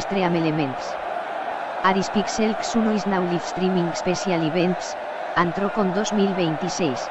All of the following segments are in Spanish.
Stream Elements. Aris Pixels 1 is now live streaming special events, Antrocon 2026.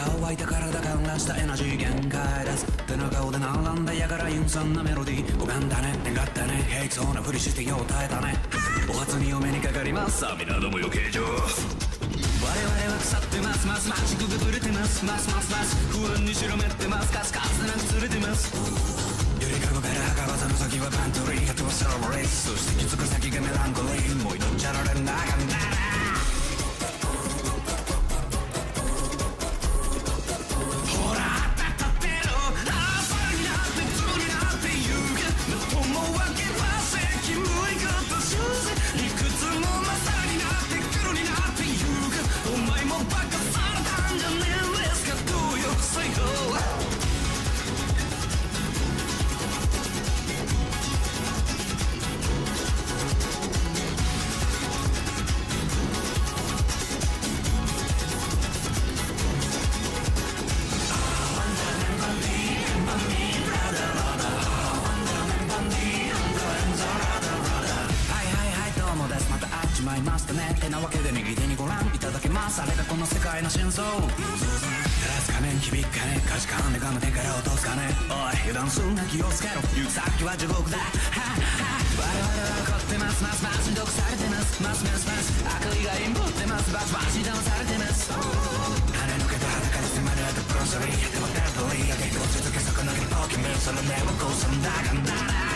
乾いた体からしたエナジー限界ですってな顔で並んだやから陰惨なメロディーごめんだね願ったね平気そうなふりしてよう耐えたねお初にお目にかかりますさあ皆ども余計上我々は腐ってますますマジックがぶれてますますますます不安に白めってますカスカスでなく釣れてますゆりかごから墓場の先はパントリーあとはセレブレイそして気づく先がメランコリーもう祈っちゃられる中んだなほら当たってろ朝になって夜になって言うがともわけはせきむいことしゅうぜいくつもまさになって黒になって言うがお前もバカされたんじゃねえですかどうよ最後まいましたねってなわけで右手にご覧いただけますあれがこの世界の真相照らす仮面響くかね価値観でガム手から落とすかねおい油断すんな気をつけろ行く先は地獄だは我々は怒ってますますます毒されてますますますます悪意がインぶってますバチバチ騙されてます跳ね抜けた裸に迫るアドプロソリーでもテラトリー上げ落ち着けそこ抜けポケメンその目をこすんだがんだな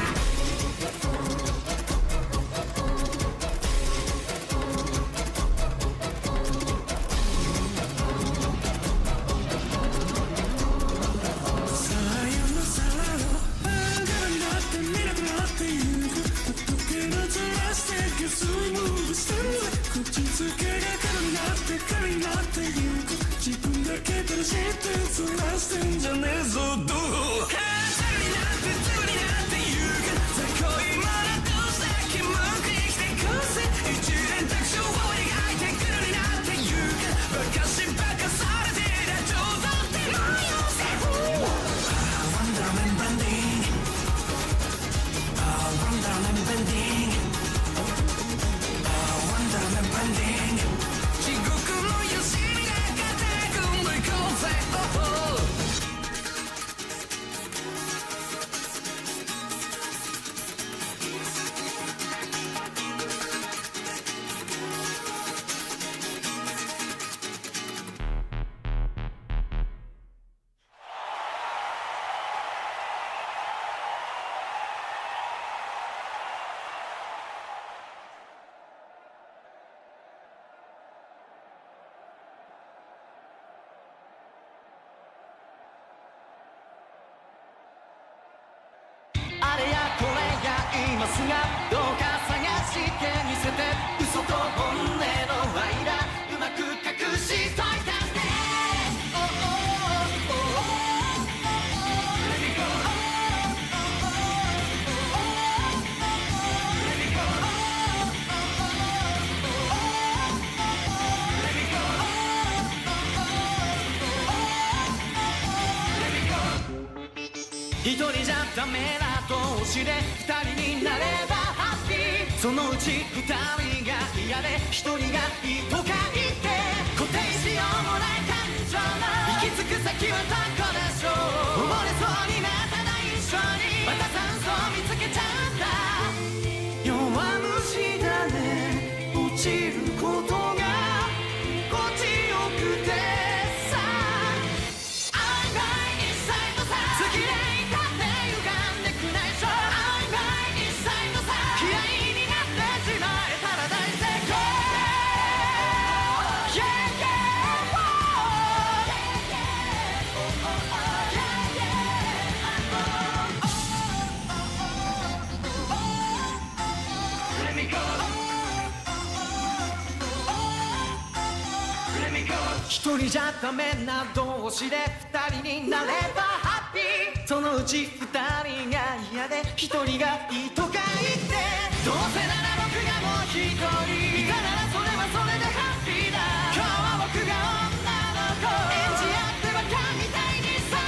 口づけが軽になって軽になってゆく自分だけ楽しんでずらしてんじゃねえぞどう軽になってずになってゆく雑魚いものとして気向き生きてくぜ一連卓上を描いてくるになってゆくバカしバカされていた上手ってのよせワンダーメンバンディングワンダーメンバンディング地獄のよしみが肩組んでいこうぜあれやこれやいますがどうか探してみせて嘘と本音の間うまく隠しといたんで一人じゃダメな同士で二人になればハッピーそのうち二人が嫌で一人がいいとか言って固定しようもない感情の行き着く先はどこでしょう溺れそうになったら一緒にまた酸素見つけちゃった弱虫だね落ちることが心地よくてさ曖昧にさえとさ好きで一人じゃダメな同士で二人になればハッピーそのうち二人が嫌で一人がいいとか言ってどうせなら僕がもう一人いたならそれはそれでハッピーだ今日は僕が女の子演じ合ってバカみたいにさ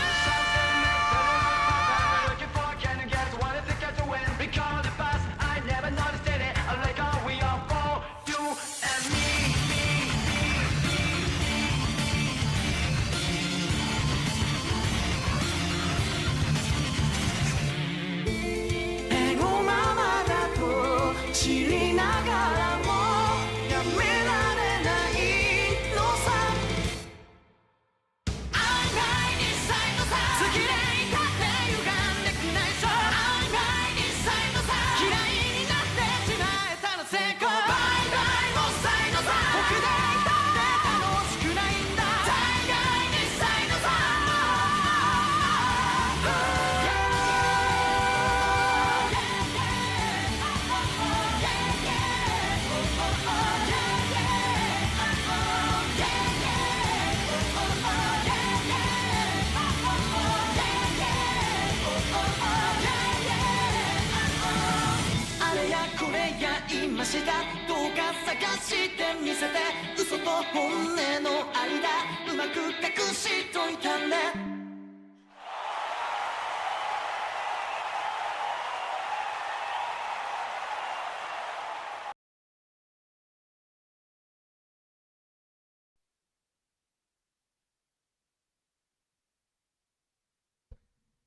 ました。どうか探してみせて。嘘と本音の間うまく隠しといたね。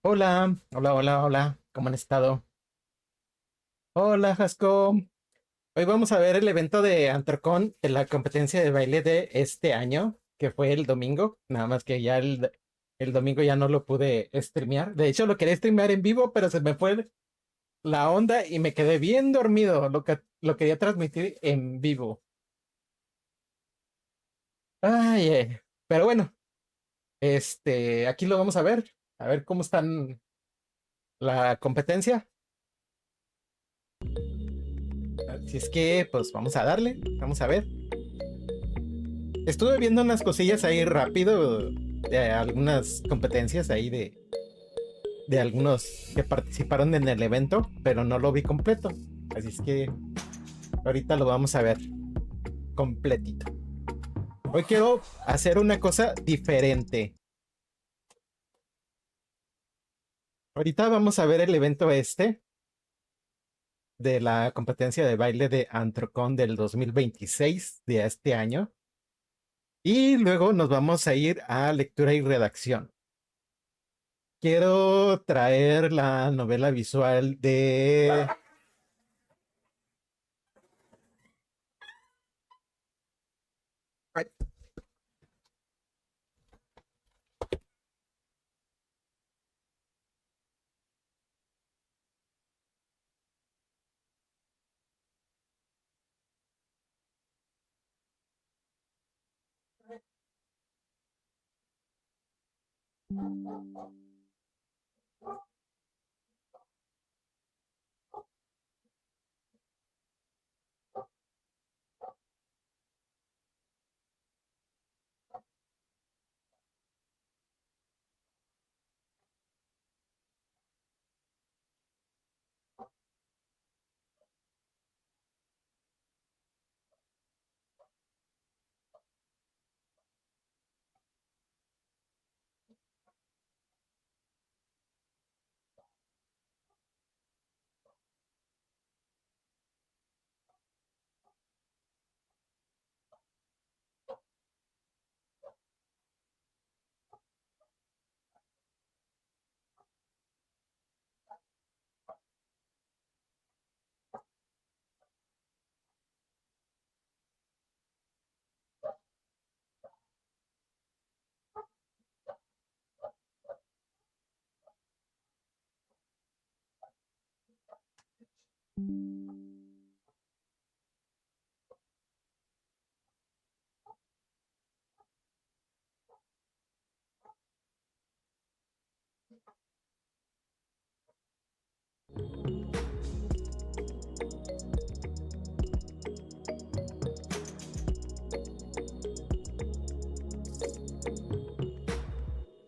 Hola, hola, hola, hola, ¿cómo han estado? Hola, Jasco. Hoy vamos a ver el evento de Antrocon de la competencia de baile de este año, que fue el domingo, nada más que ya el domingo ya no lo pude streamear. De hecho, lo quería streamear en vivo, pero se me fue la onda y me quedé bien dormido. Lo quería transmitir en vivo. Ay, pero bueno, aquí lo vamos a ver cómo están la competencia. Así es que, pues vamos a darle, vamos a ver. Estuve viendo unas cosillas ahí rápido de algunas competencias ahí de algunos que participaron en el evento, pero no lo vi completo. Así es que ahorita lo vamos a ver completito. Hoy quiero hacer una cosa diferente. Ahorita vamos a ver el evento de la competencia de baile de Antrocon del 2026 de este año. Y luego nos vamos a ir a lectura y redacción. Quiero traer la novela visual de... Ay,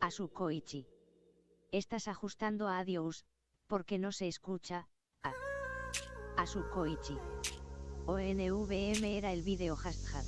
Asukoichi. Estás ajustando a adiós, porque no se escucha. Asukoichi. ONVM era el video hashtag.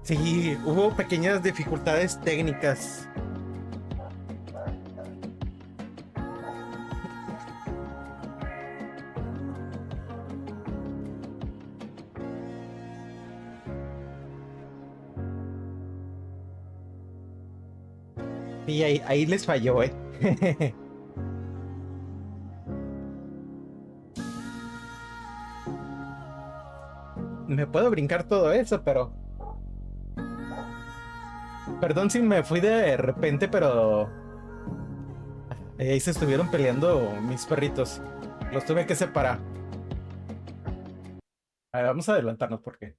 Sí, hubo pequeñas dificultades técnicas. Sí, ahí les falló, ¿eh? Me puedo brincar todo eso, pero... Perdón si me fui de repente, pero... ahí se estuvieron peleando mis perritos. Los tuve que separar. A ver, vamos a adelantarnos porque...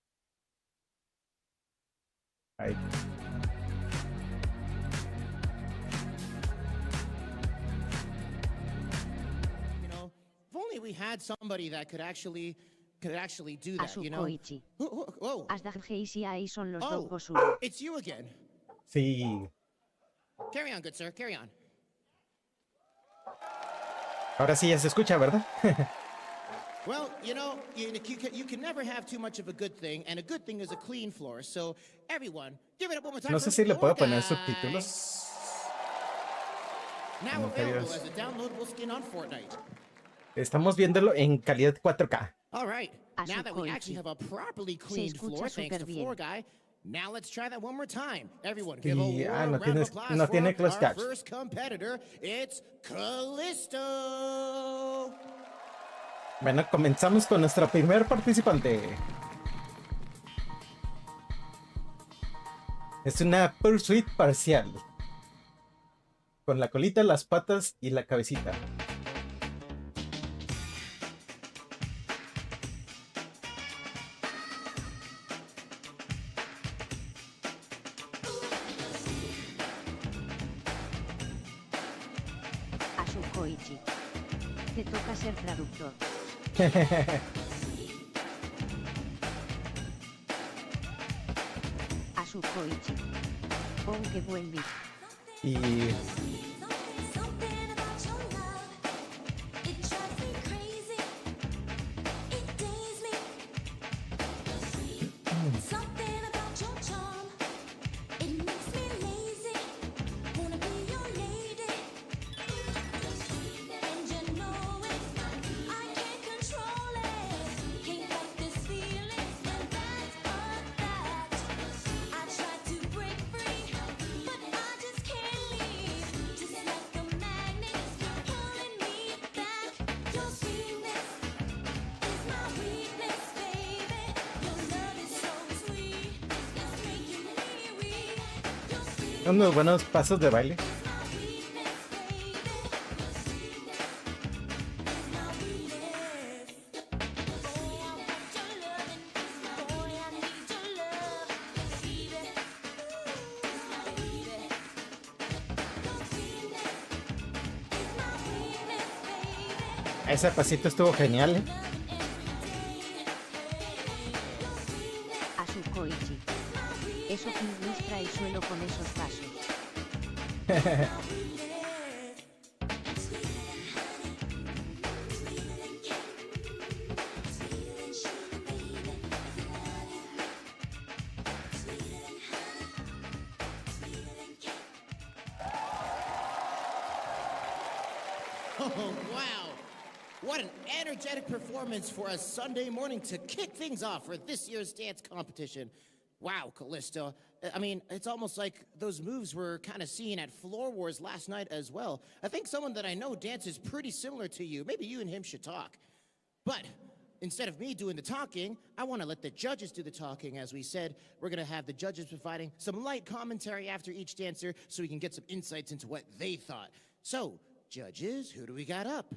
Ahí. You know, if only we had somebody that could actually do that, you know? Asukoichi. Whoa. Asdaggeisi ahí son los Oh, Doggosuru. it's you again. Sí. Carry on, good sir, carry on. Ahora sí ya se escucha, ¿verdad? Well, you know, you can never have too much of a good thing, and a good thing is a clean floor. So, everyone, give it up one more time No for sé si le Floor puedo poner Guy. subtítulos. Now available as a downloadable skin on Fortnite. Estamos viéndolo en calidad 4K. All right, now that we Asukoichi. actually have a properly Se cleaned escucha floor thanks to súper bien. Floor Guy, now let's try that one more time. Everyone, give a Sí, warm no round tiene, of applause no for tiene close our catch. first competitor. It's Callisto. Bueno, comenzamos con nuestro primer participante. Es una pursuit parcial. Con la colita, las patas y la cabecita. Asukoichi. Te toca ser traductor. Asukoichi. Oh, qué buen beat. Y unos buenos pasos de baile. Ese pasito estuvo genial, ¿eh? Asukoichi. Eso que ilustra el suelo con esos pasos. Oh, wow. What an energetic performance for a Sunday morning to kick things off for this year's dance competition. Wow, Callisto. I mean, it's almost like those moves were kind of seen at Floor Wars last night as well. I think someone that I know dances pretty similar to you. Maybe you and him should talk. But instead of me doing the talking, I want to let the judges do the talking. As we said, we're going to have the judges providing some light commentary after each dancer so we can get some insights into what they thought. So, judges, who do we got up?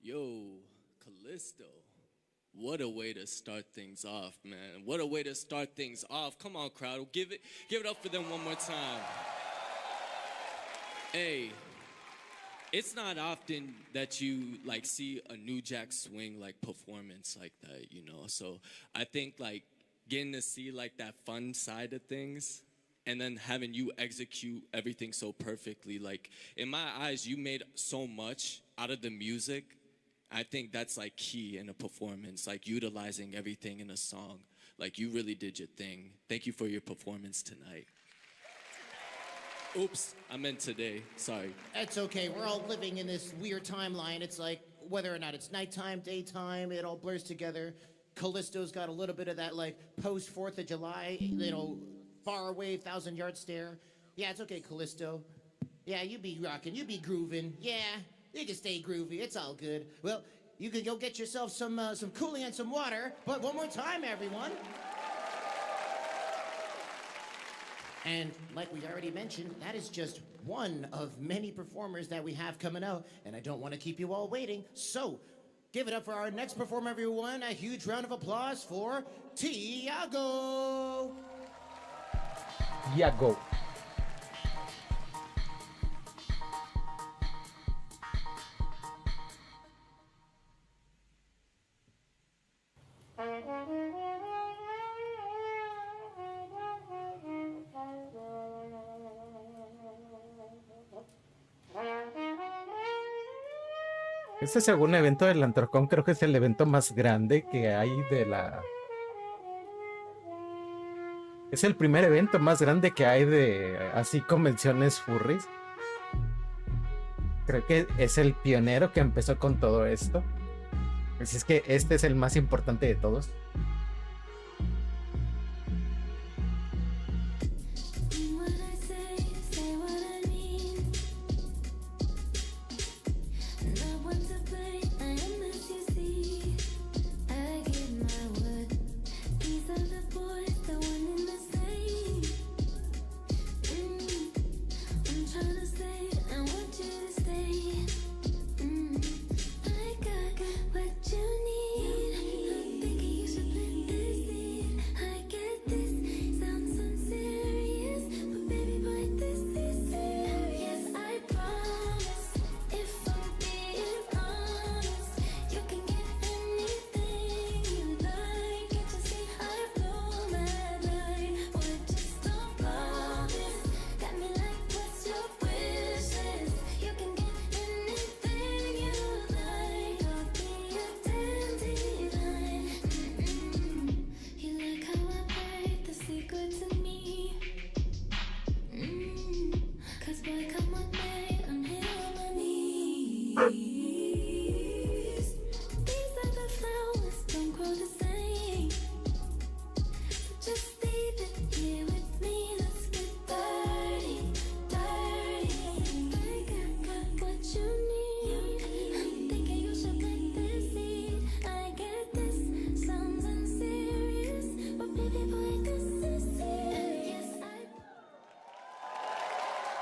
Yo, Callisto. What a way to start things off, man. What a way to start things off. Come on, crowd. Give it up for them one more time. Hey, it's not often that you like see a New Jack Swing like performance like that, you know. So I think like getting to see like that fun side of things and then having you execute everything so perfectly, like in my eyes, you made so much out of the music. I think that's like key in a performance, like utilizing everything in a song. Like, you really did your thing. Thank you for your performance tonight. Oops, I meant today. Sorry. It's okay. We're all living in this weird timeline. It's like whether or not it's nighttime, daytime, it all blurs together. Callisto's got a little bit of that like post 4th of July, far away, 1,000-yard stare. Yeah, it's okay, Callisto. Yeah, you be rocking, you be grooving. Yeah, you can stay groovy. It's all good. Well, you can go get yourself some cooling and some water. But one more time, everyone. And like we already mentioned, that is just one of many performers that we have coming out, and I don't want to keep you all waiting. So, give it up for our next performer, everyone. A huge round of applause for Tiago. Tiago. Este segundo evento del Antrocon creo que es el evento más grande que hay de la... Es el primer evento más grande que hay de así convenciones furries. Creo que es el pionero que empezó con todo esto. Así es que este es el más importante de todos.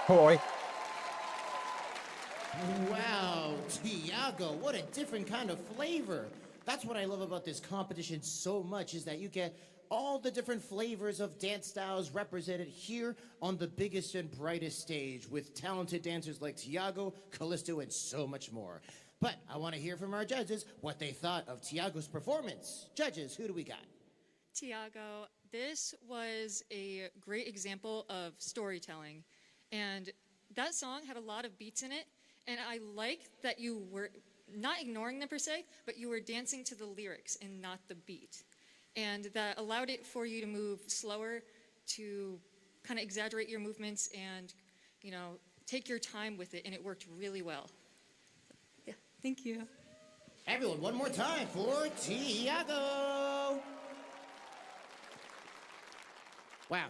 Boy. Wow, Tiago, what a different kind of flavor. That's what I love about this competition so much, is that you get all the different flavors of dance styles represented here on the biggest and brightest stage with talented dancers like Tiago, Callisto, and so much more. But I want to hear from our judges what they thought of Tiago's performance. Judges, who do we got? Tiago, this was a great example of storytelling. And that song had a lot of beats in it, and I like that you were not ignoring them per se, but you were dancing to the lyrics and not the beat. And that allowed it for you to move slower, to kind of exaggerate your movements and, take your time with it, and it worked really well. Yeah, thank you. Everyone, one more time for Tiago. Wow.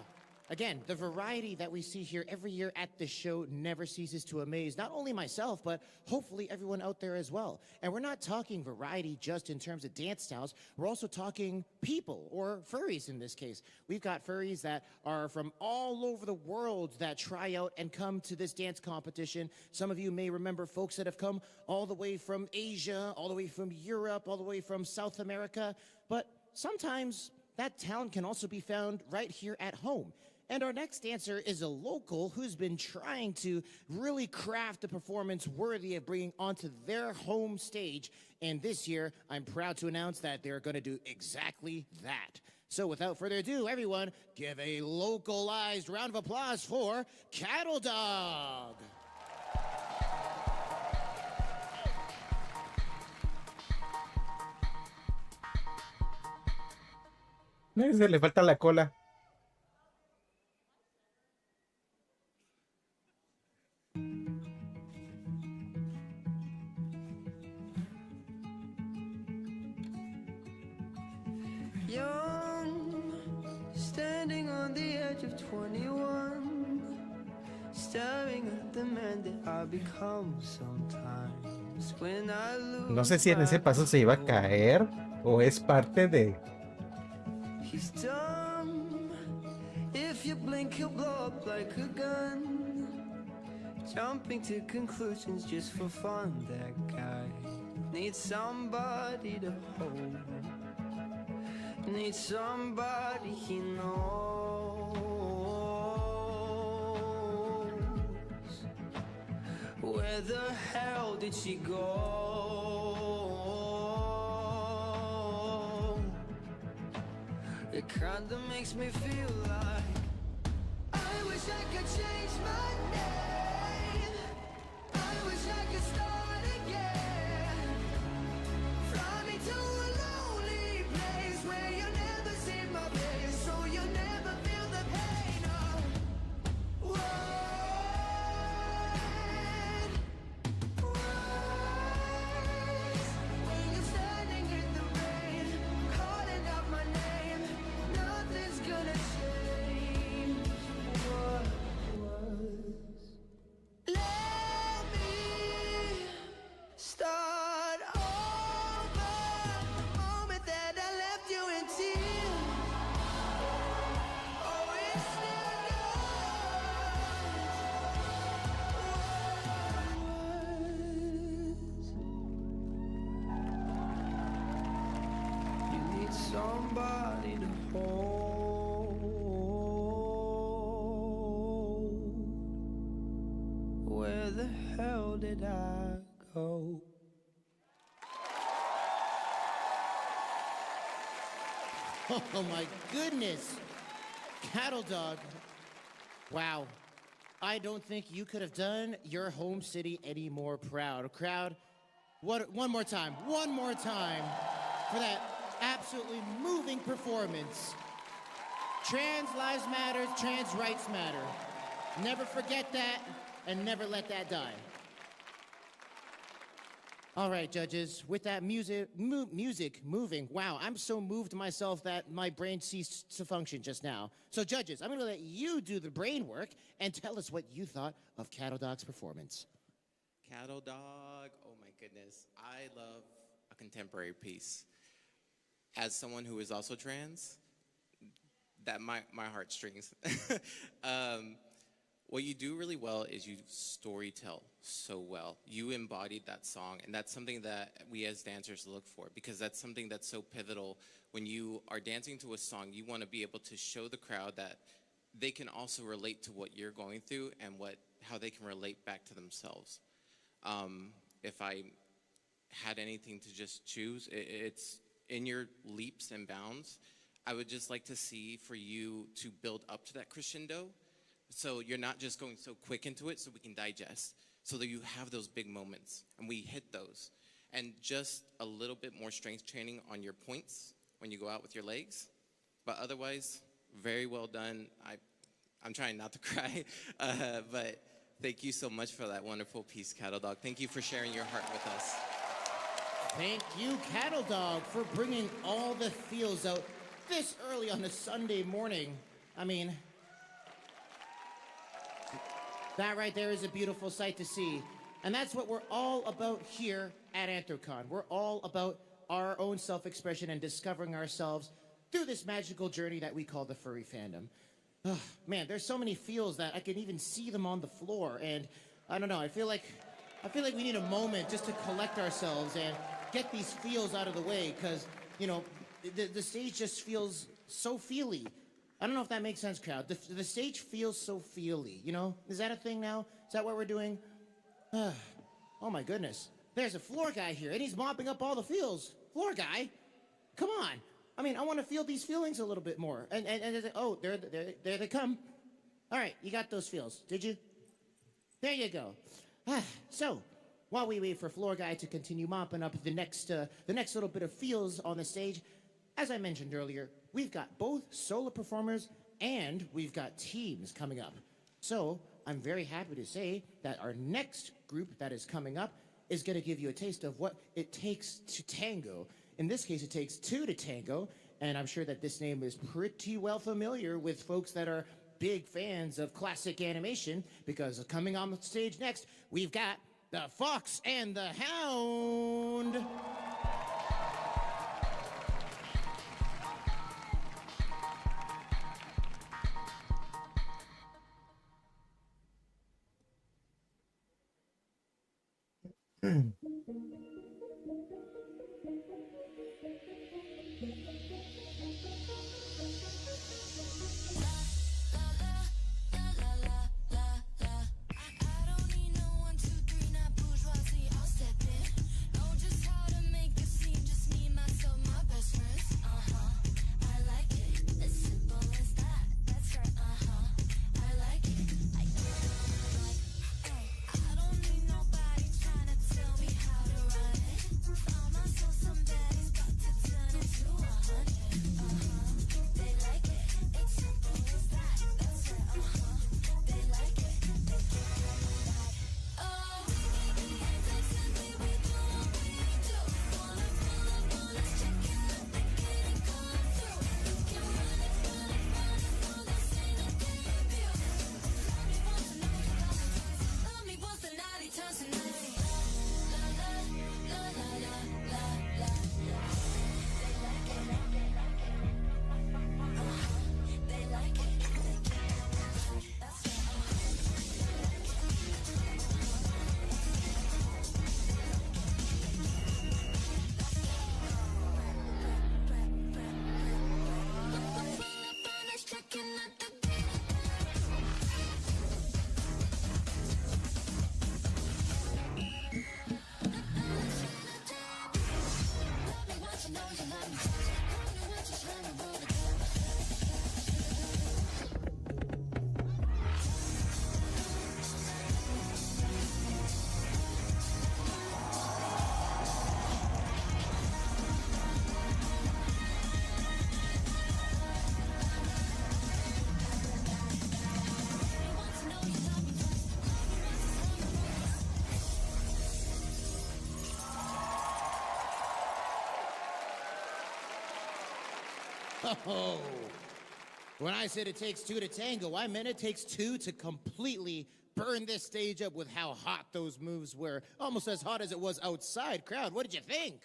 Again, the variety that we see here every year at the show never ceases to amaze not only myself, but hopefully everyone out there as well. And we're not talking variety just in terms of dance styles. We're also talking people, or furries in this case. We've got furries that are from all over the world that try out and come to this dance competition. Some of you may remember folks that have come all the way from Asia, all the way from Europe, all the way from South America. But sometimes that talent can also be found right here at home. And our next dancer is a local who's been trying to really craft a performance worthy of bringing onto their home stage. And this year, I'm proud to announce that they're going to do exactly that. So without further ado, everyone, give a localized round of applause for Cattle Dog. Se le falta la cola. Young, standing on the edge of 21, staring at the man that I become sometimes when I lose. No sé si en ese paso se iba a caer o es parte de. He's dumb. If you blink, he'll blow up like a gun. Jumping to conclusions just for fun. That guy needs somebody to hold. Needs somebody he knows. Where the hell did she go? It kinda makes me feel like I wish I could change my name. I wish I could start again. Fly me to a lonely place where you never see my face, so you never feel the pain of when you're standing in the rain, calling out my name. Nothing's gonna change what was. Let me start over the moment that I left you in tears. Oh, it still goes. You need somebody to hold. Where the hell did I go? Oh my goodness. Cattle Dog. Wow. I don't think you could have done your home city any more proud. Crowd, one more time for that absolutely moving performance. Trans lives matter, trans rights matter. Never forget that and never let that die. All right, judges, with that music moving, wow, I'm so moved myself that my brain ceased to function just now. So judges, I'm gonna let you do the brain work and tell us what you thought of Cattle Dog's performance. Cattle Dog, oh my goodness. I love a contemporary piece. As someone who is also trans, that my heartstrings. What you do really well is you storytell so well. You embodied that song, and that's something that we as dancers look for, because that's something that's so pivotal. When you are dancing to a song, you want to be able to show the crowd that they can also relate to what you're going through and how they can relate back to themselves. If I had anything to just choose, it's in your leaps and bounds. I would just like to see for you to build up to that crescendo. So you're not just going so quick into it so we can digest, so that you have those big moments and we hit those. And just a little bit more strength training on your points when you go out with your legs. But otherwise, very well done. I'm trying not to cry, but thank you so much for that wonderful piece, Cattle Dog. Thank you for sharing your heart with us. Thank you, Cattle Dog, for bringing all the feels out this early on a Sunday morning. I mean, that right there is a beautiful sight to see. And that's what we're all about here at Anthrocon. We're all about our own self-expression and discovering ourselves through this magical journey that we call the furry fandom. Oh, man, there's so many feels that I can even see them on the floor. And I don't know, I feel like we need a moment just to collect ourselves and get these feels out of the way, because, you know, the stage just feels so feely. I don't know if that makes sense, crowd. The stage feels so feely, you know? Is that a thing now? Is that what we're doing? Oh my goodness. There's a floor guy here, and he's mopping up all the feels. Floor guy? Come on. I mean, I want to feel these feelings a little bit more. And oh, there they come. All right, you got those feels, did you? There you go. So, while we wait for floor guy to continue mopping up the next little bit of feels on the stage, as I mentioned earlier, we've got both solo performers and we've got teams coming up. So I'm very happy to say that our next group that is coming up is going to give you a taste of what it takes to tango. In this case, it takes two to tango, and I'm sure that this name is pretty well familiar with folks that are big fans of classic animation, because coming on the stage next, we've got the Fox and the Hound. Oh, when I said it takes two to tango, I meant it takes two to completely burn this stage up with how hot those moves were. Almost as hot as it was outside. Crowd, what did you think?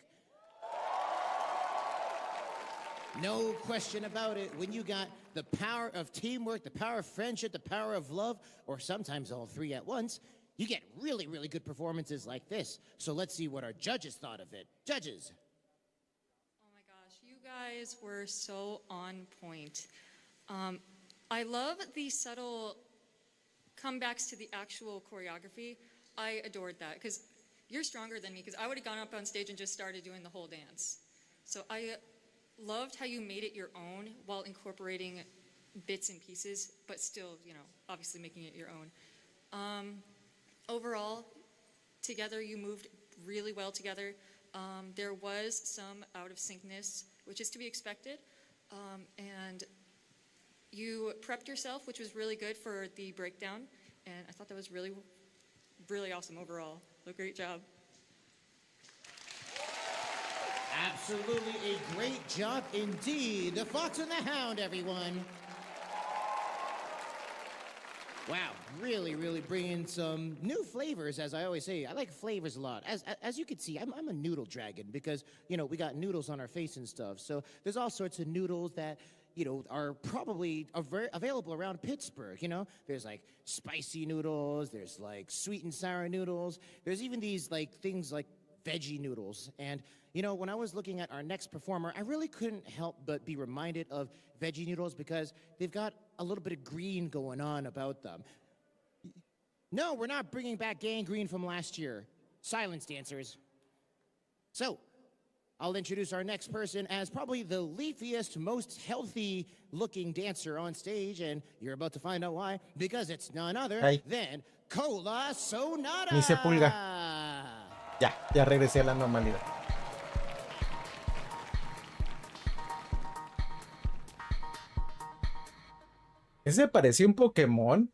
No question about it. When you got the power of teamwork, the power of friendship, the power of love, or sometimes all three at once, you get really, really good performances like this. So let's see what our judges thought of it. Judges. You guys were so on point. I love the subtle comebacks to the actual choreography. I adored that, because you're stronger than me, because I would have gone up on stage and just started doing the whole dance. So I loved how you made it your own while incorporating bits and pieces, but still, you know, obviously making it your own. Overall, together you moved really well together. There was some out of syncness, which is to be expected, and you prepped yourself, which was really good for the breakdown, and I thought that was really, really awesome overall. So great job. Absolutely a great job indeed. The Fox and the Hound, everyone. Wow, really, really bringing some new flavors, as I always say. I like flavors a lot. As you can see, I'm a noodle dragon because, you know, we got noodles on our face and stuff. So there's all sorts of noodles that, you know, are probably available around Pittsburgh, you know? There's, like, spicy noodles. There's, like, sweet and sour noodles. There's even these, like, things like veggie noodles. And, you know, when I was looking at our next performer, I really couldn't help but be reminded of veggie noodles because they've got a little bit of green going on about them. No, we're not bringing back gangrene from last year. Silence, dancers. So, I'll introduce our next person as probably the leafiest, most healthy-looking dancer on stage, and you're about to find out why, because it's none other than Cola Sonata. Ni se pulga. Ya regresé a la normalidad. Ese parecía un Pokémon.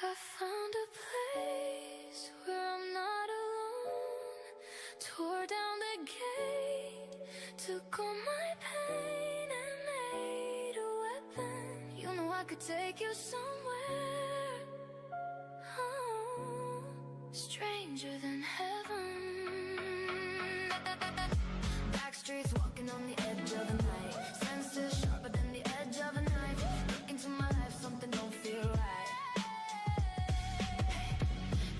I found a place where I'm not alone. Tore down the gate, took all my pain and made a weapon. You know I could take you somewhere, oh, stranger than heaven. Back streets walking on the edge of the night. Senses sharper than the edge of a knife. Look into my life, something don't feel right.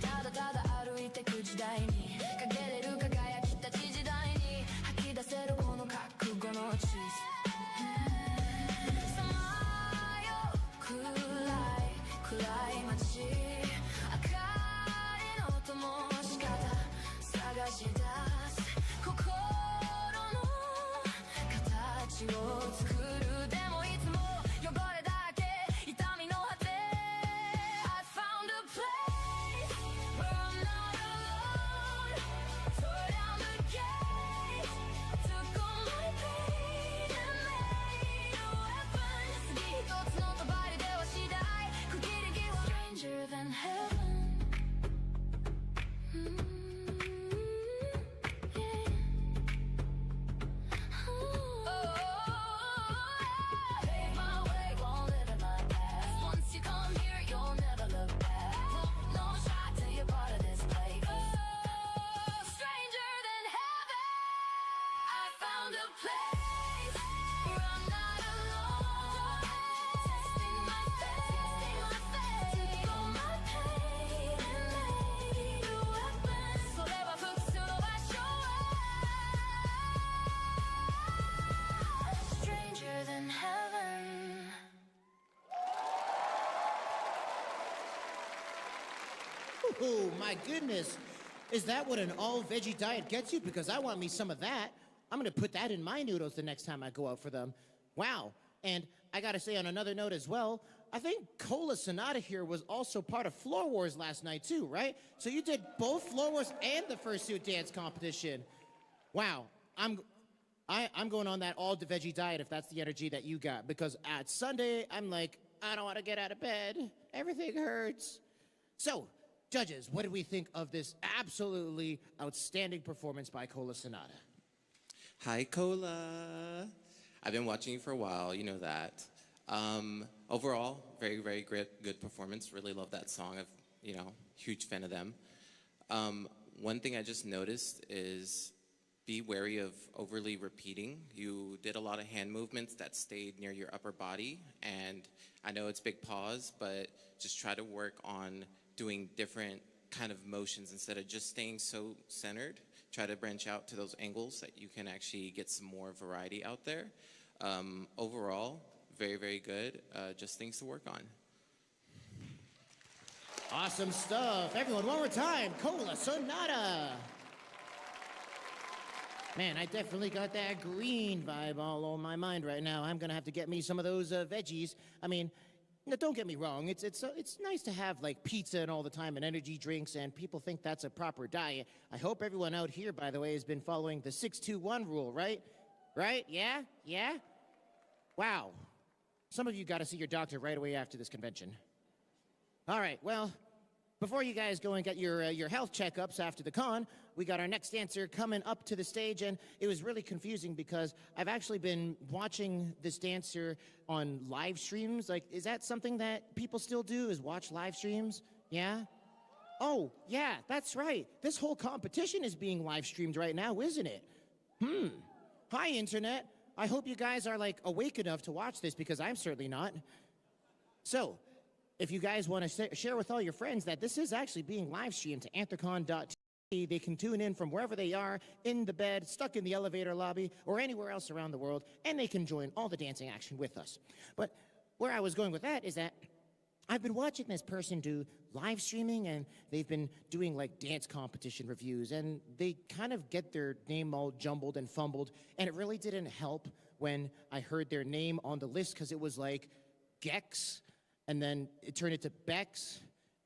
ただただ歩いてく時代に陰れる輝きたち時代に吐き出せるこの覚悟の地図さまよ暗い暗い街明かりの灯し方探し出す心の形を作るでもいつも汚れだらけ痛みの果て I found a place where I'm not alone. Tore down the gate, took all my pain and made a weapon. 次一つの帳では次第区切り際 Stranger than heaven. Yeah. Pave my way, won't live in my past. Once you come here, you'll never look back. No shot till you're part of this place. Stranger than heaven. I found a place where I'm not alone. Testing my faith, took all my pain and made a weapon. それは複数の場所へ Stranger than heaven. Oh, my goodness. Is that what an all-veggie diet gets you? Because I want me some of that. I'm going to put that in my noodles the next time I go out for them. Wow. And I got to say on another note as well, I think Cola Sonata here was also part of Floor Wars last night too, right? So you did both Floor Wars and the fursuit dance competition. Wow. I'm going on that all-veggie diet if that's the energy that you got. Because at Sunday, I'm like, I don't want to get out of bed. Everything hurts. So, judges, what did we think of this absolutely outstanding performance by Cola Sonata? Hi, Cola. I've been watching you for a while, you know that. Overall, very, very great, good performance. Really love that song. Huge fan of them. One thing I just noticed is be wary of overly repeating. You did a lot of hand movements that stayed near your upper body, and I know it's big pause, but just try to work on doing different kind of motions instead of just staying so centered. Try to branch out to those angles that you can actually get some more variety out there. Overall, very, very good. Just things to work on. Awesome stuff. Everyone, one more time, Cola Sonata. Man, I definitely got that green vibe all on my mind right now. I'm gonna have to get me some of those veggies. I mean, now, don't get me wrong. It's nice to have like pizza and all the time and energy drinks, and people think that's a proper diet. I hope everyone out here, by the way, has been following the 6-2-1 rule, right? Right? Yeah? Yeah? Wow. Some of you got to see your doctor right away after this convention. All right. Well, before you guys go and get your health checkups after the con, we got our next dancer coming up to the stage, and it was really confusing because I've actually been watching this dancer on live streams. Like, is that something that people still do, is watch live streams? Yeah? Oh, yeah, that's right. This whole competition is being live streamed right now, isn't it? Hi, Internet. I hope you guys are, like, awake enough to watch this because I'm certainly not. So, if you guys want to share with all your friends that this is actually being live streamed to anthrocon.tv, they can tune in from wherever they are, in the bed, stuck in the elevator lobby, or anywhere else around the world, and they can join all the dancing action with us. But where I was going with that is that I've been watching this person do live streaming, and they've been doing like dance competition reviews, and they kind of get their name all jumbled and fumbled, and it really didn't help when I heard their name on the list because it was like Gex, and then it turned into Bex,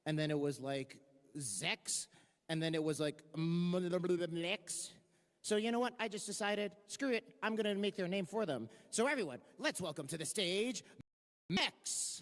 and then it was like Zex, and then it was like Lex. So you know what? I just decided, screw it, I'm gonna make their name for them. So everyone, let's welcome to the stage, Mex.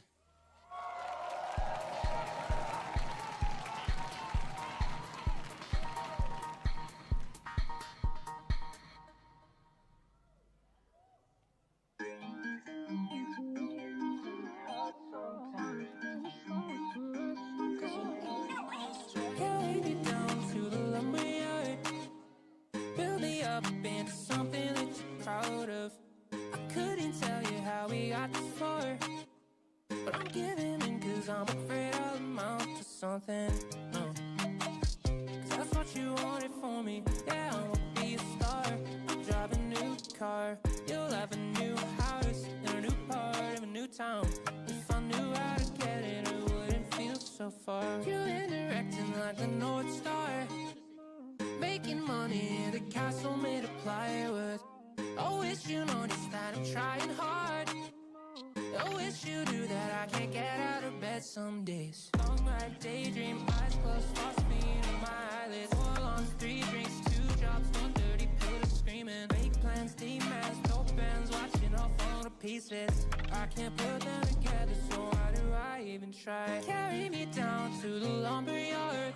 I can't put them together, so why do I even try? Carry me down to the lumberyard,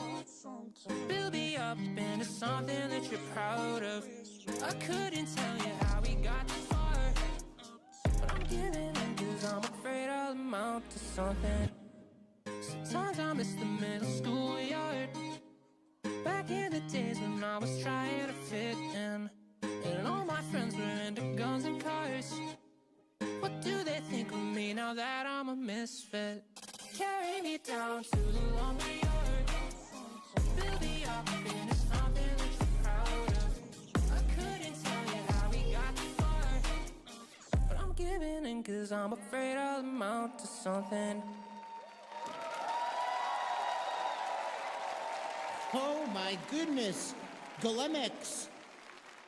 build me up into something that you're proud of. I couldn't tell you how we got this far, but I'm giving in cause I'm afraid I'll amount to something. Sometimes I miss the middle school yard, back in the days when I was trying to fit in, and all my friends were into guns and cars. What do they think of me now that I'm a misfit? Carry me down to the lumberyard, build me up into something that you're proud of. I couldn't tell you how we got this far, but I'm giving in cause I'm afraid I'll amount to something. Oh my goodness, Glemex.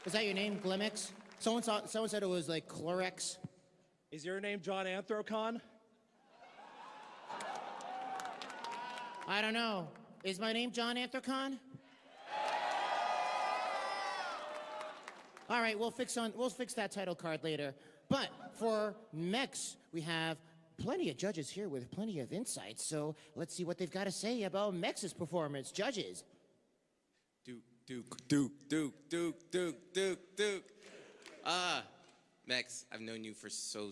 Is that your name, Glemex? Someone said it was like Clorex. Is your name John Anthrocon? I don't know. Is my name John Anthrocon? All right, we'll fix that title card later. But for Mex, we have plenty of judges here with plenty of insights. So let's see what they've got to say about Mex's performance. Judges. Duke. Mex, I've known you for so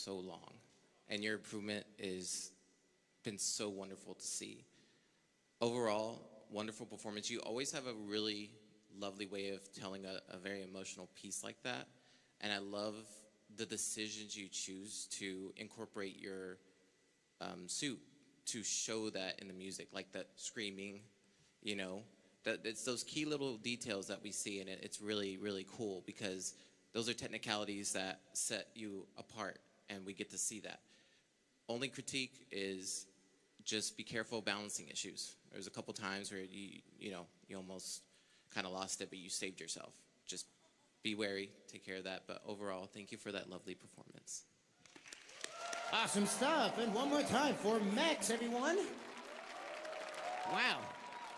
long, and your improvement has been so wonderful to see. Overall, wonderful performance. You always have a really lovely way of telling a very emotional piece like that, and I love the decisions you choose to incorporate your suit to show that in the music, like that screaming, you know, that it's those key little details that we see in it. It's really, really cool because those are technicalities that set you apart, and we get to see that. Only critique is just be careful of balancing issues. There's a couple times where you almost kind of lost it, but you saved yourself. Just be wary, take care of that. But overall, thank you for that lovely performance. Awesome stuff. And one more time for Mex, everyone. Wow.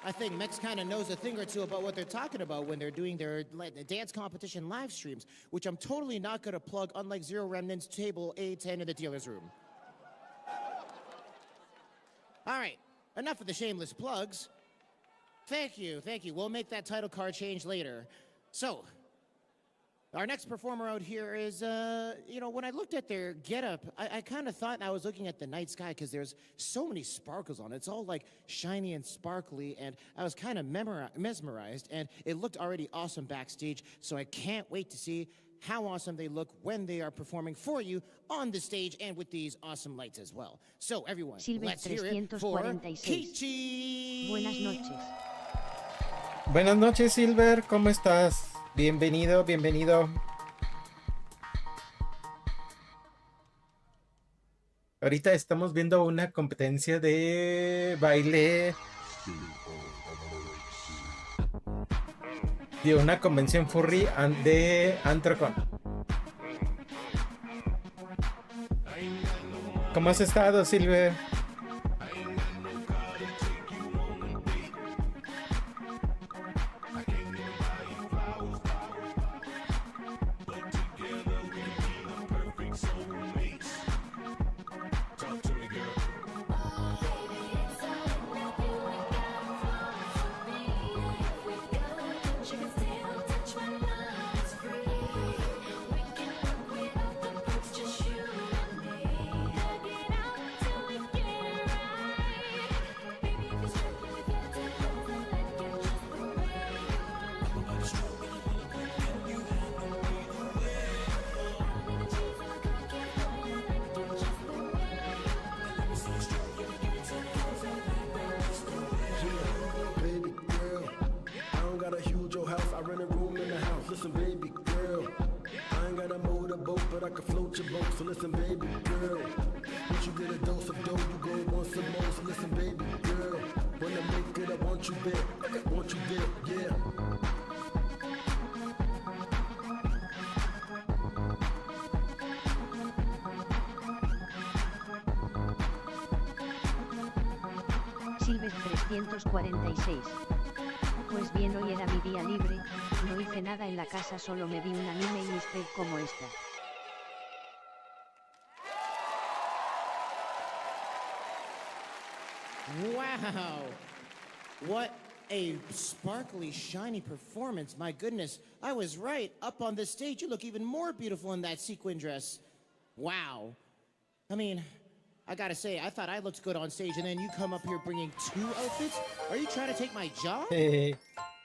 I think Mex kind of knows a thing or two about what they're talking about when they're doing their dance competition live streams, which I'm totally not going to plug, unlike Zero Remnant's table A10 in the dealer's room. All right, enough of the shameless plugs. Thank you. We'll make that title card change later. So, our next performer out here is, when I looked at their getup, I kind of thought I was looking at the night sky because there's so many sparkles on it. It's all like shiny and sparkly, and I was kind of mesmerized, and it looked already awesome backstage, so I can't wait to see how awesome they look when they are performing for you on the stage and with these awesome lights as well. So everyone, let's hear it for Kichi! Buenas noches. Buenas noches, Silver, ¿cómo estás? Bienvenido. Ahorita estamos viendo una competencia de baile de una convención furry de Anthrocon. ¿Cómo has estado, Silver? but I can float your boat. So listen, baby girl, once you get a dose of dough, you go want some more. So listen, baby girl, when I make it, I want you there. I want you there, yeah. Silves 346. Pues bien, hoy era mi día libre, no hice nada en la casa, solo me vi un anime y usted como está. Wow! What a sparkly, shiny performance. My goodness, I was right. Up on this stage, you look even more beautiful in that sequin dress. Wow. I mean, I gotta say, I thought I looked good on stage, and then you come up here bringing 2 outfits? Are you trying to take my job? Así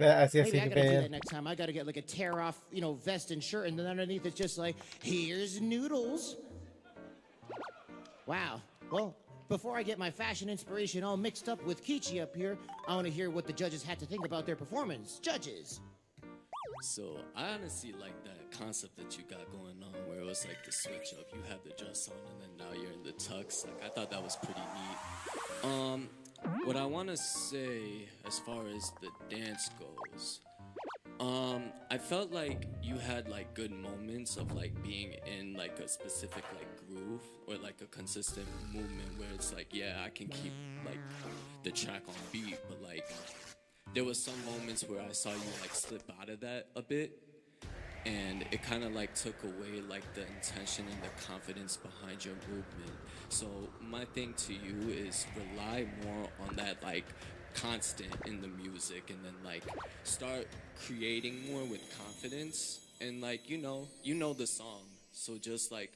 Maybe I gotta do ver. that next time. I gotta get like a tear-off, vest and shirt, and then underneath it's just like, here's noodles. Wow. Well, before I get my fashion inspiration all mixed up with Kichi up here, I want to hear what the judges had to think about their performance. Judges. So I honestly like that concept that you got going on, where it was like the switch up. You had the dress on, and then now you're in the tux. Like, I thought that was pretty neat. What I want to say as far as the dance goes, I felt like you had like good moments of like being in like a specific like groove or like a consistent movement where it's like, yeah, I can keep like the track on beat, but like there was some moments where I saw you like slip out of that a bit, and it kind of like took away like the intention and the confidence behind your movement. So my thing to you is rely more on that like constant in the music, and then like start creating more with confidence, and like you know the song, so just like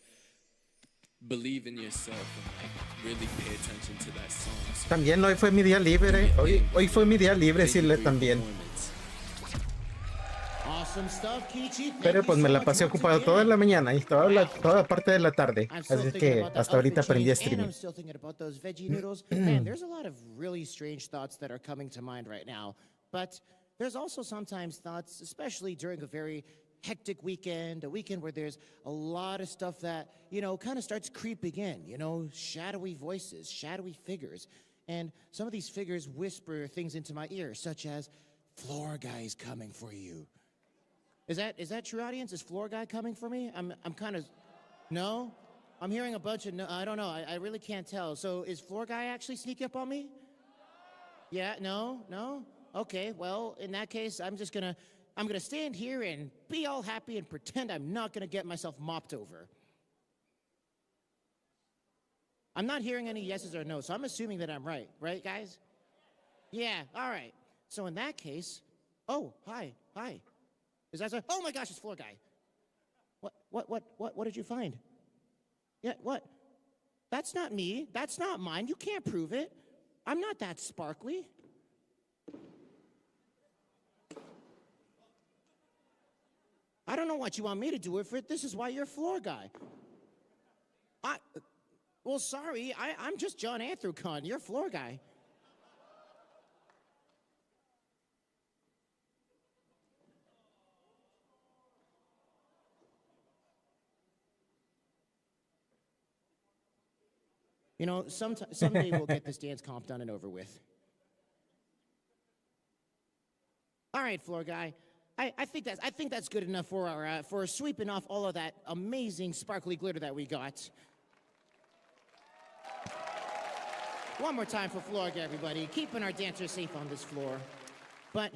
believe in yourself and like really pay attention to that song. So También hoy fue mi día libre. Hoy fue mi día libre, Silve, también. Awesome stuff, Kichi. Pero pues me la pasé ocupado toda la mañana y toda parte de la tarde. Así que hasta ahorita aprendí a streaming. I'm still thinking about those veggie noodles. Man, there's a lot of really strange thoughts that are coming to mind right now. But there's also sometimes thoughts, especially during a very hectic weekend, a weekend where there's a lot of stuff that, kind of starts creeping in, shadowy voices, shadowy figures. And some of these figures whisper things into my ear, such as, "Floor guy's coming for you." Is that true, audience? Is Floor Guy coming for me? I'm kind of... No? I'm hearing a bunch of... No, I don't know. I really can't tell. So is Floor Guy actually sneaking up on me? Yeah? No? No? Okay, well, in that case, I'm gonna stand here and be all happy and pretend I'm not gonna get myself mopped over. I'm not hearing any yeses or no, so I'm assuming that I'm right. Right, guys? Yeah, all right. So in that case... Oh, hi. Is that so? Oh my gosh, it's Floor Guy. What did you find? Yeah, what? That's not me. That's not mine. You can't prove it. I'm not that sparkly. I don't know what you want me to do with it. This is why you're Floor Guy. Well, sorry. I'm just John Anthrocon. You're Floor Guy. Someday we'll get this dance comp done and over with. All right, Floor Guy. I think that's good enough for sweeping off all of that amazing sparkly glitter that we got. One more time for Floor Guy, everybody. Keeping our dancers safe on this floor. But,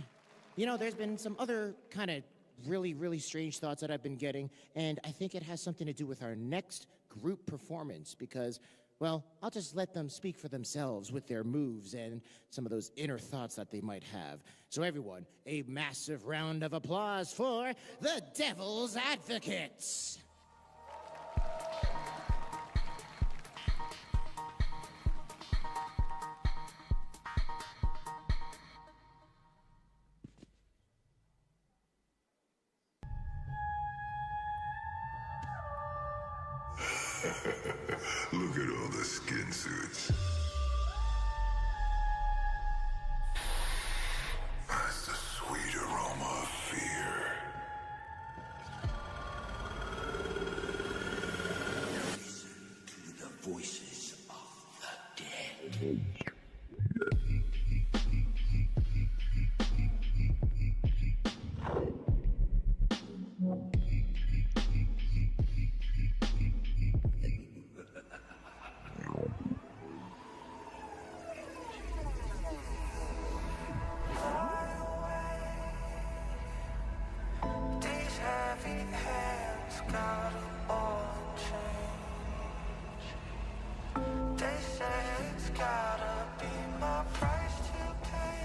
there's been some other kind of really, really strange thoughts that I've been getting, and I think it has something to do with our next group performance because, well, I'll just let them speak for themselves with their moves and some of those inner thoughts that they might have. So everyone, a massive round of applause for the Devil's Advocates. Look at all the skin suits. That's the sweet aroma of fear. voices of the dead. These heavy hands got all change. They say it's gotta be my price to pay.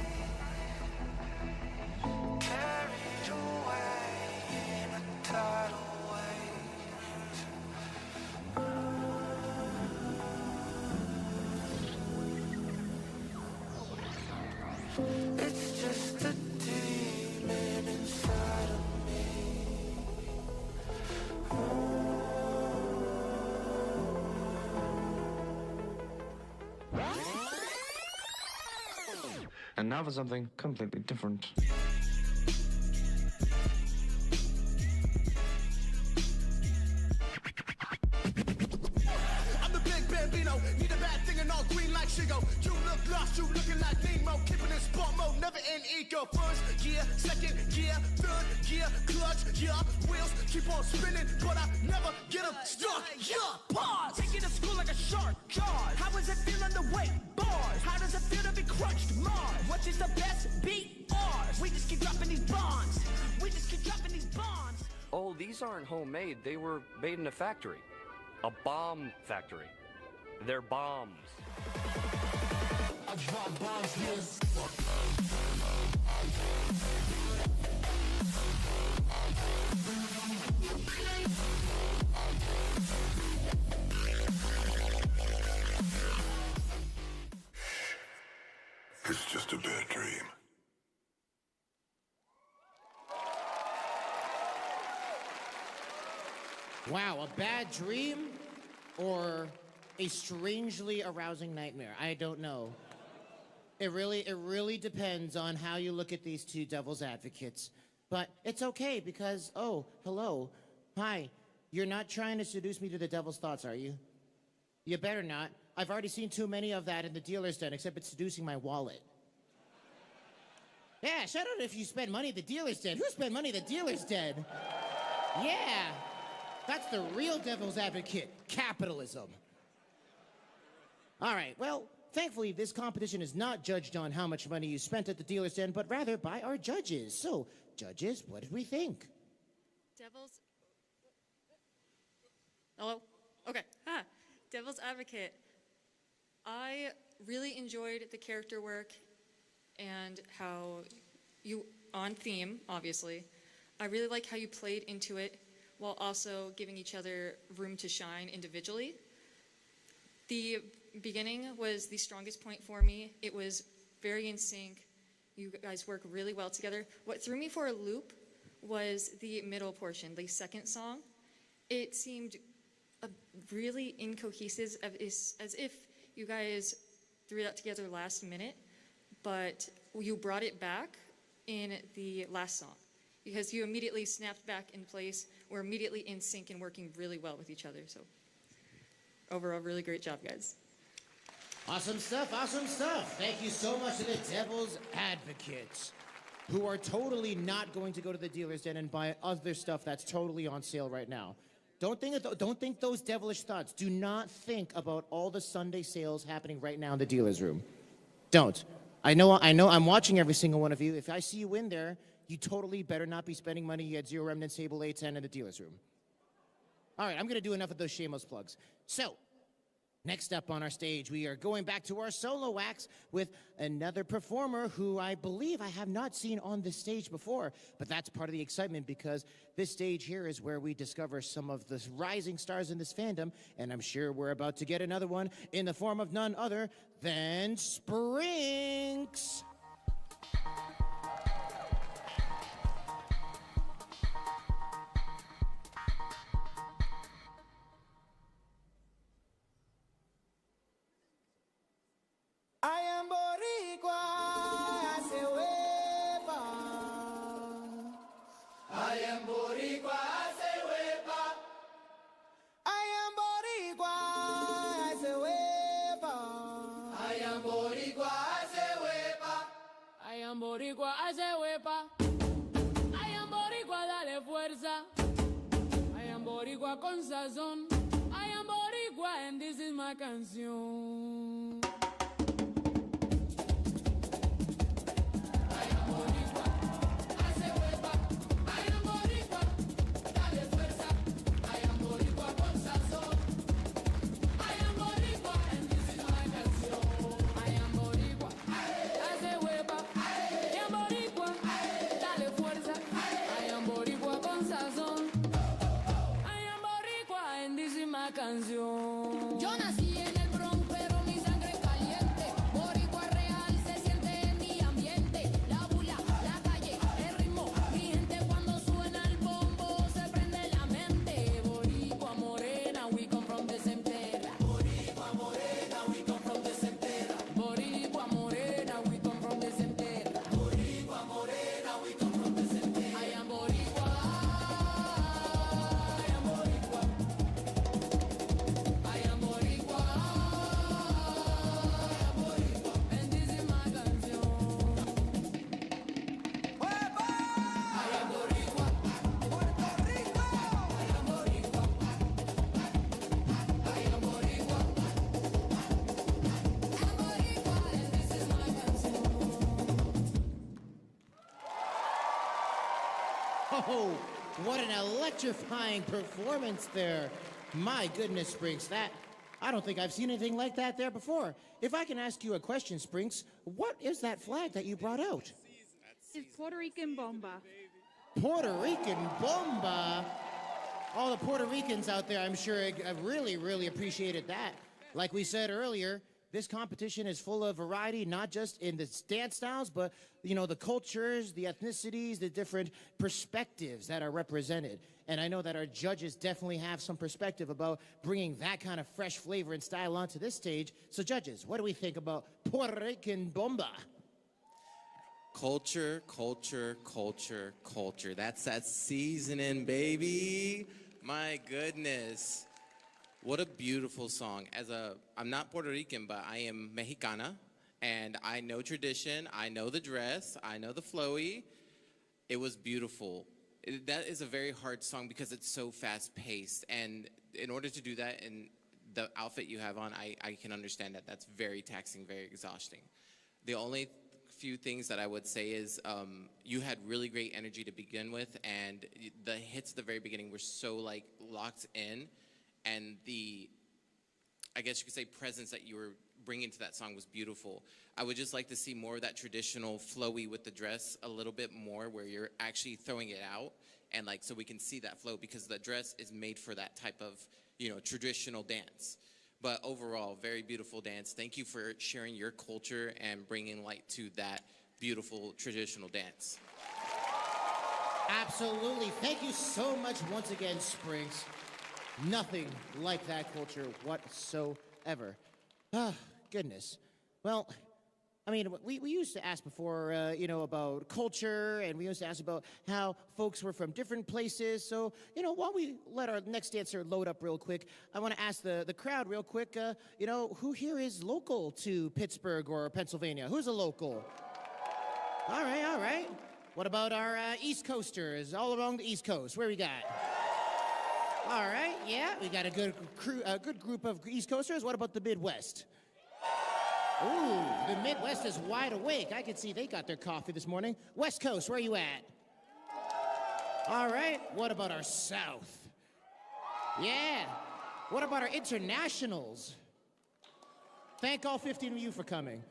Carried away in a tidal wave. It's just a demon inside of me. And now for something completely different. I'm the big bambino, need a bad thing and all green like Shigo. You look lost, you looking like Nemo, keeping in sport mode, never in eco. First gear, second gear, third gear, clutch, yeah, wheels keep on spinning, but I never get them stuck. Yeah, pause. Taking to school like a shark. Jaws. How does it feel on the weight? Bars. How does it feel to be crunched? Mars. What is the best beat? Ours. We just keep dropping these bombs. We just keep dropping these bombs. Oh, these aren't homemade. They were made in a factory. A bomb factory. They're bombs. I drop bombs, yes. It's just a bad dream. Wow, a bad dream or a strangely arousing nightmare? I don't know. It really depends on how you look at these two devil's advocates. But it's okay because, oh, hello, hi, you're not trying to seduce me to the devil's thoughts, are you? You better not. I've already seen too many of that in the dealer's den, except it's seducing my wallet. Yeah, shout out if you spend money at the dealer's den. Who spent money at the dealer's den? Yeah, that's the real devil's advocate, capitalism. All right, well, thankfully, this competition is not judged on how much money you spent at the dealer's den, but rather by our judges. So, judges, what did we think? Devil's. Hello? Okay. Ah, Devil's Advocate. I really enjoyed the character work and how you, on theme, obviously. I really like how you played into it while also giving each other room to shine individually. The beginning was the strongest point for me. It was very in sync. You guys work really well together. What threw me for a loop was the middle portion, the second song. It seemed really incohesive, as if you guys threw that together last minute, but you brought it back in the last song because you immediately snapped back in place. We're immediately in sync and working really well with each other. So overall, really great job, guys. Awesome stuff, awesome stuff. Thank you so much to the Devil's Advocates, who are totally not going to go to the dealer's den and buy other stuff that's totally on sale right now. Don't think those devilish thoughts. Do not think about all the Sunday sales happening right now in the dealer's room. Don't. I know, I'm watching every single one of you. If I see you in there, you totally better not be spending money at Zero Remnant Sable A10 in the dealer's room. All right, I'm going to do enough of those shameless plugs. So, next up on our stage, we are going back to our solo acts with another performer who I believe I have not seen on this stage before, but that's part of the excitement because this stage here is where we discover some of the rising stars in this fandom, and I'm sure we're about to get another one in the form of none other than Sprinks. I am Boricua, se huepa. I am Boricua, se huepa. I am Boricua, hace huepa. I am boricua, dale fuerza. I am boricua con sazón. I am boricua and this is my canción. Canción. Yo nací en el Bronx, pero mi sangre es caliente. Boricua real se siente en mi ambiente. La bula, la calle, el ritmo. Mi gente cuando suena el bombo se prende la mente. Boricua morena, we come from the same terra. Boricua morena, we come from the same terra. Boricua morena, we come from the same terra. Boricua morena, we come from the same terra. I am boricua. Oh, what an electrifying performance there. My goodness, Sprinks, I don't think I've seen anything like that there before. If I can ask you a question, Sprinks, what is that flag that you brought out? It's Puerto Rican bomba. Puerto Rican bomba. All the Puerto Ricans out there, I'm sure, have really, really appreciated that. Like we said earlier, this competition is full of variety, not just in the dance styles, but, you know, the cultures, the ethnicities, the different perspectives that are represented. And I know that our judges definitely have some perspective about bringing that kind of fresh flavor and style onto this stage. So, judges, what do we think about Puerto Rican bomba? Culture, culture, culture, culture. That's that seasoning, baby. My goodness. What a beautiful song. I'm not Puerto Rican, but I am Mexicana, and I know tradition, I know the dress, I know the flowy. It was beautiful. That is a very hard song because it's so fast-paced, and in order to do that in the outfit you have on, I can understand that. That's very taxing, very exhausting. The only few things that I would say is you had really great energy to begin with, and the hits at the very beginning were so like locked in. And I guess you could say, presence that you were bringing to that song was beautiful. I would just like to see more of that traditional flowy with the dress a little bit more, where you're actually throwing it out, and like so we can see that flow, because the dress is made for that type of, you know, traditional dance. But overall, very beautiful dance. Thank you for sharing your culture and bringing light to that beautiful traditional dance. Absolutely. Thank you so much once again, Springs. Nothing like that culture whatsoever. Ah, goodness. Well, I mean, we used to ask before, you know, about culture, and we used to ask about how folks were from different places. So, you know, while we let our next dancer load up real quick, I want to ask the crowd real quick, you know, who here is local to Pittsburgh or Pennsylvania? Who's a local? All right, all right. What about our East Coasters all along the East Coast? Where we got? All right, yeah, we got a good group of East Coasters. What about the Midwest? Ooh, the Midwest is wide awake. I can see they got their coffee this morning. West Coast, where are you at? All right, what about our South? Yeah, what about our internationals? Thank all 15 of you for coming.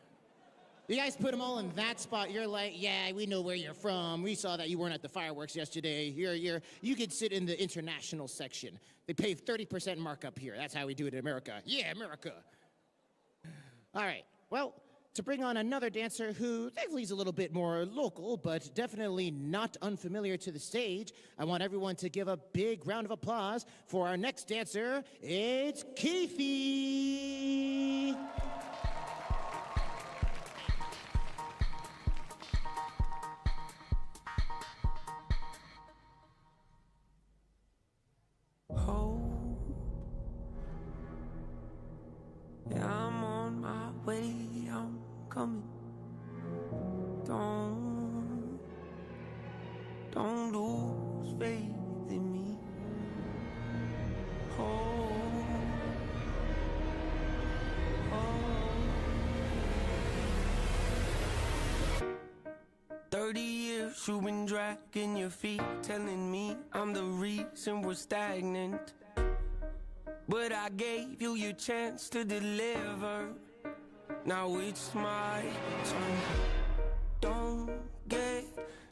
You guys put them all in that spot. You're like, yeah, we know where you're from. We saw that you weren't at the fireworks yesterday. You could sit in the international section. They pay 30% markup here. That's how we do it in America. Yeah, America. All right. Well, to bring on another dancer who thankfully is a little bit more local, but definitely not unfamiliar to the stage, I want everyone to give a big round of applause for our next dancer. It's Keithy. Yeah, I'm on my way, I'm coming. Don't you've been dragging your feet, telling me I'm the reason we're stagnant. But I gave you your chance to deliver. Now it's my turn. Don't get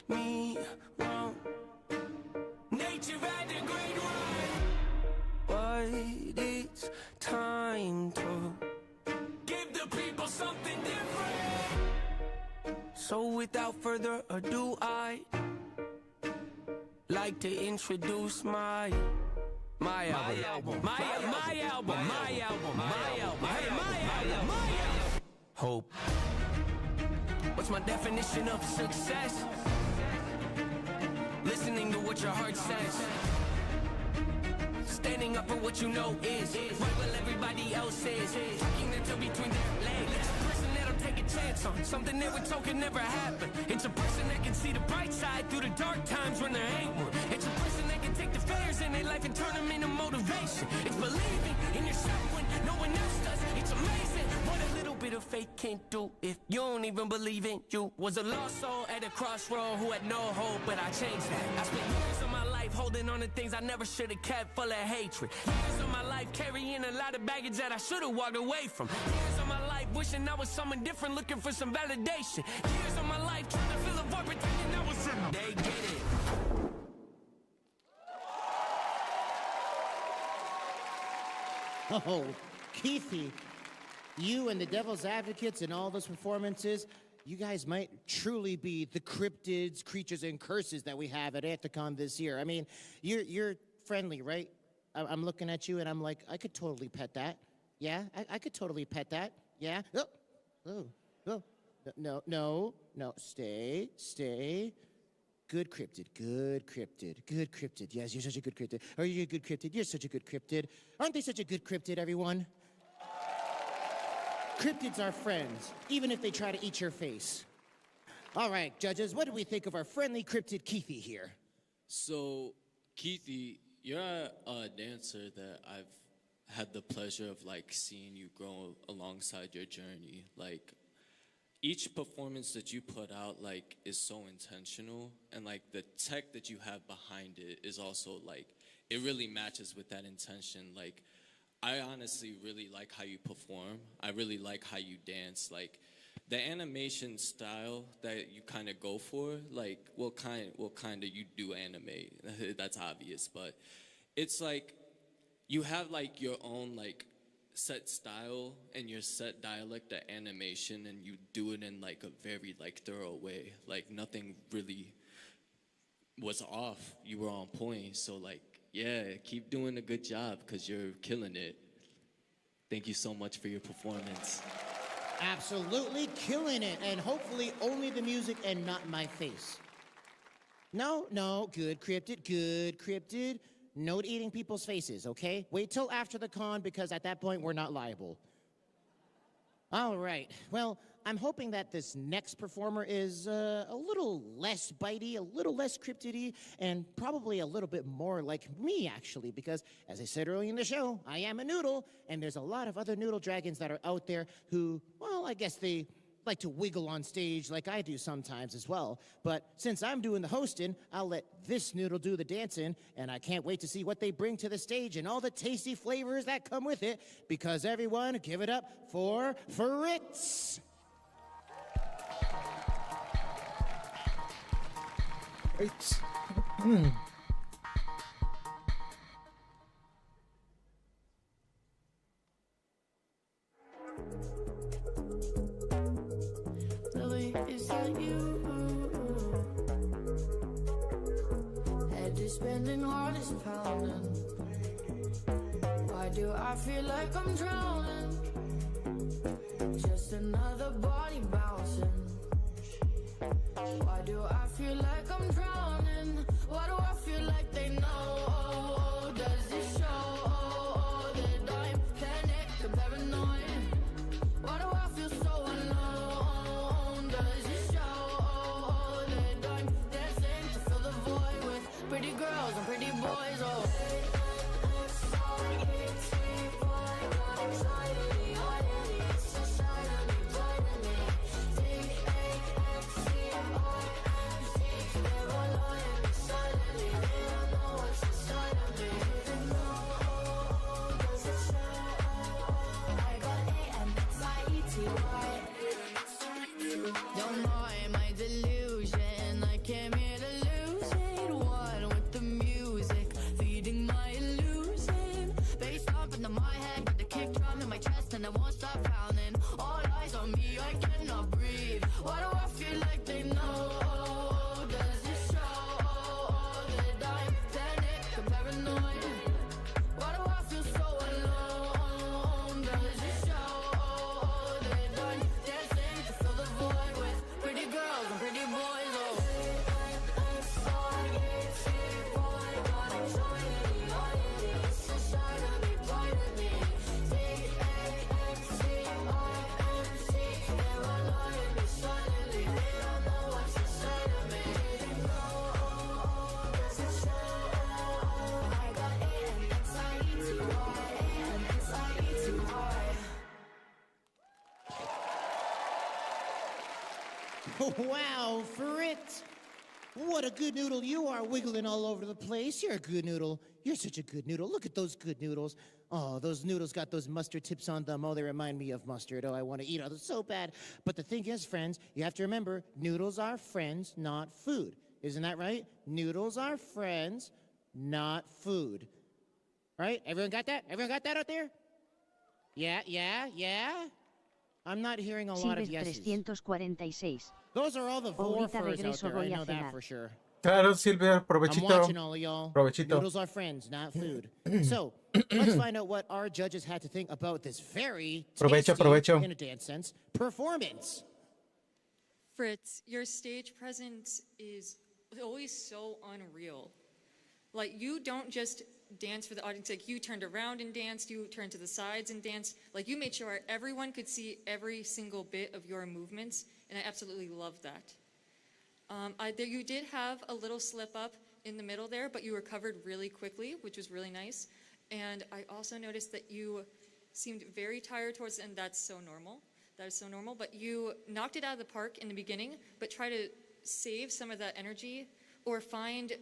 me wrong. Nature had a great run, but it's time to give the people something different. So without further ado, I'd like to introduce my album. Hope. What's my definition of success? Listening to what your heart says. Standing up for what you know is right while everybody else is. Tucking their toe between their legs. It's a person that'll take a chance on something they were told could never happen. It's a person that can see the bright side through the dark times when there ain't one. It's a person that can take the failures in their life and turn them into motivation. It's believing in yourself when no one else does. It's amazing what a little bit of faith can't do if you don't even believe in you. Was a lost soul at a crossroad who had no hope, but I changed that. I spent years of my life holding on to things I never should have kept, full of hatred. Years of my life carrying a lot of baggage that I should have walked away from. Years of my life wishing I was someone different, looking for some validation. Years of my life trying to fill a void, pretending I was certain they get it. Oh, Keithy, you and the Devil's Advocates and all those performances, you guys might truly be the cryptids, creatures, and curses that we have at Anthicon this year. I mean, you're friendly, right? I'm looking at you and I'm like, I could totally pet that. Yeah, I could totally pet that. Yeah. No, stay. Good cryptid. Yes, you're such a good cryptid. Are you a good cryptid? You're such a good cryptid. Aren't they such a good cryptid, everyone? Cryptids are friends, even if they try to eat your face. All right, judges, what do we think of our friendly cryptid Keithy here? So, Keithy, you're a dancer that I've had the pleasure of seeing you grow alongside your journey. Each performance that you put out is so intentional, and the tech that you have behind it is also it really matches with that intention. I honestly really like how you perform. I really like how you dance. The animation style that you kind of go for, what kind of you do animate. That's obvious, but it's you have your own set style and your set dialect of animation, and you do it in a very thorough way. Nothing really was off. You were on point. So yeah, keep doing a good job because you're killing it. Thank you so much for your performance. Absolutely killing it, and hopefully only the music and not my face. No, good cryptid. No eating people's faces, okay? Wait till after the con, because at that point, we're not liable. All right, well, I'm hoping that this next performer is a little less bitey, a little less cryptidy, and probably a little bit more like me, actually, because, as I said earlier in the show, I am a noodle, and there's a lot of other noodle dragons that are out there who, well, I guess they like to wiggle on stage like I do sometimes as well. But since I'm doing the hosting, I'll let this noodle do the dancing, and I can't wait to see what they bring to the stage and all the tasty flavors that come with it, because everyone, give it up for Fritz! Fritz. Lily, is that you? Head is spinning, heart is pounding. Why do I feel like I'm drowning? Just another body bouncing. Why do I feel like I'm drowning? Why do I feel like they know? Does it show that I'm panicked and paranoid? Why do I feel so alone? Does it show that I'm dancing to fill the void with pretty girls and pretty boys? Oh. Wow, Fritz. What a good noodle you are, wiggling all over the place. You're a good noodle. You're such a good noodle. Look at those good noodles. Oh, those noodles got those mustard tips on them. Oh, they remind me of mustard. Oh, I want to eat them so bad. But the thing is, friends, you have to remember, noodles are friends, not food. Isn't that right? Noodles are friends, not food. Right? Everyone got that? Everyone got that out there? Yeah? I'm not hearing a lot of yeses. 346. Those are all the Ahorita vorfers out regreso, there. I voy a know that cenar. for sure. Claro, Silvia, I'm provechito. watching all of y'all. Provechito. Noodles are friends, not food. So, let's find out what our judges had to think about this very tasty, Provecho. in a dance sense, performance. Fritz, your stage presence is always so unreal. Like, you don't just dance for the audience. Like, you turned around and danced, you turned to the sides and danced. Like, you made sure everyone could see every single bit of your movements, and I absolutely loved that. You did have a little slip up in the middle there, but you recovered really quickly, which was really nice. And I also noticed that you seemed very tired towards the end. That's so normal. That is so normal. But you knocked it out of the park in the beginning, but try to save some of that energy or find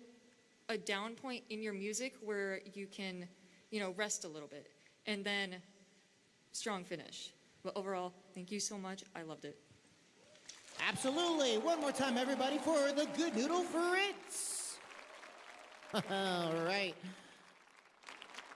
a down point in your music where you can, rest a little bit. And then strong finish. But overall, thank you so much. I loved it. Absolutely. One more time, everybody, for the good noodle Fritz. All right.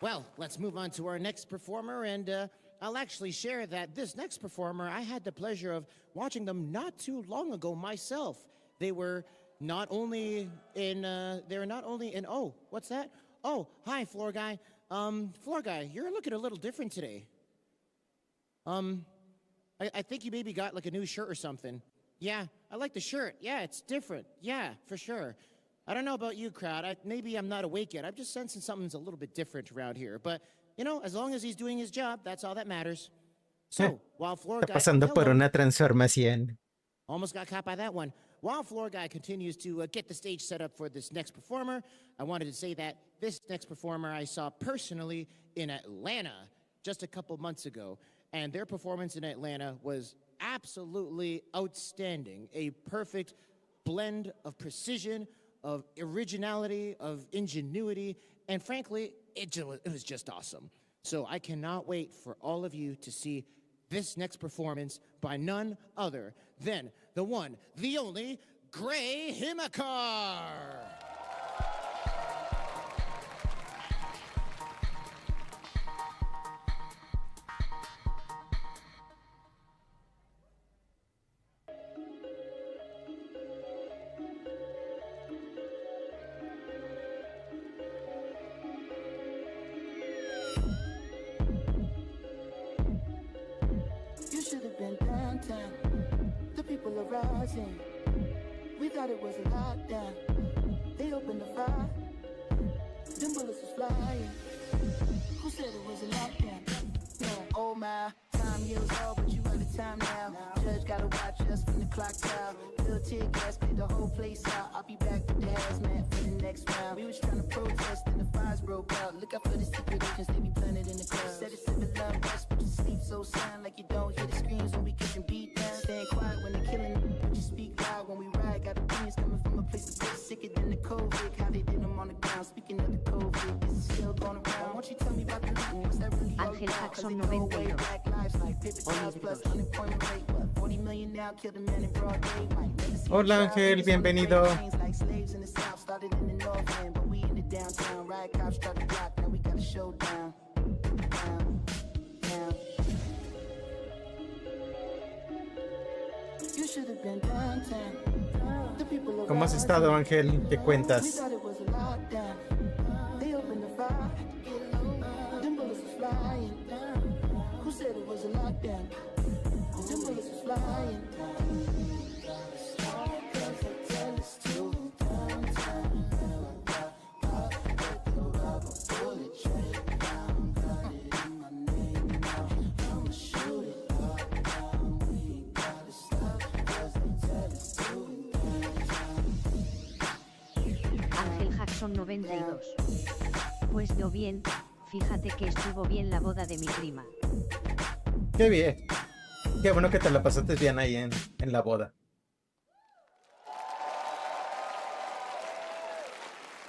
Well, let's move on to our next performer, and I'll actually share that this next performer, I had the pleasure of watching them not too long ago myself. They were not only in, oh, what's that? Oh, hi, Floor Guy. Floor Guy, you're looking a little different today. I think you maybe got like a new shirt or something. Yeah, I like the shirt. Yeah, it's different. Yeah, for sure. I don't know about you, crowd. Maybe I'm not awake yet. I'm just sensing something's a little bit different around here. But, as long as he's doing his job, that's all that matters. So, while Floor Guy... Pasando por una transformación. Almost got caught by that one. While Floor Guy continues to get the stage set up for this next performer, I wanted to say that this next performer I saw personally in Atlanta just a couple months ago. And their performance in Atlanta was absolutely outstanding. A perfect blend of precision, of originality, of ingenuity, and frankly, it was just awesome. So I cannot wait for all of you to see this next performance by none other than the one, the only, Gray Himakar. rising. We thought it was a lockdown. They opened the fire. Them bullets was flying. Who said it was a lockdown? Yeah, oh my, time heals all, but you out of time now. Judge gotta watch us from the clock tower. Little tear gas, clear the whole place out. I'll be back with the hazmat for the next round. We was trying to protest and the fires broke out. Look out for the secret agents, they be planted in the clouds. Said it's civil unrest, but you sleep so sound like you don't hear the screams when we getting beat down. Staying quiet when they're killing you, but you speak loud when we ride. Got opinions coming from a place to place sicker than the COVID. How they did them on the ground. Speaking of the COVID, is it still going around? Won't you tell me about the looting? What's that really all Ángel about? Jackson Cause they go 92. away, black lives like paper towels plus unemployment rate. What, 40 million now, killed a man in broad day. Might never see Hola a child. Ángel, Niggas on the bienvenido. trains like slaves in the south. Started in the north end, but we in the downtown. Riot cops struck the block, now we got a showdown. Down, down. You should have been downtown. The people are ¿Cómo has estado, Ángel? ¿Qué We cuentas? thought it was a lockdown. They opened the fire. Them bullets was flying. Who said it was a lockdown? Them bullets was flying. Ángel Jackson 92. Pues yo bien, fíjate que estuvo bien la boda de mi prima. Qué bien. Qué bueno que te la pasaste bien ahí en la boda.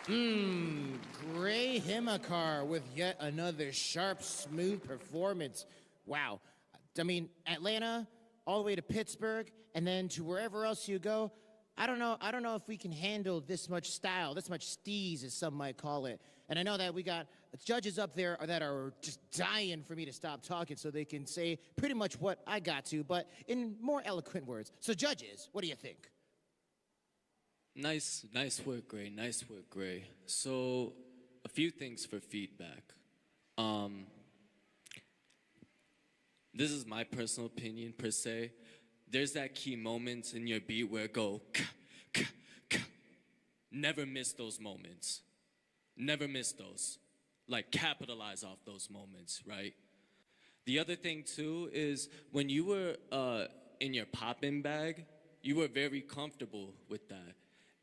Gray Himakar with yet another sharp, smooth performance. Wow. I mean, Atlanta, all the way to Pittsburgh, and then to wherever else you go. I don't know if we can handle this much style, this much steez, as some might call it. And I know that we got judges up there that are just dying for me to stop talking so they can say pretty much what I got to, but in more eloquent words. So judges, what do you think? Nice work, Gray. Nice work, Gray. So, a few things for feedback. This is my personal opinion, per se. There's that key moments in your beat where it go, k, k, k. Never miss those moments. Never miss those. Like, capitalize off those moments, right? The other thing, too, is when you were in your poppin' bag, you were very comfortable with that.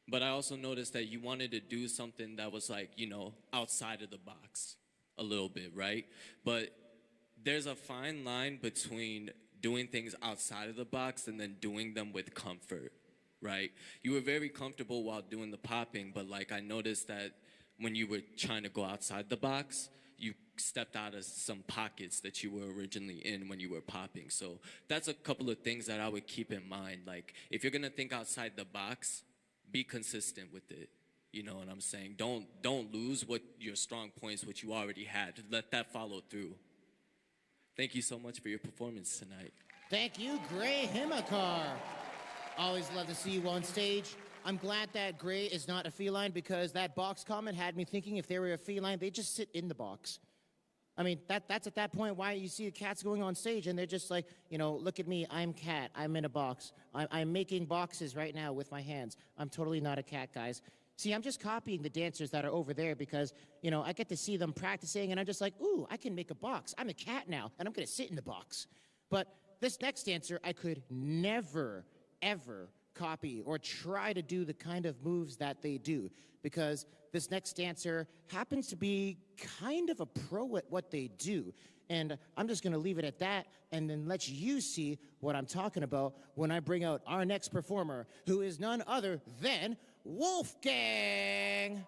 But I also noticed that you wanted to do something that was like, you know, outside of the box a little bit, right? But there's a fine line between doing things outside of the box and then doing them with comfort, right? You were very comfortable while doing the popping, but like I noticed that when you were trying to go outside the box, you stepped out of some pockets that you were originally in when you were popping. So that's a couple of things that I would keep in mind. Like, if you're gonna think outside the box, be consistent with it. You know what I'm saying? Don't lose what your strong points, what you already had. Let that follow through. Thank you so much for your performance tonight. Thank you, Gray Himakar. Always love to see you on stage. I'm glad that Gray is not a feline because that box comment had me thinking if they were a feline, they'd just sit in the box. I mean, that's at that point why you see the cats going on stage and they're just like, you know, look at me, I'm cat, I'm in a box. I'm making boxes right now with my hands. I'm totally not a cat, guys. See, I'm just copying the dancers that are over there because, you know, I get to see them practicing and I'm just like, ooh, I can make a box. I'm a cat now and I'm gonna sit in the box. But this next dancer, I could never, ever copy or try to do the kind of moves that they do because this next dancer happens to be kind of a pro at what they do. And I'm just gonna leave it at that and then let you see what I'm talking about when I bring out our next performer, who is none other than Wolfgang.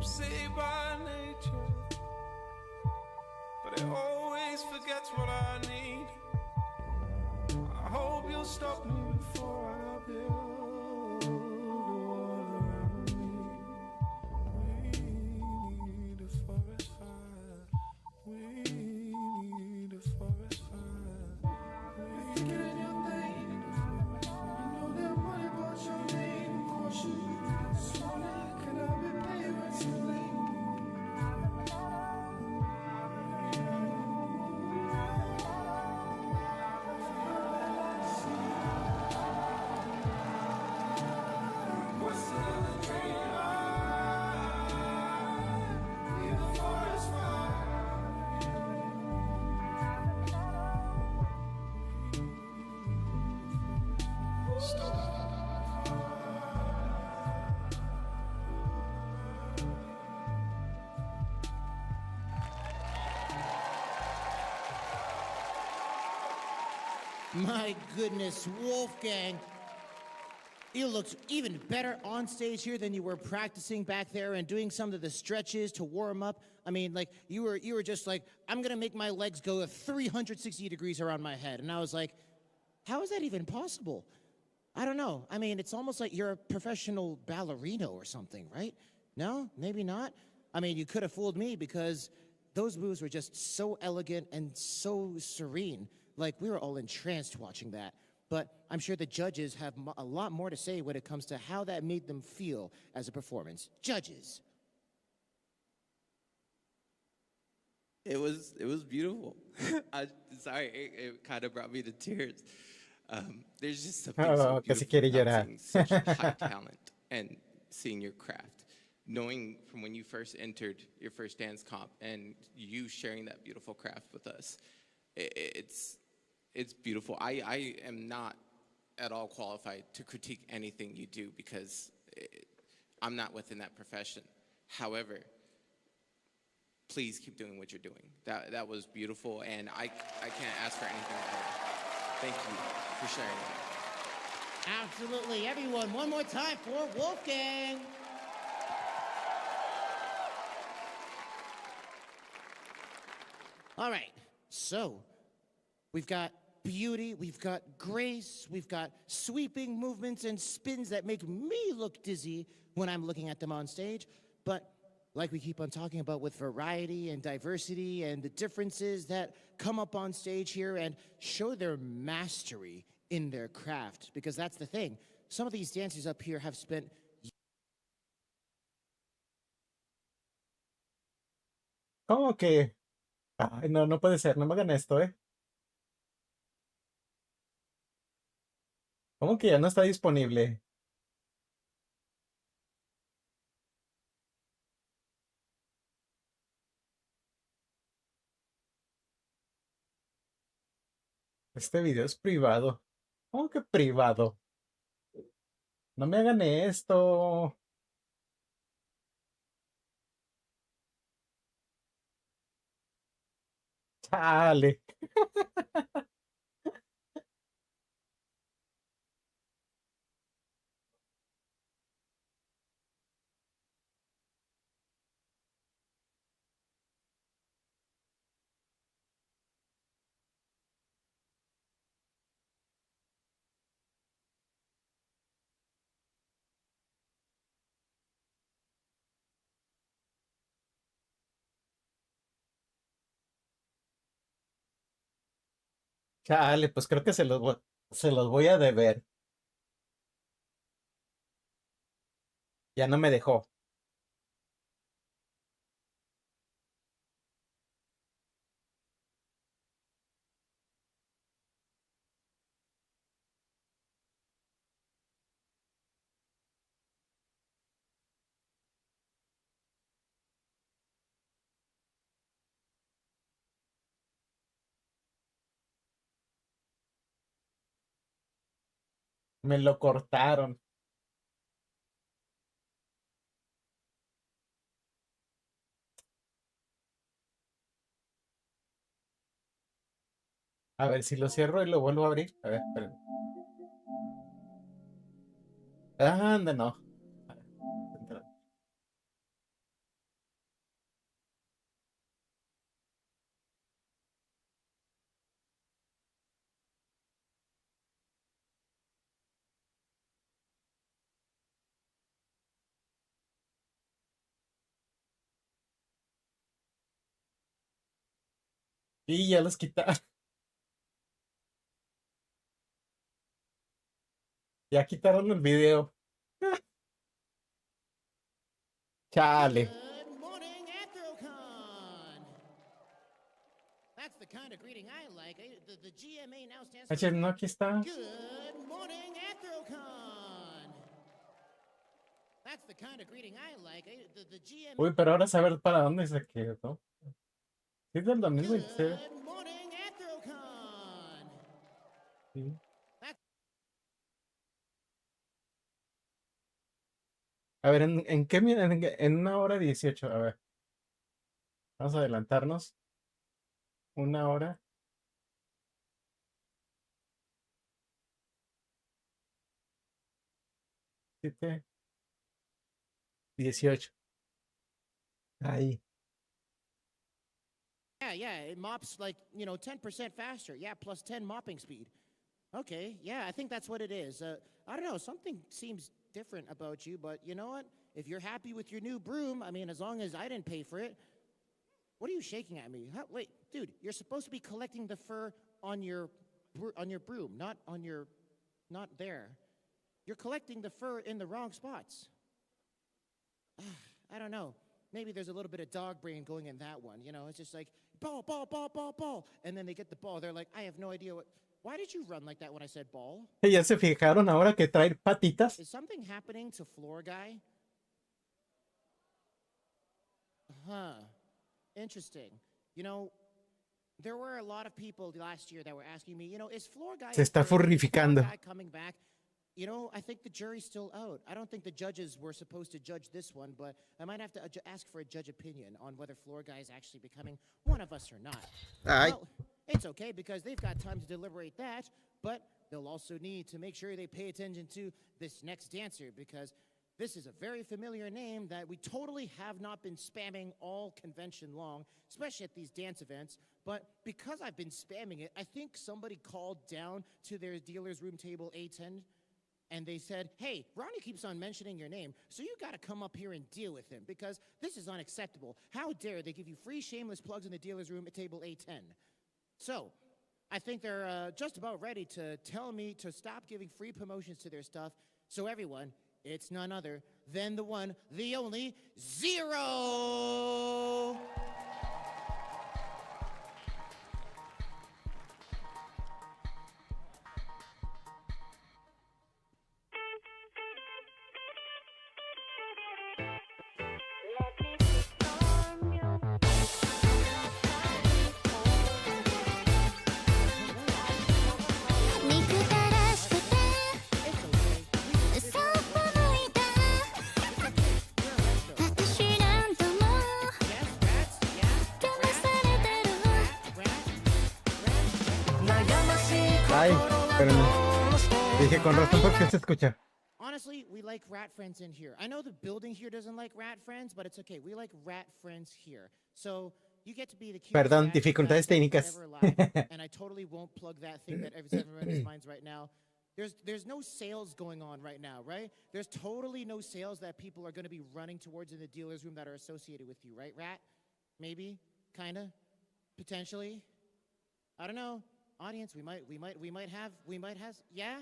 Saved by nature, but it always forgets what I need. I hope you'll stop me before I build a wall around me. We need a forest fire. We need a forest fire. We need a forest fire. You know that money bought your name, caution. Can I be paid when you leave? What's another dream? Leave the forest fire. Stop. My goodness, Wolfgang. You looked even better on stage here than you were practicing back there and doing some of the stretches to warm up. I mean, like you were just like, I'm gonna make my legs go 360 degrees around my head. And I was like, how is that even possible? I don't know. I mean, it's almost like you're a professional ballerina or something, right? No, maybe not. I mean, you could have fooled me because those moves were just so elegant and so serene. Like we were all entranced watching that. But I'm sure the judges have a lot more to say when it comes to how that made them feel as a performance. Judges. It was beautiful. Sorry, it kind of brought me to tears. There's just something so casi beautiful quiere about llorar. seeing such high talent and seeing your craft. Knowing from when you first entered your first dance comp and you sharing that beautiful craft with us, it's beautiful. I am not at all qualified to critique anything you do because I'm not within that profession. However, please keep doing what you're doing. That was beautiful, and I can't ask for anything better. Thank you for sharing that. Absolutely. Everyone, one more time for Wolfgang. All right, so we've got beauty, we've got grace, we've got sweeping movements and spins that make me look dizzy when I'm looking at them on stage. But like we keep on talking about with variety and diversity and the differences that come up on stage here and show their mastery in their craft, because that's the thing. Some of these dancers up here have spent ¿Cómo que? Ay, no, no puede ser, no me hagan esto, ¿eh? ¿Cómo que ya no está disponible? Este video es privado. ¿Cómo que privado? No me hagan esto. Chale. Chale, pues creo que se los voy a deber. Ya no me dejó. Me lo cortaron. A ver si lo cierro y lo vuelvo a abrir. A ver, espérenme. Anda, no. Y ya los quitaron. Ya quitaron el video. Chale. Good morning, Athrocon. That's the kind of greeting I like. The GMA now stands for Ay, no, aquí está. Good morning, Athrocon. That's the kind of greeting I like. The GMA. Uy, pero ahora saber para dónde se quedó. Sí, es del 2026. Good morning, Athrocon. Sí. A ver, ¿en qué? En 1 hora 18. A ver. Vamos a adelantarnos. 1 hora. 7, 18. Ahí. Yeah, it mops like, 10% faster. Yeah, plus 10 mopping speed. Okay, yeah, I think that's what it is. I don't know, something seems different about you, but you know what? If you're happy with your new broom, I mean, as long as I didn't pay for it. What are you shaking at me? Wait, dude, you're supposed to be collecting the fur on your broom, not there. You're collecting the fur in the wrong spots. I don't know. Maybe there's a little bit of dog brain going in that one. It's just like, ball, ball, ball, ball, ball. And then they get the ball. They're like, I have no idea what. Why did you run like that when I said ball? ¿Ya se fijaron ahora que trae patitas? Is something happening to Floor Guy? Huh. Interesting. There were a lot of people last year that were asking me, is Floor Guy... Se está furrificando. Coming back? I think the jury's still out. I don't think the judges were supposed to judge this one, but I might have to ask for a judge opinion on whether Floor Guy is actually becoming one of us or not. Well, it's okay because they've got time to deliberate that, but they'll also need to make sure they pay attention to this next dancer because this is a very familiar name that we totally have not been spamming all convention long, especially at these dance events. But because I've been spamming it, I think somebody called down to their dealer's room table A10 and they said, hey, Ronnie keeps on mentioning your name, so you got to come up here and deal with him because this is unacceptable. How dare they give you free shameless plugs in the dealer's room at table A10? So I think they're just about ready to tell me to stop giving free promotions to their stuff. So everyone, it's none other than the one, the only, Zero! Ay, espérame. Dije con razón porque se escucha. Honestly, we like rat friends in here. I know the building here doesn't like rat friends, but it's okay. We like rat friends here. So you get to be the cutest Perdón, rat dificultades técnicas. ever alive, and I totally won't plug that thing that everyone's minds right now. There's no sales going on right now, right? There's totally no sales that people are going to be running towards in the dealer's room that are associated with you, right, Rat? Maybe, kinda, potentially. I don't know. Audience, we might have, yeah?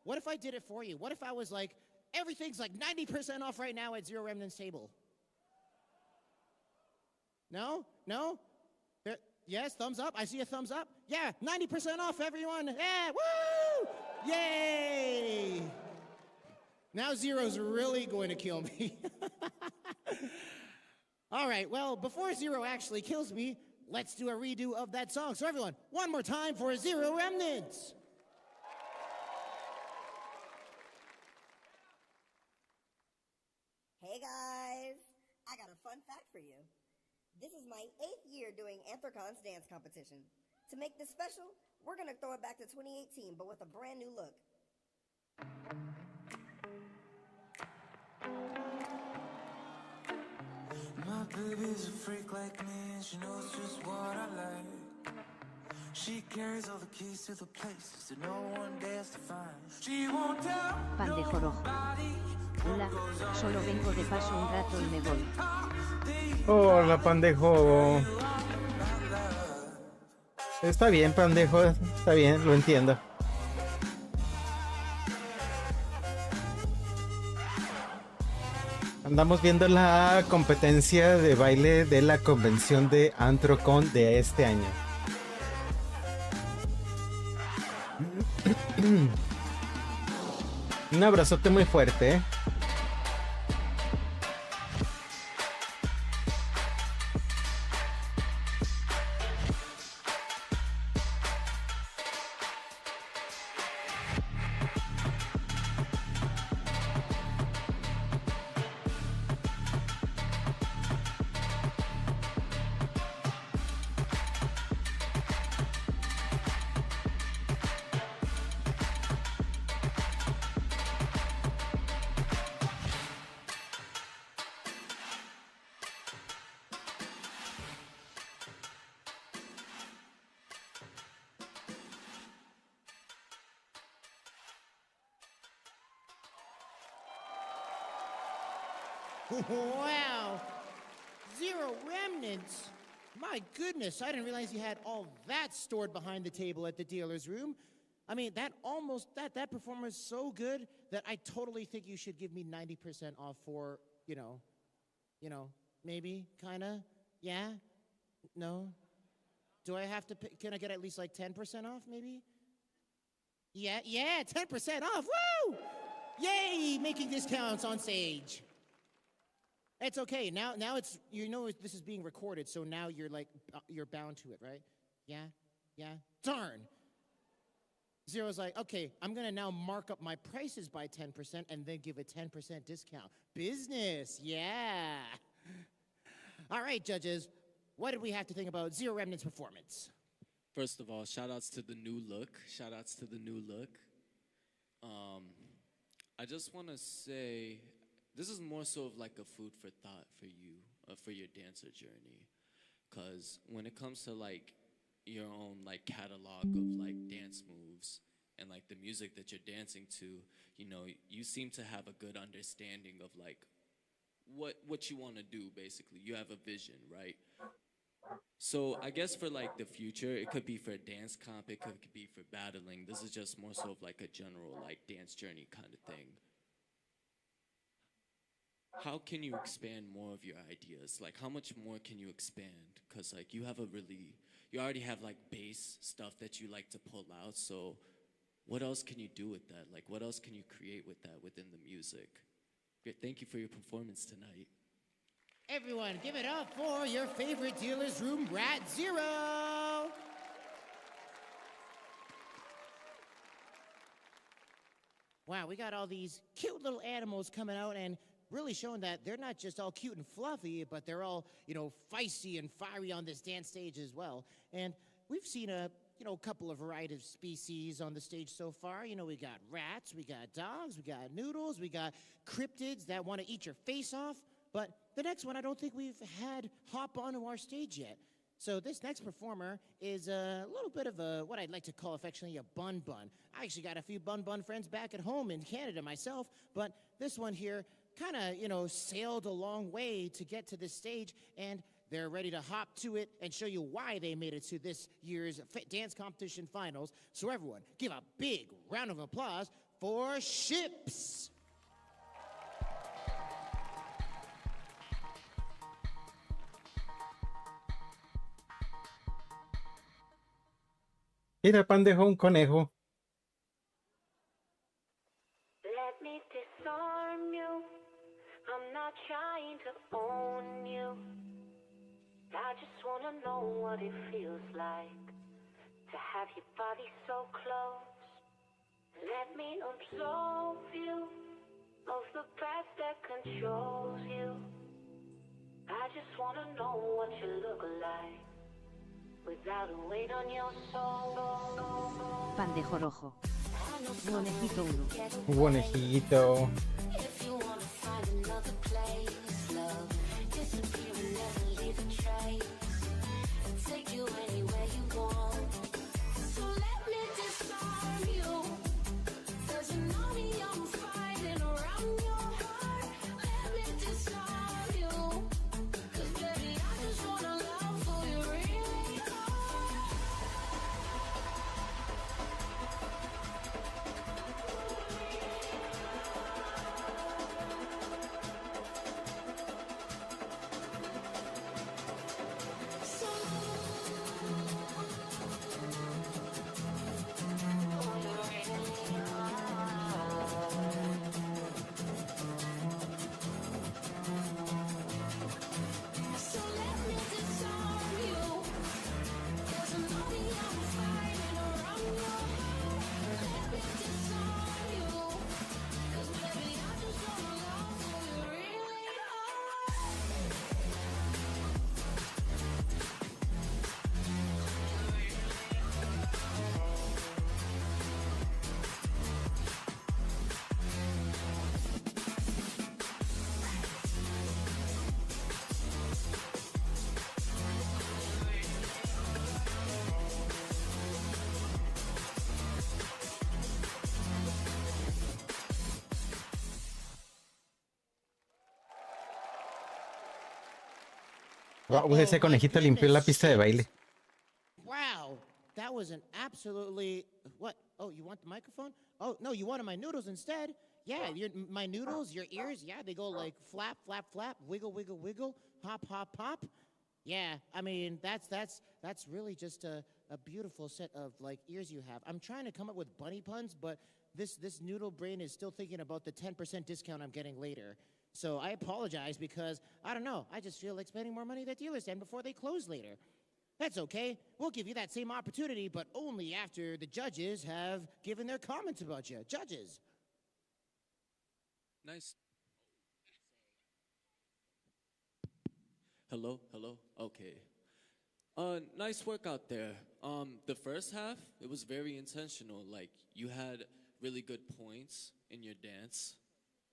What if I did it for you? What if I was like, everything's like 90% off right now at Zero Remnant's table? No? Yes, thumbs up. I see a thumbs up. Yeah, 90% off, everyone. Yeah, woo! Yay! Now Zero's really going to kill me. All right, well, before Zero actually kills me, let's do a redo of that song. So everyone, one more time for Zero Remnants. Hey guys, I got a fun fact for you. This is my 8th year doing Anthracon's dance competition. To make this special, we're gonna throw it back to 2018, but with a brand new look. My baby's a freak like me, and she knows just what I like. She carries all the keys to the places that no one dares to find. She won't tell Pandejo rojo. Hola, solo vengo de paso un rato y me voy. Hola, Pandejo. Está bien, Pandejo, está bien, lo entiendo. Andamos viendo la competencia de baile de la convención de Antrocon de este año. Un abrazote muy fuerte, ¿eh? Wow. 0 remnants. My goodness, I didn't realize you had all that stored behind the table at the dealer's room. I mean, that performer is so good that I totally think you should give me 90% off for, maybe, kinda, yeah, no? Do I have to, can I get at least like 10% off, maybe? Yeah, 10% off, woo! Yay, making discounts on stage. It's okay, now it's, this is being recorded, so now you're like, you're bound to it, right? Yeah, darn. Zero's like, okay, I'm gonna now mark up my prices by 10% and then give a 10% discount. Business, yeah. All right, judges, what did we have to think about Zero Remnant's performance? First of all, shout outs to the new look. I just want to say, this is more so of like a food for thought for you, for your dancer journey. Because when it comes to like your own like catalog of like dance moves and like the music that you're dancing to, you seem to have a good understanding of like what you want to do, basically. You have a vision, right? So I guess for like the future, it could be for a dance comp, it could be for battling. This is just more so of like a general like dance journey kind of thing. How can you expand more of your ideas? Like, how much more can you expand? Because like you already have like bass stuff that you like to pull out. So what else can you do with that? Like, what else can you create with that within the music? Great, thank you for your performance tonight. Everyone, give it up for your favorite dealer's room, Rat Zero! Wow, we got all these cute little animals coming out and really showing that they're not just all cute and fluffy, but they're all, feisty and fiery on this dance stage as well. And we've seen a couple of variety of species on the stage so far. We got rats, we got dogs, we got noodles, we got cryptids that want to eat your face off. But the next one, I don't think we've had hop onto our stage yet. So this next performer is a little bit of what I'd like to call affectionately a bun-bun. I actually got a few bun-bun friends back at home in Canada myself, but this one here kind of, sailed a long way to get to this stage, and they're ready to hop to it and show you why they made it to this year's dance competition finals. So everyone, give a big round of applause for Ships. Mira, pan dejó un conejo. Let me disarm you. I'm not trying to own you. I just wanna know what it feels like to have your body so close. Let me absolve you of the past that controls you. I just wanna know what you look like without a weight on your soul. Pandejo rojo. Conejito 1. Un conejito. If you wanna find another place, love, disappear and never leave a trace. Take you anywhere you want. So let me disarm you. 'Cause you know me, I'm fighting around your heart. Let me disarm you. 'Cause baby, I just wanna love for you really hard. Wow, ese conejito limpió la pista de baile. Wow, that was an absolutely what? Oh, you want the microphone? Oh no, you wanted my noodles instead. Yeah, my noodles, your ears. Yeah, they go like flap, flap, flap, wiggle, wiggle, wiggle, hop, hop, hop. Yeah, I mean that's really just a beautiful set of like ears you have. I'm trying to come up with bunny puns, but this noodle brain is still thinking about the 10% discount I'm getting later. So I apologize because I don't know. I just feel like spending more money at the dealer stand before they close later. That's okay. We'll give you that same opportunity, but only after the judges have given their comments about you. Judges. Nice. Hello, hello. Okay. Nice work out there. The first half, it was very intentional. Like you had really good points in your dance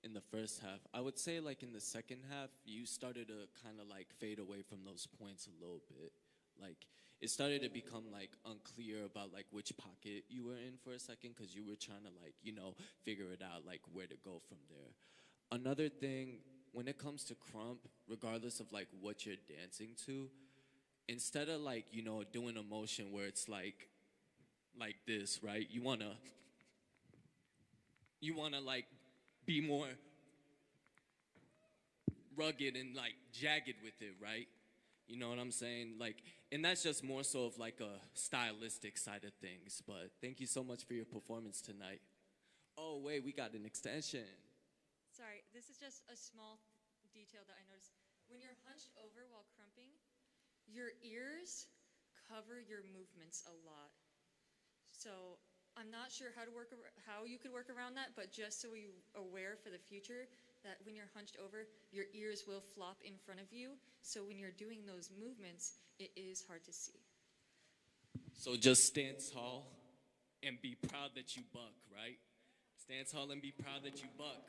in the first half. I would say like in the second half, you started to kind of like fade away from those points a little bit. Like it started to become like unclear about like which pocket you were in for a second because you were trying to like, figure it out like where to go from there. Another thing, when it comes to krump, regardless of like what you're dancing to, instead of like, doing a motion where it's like this, right? You wanna like be more rugged and like jagged with it, right? You know what I'm saying? Like, and that's just more so of like a stylistic side of things. But thank you so much for your performance tonight. Oh wait, we got an extension. Sorry, this is just a small detail that I noticed. When you're hunched over while crumping, your ears cover your movements a lot. So I'm not sure how you could work around that, but just so you're aware for the future that when you're hunched over, your ears will flop in front of you. So when you're doing those movements, it is hard to see. So just stand tall and be proud that you buck, right? Stand tall and be proud that you buck.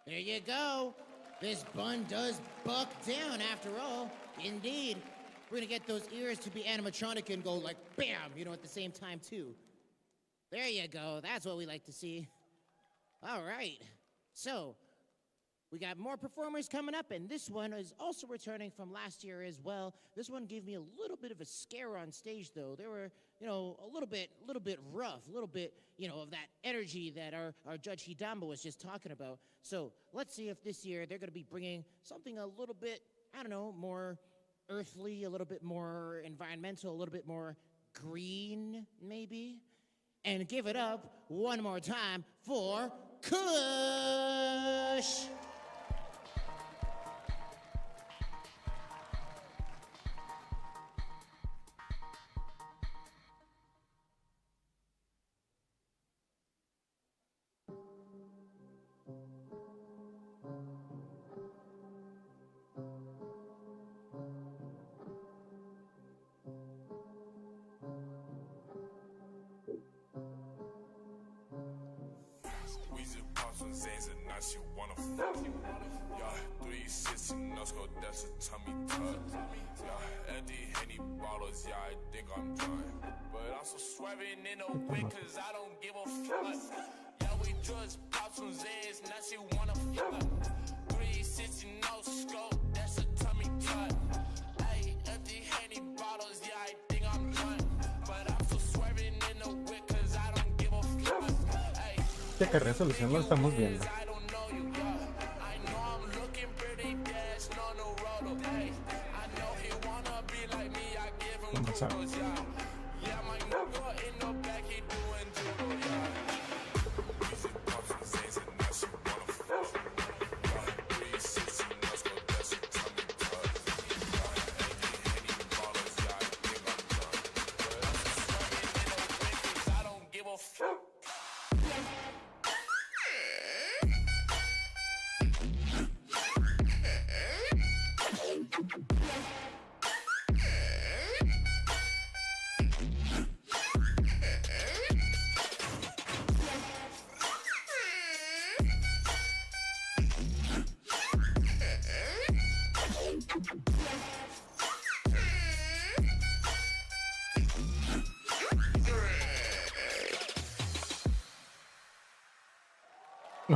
There you go. This bun does buck down after all. Indeed. We're gonna get those ears to be animatronic and go like bam, at the same time too. There you go. That's what we like to see. All right. So, we got more performers coming up, and this one is also returning from last year as well. This one gave me a little bit of a scare on stage, though. They were, a little bit rough, a little bit, of that energy that our Judge Hidamba was just talking about. So let's see if this year they're going to be bringing something a little bit, more earthly, a little bit more environmental, a little bit more green, maybe. And give it up one more time for Kush! She wanna fuck. Yeah, 360 no scope, that's a tummy tuck. Yeah, empty Henny bottles, yeah, I think I'm drunk. But I'm so swerving in a wick, cause I don't give a fuck. Yeah, we just pop some Z's, now she wanna fuck. 360 no scope, that's a tummy tuck. Hey, empty Henny bottles, yeah, I think I'm drunk. But I'm so swerving in a wick, cause I don't give a fuck. Hey, Esta resolución lo estamos viendo. Vamos a ver.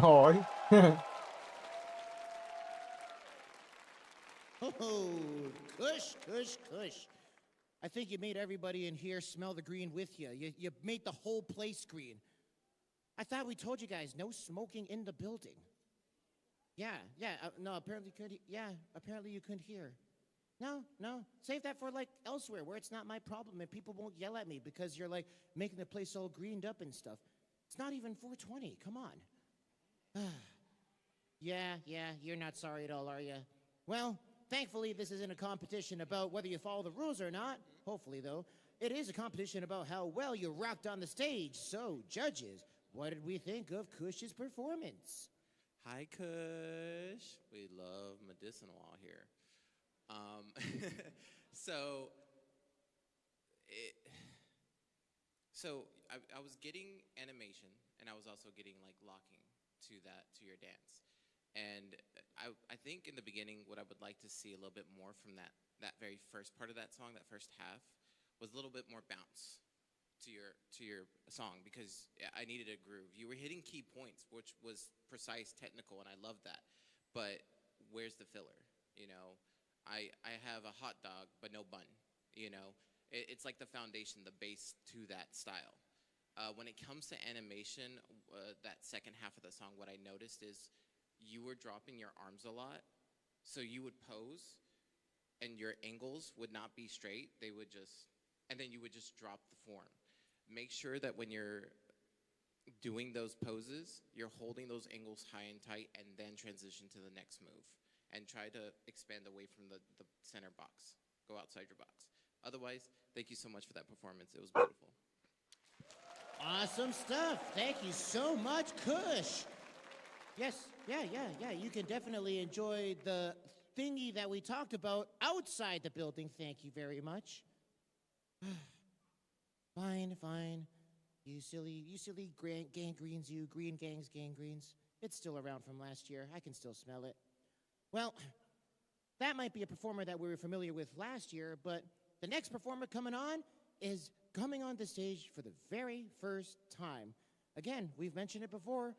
Ay. Oh, Kush Kush. I think you made everybody in here smell the green with you. You made the whole place green. I thought we told you guys, no smoking in the building. Yeah, no, apparently you couldn't hear. No, save that for like elsewhere where it's not my problem and people won't yell at me because you're like making the place all greened up and stuff. It's not even 420, come on. Yeah, you're not sorry at all, are you? Well, thankfully this isn't a competition about whether you follow the rules or not. Hopefully, though. It is a competition about how well you rocked on the stage. So, judges, what did we think of Kush's performance? Hi, Kush. We love medicinal here. I was getting animation, and I was also getting like locking to your dance. And I think in the beginning, what I would like to see a little bit more from that very first part of that song, that first half, was a little bit more bounce to your song, because I needed a groove. You were hitting key points, which was precise, technical, and I loved that. But where's the filler? You know, I have a hot dog, but no bun. You know, it's like the foundation, the base to that style. When it comes to animation, that second half of the song, what I noticed is you were dropping your arms a lot. So you would pose, and your angles would not be straight. They would and then you would just drop the form. Make sure that when you're doing those poses, you're holding those angles high and tight, and then transition to the next move. And try to expand away from the center box. Go outside your box. Otherwise, thank you so much for that performance. It was beautiful. Awesome stuff. Thank you so much, Kush. Yes, yeah. You can definitely enjoy the thingy that we talked about outside the building. Thank you very much. Fine. You silly gangreens, you green gangreens. It's still around from last year. I can still smell it. Well, that might be a performer that we were familiar with last year, but the next performer coming on is coming on the stage for the very first time. Again, we've mentioned it before.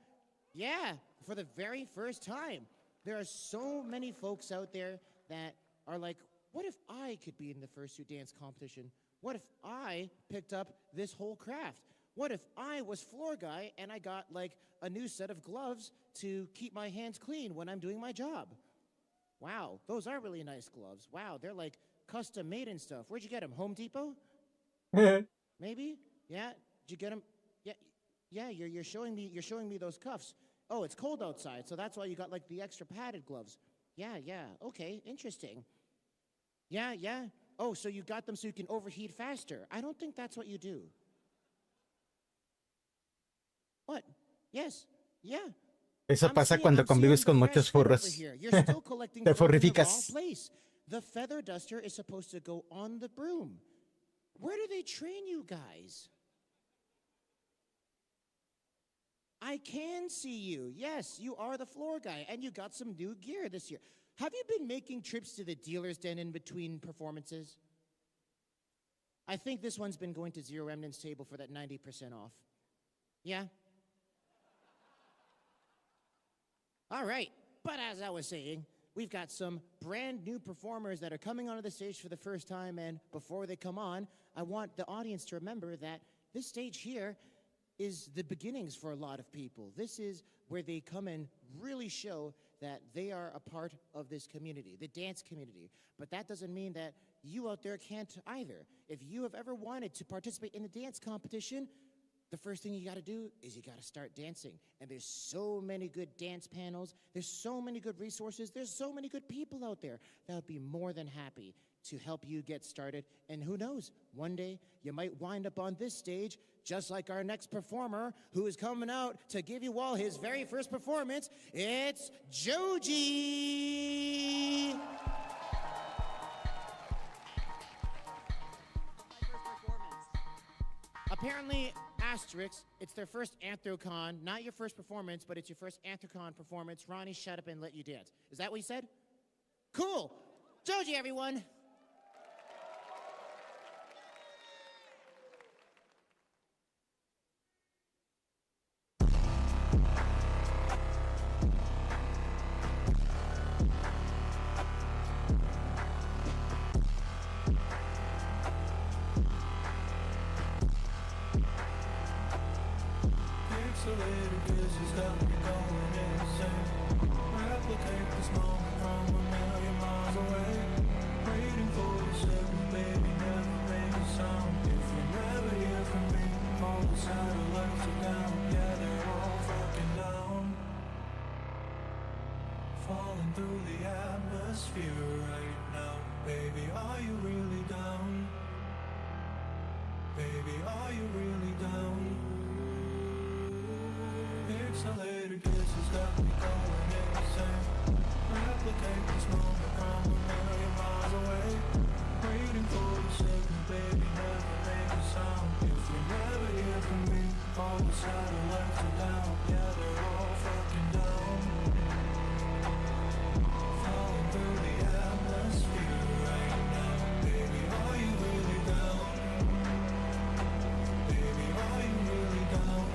Yeah, for the very first time. There are so many folks out there that are like, what if I could be in the Fursuit Dance competition? What if I picked up this whole craft? What if I was floor guy and I got like a new set of gloves to keep my hands clean when I'm doing my job? Wow, those are really nice gloves. Wow, they're like custom made and stuff. Where'd you get them? Home Depot? Maybe? Yeah. Did you get them? Yeah. You're showing me those cuffs. Oh, it's cold outside, so that's why you got like the extra padded gloves. Yeah. Okay, interesting. Yeah. Oh, so you got them so you can overheat faster. I don't think that's what you do. What? Yes. Yeah. Eso pasa cuando convives con muchos furros. Te furrificas. The feather duster is supposed to go on the broom. Where do they train you guys? I can see you. Yes, you are the floor guy, and you got some new gear this year. Have you been making trips to the dealer's den in between performances? I think this one's been going to Zero Remnant's table for that 90% off. Yeah? All right, but as I was saying, we've got some brand new performers that are coming onto the stage for the first time, and before they come on, I want the audience to remember that this stage here is the beginnings for a lot of people. This is where they come and really show that they are a part of this community, the dance community. But that doesn't mean that you out there can't either. If you have ever wanted to participate in a dance competition, the first thing you gotta do is you gotta start dancing. And there's so many good dance panels, there's so many good resources, there's so many good people out there that would be more than happy to help you get started. And who knows, one day you might wind up on this stage just like our next performer who is coming out to give you all his very first performance. It's Joji! Apparently, Asterix, it's their first Anthrocon, not your first performance, but it's your first Anthrocon performance. Ronnie, shut up and let you dance. Is that what you said? Cool! Joji, everyone! Falling through the atmosphere right now. Baby, are you really down? Baby, are you really down? Pixelated kisses got me going insane. Replicate this moment from a million miles away. Waiting for the signal, baby, never make a sound. If you never hear from me, all the satellites are down. Yeah, they're all fucking down. Falling through the atmosphere right now. Baby, are you really down? Baby, are you really down?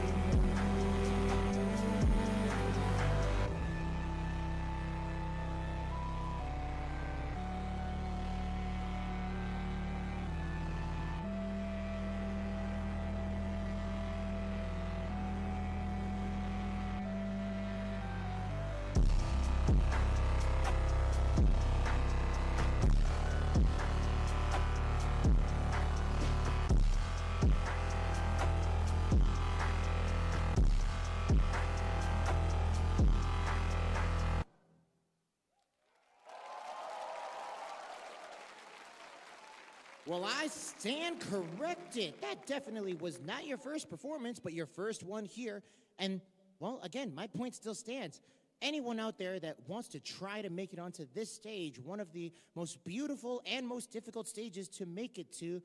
Well, I stand corrected. That definitely was not your first performance, but your first one here. And, well, again, my point still stands. Anyone out there that wants to try to make it onto this stage, one of the most beautiful and most difficult stages to make it to,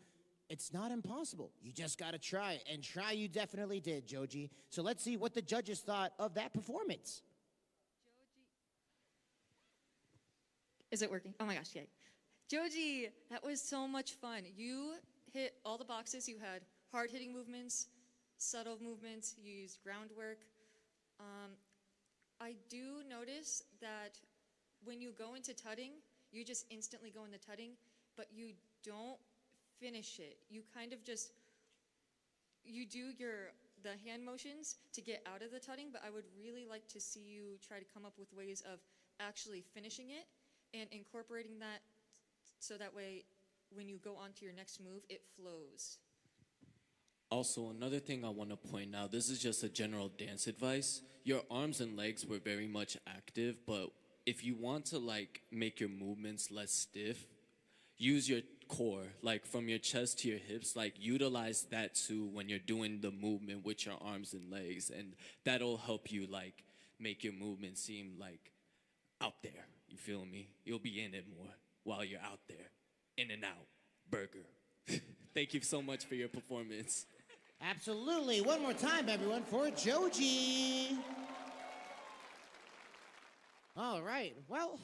it's not impossible. You just got to try it. And try you definitely did, Joji. So let's see what the judges thought of that performance. Is it working? Oh my gosh, yay. Joji, that was so much fun. You hit all the boxes. You had hard-hitting movements, subtle movements, you used groundwork. I do notice that when you go into tutting, you just instantly go into tutting, but you don't finish it. You kind of just, you do the hand motions to get out of the tutting, but I would really like to see you try to come up with ways of actually finishing it and incorporating that so that way when you go on to your next move, it flows. Also, another thing I want to point out, this is just a general dance advice. Your arms and legs were very much active, but if you want to like make your movements less stiff, use your core, like from your chest to your hips, like utilize that too when you're doing the movement with your arms and legs, and that'll help you like make your movement seem like out there. You feel me? You'll be in it more while you're out there. In and out. Burger. Thank you so much for your performance. Absolutely. One more time, everyone, for Joji. All right. Well,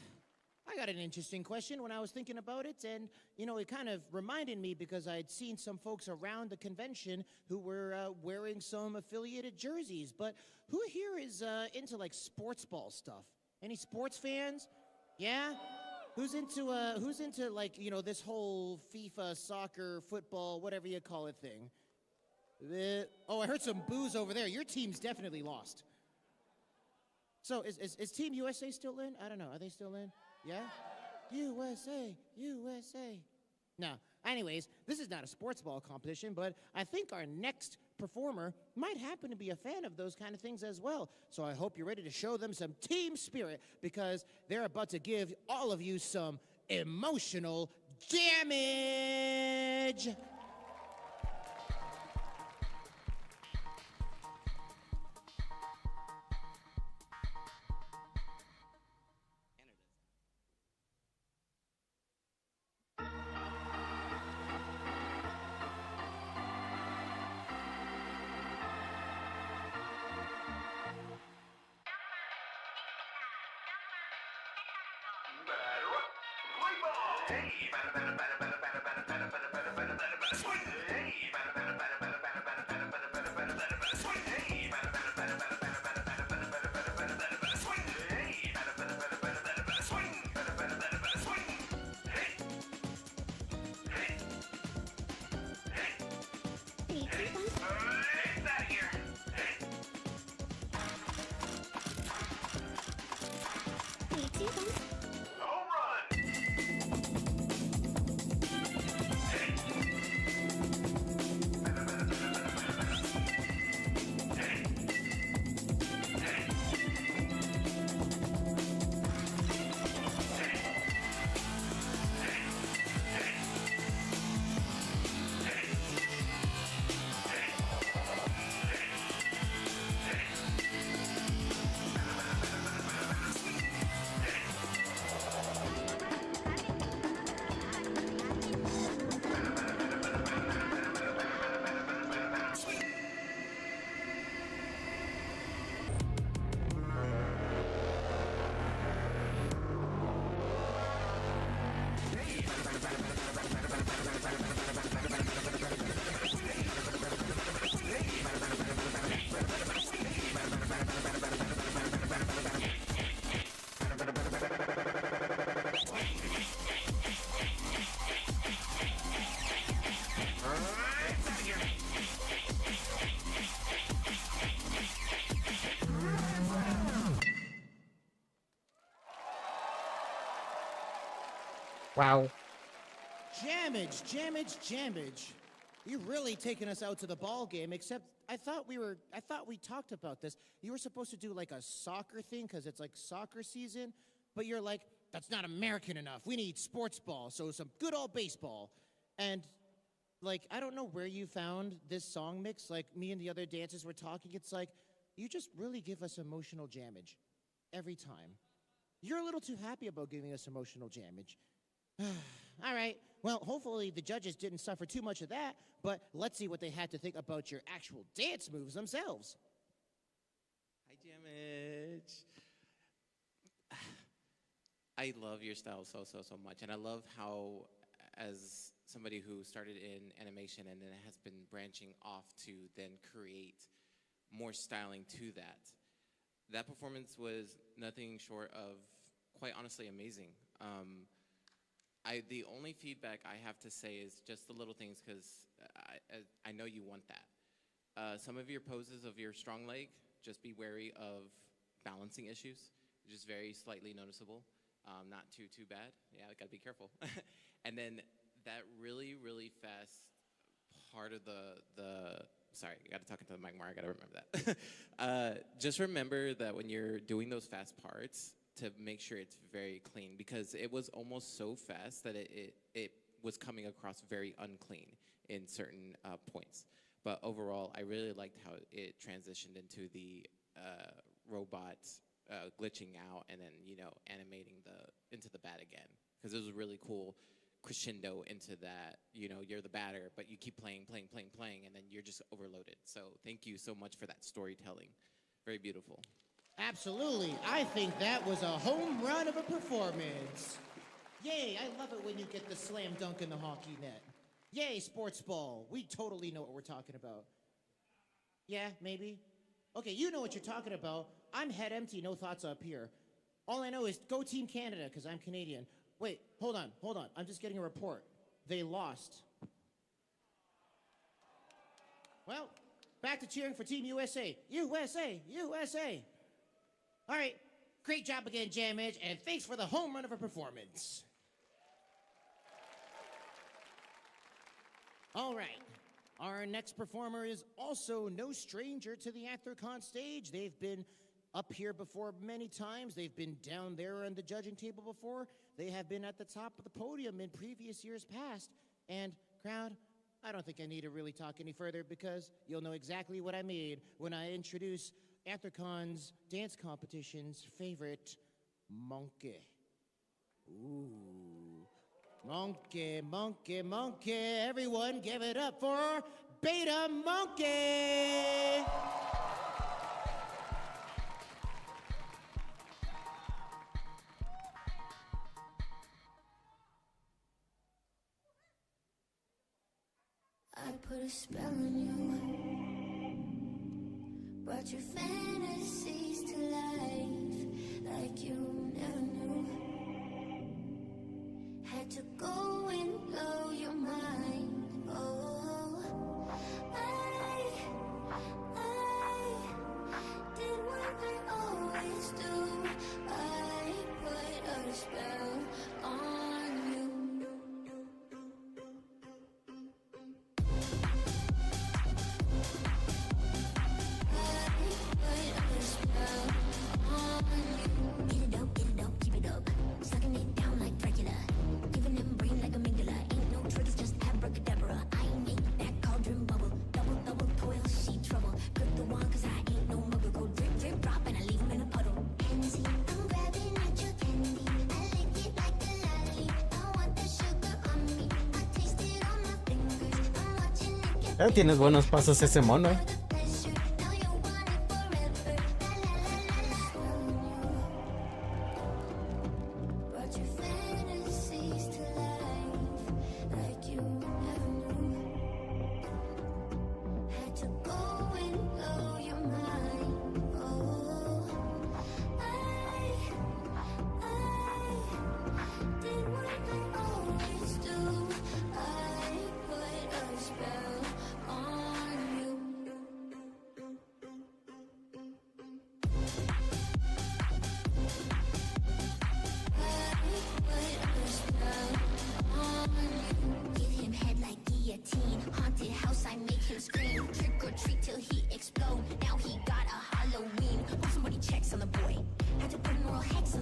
I got an interesting question when I was thinking about it, and, you know, it kind of reminded me because I had seen some folks around the convention who were wearing some affiliated jerseys, but who here is into, like, sports ball stuff? Any sports fans? Yeah? Who's into like, you know, this whole FIFA, soccer, football, whatever you call it thing? Oh, I heard some boos over there. Your team's definitely lost. So is Team USA still in? I don't know. Are they still in? Yeah? USA, USA. No. Anyways, this is not a sports ball competition, but I think our next performer might happen to be a fan of those kind of things as well. So I hope you're ready to show them some team spirit because they're about to give all of you some emotional damage. Wow. Jammage. You're really taking us out to the ball game, except I thought we talked about this. You were supposed to do like a soccer thing because it's like soccer season, but you're like, that's not American enough. We need sports ball, so some good old baseball. And like, I don't know where you found this song mix. Like, me and the other dancers were talking. It's like, you just really give us emotional jammage every time. You're a little too happy about giving us emotional jammage. All right. Well, hopefully the judges didn't suffer too much of that, but let's see what they had to think about your actual dance moves themselves. Hi, Jammage. I love your style so much, and I love how, as somebody who started in animation and then has been branching off to then create more styling to that. That performance was nothing short of, quite honestly, amazing. The only feedback I have to say is just the little things, because I know you want that. Some of your poses of your strong leg, just be wary of balancing issues, just very slightly noticeable. Not too bad. Yeah, I gotta be careful. And then that really fast part of the sorry, I gotta talk into the mic more, I gotta remember that. Just remember that when you're doing those fast parts, to make sure it's very clean, because it was almost so fast that it was coming across very unclean in certain points. But overall, I really liked how it transitioned into the robots glitching out and then, animating into the bat again. Because it was a really cool crescendo into that, you're the batter, but you keep playing, and then you're just overloaded. So thank you so much for that storytelling. Very beautiful. Absolutely. I think that was a home run of a performance. Yay, I love it when you get the slam dunk in the hockey net. Yay, sports ball. We totally know what we're talking about. Yeah, maybe? Okay, you know what you're talking about. I'm head empty, no thoughts up here. All I know is go Team Canada, because I'm Canadian. Wait, hold on. I'm just getting a report. They lost. Well, back to cheering for Team USA. USA! All right, great job again, Jammage, and thanks for the home run of a performance. All right, our next performer is also no stranger to the Athercon stage. They've been up here before many times. They've been down there on the judging table before. They have been at the top of the podium in previous years past. And crowd, I don't think I need to really talk any further, because you'll know exactly what I mean when I introduce Athercon's dance competition's favorite, monkey. Ooh. Monkey. Everyone give it up for Beta Monkey! I put a spell on you, brought your fantasies to life like you never knew. Had to go and blow your mind. Oh, I did what I always do. I put a spell on you. Tienes buenos pasos ese mono.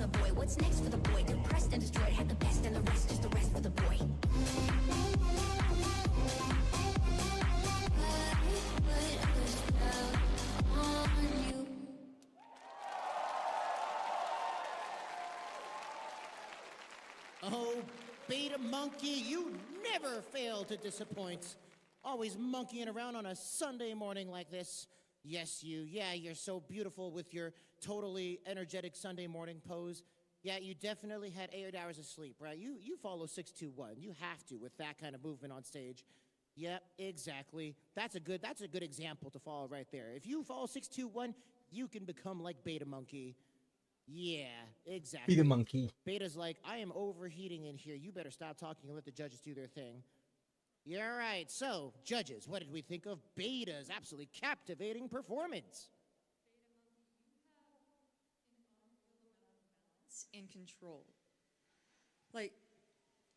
the boy. What's next for the boy? Depressed and destroyed, had the best and the rest, just the rest for the boy. Oh, Beta Monkey, you never fail to disappoint. Always monkeying around on a Sunday morning like this. Yes, you. Yeah, you're so beautiful with your totally energetic Sunday morning pose. Yeah, you definitely had 8 hours of sleep, right? You follow 621. You have to with that kind of movement on stage. Yep, exactly. That's a good example to follow right there. If you follow 621, you can become like Beta Monkey. Yeah, exactly. Be the monkey. Beta's like, I am overheating in here. You better stop talking and let the judges do their thing. Yeah, right. So, judges, what did we think of Beta's absolutely captivating performance? In control. Like,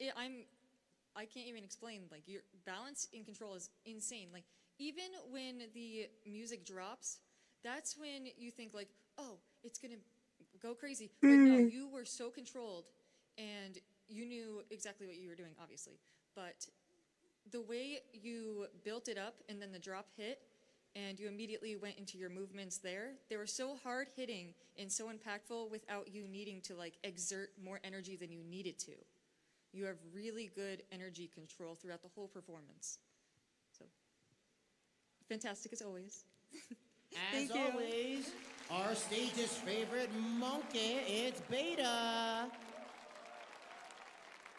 I can't even explain. Like, your balance in control is insane. Like, even when the music drops, that's when you think like, oh, it's gonna go crazy. But no, you were so controlled, and you knew exactly what you were doing, obviously. But the way you built it up, and then the drop hit, and you immediately went into your movements there, they were so hard hitting and so impactful without you needing to like exert more energy than you needed to. You have really good energy control throughout the whole performance. So, fantastic as always. As always, our stage's favorite monkey, it's Beta.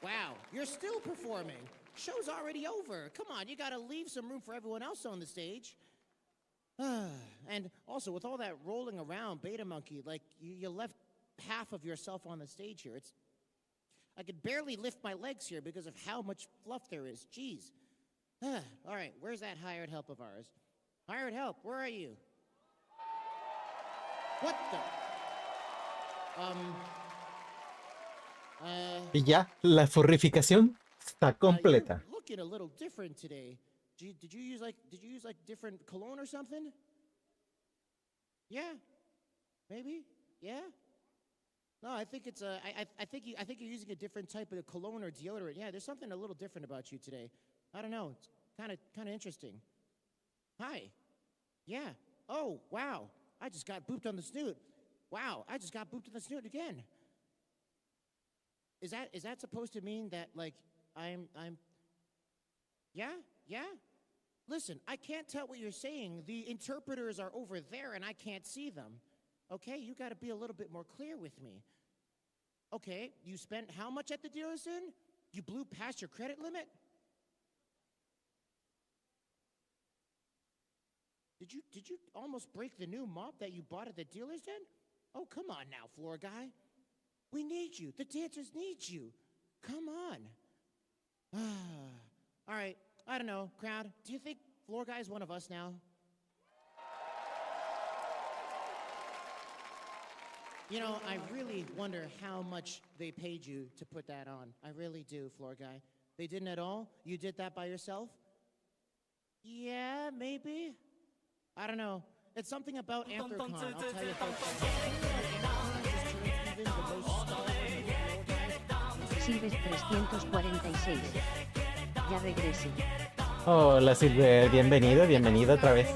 Wow, you're still performing. Show's already over. Come on, you gotta leave some room for everyone else on the stage. And also, with all that rolling around, Beta Monkey, like, you left half of yourself on the stage here. I could barely lift my legs here because of how much fluff there is. Jeez. All right, where's that hired help of ours? Hired help, where are you? What the? Y ya, la furrificación está completa. You're looking a little different today. Did you use like different cologne or something? Yeah, maybe. Yeah. No, I think it's I think you're using a different type of cologne or deodorant. Yeah, there's something a little different about you today. I don't know. It's kind of interesting. Hi. Yeah. Oh, wow. I just got booped on the snoot. Wow, I just got booped on the snoot again. Is that supposed to mean that like I'm Yeah? Yeah? Listen, I can't tell what you're saying. The interpreters are over there and I can't see them. Okay, you got to be a little bit more clear with me. Okay, you spent how much at the dealer's den? You blew past your credit limit? Did you almost break the new mop that you bought at the dealer's den? Oh, come on now, floor guy. We need you. The dancers need you. Come on. All right, I don't know, crowd. Do you think floor guy is one of us now? You know, I really wonder how much they paid you to put that on. I really do, floor guy. They didn't at all? You did that by yourself? Yeah, maybe. I don't know. It's something about Anthrocon, I'll tell you folks. Silves 346. Ya regresé. Hola Silver, bienvenido otra vez.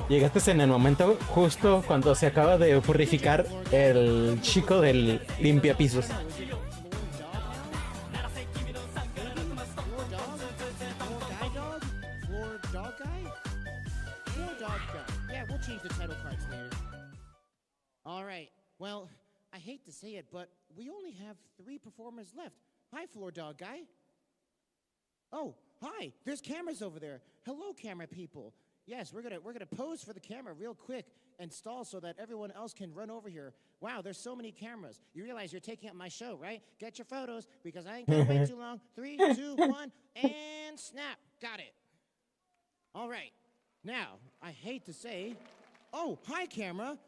Llegaste en el momento justo cuando se acaba de purificar el chico del limpiapisos. All right, well, I hate to say it, but we only have 3 performers left. Hi, floor dog guy. Oh, hi, there's cameras over there. Hello, camera people. Yes, we're gonna pose for the camera real quick and stall so that everyone else can run over here. Wow, there's so many cameras. You realize you're taking up my show, right? Get your photos because I ain't gonna wait too long. 3, 2, 1, and snap. Got it. All right. Now, I hate to say, oh, hi, camera.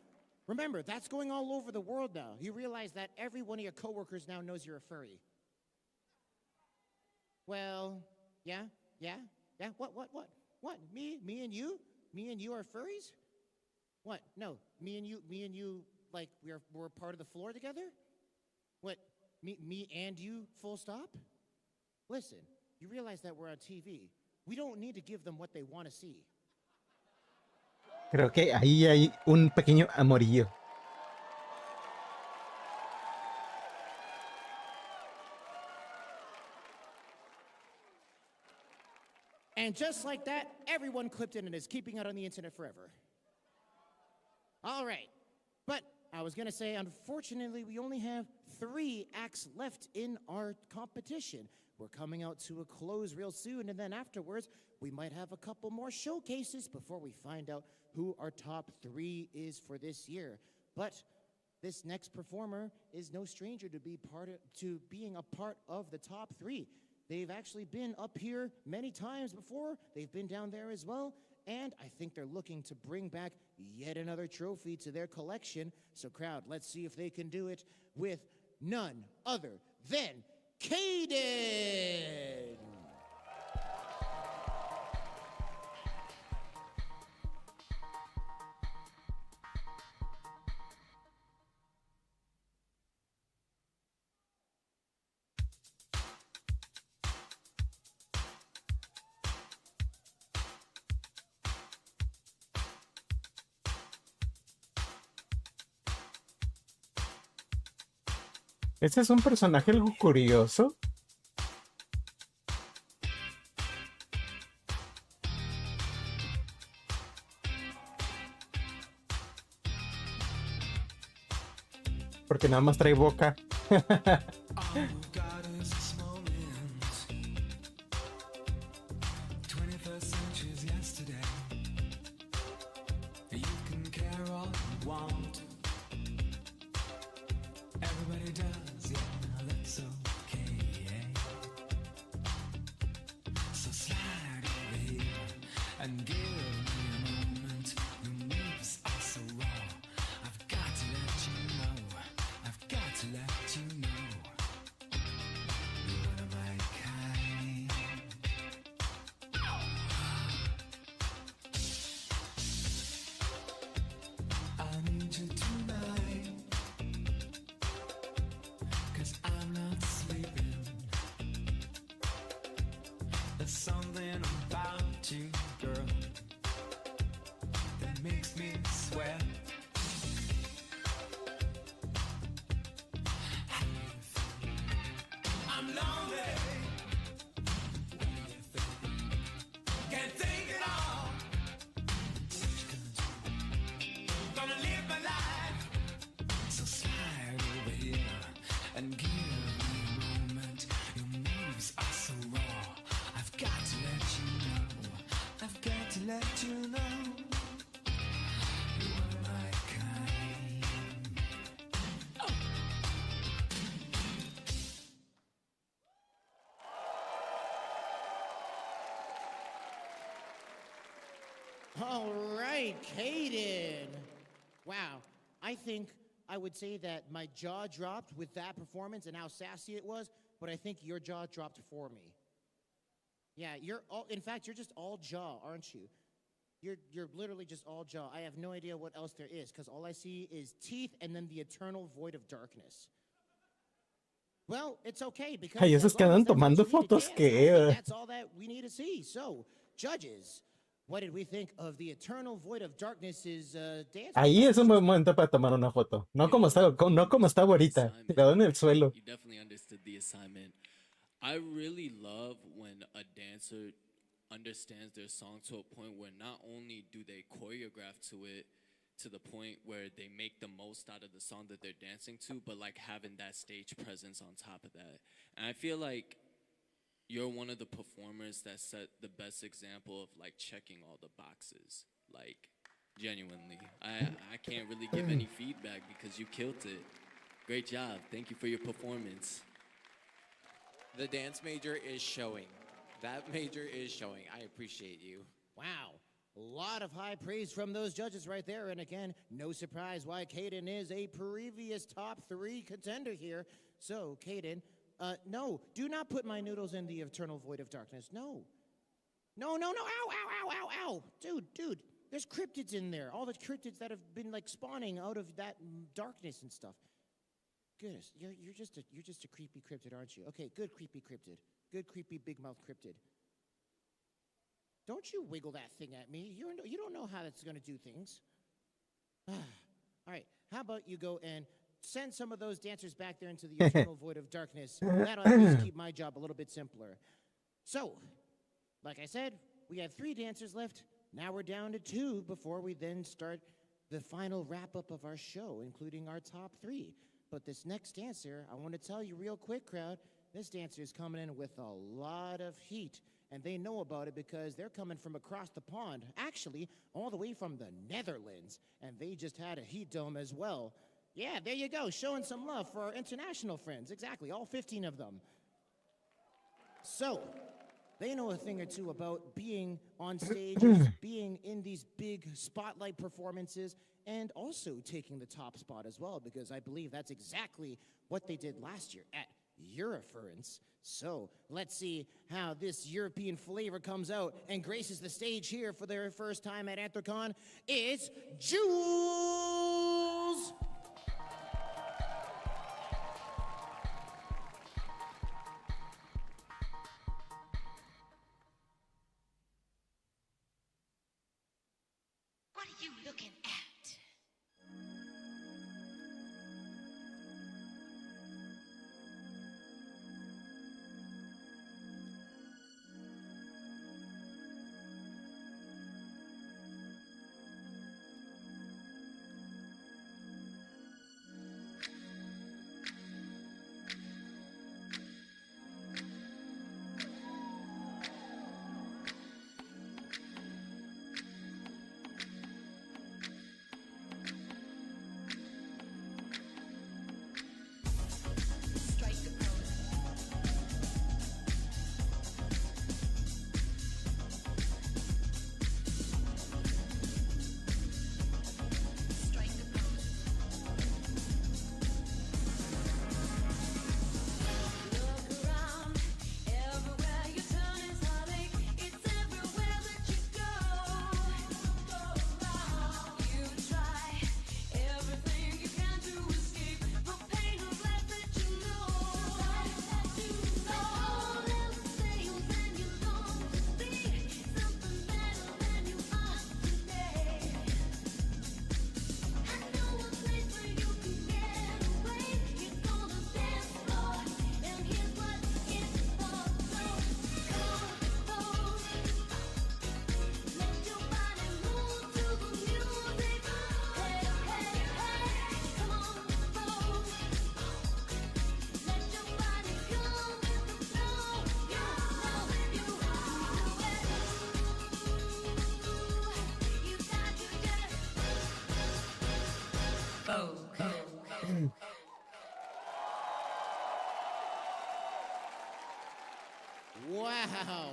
Remember, that's going all over the world now. You realize that every one of your coworkers now knows you're a furry. Well, yeah. What? Me and you? Me and you are furries? What? No, me and you, like we're part of the floor together? What? Me and you, full stop? Listen, you realize that we're on TV. We don't need to give them what they want to see. Creo que ahí hay un pequeño amorillo. And just like that, everyone clipped in and is keeping it on the internet forever. All right. But I was going to say, unfortunately, we only have 3 acts left in our competition. We're coming out to a close real soon, and then afterwards, we might have a couple more showcases before we find out who our top 3 is for this year. But this next performer is no stranger to being a part of the top 3. They've actually been up here many times before. They've been down there as well. And I think they're looking to bring back yet another trophy to their collection. So crowd, let's see if they can do it with none other than Caden! Ese es un personaje algo curioso. Porque nada más trae boca. Something about you, girl, that makes me sweat. I'm lonely, can't think at all. Gonna live my life, so slide over here and give me a moment. Your moves are so raw. I've got to let you know, I've got to let you know, you are my kind. Oh. All right, Caden. Wow, I think I would say that my jaw dropped with that performance and how sassy it was, but I think your jaw dropped for me. Yeah, in fact, you're just all jaw, aren't you? You're literally just all jaw. I have no idea what else there is, because all I see is teeth and then the eternal void of darkness. Well, it's okay, because Ay, esos quedan tomando fotos que... that's all that we need to see. So, judges, what did we think of the eternal void of darkness's dance? Ahí es un buen momento para tomar una foto. No como está ahorita, tirado en el suelo. You definitely understood the assignment. I really love when a dancer understands their song to a point where not only do they choreograph to it to the point where they make the most out of the song that they're dancing to, but like having that stage presence on top of that. And I feel like you're one of the performers that set the best example of like checking all the boxes. Like, genuinely. I can't really give any feedback because you killed it. Great job. Thank you for your performance. The dance major is showing. That major is showing. I appreciate you. Wow. A lot of high praise from those judges right there. And again, no surprise why Caden is a previous top 3 contender here. So, Caden, no, do not put my noodles in the eternal void of darkness. No. No. Ow. Dude. There's cryptids in there. All the cryptids that have been like spawning out of that darkness and stuff. Goodness, you're just a creepy cryptid, aren't you? Okay, good creepy cryptid. Good creepy big mouth cryptid. Don't you wiggle that thing at me. You don't know how that's going to do things. All right, how about you go and send some of those dancers back there into the eternal void of darkness. That'll at least keep my job a little bit simpler. So, like I said, we have 3 dancers left. Now we're down to 2 before we then start the final wrap-up of our show, including our top 3. But this next dancer, I want to tell you real quick, crowd, this dancer is coming in with a lot of heat. And they know about it because they're coming from across the pond, actually, all the way from the Netherlands. And they just had a heat dome as well. Yeah, there you go, showing some love for our international friends. Exactly, all 15 of them. So, they know a thing or two about being on stages, being in these big spotlight performances, and also taking the top spot as well, because I believe that's exactly what they did last year at Euroference. So let's see how this European flavor comes out and graces the stage here for their first time at Anthrocon. It's Jules! What are you looking at? Wow,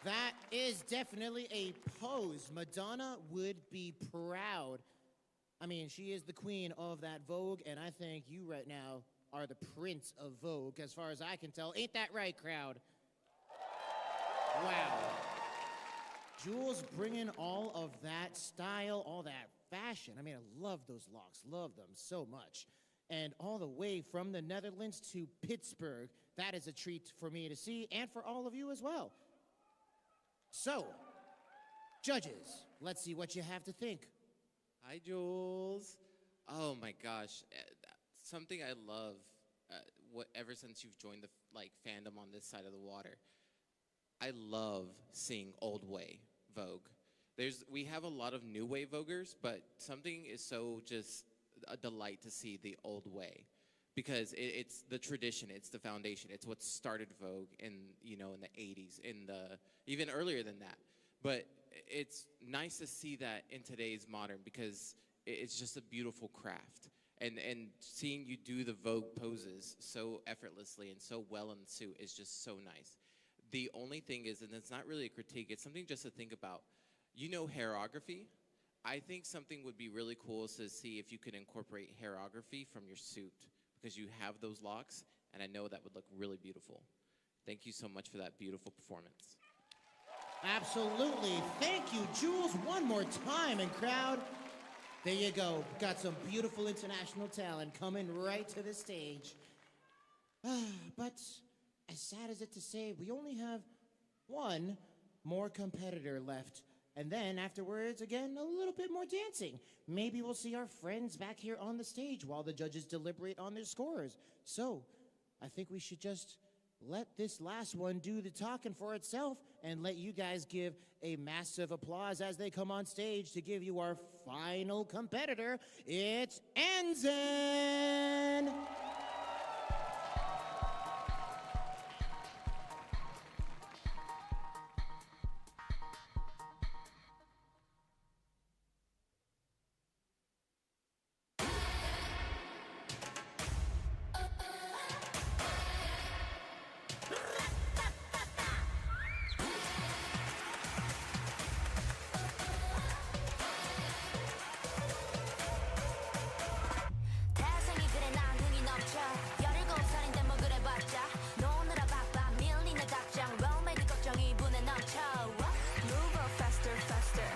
that is definitely a pose. Madonna would be proud. I mean, she is the queen of that Vogue, and I think you right now are the prince of Vogue, as far as I can tell. Ain't that right, crowd? Wow. Jules bringing all of that style, all that fashion. I mean, I love those locks, love them so much. And all the way from the Netherlands to Pittsburgh, that is a treat for me to see and for all of you as well. So, judges, let's see what you have to think. Hi, Jules. Oh my gosh, something I love. Ever since you've joined the fandom on this side of the water, I love seeing old way Vogue. We have a lot of new way Voguers, but something is so just a delight to see the old way, because it's the tradition, it's the foundation, it's what started Vogue in the 80s, even earlier than that. But it's nice to see that in today's modern, because it's just a beautiful craft. And seeing you do the Vogue poses so effortlessly and so well in the suit is just so nice. The only thing is, and it's not really a critique, it's something just to think about. Hairography? I think something would be really cool is to see if you could incorporate hairography from your suit, because you have those locks, and I know that would look really beautiful. Thank you so much for that beautiful performance. Absolutely. Thank you, Jules, one more time. And crowd, there you go. Got some beautiful international talent coming right to the stage. But as sad as it to say, we only have one more competitor left. And then afterwards, again, a little bit more dancing. Maybe we'll see our friends back here on the stage while the judges deliberate on their scores. So, I think we should just let this last one do the talking for itself and let you guys give a massive applause as they come on stage to give you our final competitor. It's Anzen! 태생이 그래 난 흥이 넘쳐 17살인데 뭐 그래봤자 노느라 바빠 밀리는 답장 Well made 걱정이 분에 넘쳐 Move on faster faster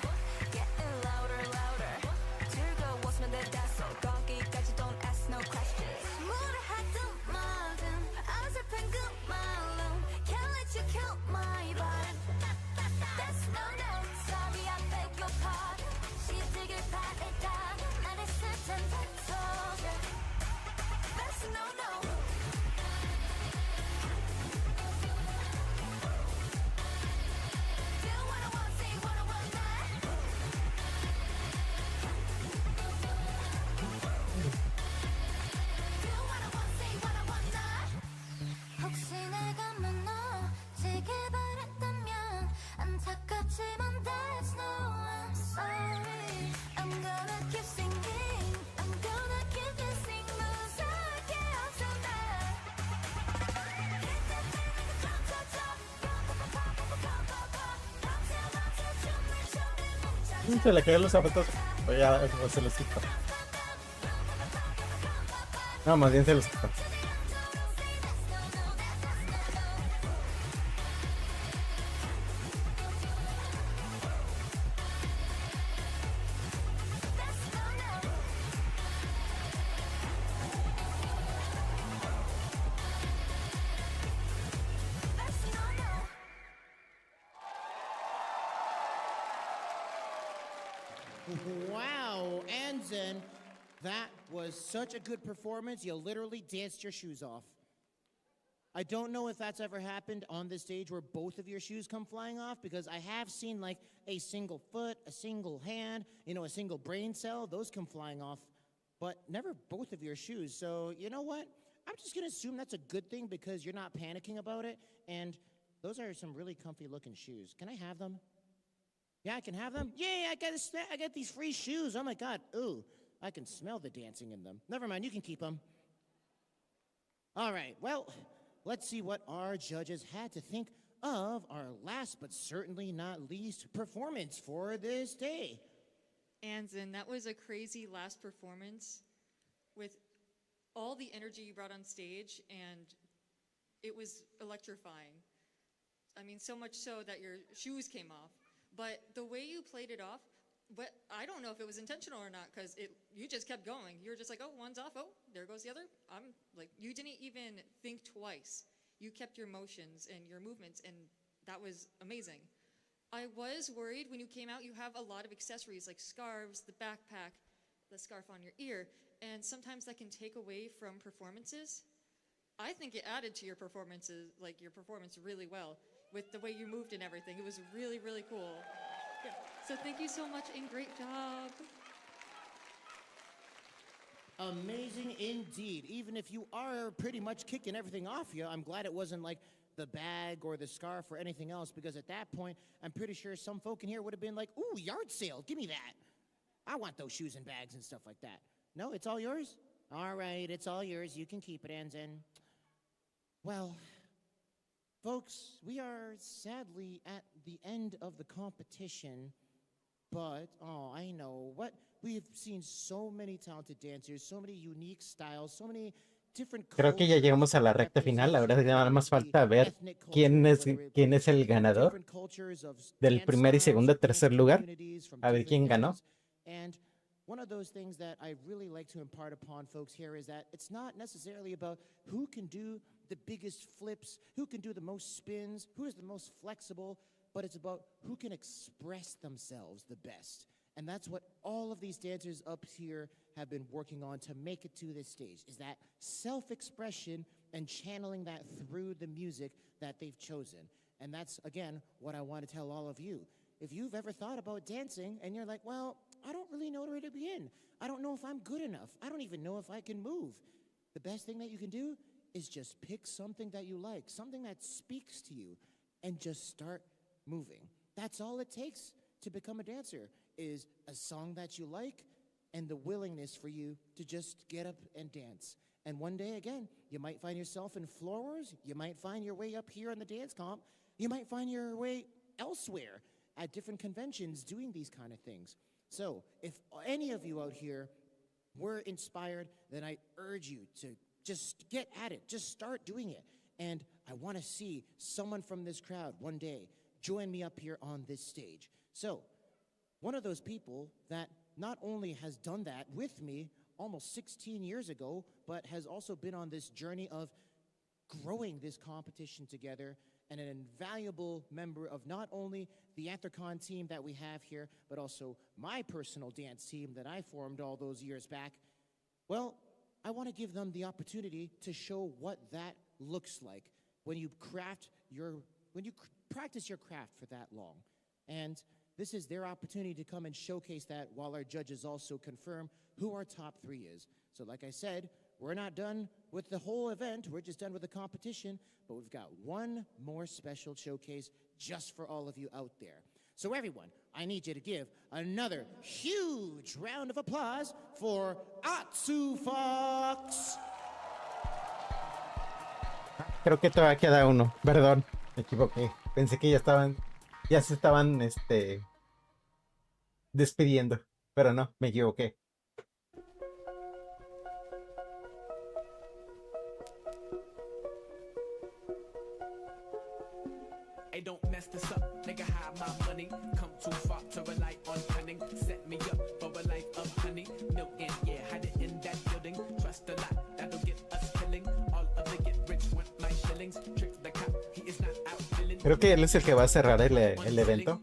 Getting louder louder 즐거웠으면 됐어 거기까지 don't ask no questions 뭐를 하든 말든 어설픈 그 말로 Can't let you kill my vibe That's no no Sorry I beg your pardon 시들길 바랬다 난 있을 텐데 That's no no. Do what I want, say what I want now. Do what I want, say what I want now. 혹시 내가 무너지길 바랬다면 안타깝지만 that's no I'm sorry. I'm gonna keep singing. I'm gonna keep dancing. 무서울 게 없어 나. Hit that thing like a drum top top. 멈춰 춤을 춰대 뭉쳐. Se le caen los zapatos. O ya o se los quitó. No, más bien se los quitó. Wow, Anzen, that was such a good performance. You literally danced your shoes off. I don't know if that's ever happened on this stage where both of your shoes come flying off, because I have seen like a single foot, a single hand, a single brain cell, those come flying off, but never both of your shoes. So, you know what? I'm just gonna assume that's a good thing because you're not panicking about it, and those are some really comfy looking shoes. Can I have them? Yeah, I can have them? Yeah, I got these free shoes. Oh my God, ooh, I can smell the dancing in them. Never mind, you can keep them. All right, well, let's see what our judges had to think of our last but certainly not least performance for this day. Anzen, that was a crazy last performance with all the energy you brought on stage, and it was electrifying. I mean, so much so that your shoes came off. But the way you played it off, but I don't know if it was intentional or not, because you just kept going. You were just like, oh, one's off, oh, there goes the other. I'm like, you didn't even think twice. You kept your motions and your movements, and that was amazing. I was worried when you came out, you have a lot of accessories like scarves, the backpack, the scarf on your ear, and sometimes that can take away from performances. I think it added to your performances, like your performance really well with the way you moved and everything. It was really, really cool. Yeah. So thank you so much and great job. Amazing indeed. Even if you are pretty much kicking everything off you, I'm glad it wasn't like the bag or the scarf or anything else, because at that point, I'm pretty sure some folk in here would have been like, ooh, yard sale, give me that. I want those shoes and bags and stuff like that. No, it's all yours? All right, it's all yours. You can keep it, Anzen. Well, folks, we are sadly at the end of the competition, but, oh, I know, we've seen so many talented dancers, so many unique styles, so many Creo que ya llegamos a la recta final. Ahora nada más falta ver quién es el ganador del primer y segundo, tercer lugar. A ver quién ganó. And one of those things that I really like to impart upon folks here is that it's not necessarily about who can do the biggest flips, who can do the most spins, who is the most flexible, but it's about who can express themselves the best. And that's what all of these dancers up here have been working on to make it to this stage, is that self-expression and channeling that through the music that they've chosen. And that's, again, what I want to tell all of you. If you've ever thought about dancing and you're like, well, I don't really know where to begin. I don't know if I'm good enough. I don't even know if I can move. The best thing that you can do is just pick something that you like, something that speaks to you, and just start moving. That's all it takes to become a dancer, is a song that you like and the willingness for you to just get up and dance. And one day, again, you might find yourself in Floor Wars. You might find your way up here on the dance comp. You might find your way elsewhere at different conventions doing these kind of things. So if any of you out here were inspired, then I urge you to just get at it. Just start doing it. And I want to see someone from this crowd one day join me up here on this stage. So one of those people that not only has done that with me almost 16 years ago, but has also been on this journey of growing this competition together, and an invaluable member of not only the Anthrocon team that we have here, but also my personal dance team that I formed all those years back. Well, I want to give them the opportunity to show what that looks like when you practice your craft for that long. And this is their opportunity to come and showcase that, while our judges also confirm who our top 3 is. So like I said, we're not done with the whole event. We're just done with the competition, but we've got one more special showcase just for all of you out there. So everyone, I need you to give another huge round of applause for Atsu Fox. Creo que todavía queda uno. Perdón, me equivoqué. Pensé que ya se estaban despidiendo, pero no, me equivoqué. Hey, don't mess this up, nigga, hide my money. Come too far to rely on cunning. Set me up for a life of honey. Milton, yeah, hide it in that building. Trust a lot, that'll get us killing. All of the get rich want my shillings. Trick the cop, he is not out feeling. Creo que él es el que va a cerrar el evento.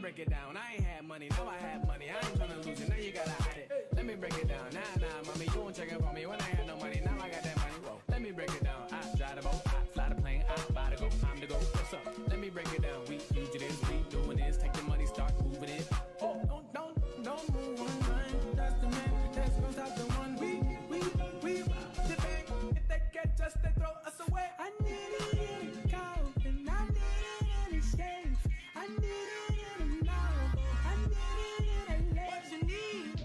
Break it down. I ain't had money, no I had money. I ain't tryna lose it, now you gotta hide it. Let me break it down. Nah, mommy, you won't check it for me when I had no money. Now I got that money. Whoa. Let me break it down. I drive the boat, I fly the plane, I buy the go, I'm the go. What's up? Let me break it down. We fugitives, we doing this. Take the money, start moving it. Oh, don't move one line. That's the man that's gonna stop the one. We rob the bank. If they catch us, they throw us away. I need it in a coffin. I need it in a safe. I need it in a novel. I need it in a what you need.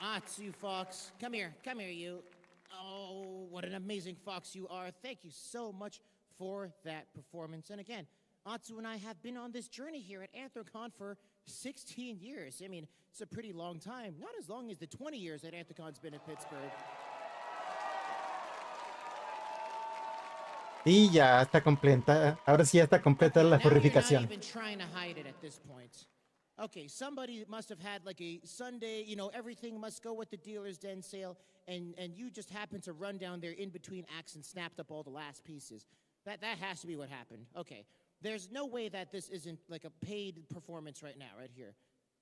Atsu Fox, come here, you. Oh, what an amazing fox you are. Thank you so much for that performance. And again, Atsu and I have been on this journey here at Anthrocon for 16 years. I mean, it's a pretty long time. Not as long as the 20 years that Anthrocon's been in Pittsburgh. Y ya está completa. Ahora sí ya está completa la purificación. Now you're not even trying to hide it at this point. Okay, somebody must have had like a Sunday, everything must go with the dealer's den sale, and you just happened to run down there in between acts and snapped up all the last pieces. That has to be what happened. Okay, there's no way that this isn't like a paid performance right now, right here.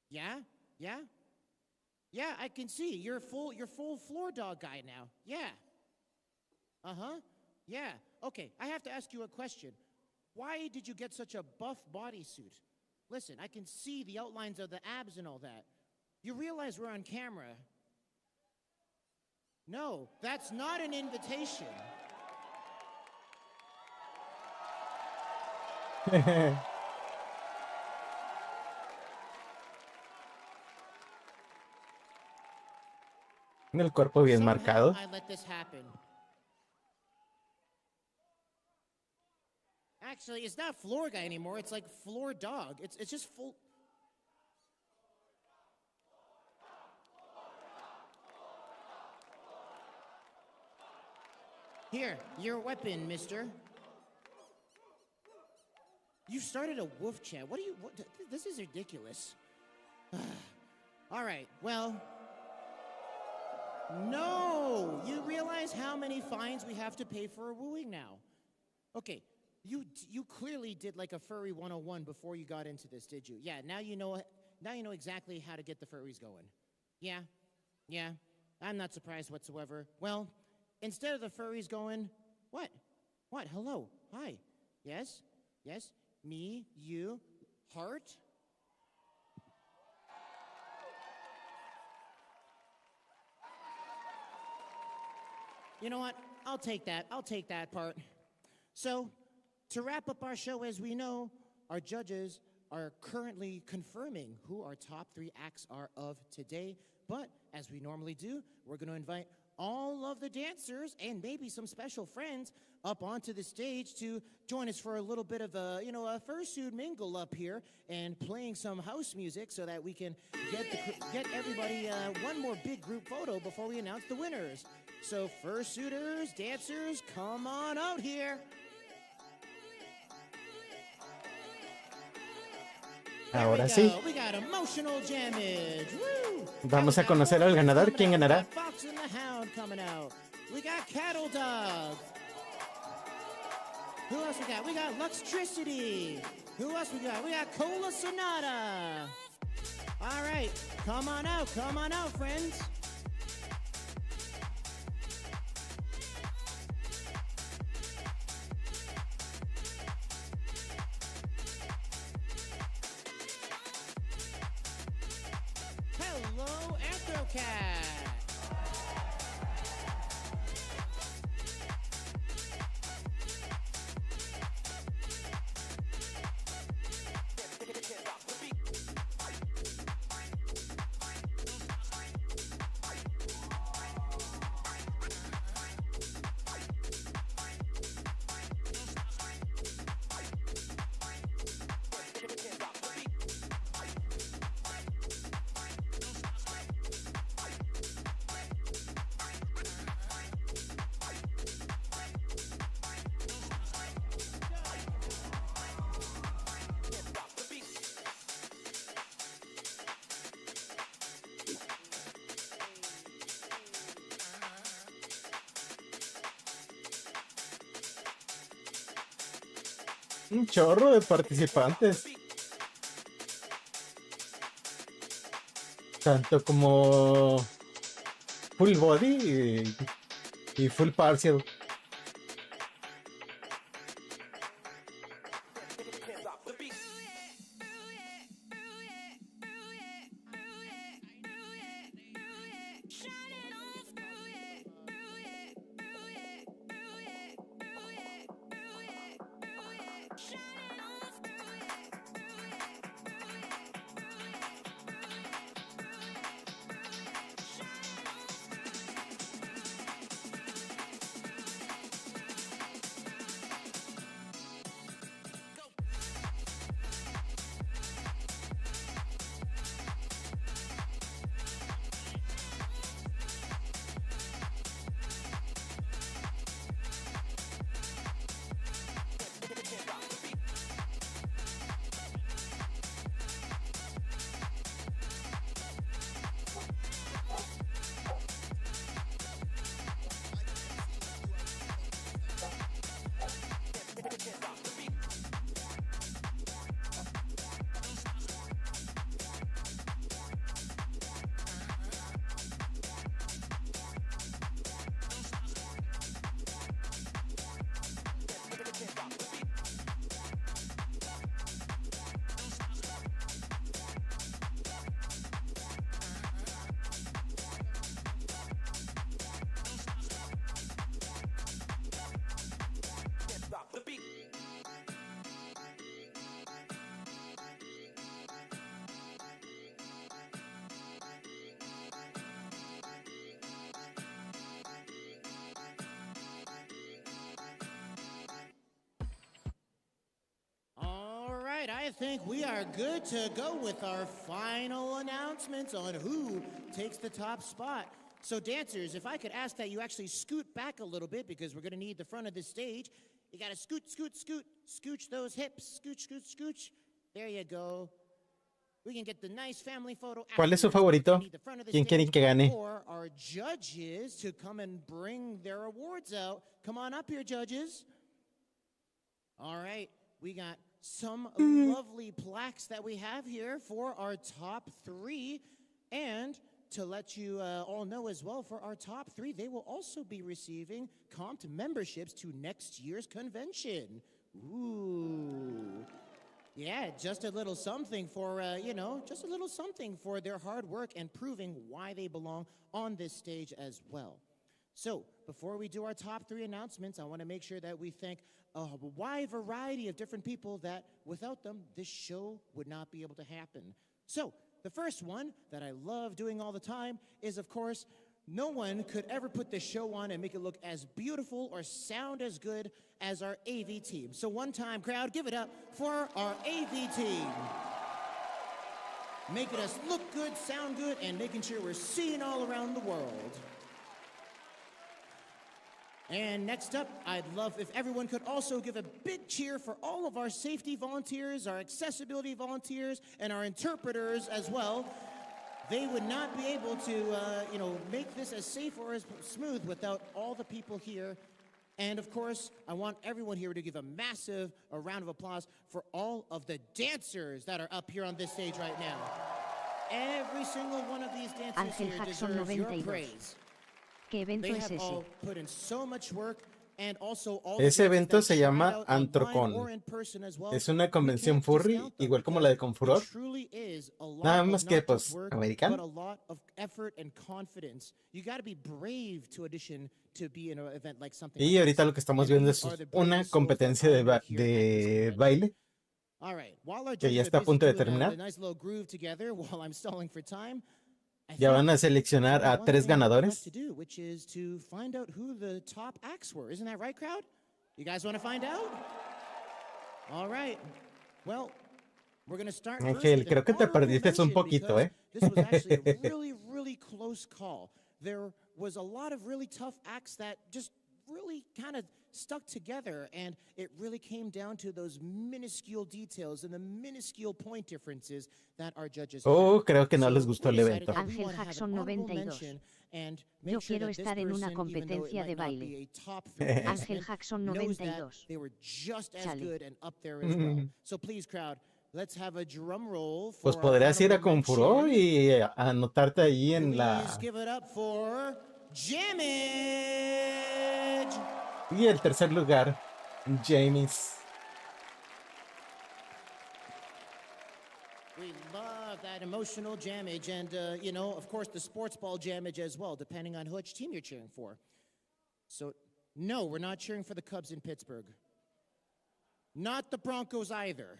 Yeah? Yeah, I can see. You're full floor dog guy now. Yeah. Uh-huh. Yeah. Okay, I have to ask you a question. Why did you get such a buff bodysuit? Listen, I can see the outlines of the abs and all that. You realize we're on camera. No, that's not an invitation. El cuerpo bien Somehow marcado. I let this happen. Actually, it's not floor guy anymore. It's like floor dog. It's just full. Here, your weapon, mister. You started a wolf chat. What? This is ridiculous. All right, well. No! You realize how many fines we have to pay for a wooing now. Okay, you clearly did like a furry 101 before you got into this, did you? Yeah, now you know exactly how to get the furries going. Yeah, I'm not surprised whatsoever. Well, instead of the furries going, what? Hello, hi, yes, me, you, heart? You know what? I'll take that part. So, to wrap up our show, as we know, our judges are currently confirming who our top 3 acts are of today. But, as we normally do, we're going to invite all of the dancers and maybe some special friends up onto the stage to join us for a little bit of a fursuit mingle up here and playing some house music so that we can get everybody one more big group photo before we announce the winners. So fursuiters, dancers, come on out here. Ahora sí. We got emotional damage. Woo! Vamos a conocer al ganador. ¿Quién ganará? Fox and the Hound coming out. We got Cattle Dog. Who else we got? We got Luxtricity. Who else we got? We got Cola Sonata. All right, come on out, friends. Hello, Anthrocat. Un chorro de participantes. Tanto como full body y full partial. I think we are good to go with our final announcements on who takes the top spot. So dancers, if I could ask that you actually scoot back a little bit because we're going to need the front of this stage. You got to scoot, scoot, scoot, scooch those hips, scooch, scooch, scooch. There you go. We can get the nice family photo. ¿Cuál es su favorito? ¿Quién quieren que gane? For our judges to come and bring their awards out. Come on up here, judges. All right, we got some lovely plaques that we have here for our top 3. And to let you all know as well, for our top 3, they will also be receiving comped memberships to next year's convention. Ooh. Yeah, just a little something for, just a little something for their hard work and proving why they belong on this stage as well. So, before we do our top 3 announcements, I want to make sure that we thank a wide variety of different people that without them, this show would not be able to happen. So, the first one that I love doing all the time is, of course, no one could ever put this show on and make it look as beautiful or sound as good as our AV team. So one time, crowd, give it up for our AV team. Making us look good, sound good, and making sure we're seen all around the world. And next up, I'd love if everyone could also give a big cheer for all of our safety volunteers, our accessibility volunteers, and our interpreters as well. They would not be able to, make this as safe or as smooth without all the people here. And of course, I want everyone here to give a massive round of applause for all of the dancers that are up here on this stage right now. Every single one of these dancers here deserves your praise. ¿Qué evento They es have all ese? put in so much work. And also all the Ese dancers evento that se tried llama out online Antrocon. or in person as well. Es una We convención can't furry, discount them igual como la de because Confuror. it truly is a lot Nada of más not que, just pues, work, but a americano. lot of effort and confidence. You got to be brave to audition to be in an event like something Y like ahorita this. lo que estamos And viendo these es are the una bravest souls that competencia I de, know here at this de convention. baile All right, while our que ya judges está are a punto busy de doing terminar. a nice little groove together while I'm stalling for time, I Ya think van a seleccionar there's a one 3 thing left ganadores. to do, which is to find out who the top acts were. Isn't that right, crowd? You guys want to find out? All right. Well, we're going to start first Ángel, with an creo que te honorable perdiste un mention poquito, because ¿eh? this was actually a really, really close call. There was a lot of really tough acts that just really kind of stuck together, and it really came down to those minuscule details and the minuscule point differences that our judges Oh, had. creo que no So les gustó we el decided evento. that we Ángel want to have an Jackson honorable 92. mention and Yo make sure quiero that this estar en una person, even though it competencia de might not baile. be a top 3 Ángel participant, Jackson knows that 92. they were just as Chale. good and up there as well. So please, crowd, let's have a drum roll for Pues our podrías ir a honorable Confuror mention. y anotarte ahí en Please la... give it up for Jamage. Y el tercer lugar, James. We love that emotional jammage and, of course, the sports ball jammage as well, depending on which team you're cheering for. So, no, we're not cheering for the Cubs in Pittsburgh. Not the Broncos either.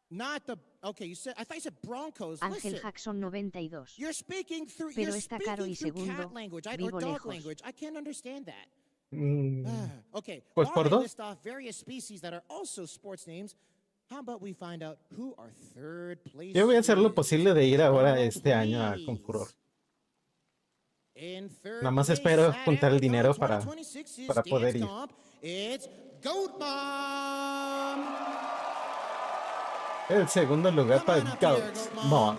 Not the... Okay, I thought you said Broncos. Ángel Listen, Jackson 92. you're speaking through, Pero you're está caro y speaking through segundo, cat language or vivo dog lejos. language. I can't understand that. Mm, Okay, Pues while por I dos. list off various species that are also sports names, how about we find out who our third place Yo voy a hacer lo is? posible de ir ahora Drum este año a please. Confuror. In third Nada más place espero at juntar el Antrocon dinero para 2026's poder Dance ir. Comp, it's Goat Bomb. El segundo lugar para Come on up here, Goat Goat Mom. Mom.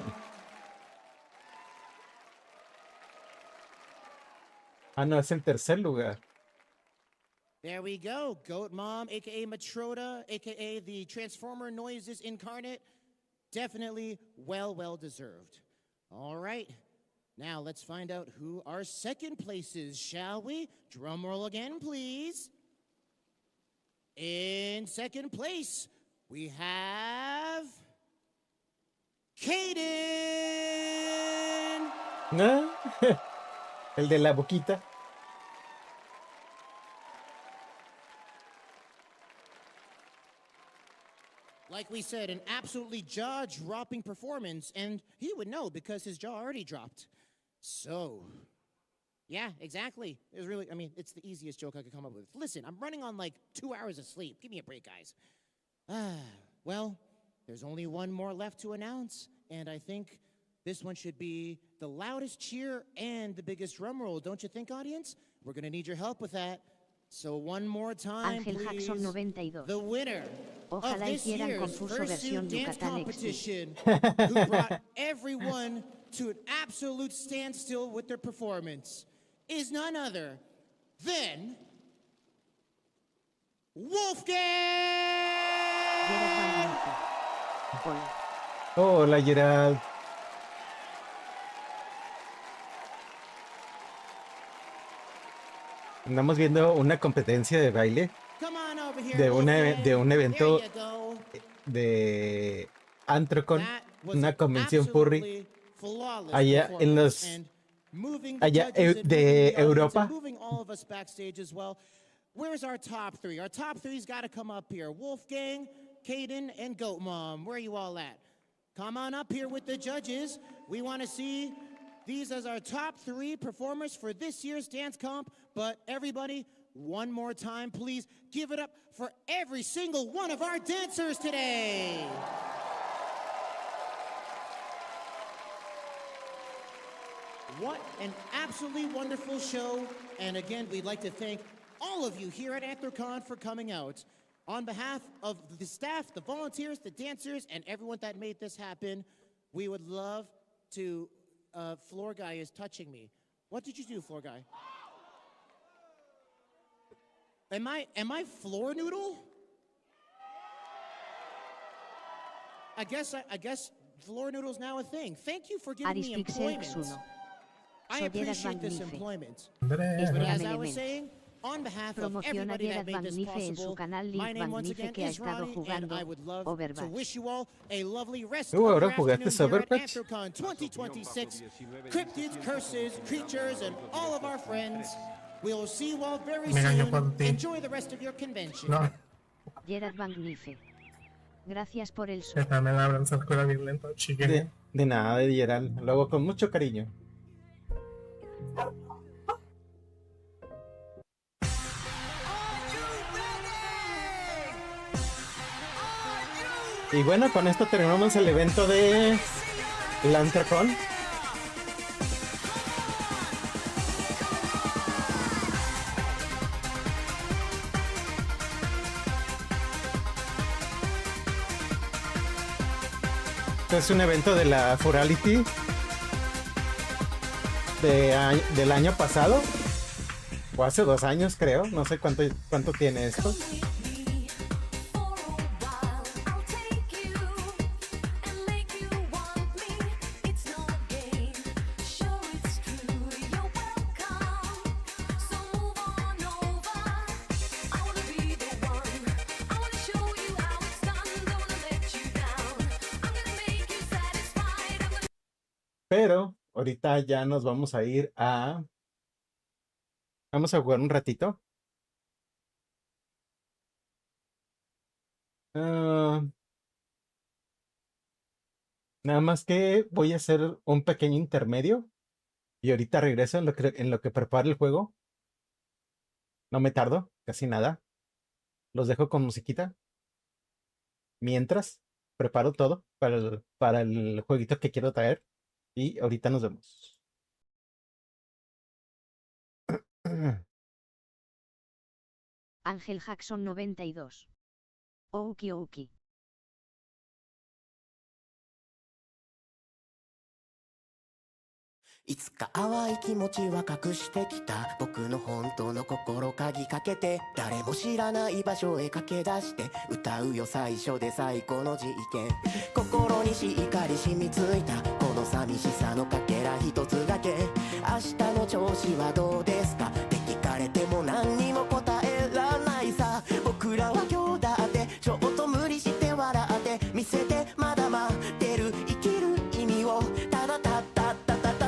Ah, no, es el tercer lugar. There we go. Goat Mom, a.k.a. Matroda, a.k.a. the Transformer Noises incarnate. Definitely well deserved. All right. Now let's find out who our second place is, shall we? Drum roll again, please. In second place, we have... Kaden! ¿No? El de la boquita. Like we said, an absolutely jaw-dropping performance, and he would know because his jaw already dropped. So, yeah, exactly. It was really, it's the easiest joke I could come up with. Listen, I'm running on like 2 hours of sleep. Give me a break, guys. Well, there's only one more left to announce, and I think this one should be the loudest cheer and the biggest drum roll, don't you think, audience? We're gonna need your help with that. So one more time, Ángel please. Jackson 92. The winner Ojalá of this hicieran year's con su versión Fursuit Dance Yucatán Competition, XD. who brought everyone to an absolute standstill with their performance, is none other than Wolfgang! Hola, Gerald. Andamos viendo una competencia de baile de un evento de Anthrocon, una convención furry allá en los de Europa. Where's our top three? Our top three's got to come up here. Wolfgang, Caden, and Goat Mom. Where are you all at? Come on up here with the judges. We want to see these as our top three performers for this year's dance comp. But everybody, one more time, please give it up for every single one of our dancers today. What an absolutely wonderful show. And again, we'd like to thank all of you here at Anthrocon for coming out. On behalf of the staff, the volunteers, the dancers, and everyone that made this happen, we would love to, Floor Guy is touching me. What did you do, Floor Guy? Am I Floor Noodle? I guess Floor Noodle's now a thing. Thank you for giving me employment. I appreciate this employment. But as I was saying, on behalf of everybody that made this possible, my name once again is Ronnie, and I would love to wish you all a lovely rest of your afternoon here at Anthrocon 2026. Cryptids, curses, creatures, and all of our friends. We'll see you all very soon. Enjoy the rest of your convention. Gerard Magnife. Gracias por el De nada, de Gerald. Luego con mucho cariño. Y bueno, con esto terminamos el evento de la Anthrocon. Es un evento de la Furality del año pasado, o hace 2 años creo, no sé cuánto tiene esto. Pero ahorita ya nos vamos a ir vamos a jugar un ratito. Nada más que voy a hacer un pequeño intermedio. Y ahorita regreso en lo que preparo el juego. No me tardo, casi nada. Los dejo con musiquita. Mientras preparo todo para el jueguito que quiero traer. Y ahorita nos vemos. Ángel Jackson 92. Oki. いつか淡い気持ちは隠してきた僕の本当の心鍵かけて誰も知らない場所へ駆け出して歌うよ最初で最高の事件心にしっかり染みついたこの寂しさのかけら一つだけ明日の調子はどうですかって聞かれても何にも答えらないさ僕らは今日だってちょっと無理して笑って見せてまだ待ってる生きる意味をただたった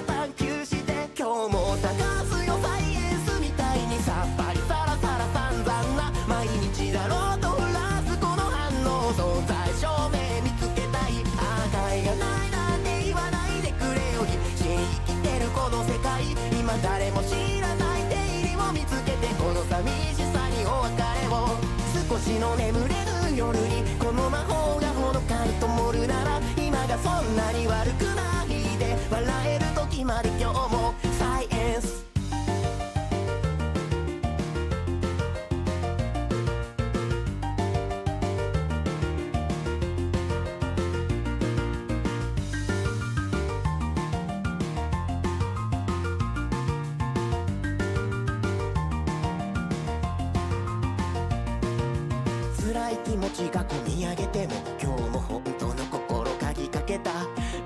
探求して今日も探すよサイエンスみたいにさっぱりさらさら散々な毎日だろうとフランスこの反応存在証明見つけたい赤いがないなんて言わないでくれよ必死に生きてるこの世界今誰も知らない定理を見つけてこの寂しさにお別れを少しの眠れる夜にこの魔法がほのかに灯るなら今がそんなに悪くないで笑える時まで今日もサイエンス辛い気持ちが込み上げても今日も本当の心鍵かけた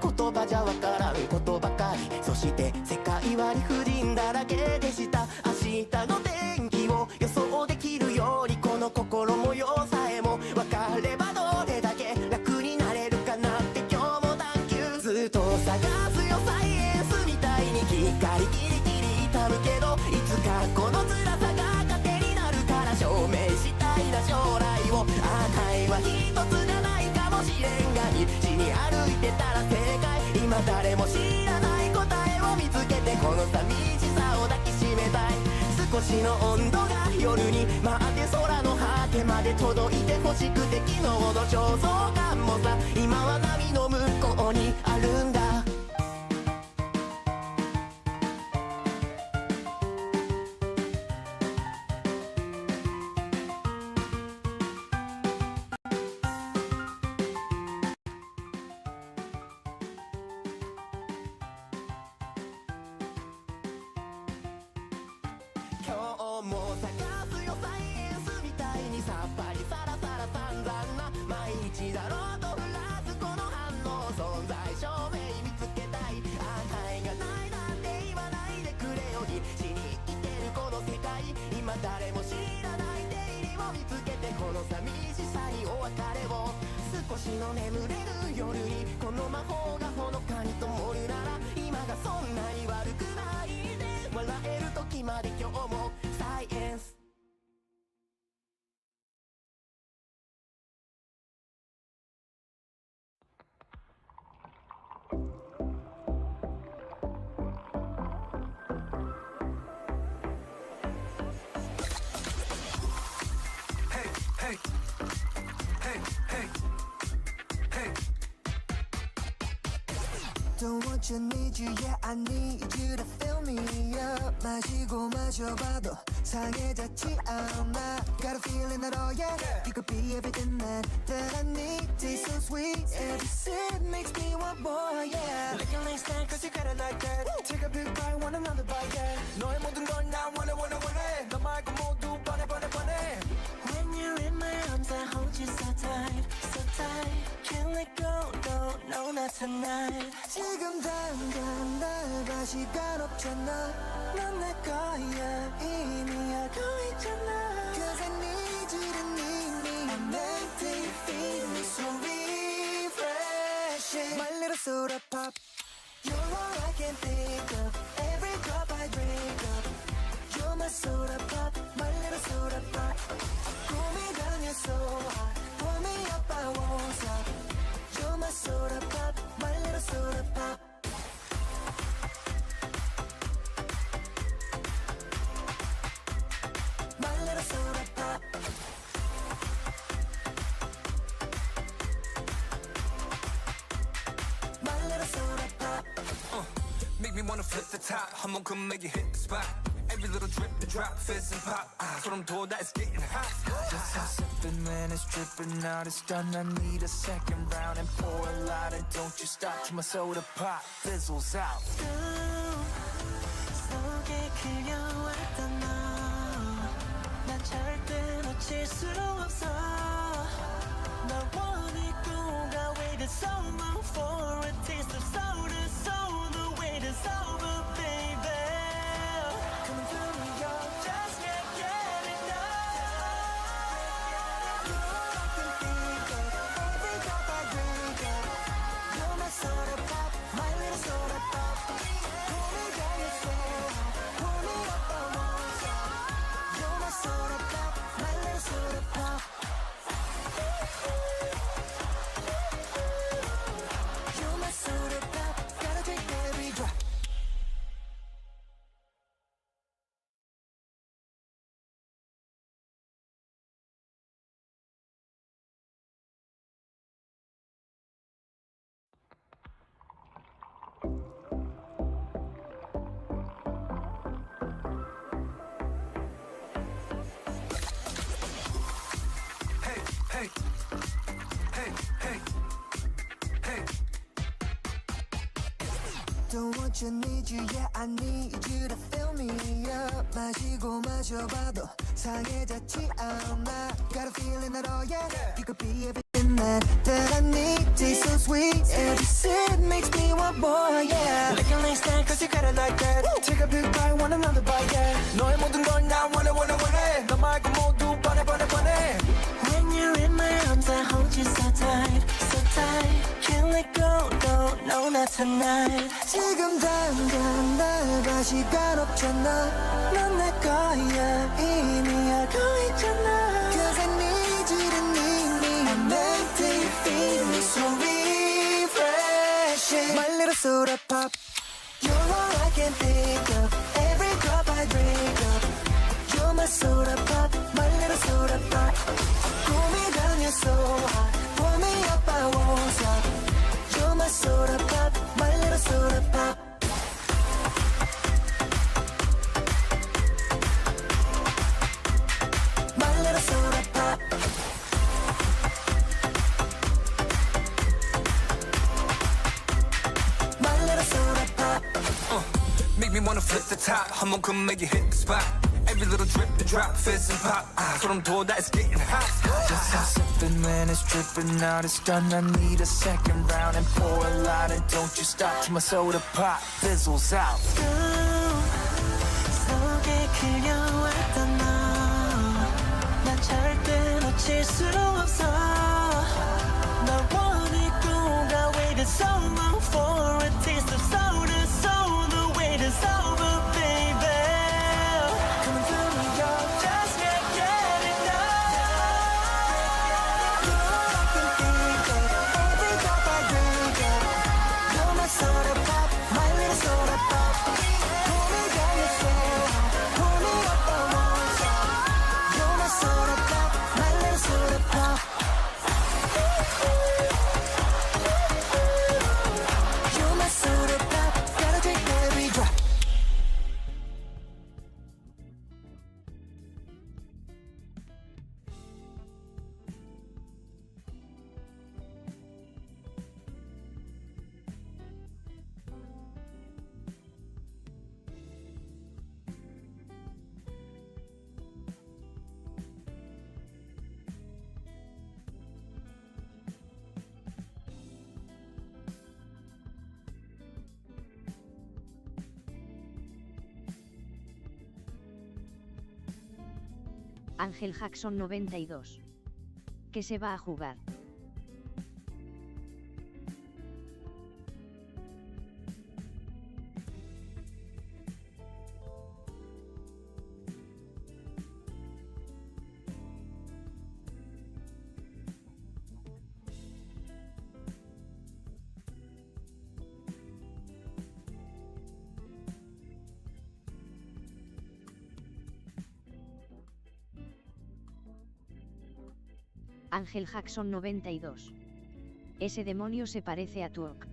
言葉じゃわからんことばかりそして世界は理不尽だらけでした明日の天気を予想できるようにこの心模様さえも分かればどれだけ楽になれるかなって今日も探求ずっと探すよサイエンスみたいに光キリキリ痛むけどいつかこの辛さが糧になるから証明したいな将来を赤いは一つじゃないかもしれんが道に歩いてたら正解今誰も知らない答えを見つけてこの寂しさを抱きしめたい少しの温度が夜に舞って空の果てまで届いて欲しくて昨日の焦燥感もさ今は波の向こうにあるんだ今日も探すよサイエンスみたいにさっぱりさらさら散々な毎日だろうと降らすこの反応存在証明見つけたい値がないなんて言わないでくれよ必死に生きてるこの世界今誰も知らない出入りを見つけてこの寂しさにお別れを少しの眠れる夜にこの魔法がほのかに灯るなら今がそんなに悪くないで笑える時まで今日もサイエンスDon't want you, need you, yeah, I need you to fill me up 마시고 마셔봐도 상해졌지 않아 Got a feeling that oh yeah, you could be everything that I need Taste so sweet, every sip makes me want more, yeah Like a nice snack, cause you got it like that Take a big bite, want another bite, yeah 너의 모든 걸 나 원해 너 말고 모두 번해 When you're in my arms, I hold you so tight Can't let go, no, not tonight 지금 당장 날 봐 시간 없잖아 넌 내 거야 이미 알고 있잖아 Cause I need you to need me I make you feel me so refreshing My little soda pop You're all I can think of Every drop I drink up You're my soda pop My little soda pop Pull me down, you're so hot Pull me up, I won't stop You're my soda pop My little soda pop My little soda pop My little soda pop Make me wanna flip the top 한 몸큼 make you hit the spot Every little drip and drop fizz and pop 소름 돋아 it's getting hot Just a sipping when it's dripping out It's done I need a second round And pour a lot and don't you stop Till my soda pop fizzles out 속에 그려왔던 너난 절대 놓칠 수 없어 널 원했고 I waited so long for a taste of soda So the wait is over baby Coming through me yo just can't get enough You're all I can think of Every drop I drink up You're my soda pop My little soda pop Pull me down you're so hot Pull me up I won't stop You're my soda pop My little soda pop You're my Don't want you, need you, yeah I need you to fill me up. 마시고 마셔봐도 상해졌지 않아. Got a feeling that oh yeah, you could be everything that I need. Taste so sweet, every sip makes me want more, yeah. Like a nice snack, cause you got it like that. Take a big bite, want another bite, yeah. 너의 모든 걸 나 원해 너 말고 모두 뻔해 When you're in my arms I hold you so tight, so tight. Can't let go, no, not tonight. 지금 당장 날 봐 시간 없잖아. 넌 내 거야 이미 알고 있잖아. Cause I need you to need me. I'm empty, feed me so refreshing. My little soda pop. You're all I can think of. Every drop I drink up. You're my soda pop, my little soda pop. Cool me down, you're so hot. Pour me up, I won't stop. You're my soda pop, my little soda pop. My little soda pop. My little soda pop. Make me wanna flip the top. 한번 come make you hit the spot. Every little drip and drop, fizz and pop. 소름 돋아, it's getting hot. Just I'm sipping when it's dripping out. It's done. I need a second round and pour a lot. And don't you stop till my soda pop fizzles out. 속에 그려왔던 너. 난 절대 놓칠 수 없어. 널 원했고 I waited so long for a taste of soda. So the wait is over, baby. Coming through me, yo, just can't get enough. You're all I can think of. Every drop I drink up. You're my soda pop, my little soda pop. Pull me down, you're so hot. Pull me up, I won't stop. You're my soda pop, my little soda pop. You're my soda pop, gotta drink every drop. Ángel Jackson 92. ¿Qué se va a jugar? Ángel Jackson 92. Ese demonio se parece a Turk.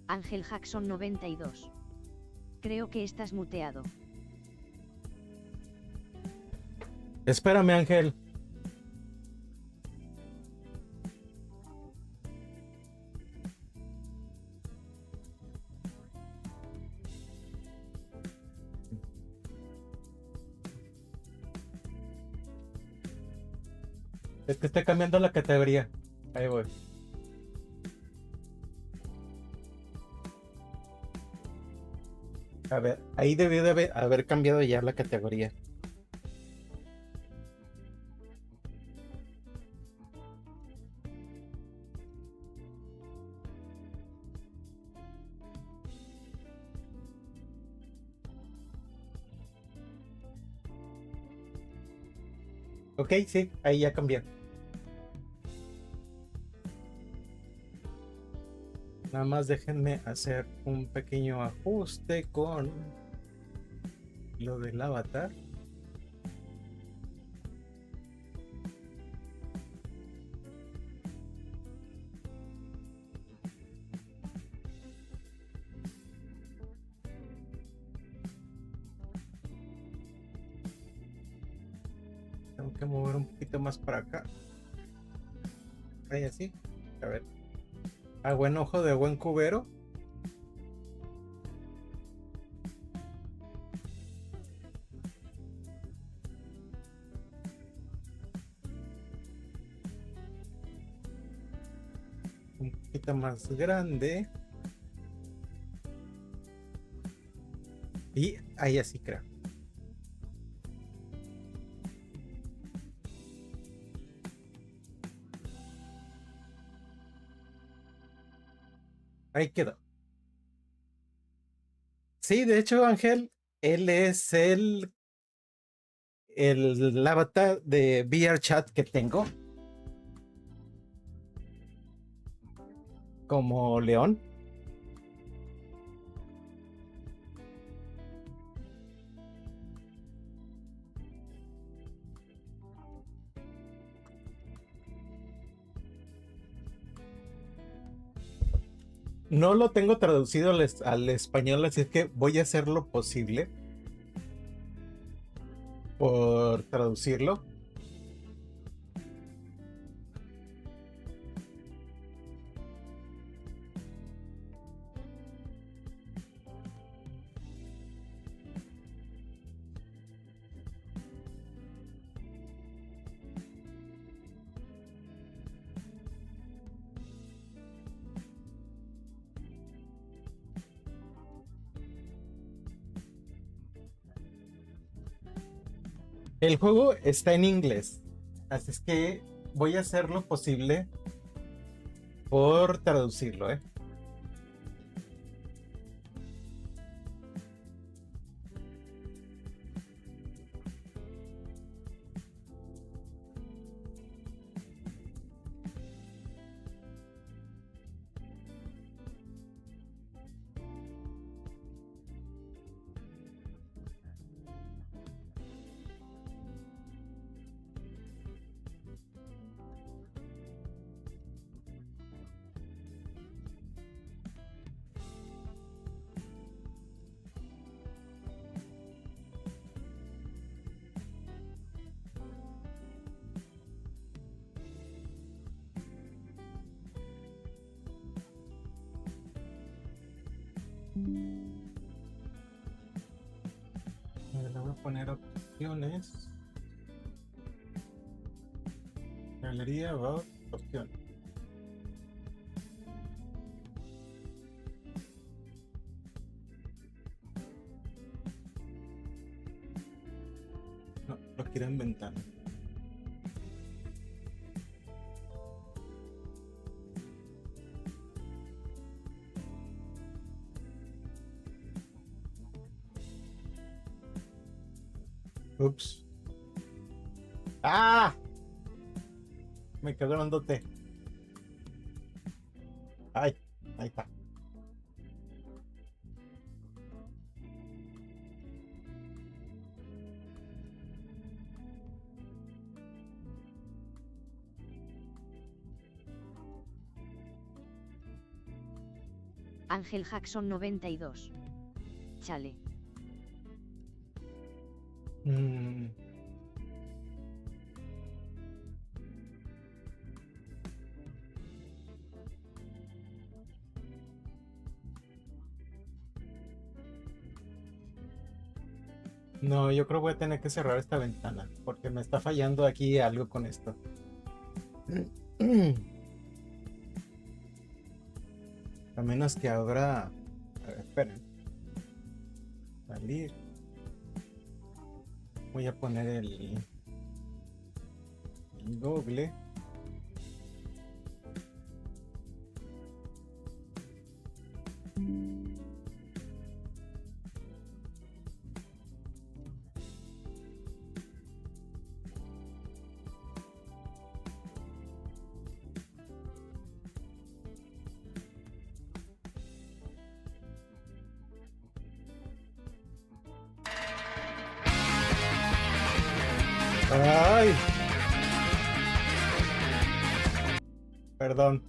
Ángel Jackson 92. Creo que estás muteado. Espérame, Ángel. Es que estoy cambiando la categoría. Ahí voy. A ver, ahí debió de haber cambiado ya la categoría. Ok, sí, ahí ya cambió. Nada más déjenme hacer un pequeño ajuste con lo del avatar. Tengo que mover un poquito más para acá. Ahí así. A ver. A buen ojo de buen cubero. Un poquito más grande. Y ahí así creo. Ahí quedó. Sí, de hecho, Ángel, él es el avatar de VR chat que tengo. Como león. No lo tengo traducido al español, así es que voy a hacer lo posible por traducirlo. El juego está en inglés, así es que voy a hacer lo posible por traducirlo, ¿eh? Le voy a poner opciones. Galería, about, opción. No, lo quiero en ventana. Ups. ¡Ah! Me quedó grandote. Ay, ahí está. Ángel Jackson 92. Chale. No, yo creo que voy a tener que cerrar esta ventana porque me está fallando aquí algo con esto. A menos que ahora... A ver, esperen. Salir. Voy a poner el Google. Ay. Perdón.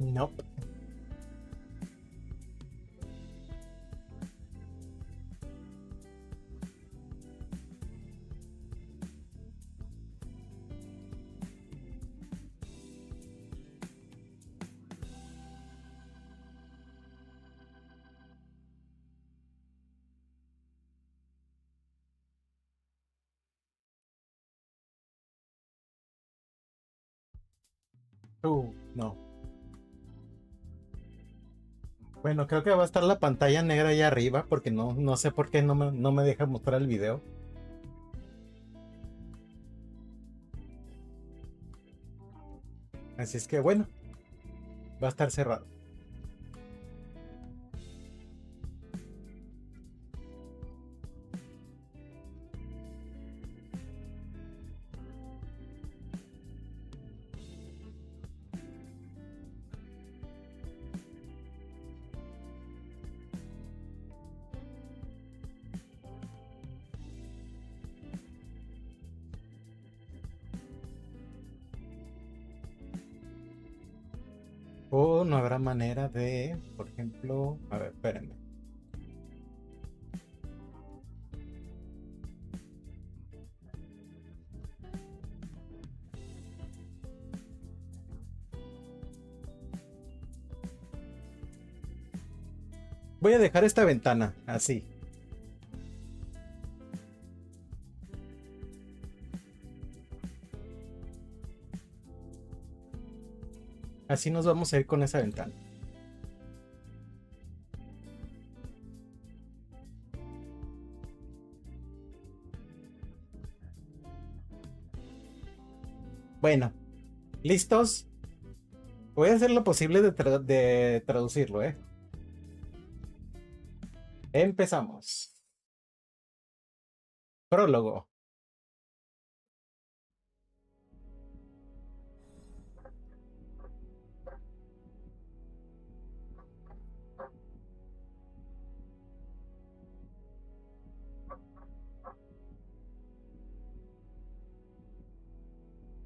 Nope. No. Bueno, creo que va a estar la pantalla negra ahí arriba porque no sé por qué no me deja mostrar el video. Así es que bueno, va a estar cerrado. O no habrá manera de, por ejemplo, a ver, espérenme. Voy a dejar esta ventana así. Así nos vamos a ir con esa ventana. Bueno, ¿listos? Voy a hacer lo posible de traducirlo, ¿eh? Empezamos. Prólogo.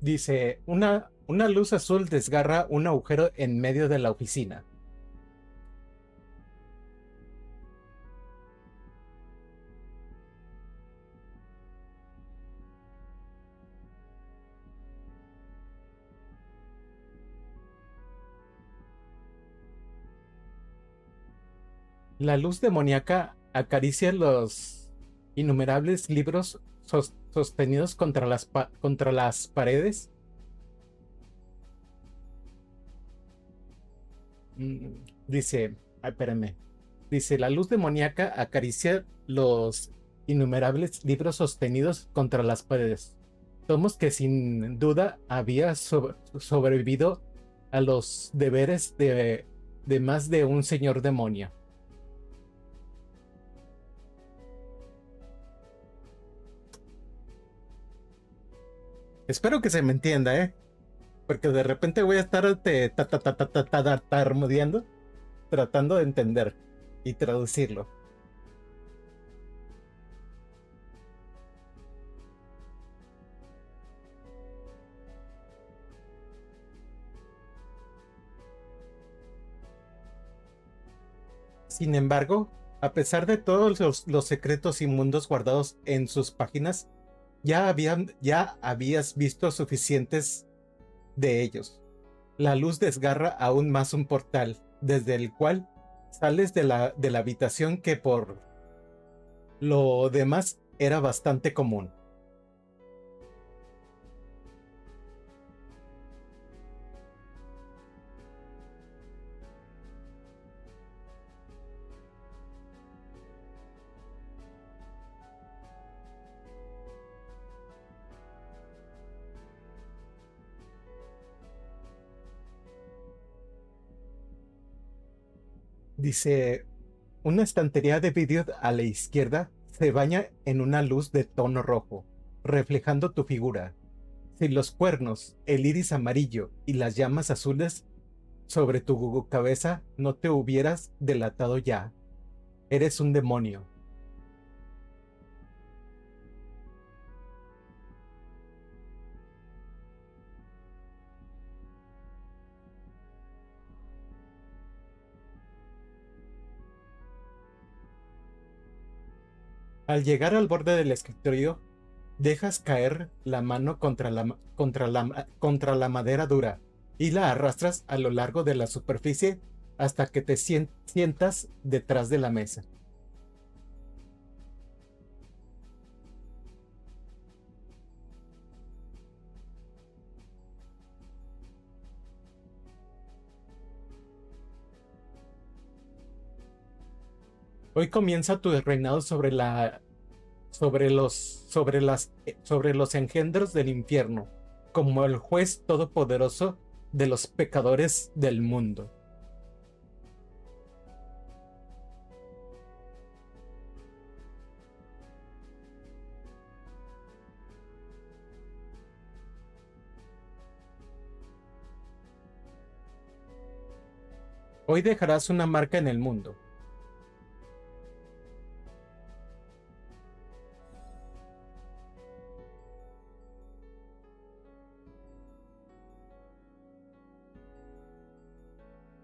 Dice, una luz azul desgarra un agujero en medio de la oficina. La luz demoníaca acaricia los innumerables libros sostenidos contra las paredes. Dice, espérame. Dice, la luz demoníaca acaricia los innumerables libros sostenidos contra las paredes. Tomos que sin duda había sobrevivido a los deberes de más de un señor demonio. Espero que se me entienda, ¿eh? Porque de repente voy a estar tartamudeando, tratando de entender y traducirlo. Sin embargo, a pesar de todos los secretos inmundos guardados en sus páginas, ya habías visto suficientes de ellos. La luz desgarra aún más un portal, desde el cual Sales de la habitación que por lo demás era bastante común. Dice, una estantería de vidrio a la izquierda se baña en una luz de tono rojo, reflejando tu figura. Si los cuernos, el iris amarillo y las llamas azules sobre tu cabeza no te hubieras delatado ya, eres un demonio. Al llegar al borde del escritorio, dejas caer la mano contra la madera dura y la arrastras a lo largo de la superficie hasta que te sientas detrás de la mesa. Hoy comienza tu reinado sobre los engendros del infierno, como el juez todopoderoso de los pecadores del mundo. Hoy dejarás una marca en el mundo.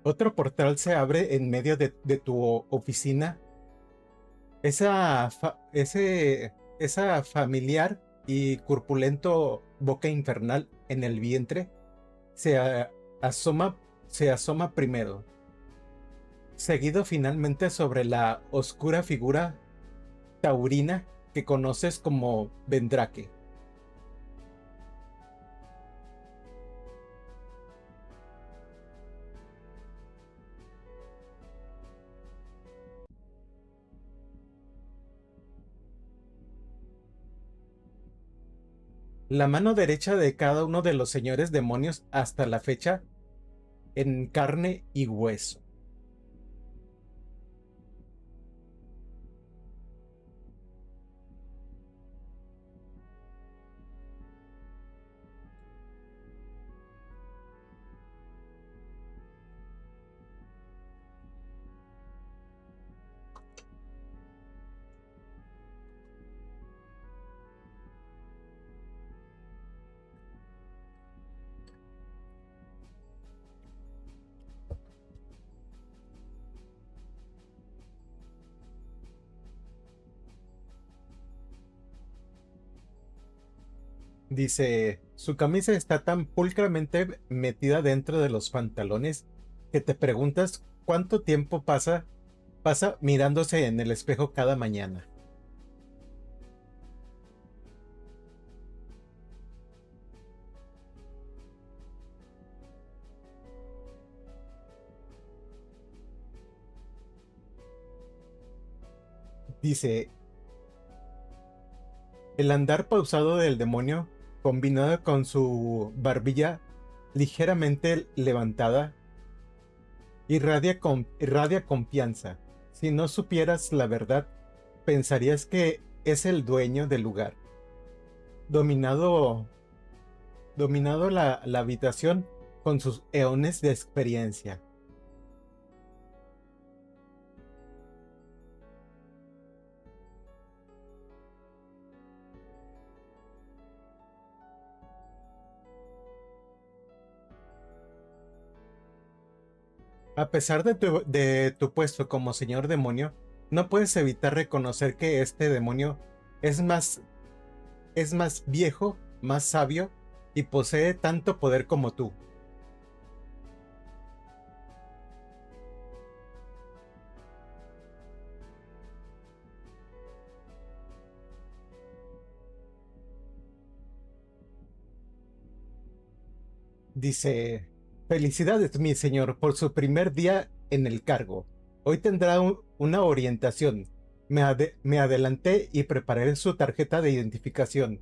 Otro portal se abre en medio de tu oficina. Esa familiar y corpulento boca infernal en el vientre se asoma, se asoma primero, seguido finalmente sobre la oscura figura taurina que conoces como Vendrake. La mano derecha de cada uno de los señores demonios hasta la fecha en carne y hueso. Dice, su camisa está tan pulcramente metida dentro de los pantalones que te preguntas cuánto tiempo pasa mirándose en el espejo cada mañana. Dice, el andar pausado del demonio, combinado con su barbilla ligeramente levantada, irradia confianza. Si no supieras la verdad, pensarías que es el dueño del lugar. Dominado la habitación con sus eones de experiencia. A pesar de tu puesto como señor demonio, no puedes evitar reconocer que este demonio es más viejo, más sabio y posee tanto poder como tú. Dice, felicidades, mi señor, por su primer día en el cargo. Hoy tendrá una orientación. Me adelanté y preparé su tarjeta de identificación.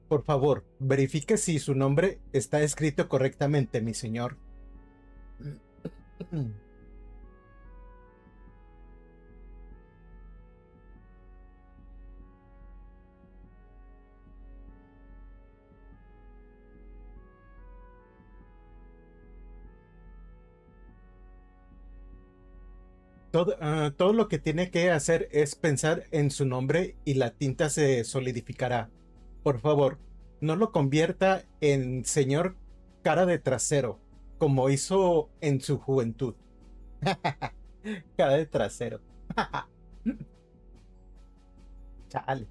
Por favor, verifique si su nombre está escrito correctamente, mi señor. Todo lo que tiene que hacer es pensar en su nombre y la tinta se solidificará. Por favor, no lo convierta en señor cara de trasero, como hizo en su juventud. Cara de trasero. Chale.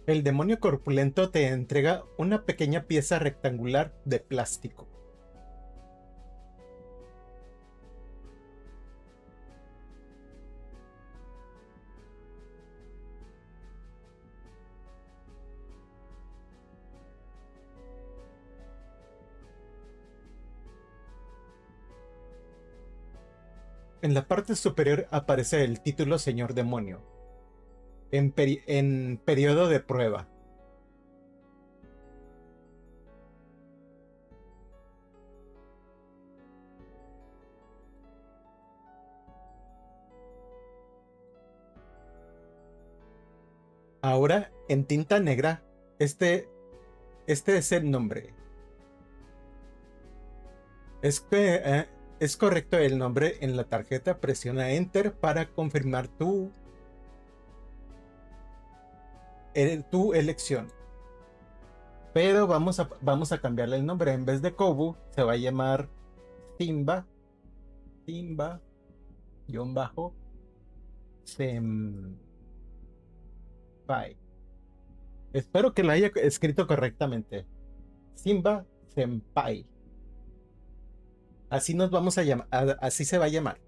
El demonio corpulento te entrega una pequeña pieza rectangular de plástico. En la parte superior aparece el título Señor Demonio. En periodo de prueba. Ahora, en tinta negra, este es el nombre. Es correcto el nombre en la tarjeta. Presiona Enter para confirmar tu elección. Pero vamos a cambiarle el nombre. En vez de Kobu, se va a llamar Simba. Senpai. Espero que lo haya escrito correctamente. Simba Senpai. Así nos vamos a llamar. Así se va a llamar.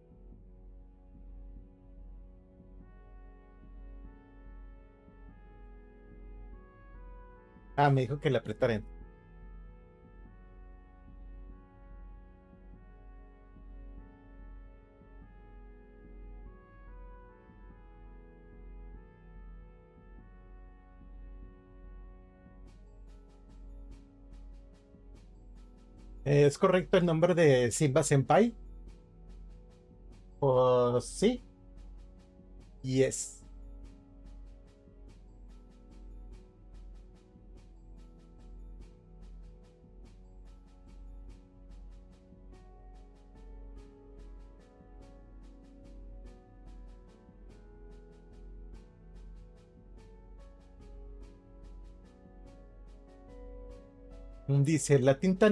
Me dijo que le apretaré. ¿Es correcto el nombre de Simba Senpai? Pues sí. Yes. Dice, la tinta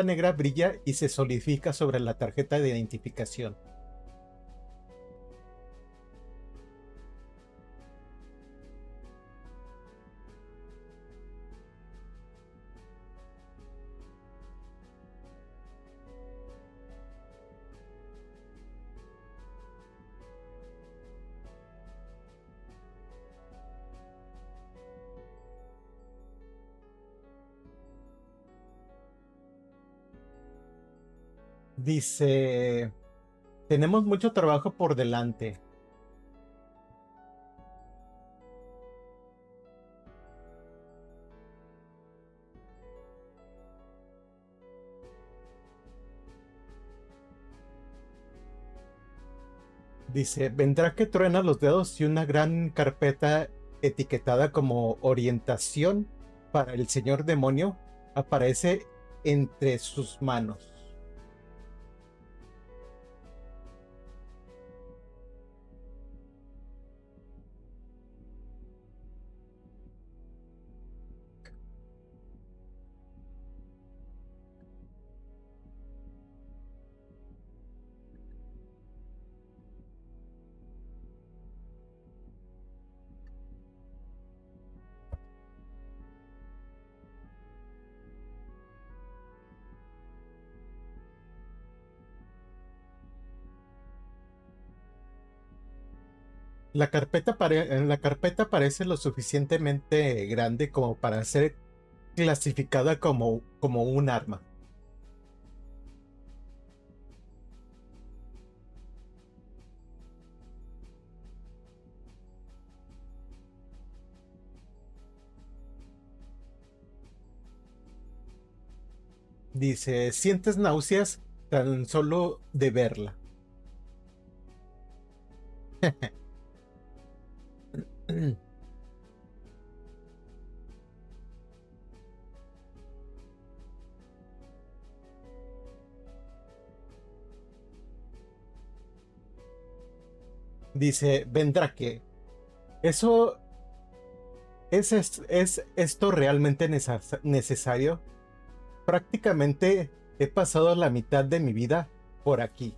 negra brilla y se solidifica sobre la tarjeta de identificación. Dice, tenemos mucho trabajo por delante. Dice, vendrá que truena los dedos y una gran carpeta etiquetada como orientación para el señor demonio aparece entre sus manos. La carpeta parece lo suficientemente grande como para ser clasificada como un arma. Dice, sientes náuseas tan solo de verla. Dice, vendrá que. ¿Eso es esto realmente necesario? Prácticamente he pasado la mitad de mi vida por aquí.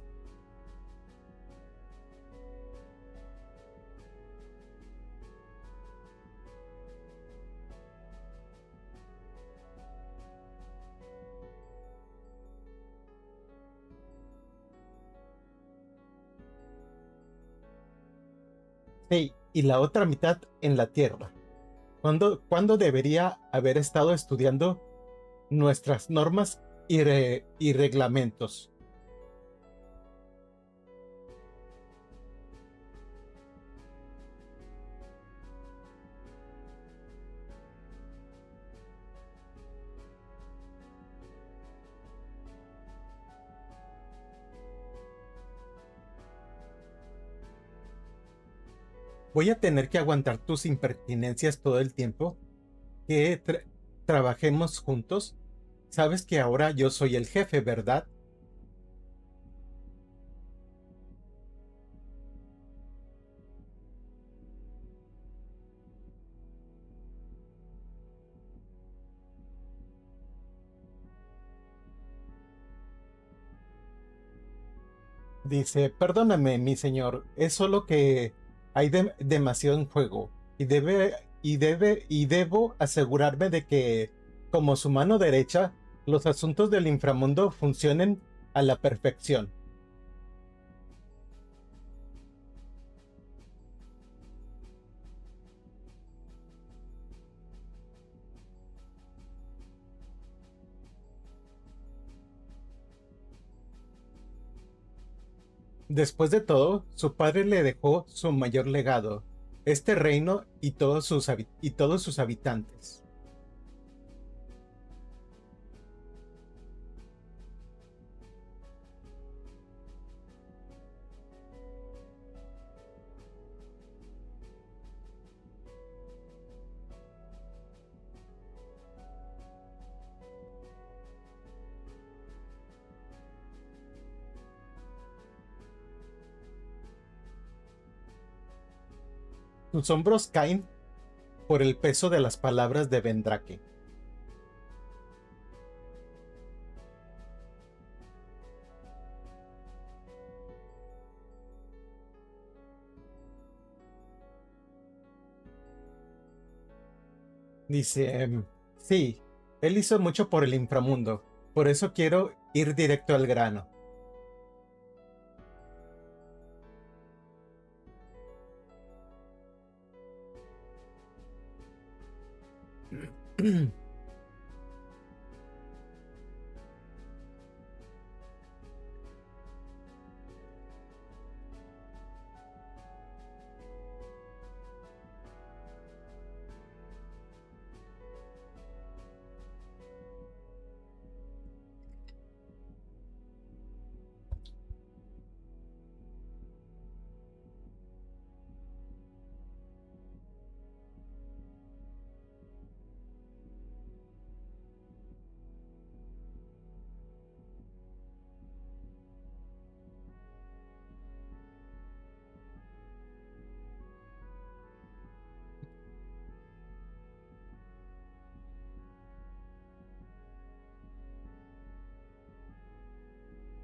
Sí, y la otra mitad en la Tierra. ¿Cuándo debería haber estado estudiando nuestras normas y reglamentos? ¿Voy a tener que aguantar tus impertinencias todo el tiempo que trabajemos juntos? Sabes que ahora yo soy el jefe, ¿verdad? Dice, perdóname, mi señor, es solo que hay demasiado en juego y debo asegurarme de que, como su mano derecha, los asuntos del inframundo funcionen a la perfección. Después de todo, su padre le dejó su mayor legado, este reino y todos sus habitantes. Sus hombros caen por el peso de las palabras de Vendrake. Dice, sí, él hizo mucho por el inframundo, por eso quiero ir directo al grano.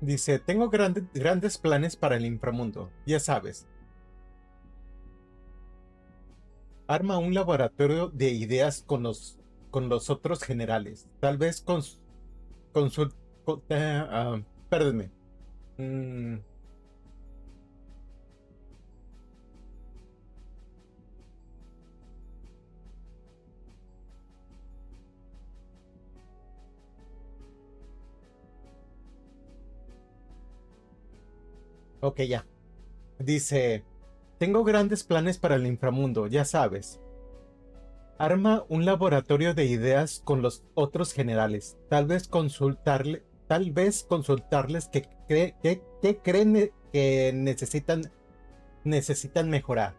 Dice, tengo grandes planes para el inframundo, ya sabes. Arma un laboratorio de ideas con los otros generales. Tal vez perdónme. Ok, ya. Dice, tengo grandes planes para el inframundo, ya sabes. Arma un laboratorio de ideas con los otros generales. Tal vez consultarles qué creen que necesitan mejorar.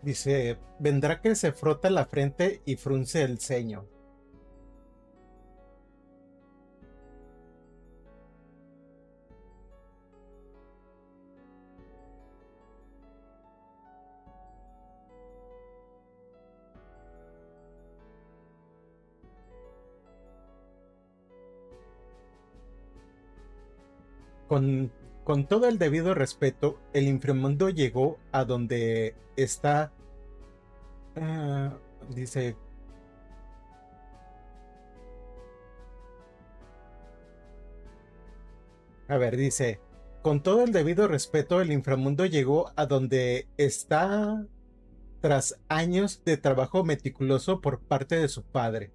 Dice, vendrá que se frota la frente y frunce el ceño. Con, con todo el debido respeto, el inframundo llegó a donde está... ah, dice... A ver, dice... Con todo el debido respeto, el inframundo llegó a donde está tras años de trabajo meticuloso por parte de su padre.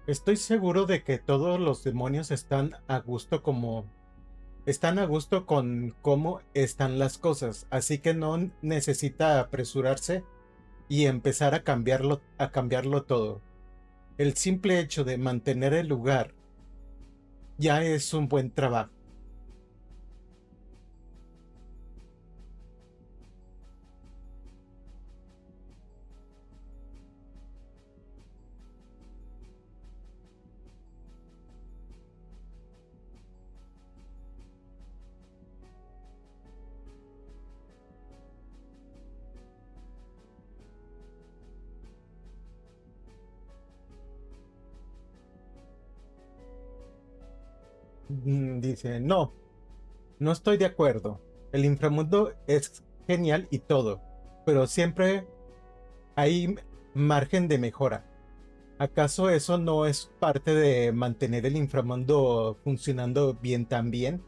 Estoy seguro de que todos los demonios están a gusto con cómo están las cosas, así que no necesita apresurarse y empezar a cambiarlo todo. El simple hecho de mantener el lugar ya es un buen trabajo. Dice, no, no estoy de acuerdo. El inframundo es genial y todo, pero siempre hay margen de mejora. ¿Acaso eso no es parte de mantener el inframundo funcionando bien también?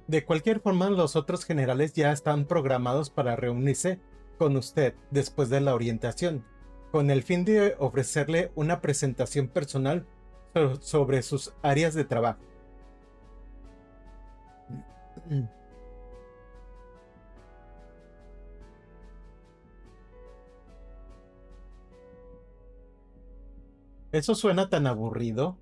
De cualquier forma, los otros generales ya están programados para reunirse con usted después de la orientación, con el fin de ofrecerle una presentación personal sobre sus áreas de trabajo. Eso suena tan aburrido.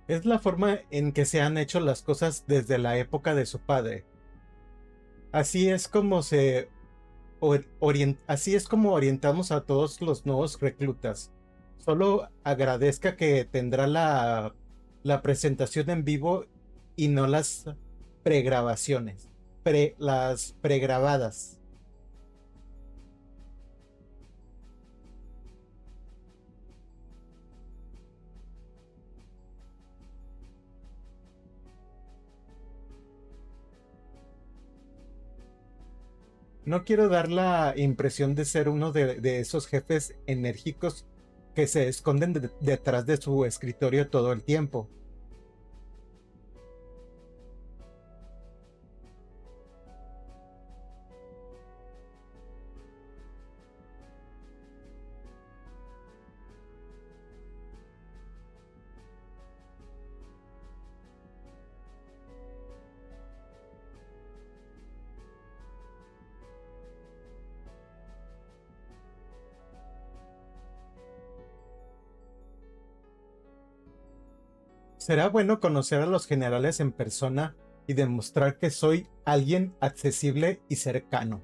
Es la forma en que se han hecho las cosas desde la época de su padre. Así es como así es como orientamos a todos los nuevos reclutas. Solo agradezca que tendrá la presentación en vivo y no las pregrabaciones, las pregrabadas. No quiero dar la impresión de ser uno de esos jefes enérgicos que se esconden detrás de su escritorio todo el tiempo. Será bueno conocer a los generales en persona y demostrar que soy alguien accesible y cercano.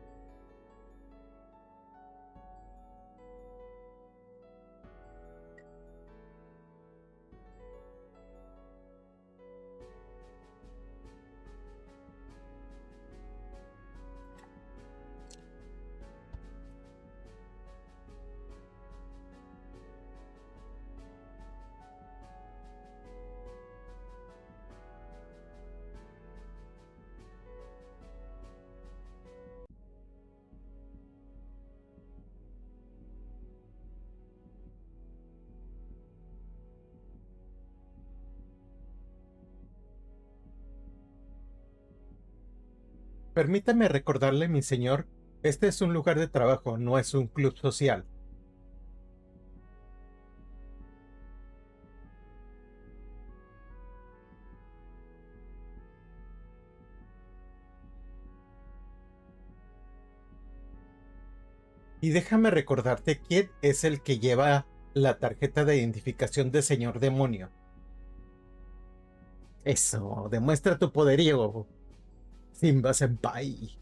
Permítame recordarle, mi señor, este es un lugar de trabajo, no es un club social. Y déjame recordarte quién es el que lleva la tarjeta de identificación de señor demonio. Eso, demuestra tu poderío, Simba Senpai.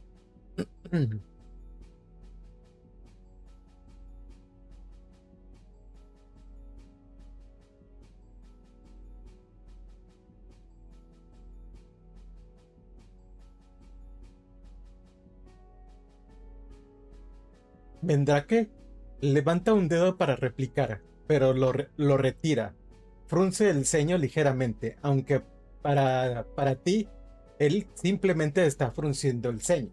Vendrake levanta un dedo para replicar, pero lo retira. Frunce el ceño ligeramente, aunque para ti, él simplemente está frunciendo el ceño.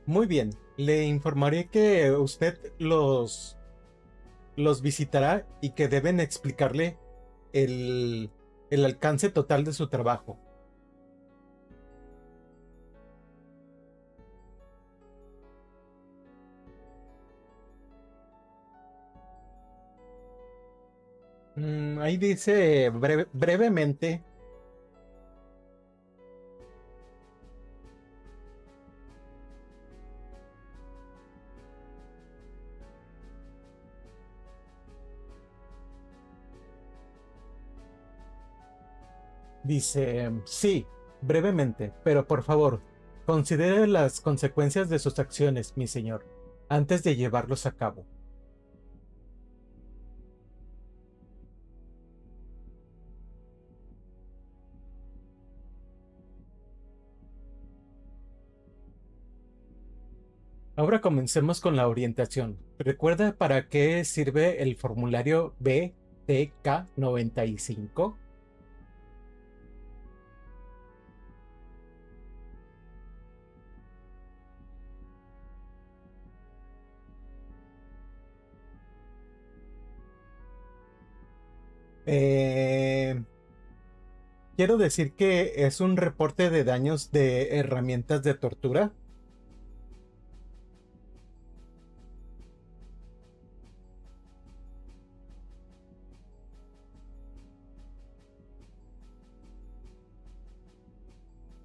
Muy bien, le informaré que usted los visitará y que deben explicarle el, el alcance total de su trabajo. Ahí dice brevemente. Dice, sí, brevemente, pero por favor, considere las consecuencias de sus acciones, mi señor, antes de llevarlos a cabo. Ahora comencemos con la orientación. ¿Recuerda para qué sirve el formulario BTK95? Quiero decir que es un reporte de daños de herramientas de tortura.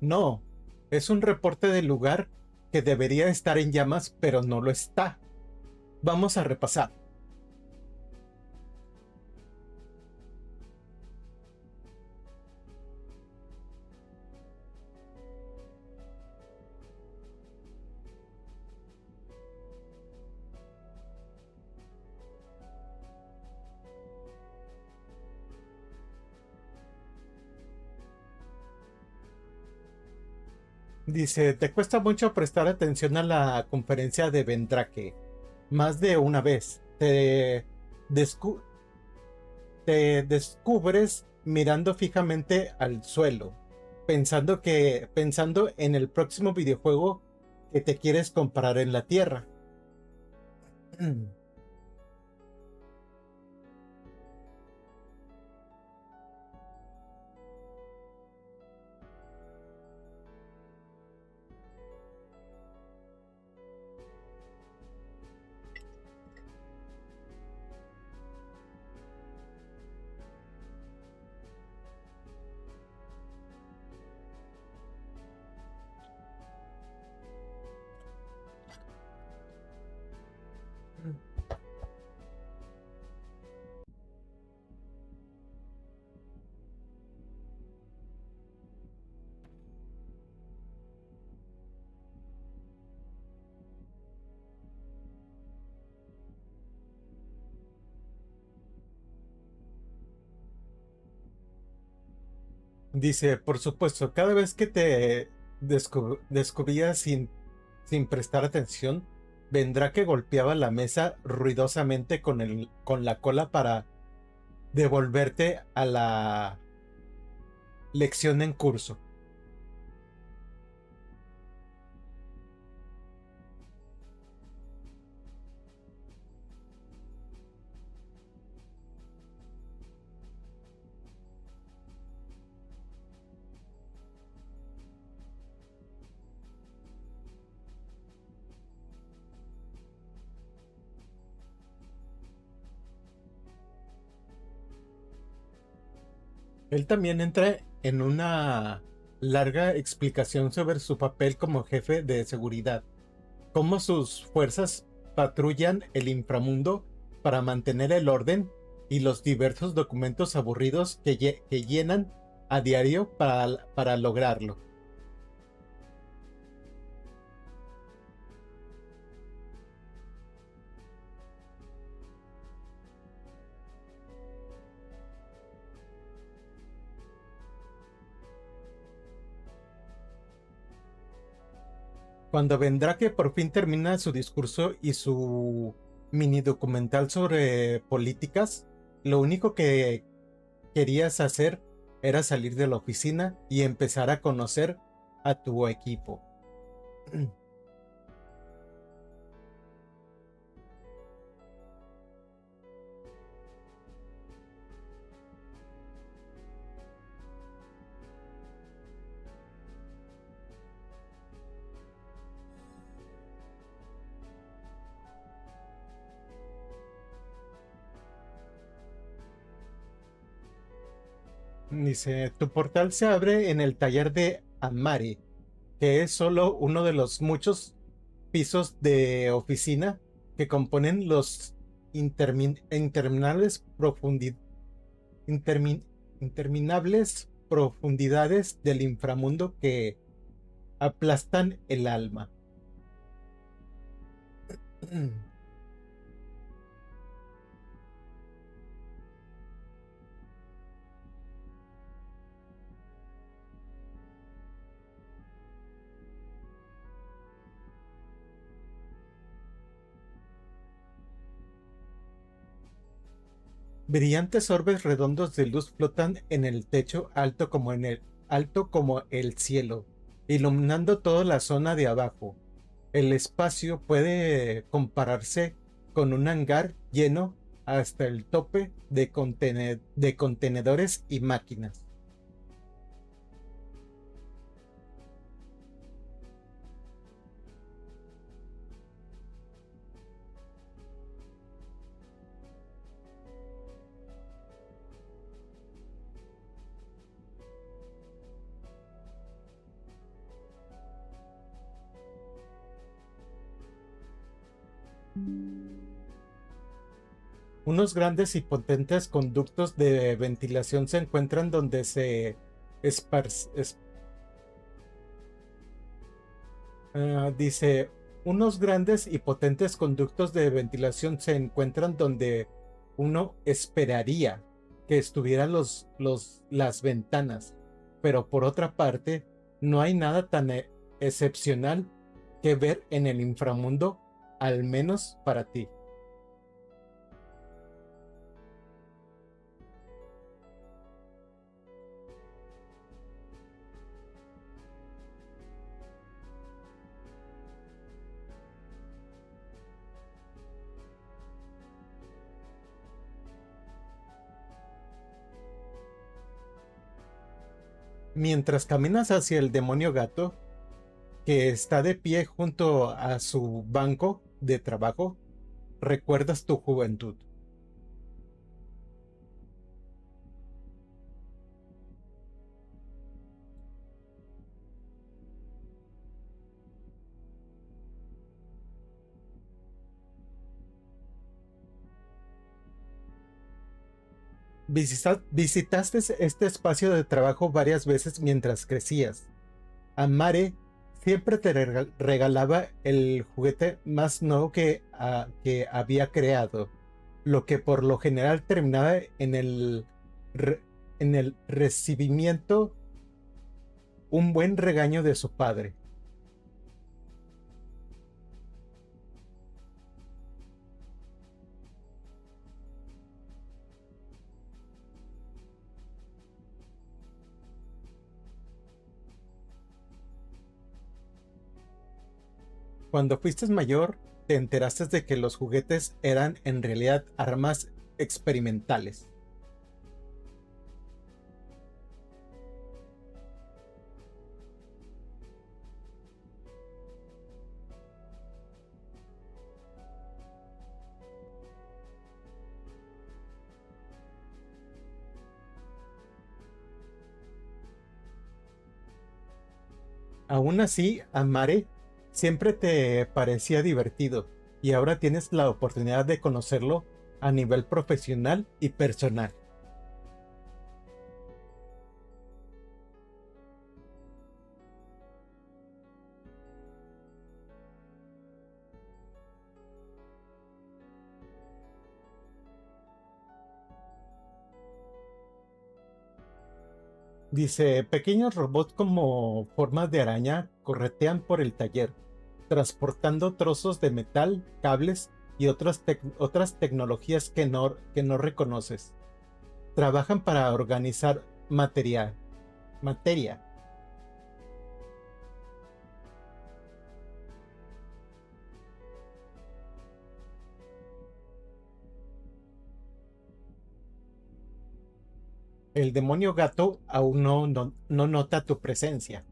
No, es un reporte del lugar que debería estar en llamas, pero no lo está. Vamos a repasar. Dice, te cuesta mucho prestar atención a la conferencia de Vendrake. Más de una vez. Te descubres mirando fijamente al suelo, pensando en el próximo videojuego que te quieres comprar en la Tierra. Dice, por supuesto, cada vez que te descubría sin prestar atención, vendrá que golpeaba la mesa ruidosamente con la cola para devolverte a la lección en curso. Él también entra en una larga explicación sobre su papel como jefe de seguridad, cómo sus fuerzas patrullan el inframundo para mantener el orden y los diversos documentos aburridos que llenan a diario para lograrlo. Cuando vendrá que por fin termina su discurso y su mini documental sobre políticas, lo único que querías hacer era salir de la oficina y empezar a conocer a tu equipo. Dice, tu portal se abre en el taller de Amari, que es solo uno de los muchos pisos de oficina que componen los interminables interminables profundidades del inframundo que aplastan el alma. Brillantes orbes redondos de luz flotan en el techo alto como el cielo, iluminando toda la zona de abajo. El espacio puede compararse con un hangar lleno hasta el tope de contenedores y máquinas. Unos grandes y potentes conductos de ventilación se encuentran donde se dice, unos grandes y potentes conductos de ventilación se encuentran donde uno esperaría que estuvieran las ventanas, pero por otra parte, no hay nada tan excepcional que ver en el inframundo, al menos para ti. Mientras caminas hacia el demonio gato, que está de pie junto a su banco de trabajo, recuerdas tu juventud. Visitaste este espacio de trabajo varias veces mientras crecías. Amare siempre te regalaba el juguete más nuevo que había creado, lo que por lo general terminaba en el recibimiento un buen regaño de su padre. Cuando fuiste mayor, te enteraste de que los juguetes eran en realidad armas experimentales. Aún así, Amare siempre te parecía divertido y ahora tienes la oportunidad de conocerlo a nivel profesional y personal. Dice, pequeños robots como formas de araña corretean por el taller, transportando trozos de metal, cables y otras tecnologías que no reconoces. Trabajan para organizar materia. El demonio gato aún no nota tu presencia.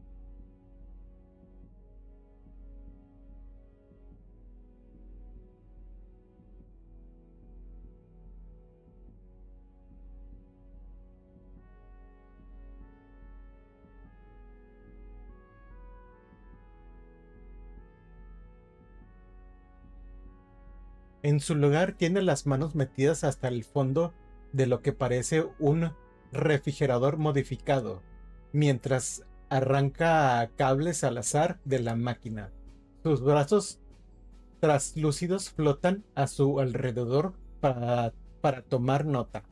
En su lugar tiene las manos metidas hasta el fondo de lo que parece un refrigerador modificado, mientras arranca cables al azar de la máquina. Sus brazos traslúcidos flotan a su alrededor para tomar nota.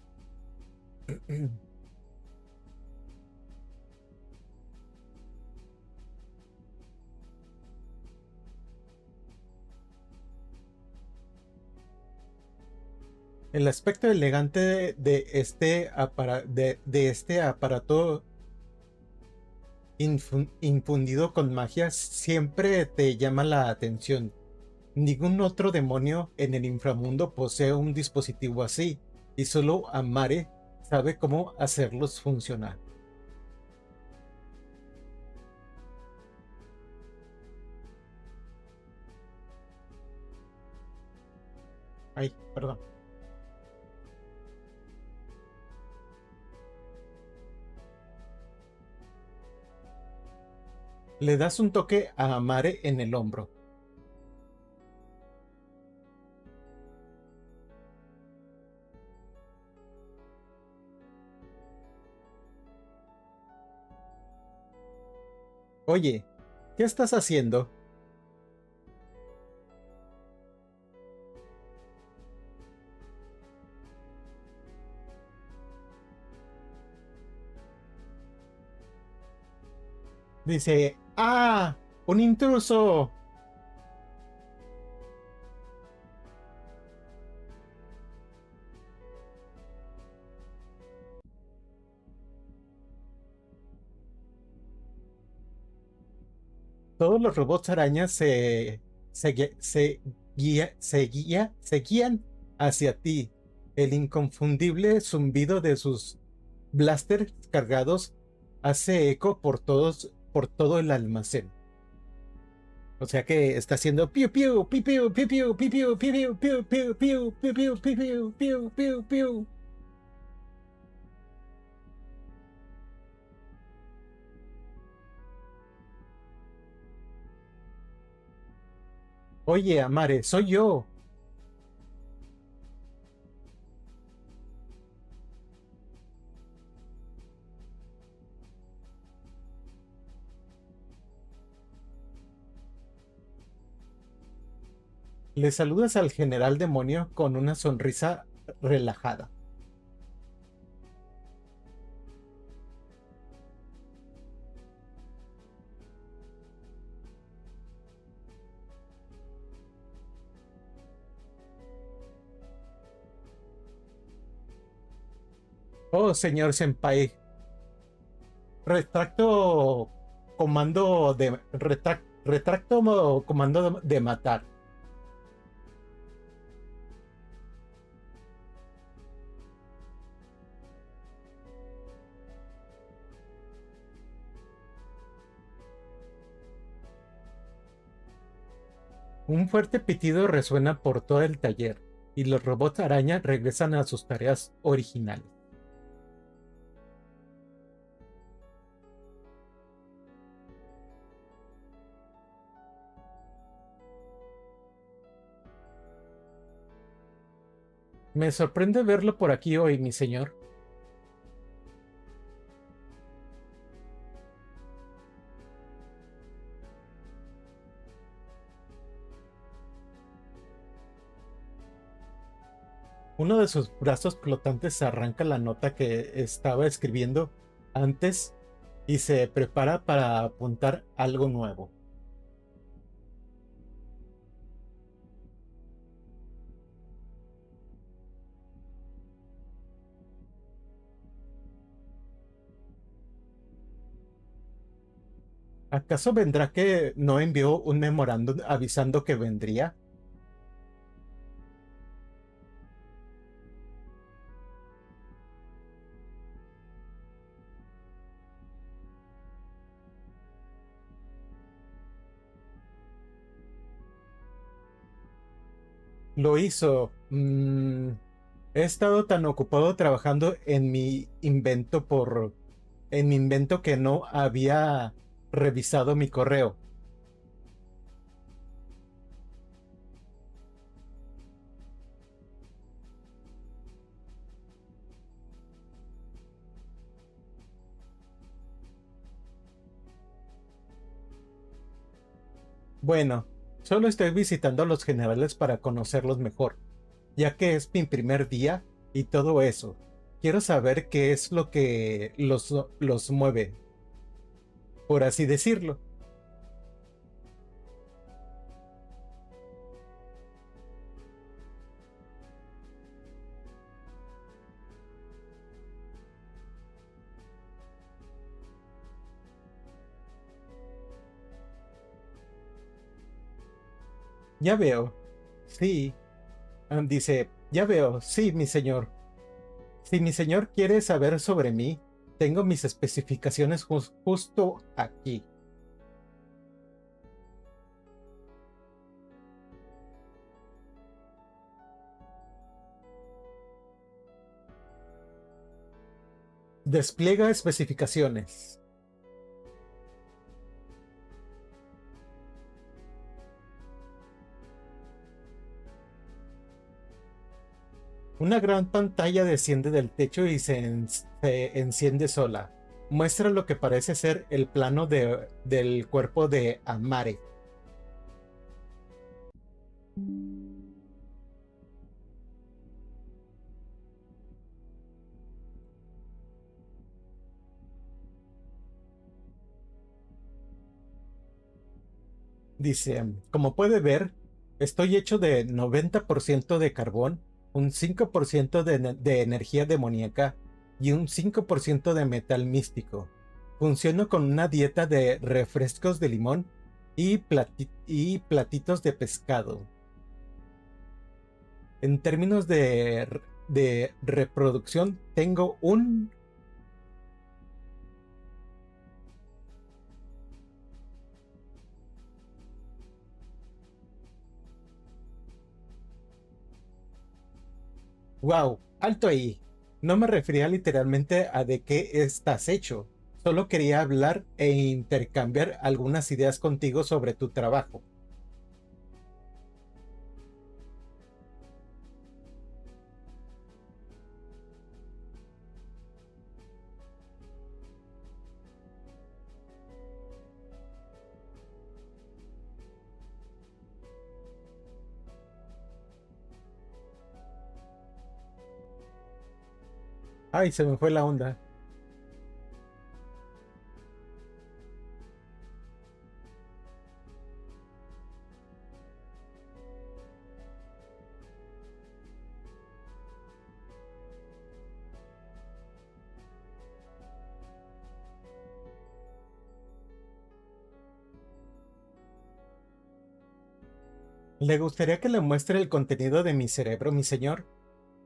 El aspecto elegante de este aparato infundido con magia siempre te llama la atención. Ningún otro demonio en el inframundo posee un dispositivo así, y solo Amare sabe cómo hacerlos funcionar. Ay, perdón. Le das un toque a Amare en el hombro. Oye, ¿qué estás haciendo? Dice, ¡ah! ¡Un intruso! Todos los robots arañas se guían hacia ti. El inconfundible zumbido de sus blasters cargados hace eco por todo el almacén. O sea que está haciendo piu piu piu piu piu piu piu piu piu piu piu piu piu piu piu piu piu piu. Oye, Amare, soy yo. Le saludas al general demonio con una sonrisa relajada. Oh, señor Senpai. Retracto comando de... retracto comando de matar. Un fuerte pitido resuena por todo el taller, y los robots araña regresan a sus tareas originales. Me sorprende verlo por aquí hoy, mi señor. Uno de sus brazos flotantes arranca la nota que estaba escribiendo antes y se prepara para apuntar algo nuevo. ¿Acaso vendrá que no envió un memorándum avisando que vendría? Lo hizo. He estado tan ocupado trabajando en mi invento que no había revisado mi correo. Bueno, solo estoy visitando a los generales para conocerlos mejor, ya que es mi primer día y todo eso. Quiero saber qué es lo que los mueve, por así decirlo. Ya veo. Sí. Dice, ya veo. Sí, mi señor. Si mi señor quiere saber sobre mí, tengo mis especificaciones justo aquí. Despliega especificaciones. Una gran pantalla desciende del techo y se enciende sola. Muestra lo que parece ser el plano del cuerpo de Amare. Dice, como puede ver, estoy hecho de 90% de carbón, un 5% de energía demoníaca y un 5% de metal místico. Funciono con una dieta de refrescos de limón y platitos de pescado. En términos de reproducción, tengo un... Wow, alto ahí. No me refería literalmente a de qué estás hecho. Solo quería hablar e intercambiar algunas ideas contigo sobre tu trabajo. Ay, se me fue la onda. ¿Le gustaría que le muestre el contenido de mi cerebro, mi señor?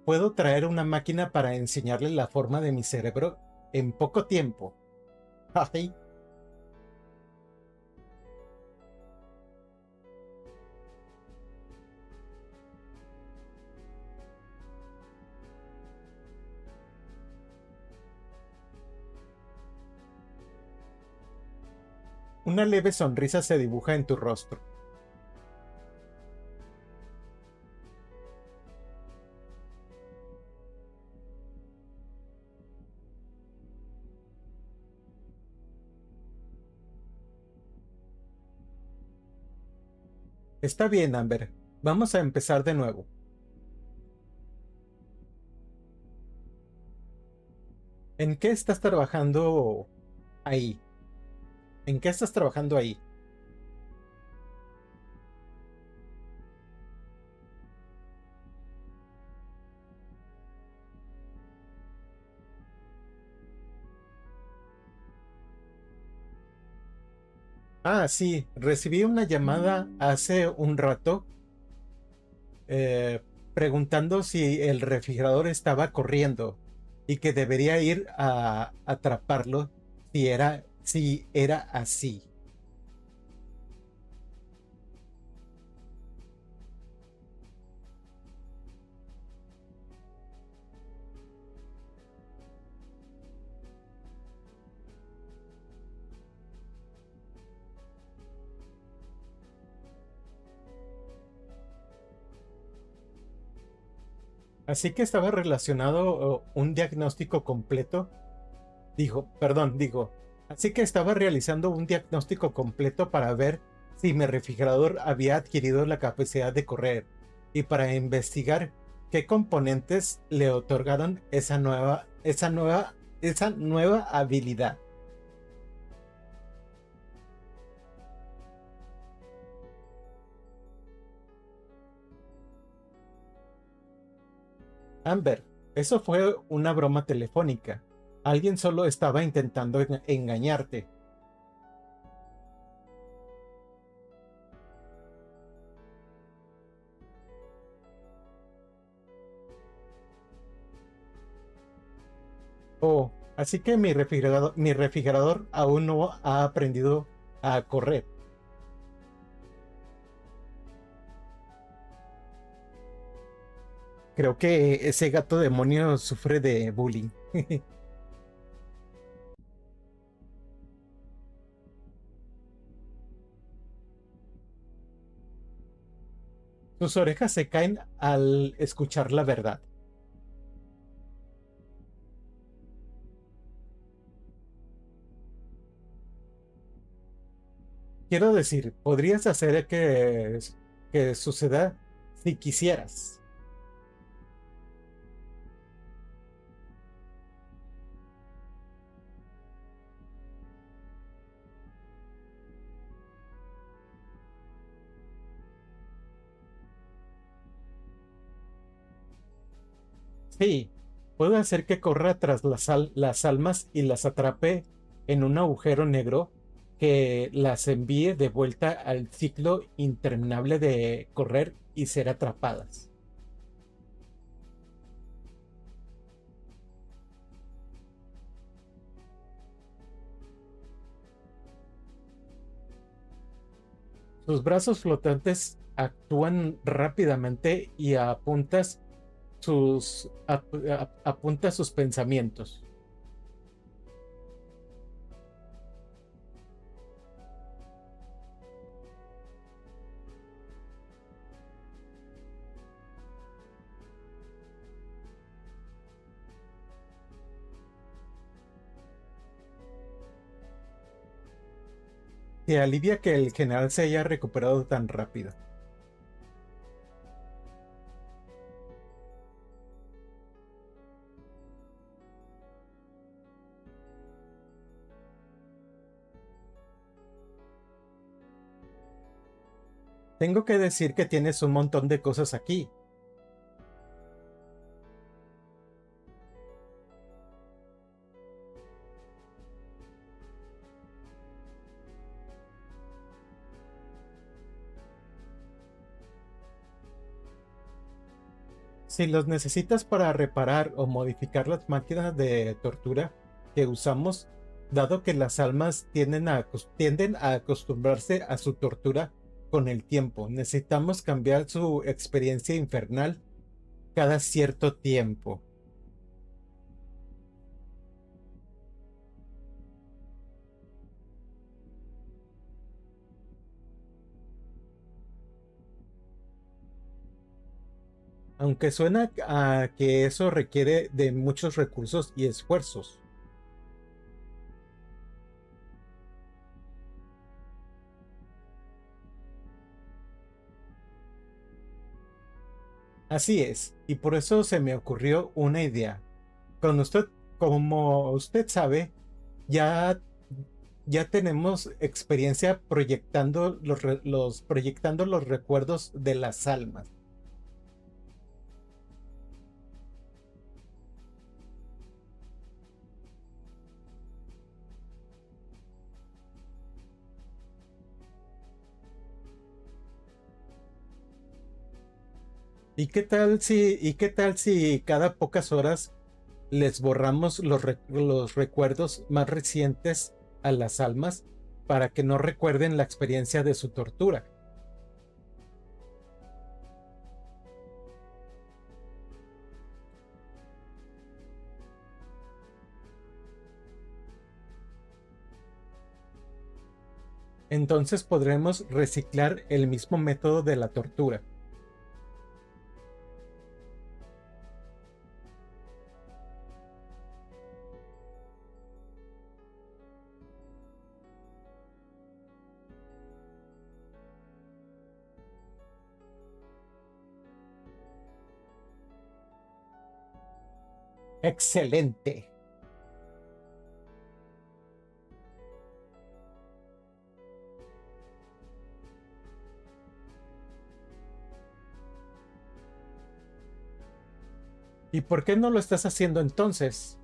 Puedo traer una máquina para enseñarle la forma de mi cerebro en poco tiempo. Ay. Una leve sonrisa se dibuja en tu rostro. Está bien, Amber. Vamos a empezar de nuevo. ¿En qué estás trabajando ahí? ¿En qué estás trabajando ahí? Ah, sí, recibí una llamada hace un rato eh, preguntando si el refrigerador estaba corriendo y que debería ir a atraparlo si era así. Así que estaba relacionado un diagnóstico completo. Así que estaba realizando un diagnóstico completo para ver si mi refrigerador había adquirido la capacidad de correr y para investigar qué componentes le otorgaron esa nueva habilidad. Amber, eso fue una broma telefónica. Alguien solo estaba intentando engañarte. Oh, así que mi refrigerador aún no ha aprendido a correr. Creo que ese gato demonio sufre de bullying. Sus orejas se caen al escuchar la verdad. Quiero decir, podrías hacer que suceda si quisieras. Sí, puedo hacer que corra tras las almas y las atrape en un agujero negro que las envíe de vuelta al ciclo interminable de correr y ser atrapadas. Sus brazos flotantes actúan rápidamente y apunta sus pensamientos. Te alivia que el general se haya recuperado tan rápido. Tengo que decir que tienes un montón de cosas aquí. Si los necesitas para reparar o modificar las máquinas de tortura que usamos, dado que las almas tienden a acostumbrarse a su tortura con el tiempo, necesitamos cambiar su experiencia infernal cada cierto tiempo. Aunque suena a que eso requiere de muchos recursos y esfuerzos. Así es, y por eso se me ocurrió una idea. Como usted sabe, ya, ya tenemos experiencia proyectando proyectando los recuerdos de las almas. ¿Y qué tal si cada pocas horas les borramos los recuerdos más recientes a las almas para que no recuerden la experiencia de su tortura? Entonces podremos reciclar el mismo método de la tortura. Excelente. ¿Y por qué no lo estás haciendo entonces?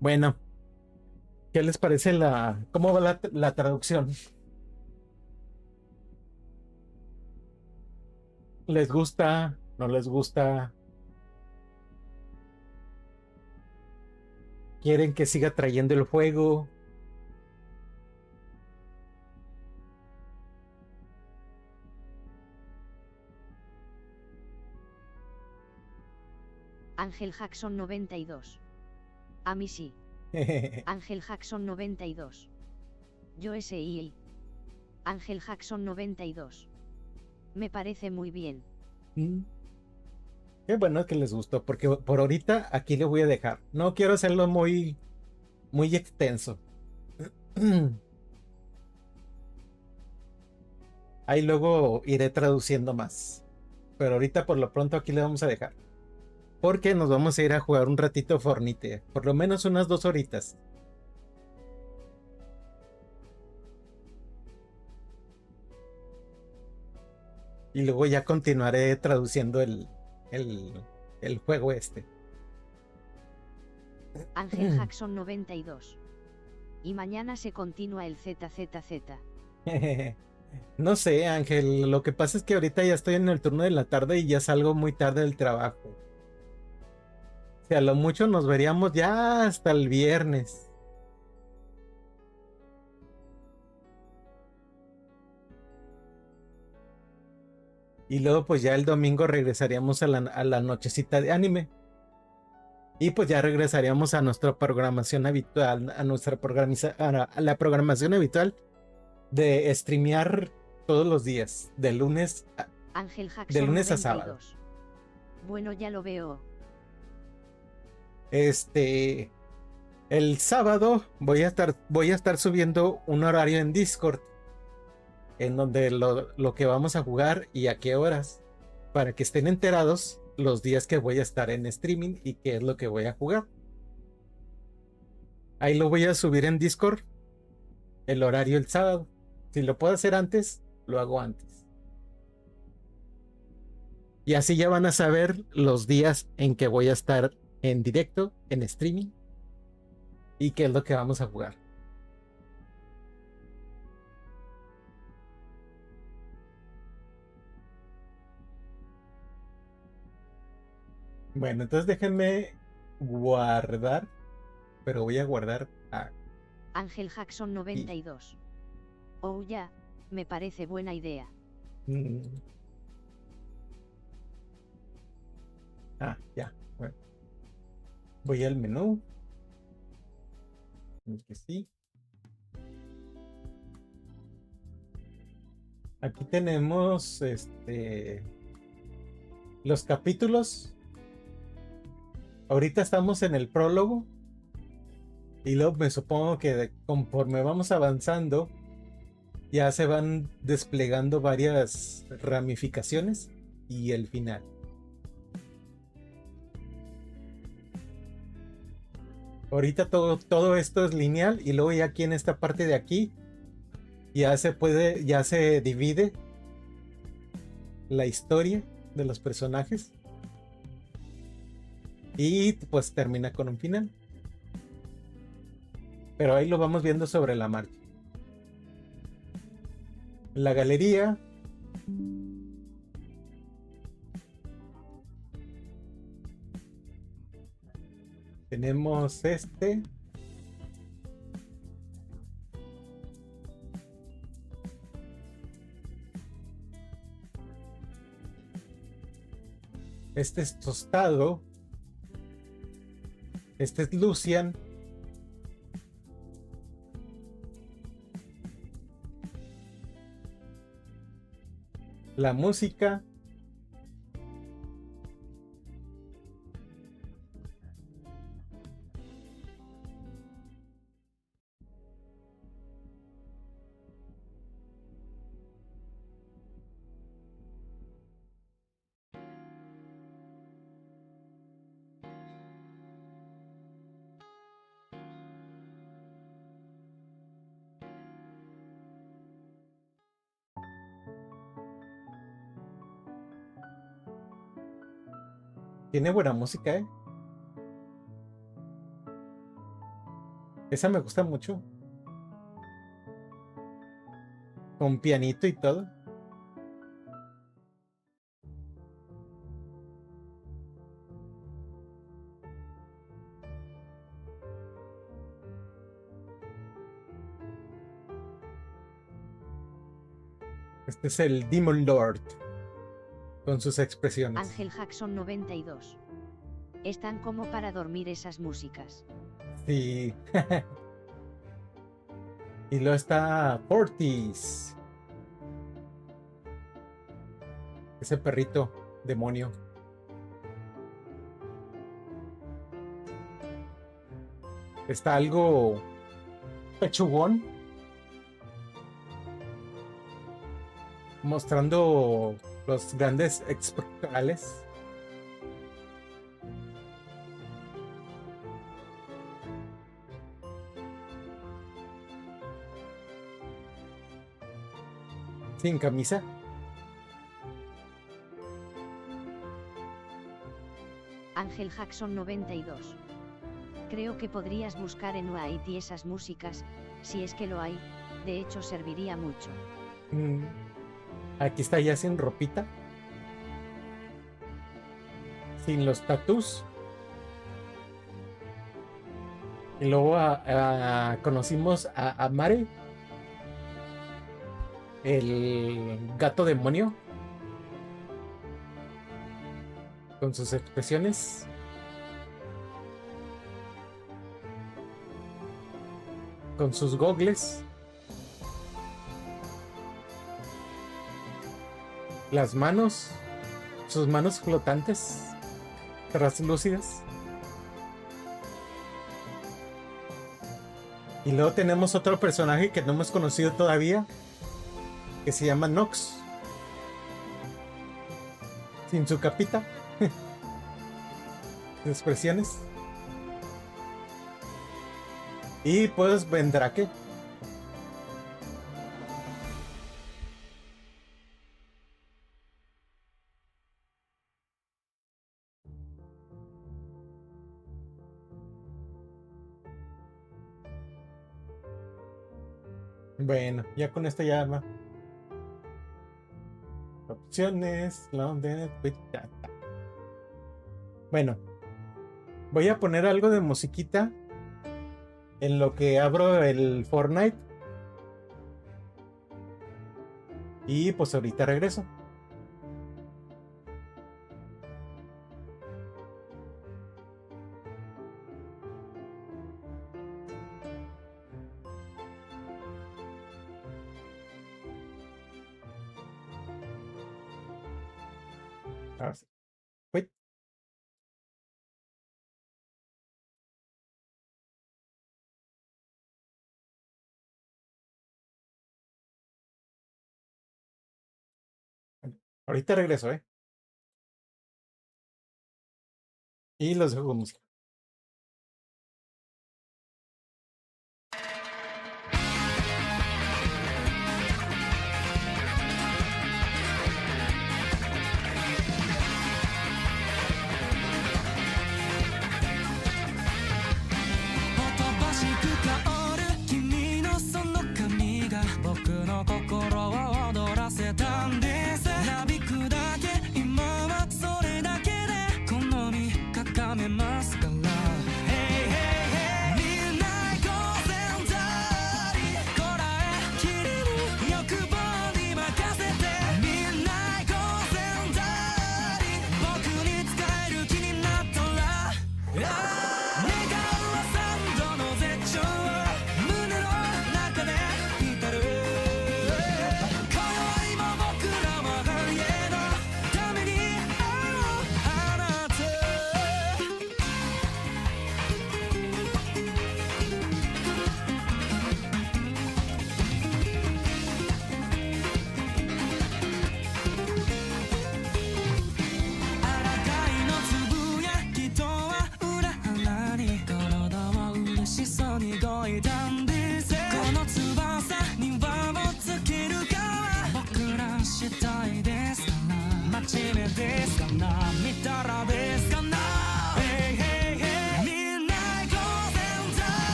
Bueno, ¿qué les parece cómo va la traducción? ¿Les gusta? ¿No les gusta? ¿Quieren que siga trayendo el juego? Ángel Jackson 92. A mí sí. Ángel Jackson 92. Yo SI. Ángel Jackson 92. Me parece muy bien. Qué bueno que les gustó, porque por ahorita aquí le voy a dejar. No quiero hacerlo muy extenso. Ahí luego iré traduciendo más. Pero ahorita por lo pronto aquí le vamos a dejar. Porque nos vamos a ir a jugar un ratito Fornite. Por lo menos unas 2 horitas. Y luego ya continuaré traduciendo el juego este. Ángel Jackson 92. Y mañana se continúa el ZZZ. No sé, Ángel. Lo que pasa es que ahorita ya estoy en el turno de la tarde y ya salgo muy tarde del trabajo. O sea, a lo mucho nos veríamos ya hasta el viernes. Y luego pues ya el domingo regresaríamos a la nochecita de anime. Y pues ya regresaríamos a nuestra programación habitual, a la programación habitual de streamear todos los días, de lunes Ángel Jackson de lunes 92. a sábado. Bueno, ya lo veo. El sábado voy a estar subiendo un horario en Discord en donde lo que vamos a jugar y a qué horas, para que estén enterados los días que voy a estar en streaming y qué es lo que voy a jugar. Ahí lo voy a subir en Discord, el horario el sábado. Si lo puedo hacer antes, lo hago antes. Y así ya van a saber los días en que voy a estar en directo, en streaming, y qué es lo que vamos a jugar. Bueno, entonces déjenme guardar, pero voy a guardar a... Ángel Jackson 92. Oh ya, me parece buena idea. Ya, bueno. Voy al menú. Que sí. Aquí tenemos los capítulos. Ahorita estamos en el prólogo. Y luego me supongo que conforme vamos avanzando, ya se van desplegando varias ramificaciones y el final. Ahorita todo esto es lineal y luego ya aquí en esta parte de aquí ya se divide la historia de los personajes y pues termina con un final. Pero ahí lo vamos viendo sobre la marcha. La galería. Tenemos este. Este es Tostado. Este es Lucian. La música. Tiene buena música, ¿eh? Esa me gusta mucho. Con pianito y todo. Este es el Demon Lord. Con sus expresiones. Ángel Jackson 92. Están como para dormir esas músicas. Sí. Y luego está Fortis. Ese perrito demonio. Está algo pechugón. Mostrando los grandes expectorales. Sin camisa. Ángel Jackson 92. Creo que podrías buscar en Haití esas músicas, si es que lo hay, de hecho serviría mucho. Aquí está ya sin ropita. Sin los tatús. Y luego conocimos a Mare. El gato demonio. Con sus expresiones. Con sus gogles. Las manos. Sus manos flotantes. Translúcidas. Y luego tenemos otro personaje que no hemos conocido todavía. Que se llama Nox. Sin su capita. Expresiones. Y pues Vendrake. Bueno, ya con esto ya va. Opciones, London, bueno, voy a poner algo de musiquita en lo que abro el Fortnite. Y pues ahorita regreso. Ahora sí. Uy. Ahorita regreso, y los dejo con música.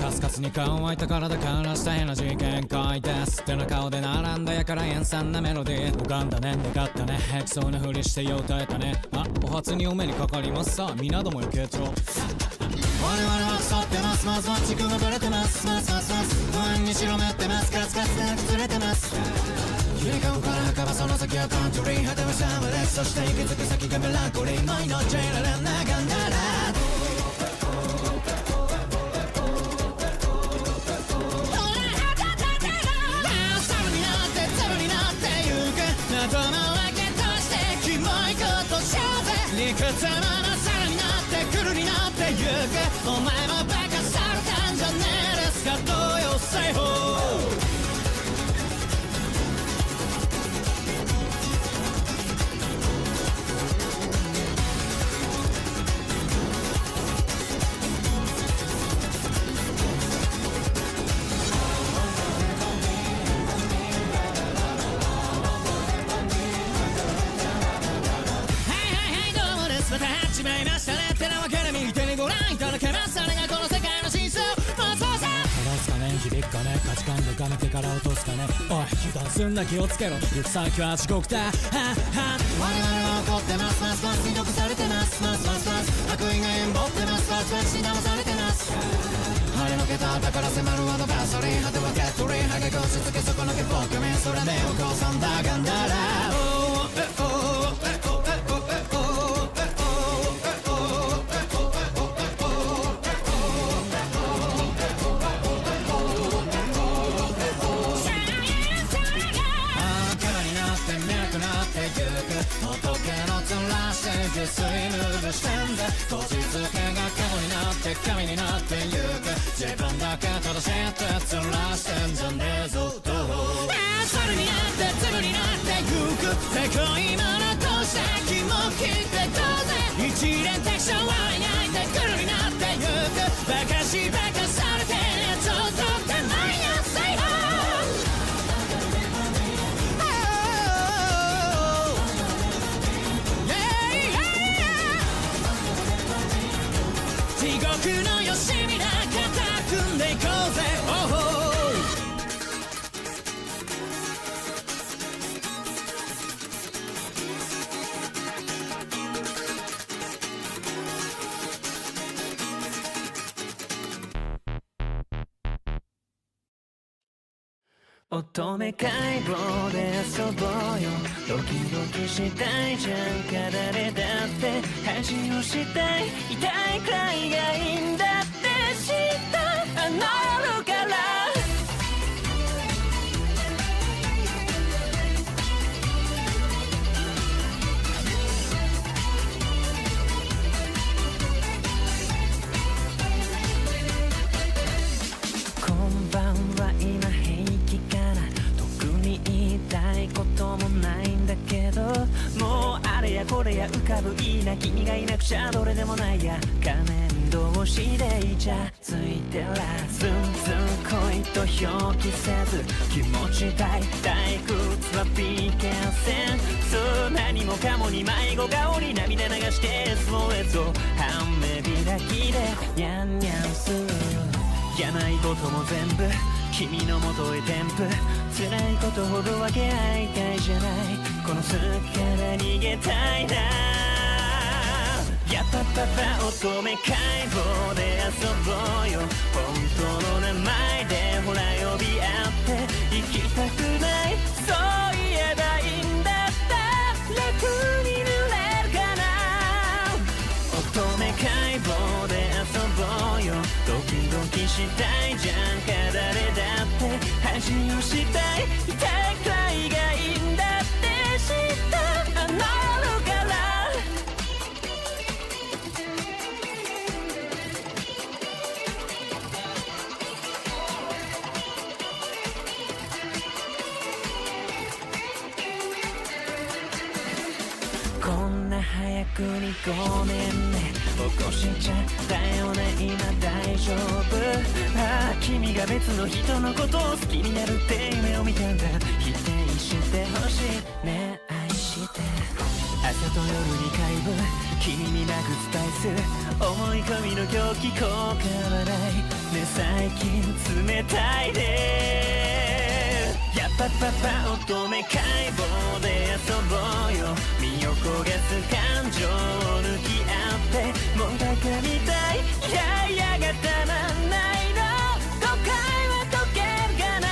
カスカスに乾いた体からした変な事件解ですってな顔で並んだやから塩酸なメロディー浮かんだね願ったねヘキそうなふりしてよ耐えたねあお初にお目にかかりますさあ皆ども行けちょ我々は競ってますまずは軸がぶれてますますますます不安に白めってますカツカツで崩れてます切り顔から墓場その先はカントリー果てはシャムレスそして行き着く先がメランコリーマイノチェイラレンナガンダラいくつもの皿になってくるになってゆくお前もバカされたんじゃねえですか東洋西方また始まりましたねってなわけで右手にご覧いただけますあれがこの世界の真相もうそうさ話すかね響くかね価値観がめてから落とすかねおい油断すんな気をつけろ行く先は地獄だはは我々は怒ってますますますひどくされてますますますます悪意がえんぼってますますますに騙されてます張りのけただから迫るアドバンサリー果てはゲットリーハゲこしつけそこのけポケメンそれでお父さんだがんだら自炊ムーブしてんだこじつけが雲になって神になってゆく自分だけ正しいって面してんじゃねえぞと猿になって粒になってゆくせこいものとして気も切ってどうぜ一連テクションはいないでくるになってゆくバカしバカされてちょっと手前やせいほ地獄のよしみな肩組んでいこうぜ乙女解剖で遊ぼうよドキドキしたいじゃんか誰だって恥をしたい痛いくらいがいいんだって知ったあの夜からこんばんは今平気かな特に言いたいこともないんだけどもうあれやこれや浮かぶいいな君がいなくちゃどれでもないや仮面同士でイチャついてらずんずん恋と表記せず気持ち大退屈は PK 戦そう何もかもに迷子顔に涙流して SOS を半目開きでニャンニャンするやないことも全部君のもとへ添付辛いことほど分け合いたいじゃないこの巣から逃げたいなやっぱパパ乙女解剖で遊ぼうよ本当の名前でほら呼び合って行きたくないそう言えばいいんだった楽に濡れるかな乙女解剖で遊ぼうよドキドキしたいじゃんか誰だって恥をしたい痛いくらいがいいんだって知ったあの夜からこんな早くにごめんね起こしちゃったよね今大丈夫ああ君が別の人のことを好きになるって夢を見たんだ否定してほしいね愛して朝と夜に怪文君になく伝えす思い込みの狂気効果はないね最近冷たいねやっぱパパ乙女解剖で遊ぼうよ身を焦がす感情を抜き合ってもう高みたいいやいやがたまんないの誤解は解けるかな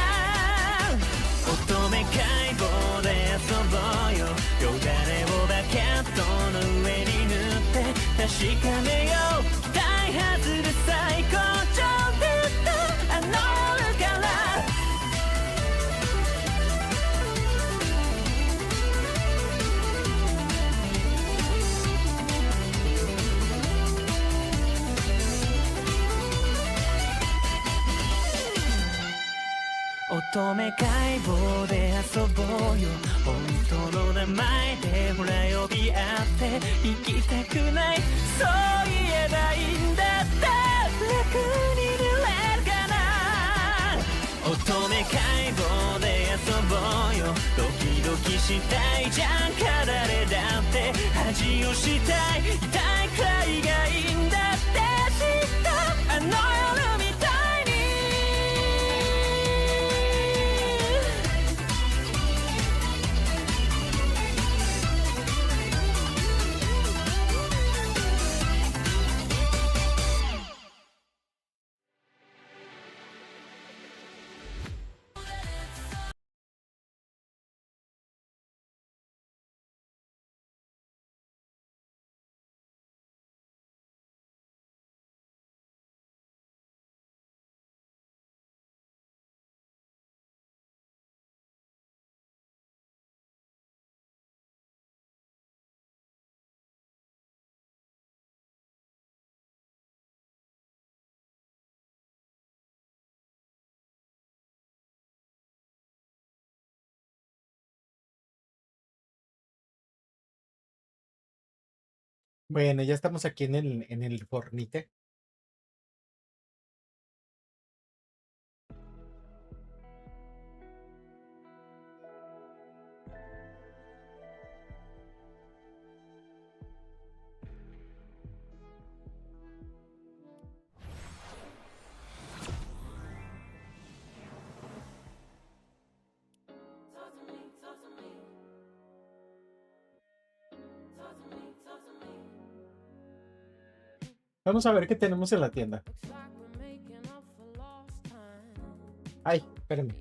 乙女解剖で遊ぼうよよだれをバケットの上に塗って確かめよう期待外れ最高潮であの夜から乙女解剖で遊ぼうよ本当の名前でほら呼び合って行きたくないそう言えばいいんだって楽になれるかな乙女解剖で遊ぼうよドキドキしたいじゃんか誰だって恥をしたい痛いくらいがいいんだって知ったあの夜みたいにBueno, ya estamos aquí en el Fornite. Vamos a ver qué tenemos en la tienda. Ay, espérenme.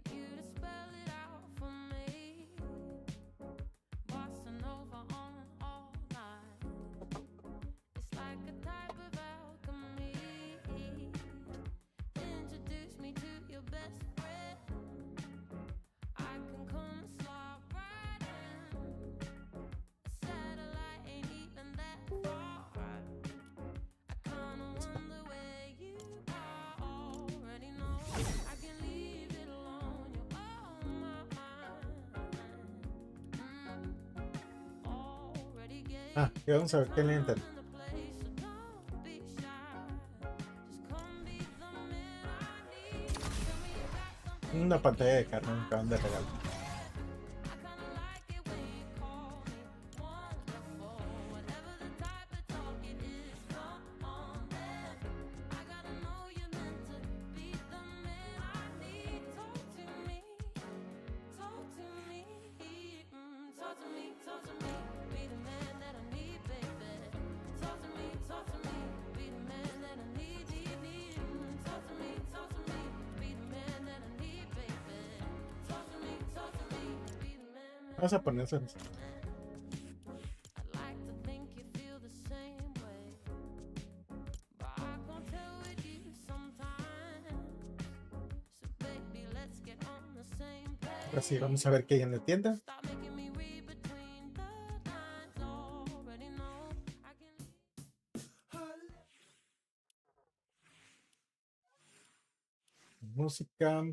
Ah, y vamos a ver qué le entran. Una pantalla de carne me acaban de regalar. Vamos a poner eso. Ahora sí, vamos a ver qué hay en la tienda. Música.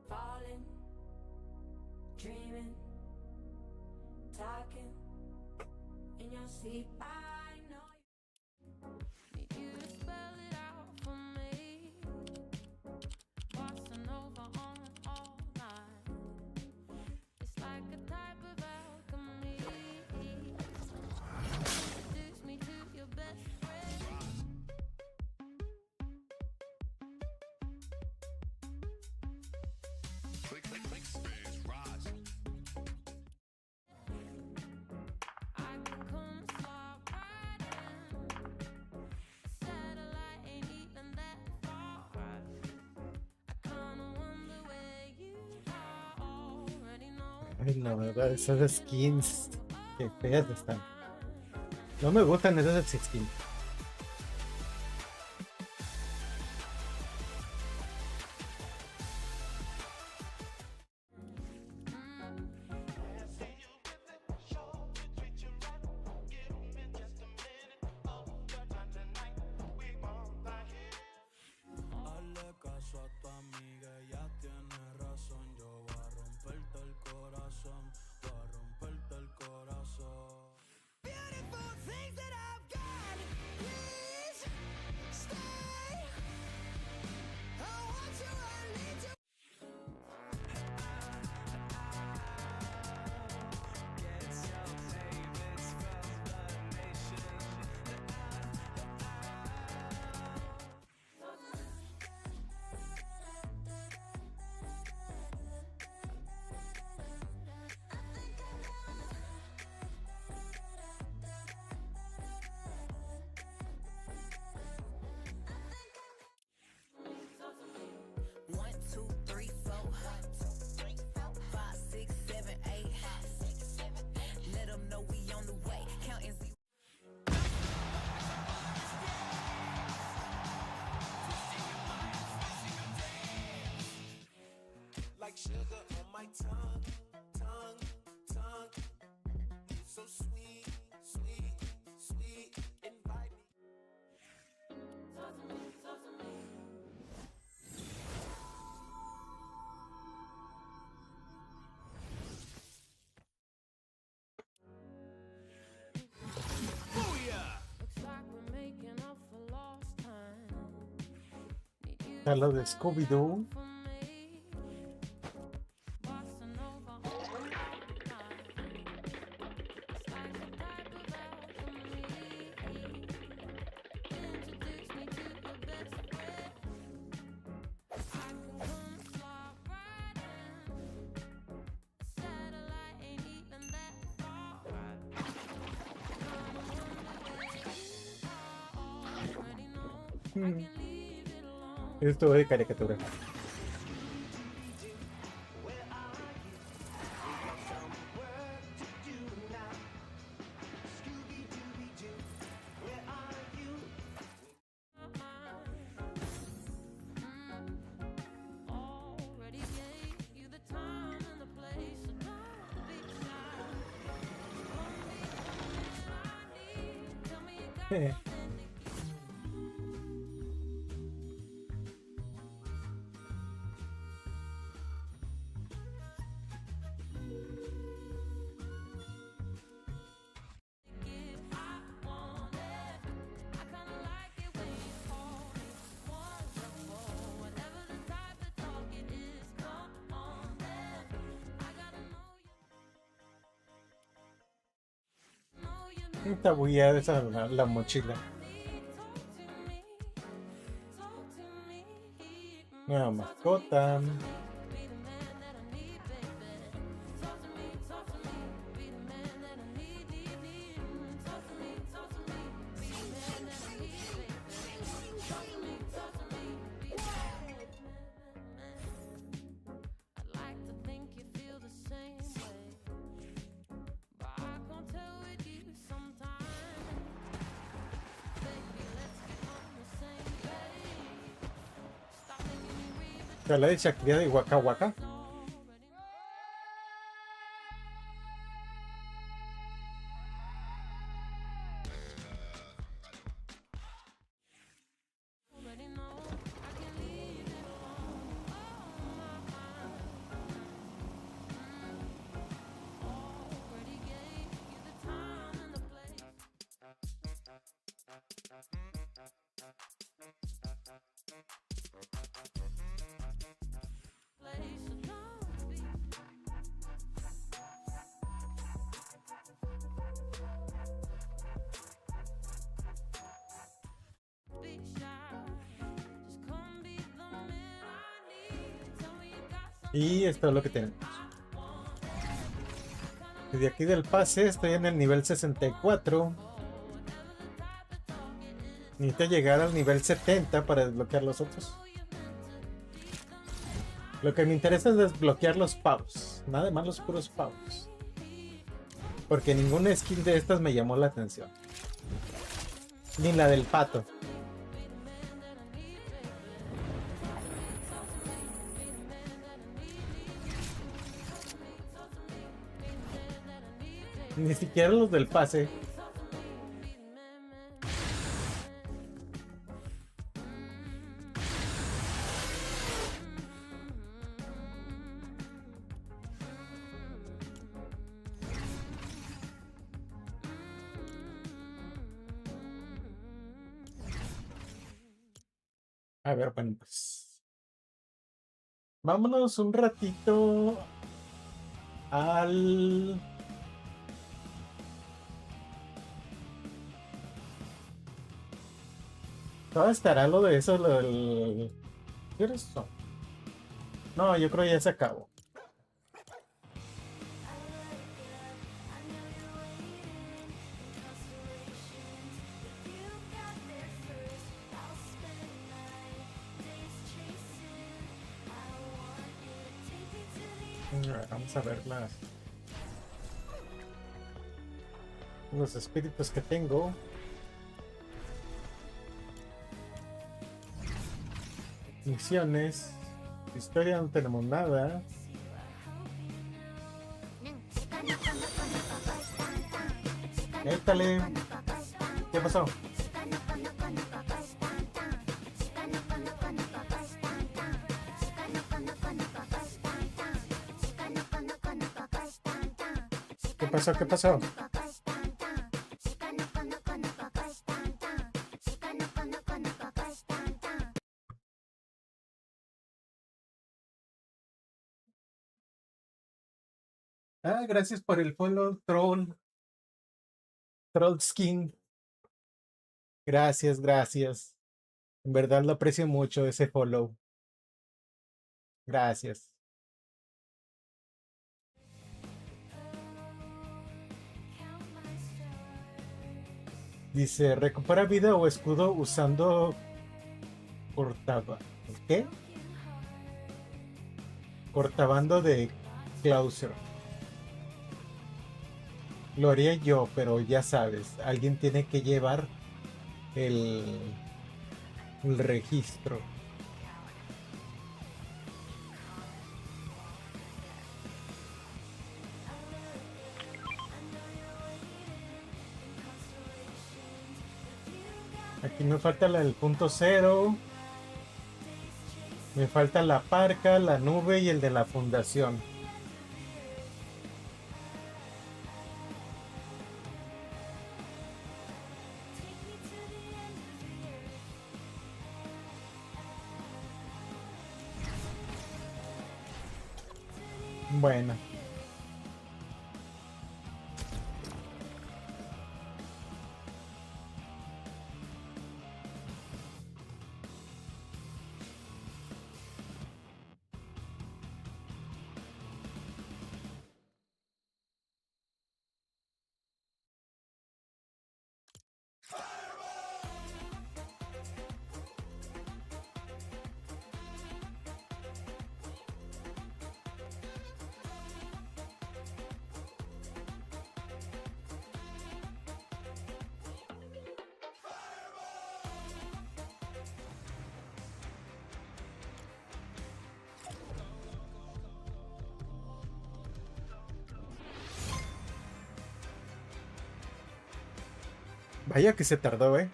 Falling, dreaming, talking in your sleep. I know need you to spell it out for me. Bossing over on all night. It's like a type of alchemy. Introduce me to your best friend. Click space. Ay, no, ¿verdad? Esas skins. Qué feas están. No me gustan esas skins. Hazle caso a tu amiga, ella tiene razón. Yo voy a romperte el corazón, voy a romperte el corazón. Beautiful things that I've got, please stay. I want you, I need you. Get your Davis from the nation. One, two, three, four. 5, 6, 7, 8. Let them know we on the way. Counting zero. Like sugar on my tongue, tongue, tongue. So sweet, sweet, sweet. Invite me. Talk to me, talk to me. Está lo de Scooby-Doo. Esto de caricatura. Está bugueada esa la mochila. Nueva mascota. La de Shakira de Waka Waka. Y esto es lo que tenemos. Desde aquí del pase estoy en el nivel 64. Necesito llegar al nivel 70 para desbloquear los otros. Lo que me interesa es desbloquear los pavos. Nada más los puros pavos. Porque ninguna skin de estas me llamó la atención. Ni la del pato. Ni siquiera los del pase. A ver, bueno, pues vámonos un ratito al... ¿Todavía estará lo de eso? Lo del... ¿Qué era eso? No, yo creo que ya se acabó. Vamos a ver los espíritus que tengo. Misiones. Historia, no tenemos nada. Étale. ¿Qué pasó? ¿Qué pasó? ¿Qué pasó? Ah, gracias por el follow, Troll Skin. Gracias, gracias. En verdad lo aprecio mucho ese follow. Gracias. Dice, recupera vida o escudo usando cortaba. ¿Qué? Cortabando de Clauser. Lo haría yo, pero ya sabes, alguien tiene que llevar el registro. Aquí me falta el punto cero. Me falta la parca, la nube y el de la fundación. Bueno. Vaya que se tardó, ¿eh?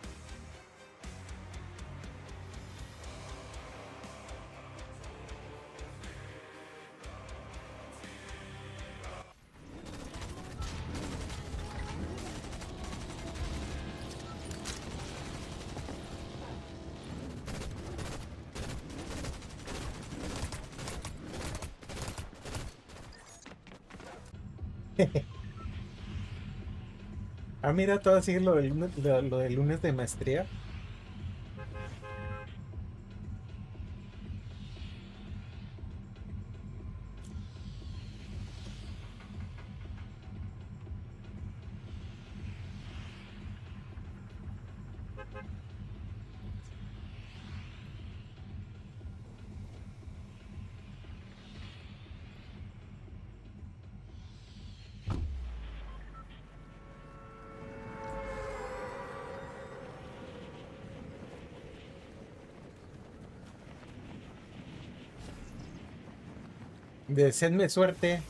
Ah, mira, todo sigue lo del lunes de maestría. Deseenme suerte.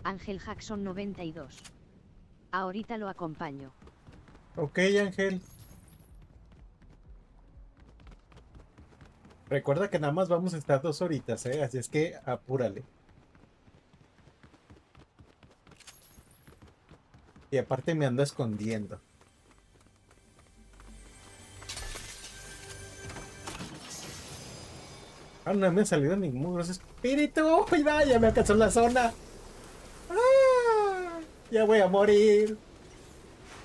Ángel Jackson 92. Ahorita lo acompaño. Ok, Ángel. Recuerda que nada más vamos a estar 2 horitas, ¿eh? Así es que apúrale. Y aparte me ando escondiendo. Ah, no me ha salido ningún espíritu. ¡Cuidado! Ya me alcanzó la zona. ¡Ah! Ya voy a morir.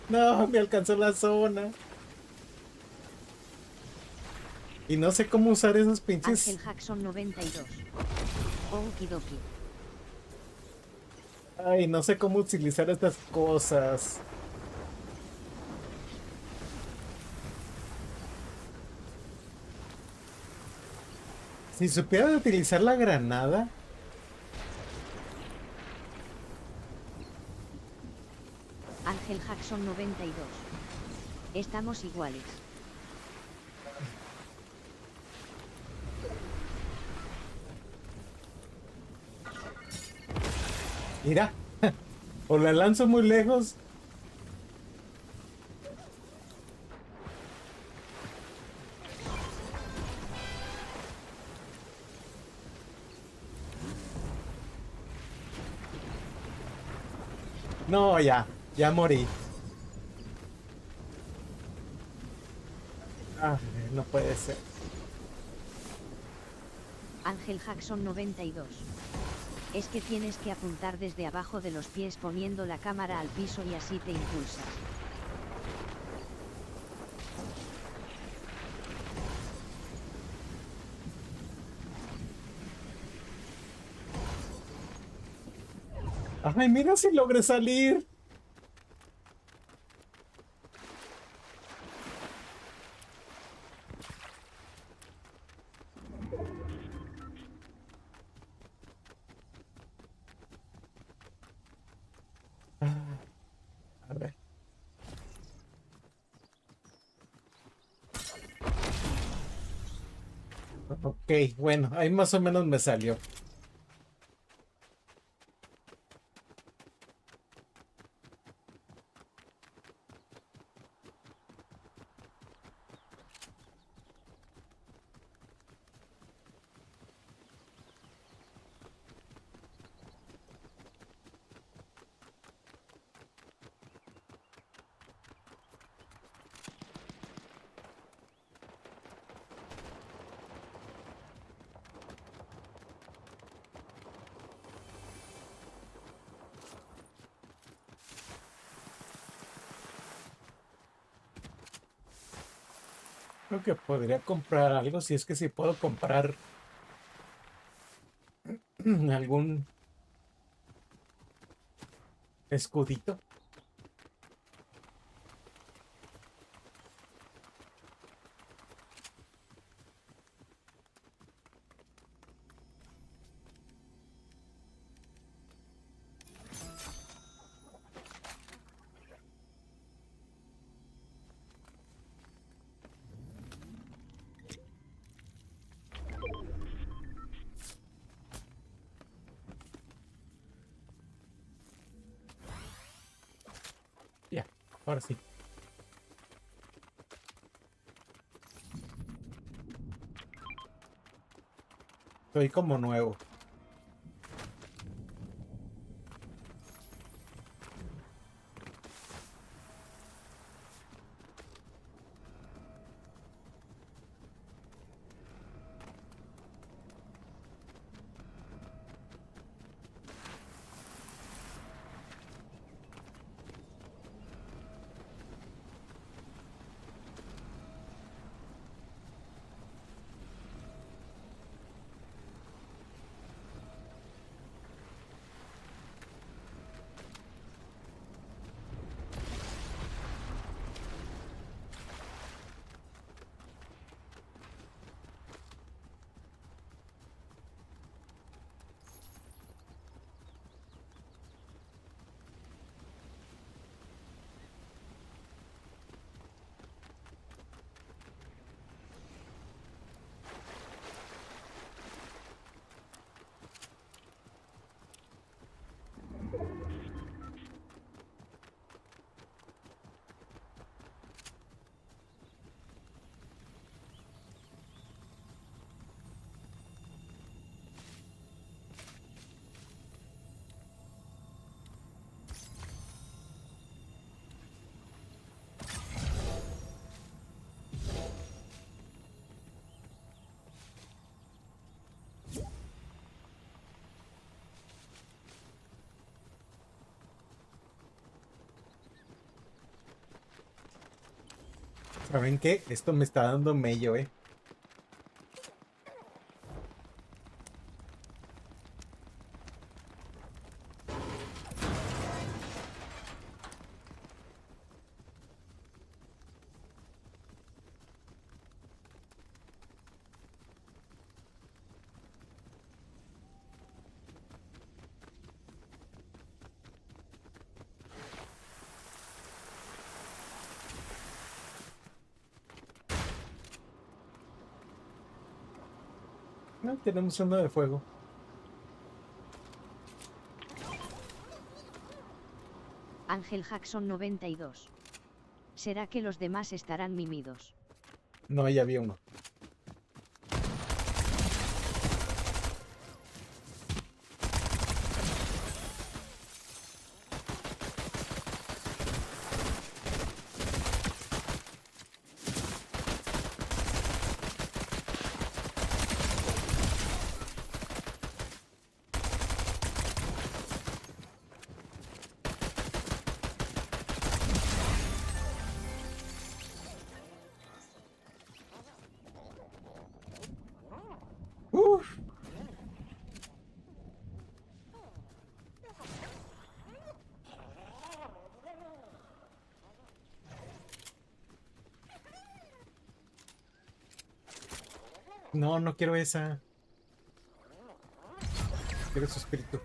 No, me alcanzó la zona. Y no sé cómo usar esos pinches. Ángel Jackson 92. Okidoki. Ay, no sé cómo utilizar estas cosas. Si supiera utilizar la granada. Ángel Jackson 92. Estamos iguales. Mira. O la lanzo muy lejos. No, ya morí. Ah, no puede ser. Ángel Jackson 92. Es que tienes que apuntar desde abajo de los pies poniendo la cámara al piso y así te impulsas. Ay, mira si logré salir. Ok, bueno, ahí más o menos me salió. Creo que podría comprar algo, si es que sí puedo comprar algún escudito. Ya, ahora sí. Soy como nuevo. ¿Saben qué? Esto me está dando mello, ¿eh? No, tenemos uno de fuego. Ángel Jackson 92. ¿Será que los demás estarán mimidos? No, ya había uno. Uf. No, no quiero esa. Quiero su espíritu.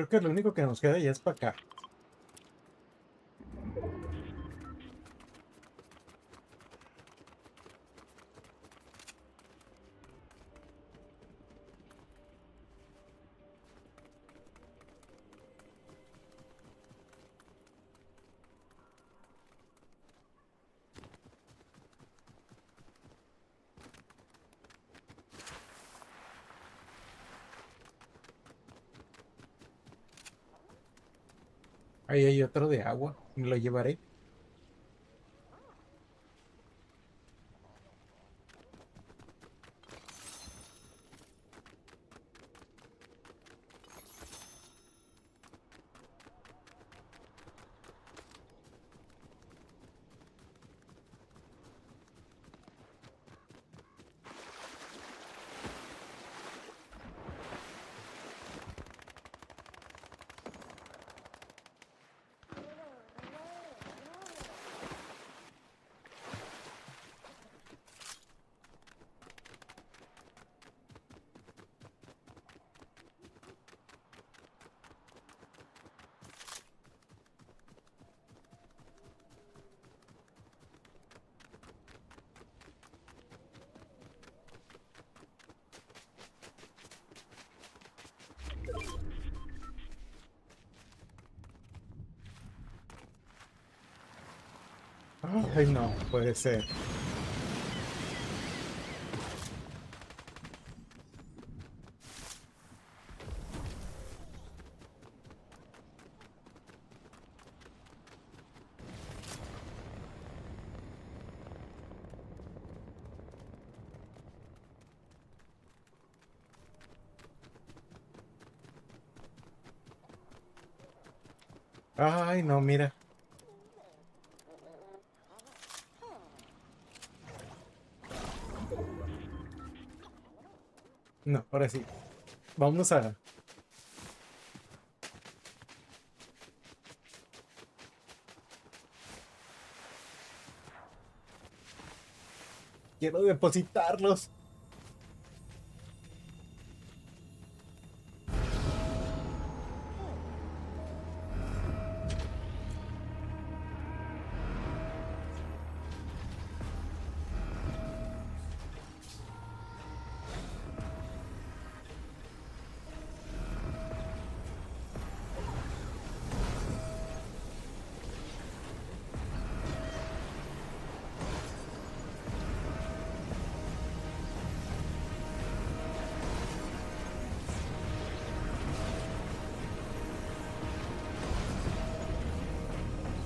Creo que lo único que nos queda ya es para acá. Ahí hay otro de agua. Me lo llevaré. Ay, no, puede ser. Ay, no, mira. No, ahora sí. Vamos a... Quiero depositarlos.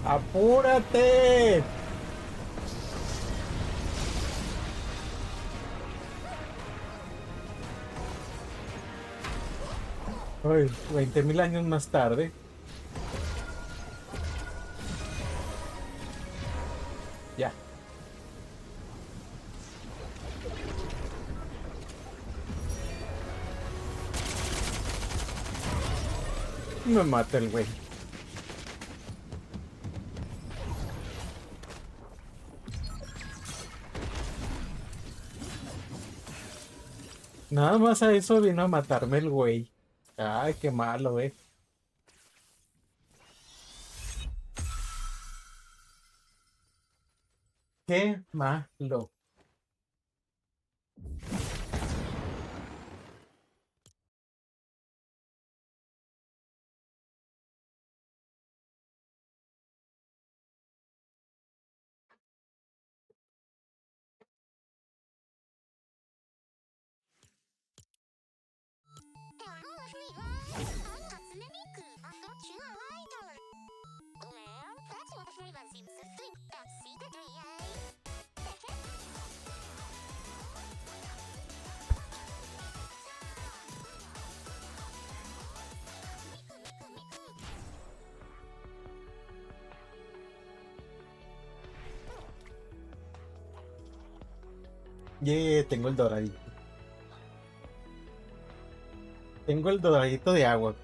¡Apúrate! Ay, 20.000 años más tarde. Ya. Me mata el güey. Nada más a eso vino a matarme el güey. Ay, qué malo, Qué malo. Yeah, tengo el doradito. Tengo el doradito de agua.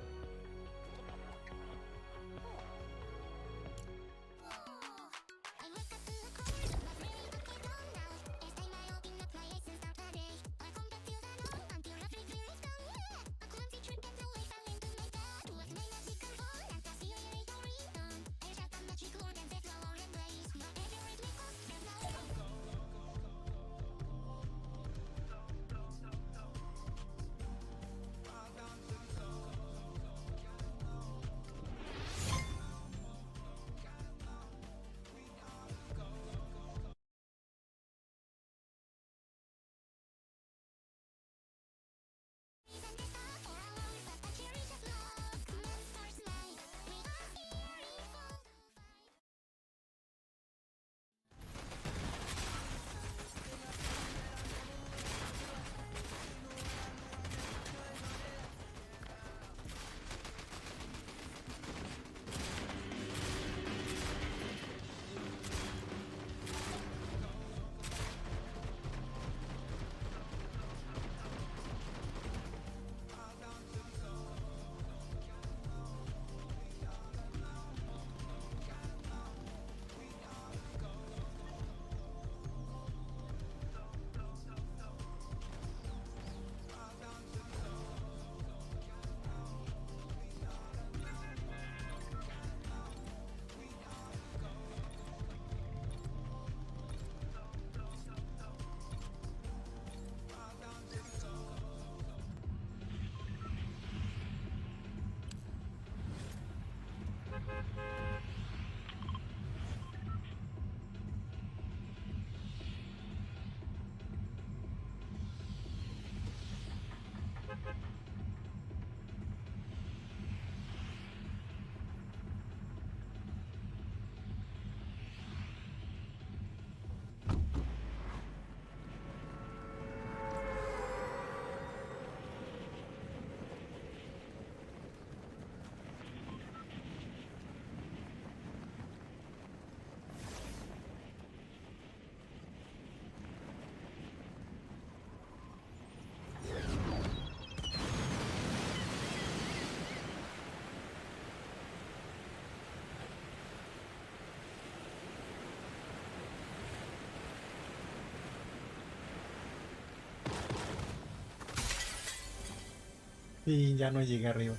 Y ya no llegué arriba.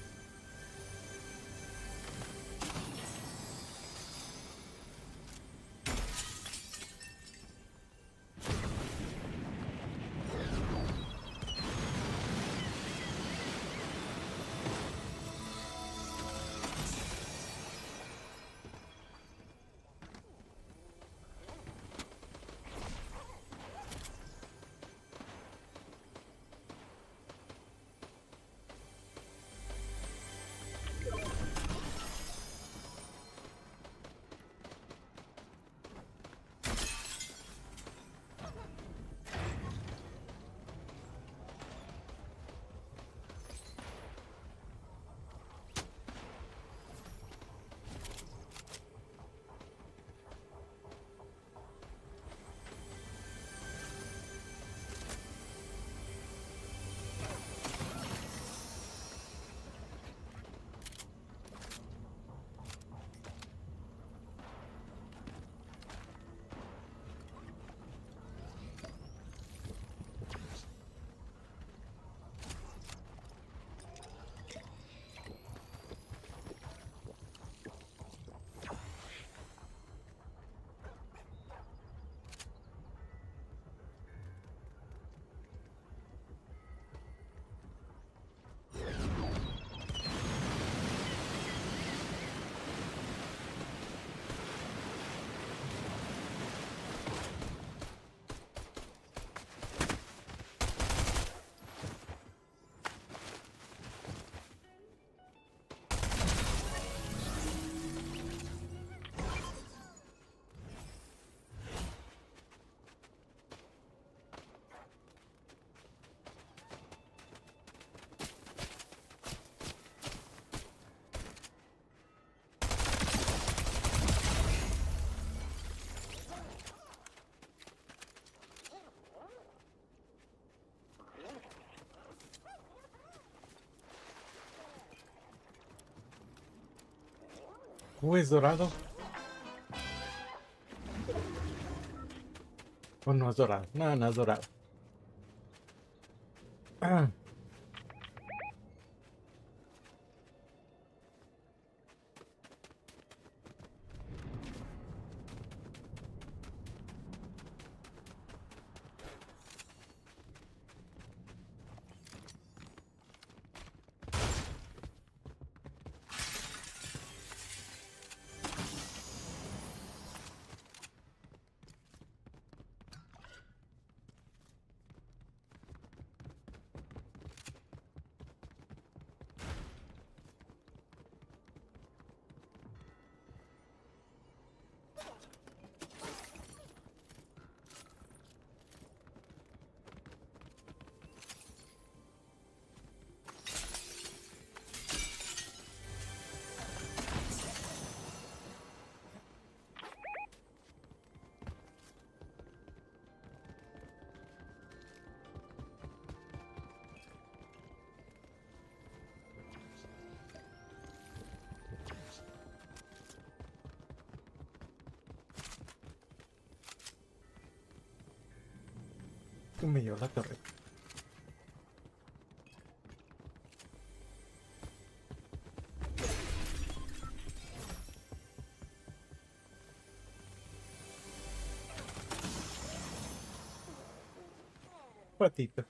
Es dorado. ¿O no es dorado? No, no es dorado. Ah. Me llevó la torre. Patito.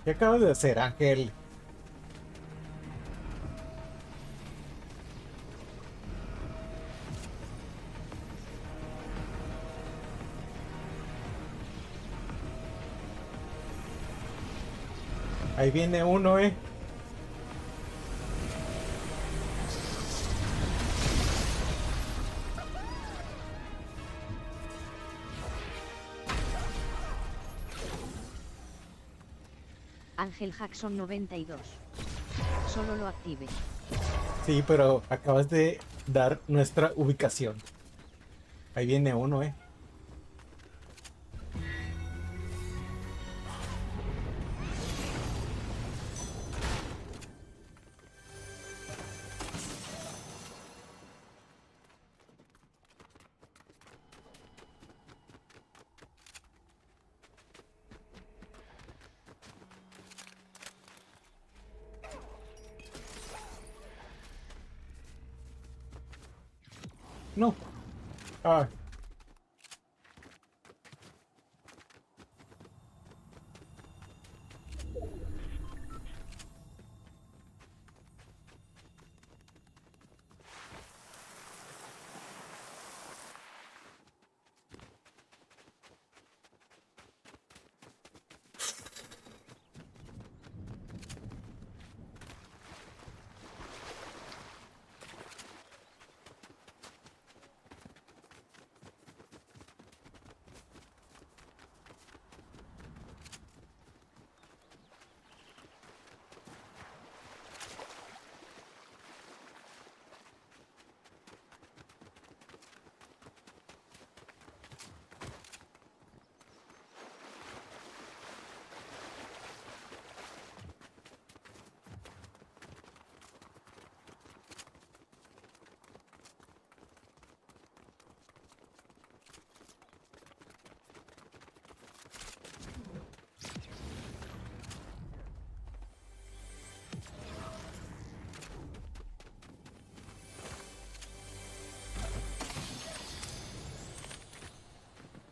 ¿Qué acabas de hacer, Ángel? Ahí viene uno, Ángel Jackson 92. Solo lo active. Sí, pero acabas de dar nuestra ubicación. Ahí viene uno, No. Ah.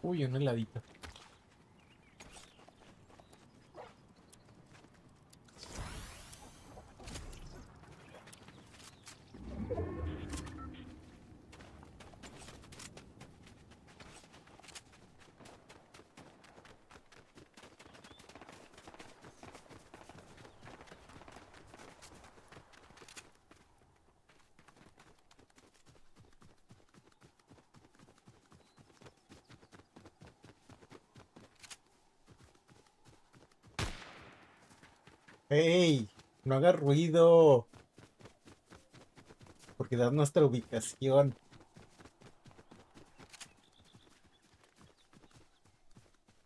Uy, un heladito. ¡Ey! No haga ruido. Porque da nuestra ubicación.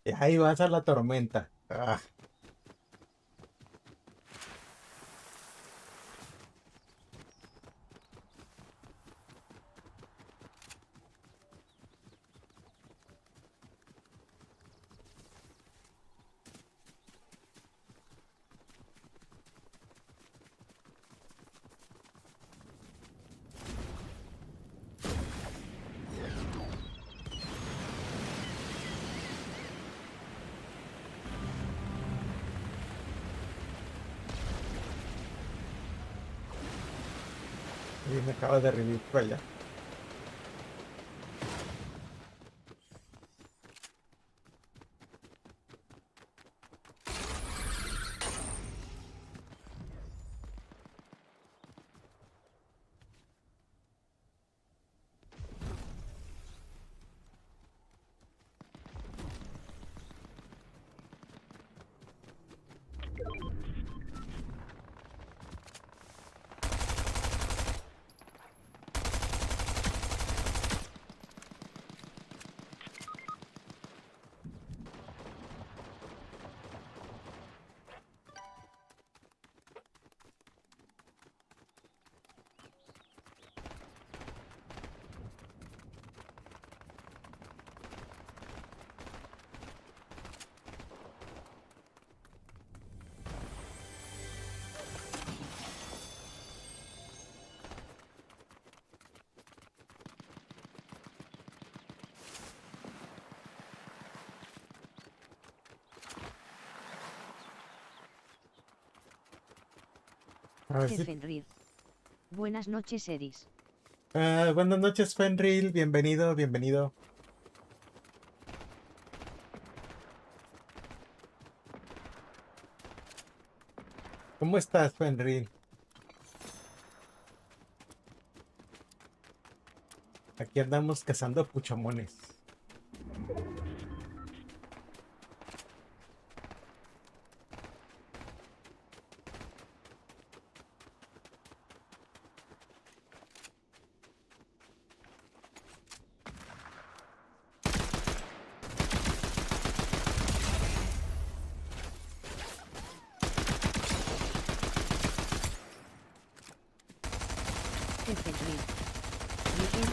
Y ahí vas a la tormenta. Ah. Y me acaba de revivir por allá. A ver si... Fenrir. Buenas noches, Eris. Buenas noches, Fenril. Bienvenido, bienvenido. ¿Cómo estás, Fenril? Aquí andamos cazando puchamones. Fenrir. Bien,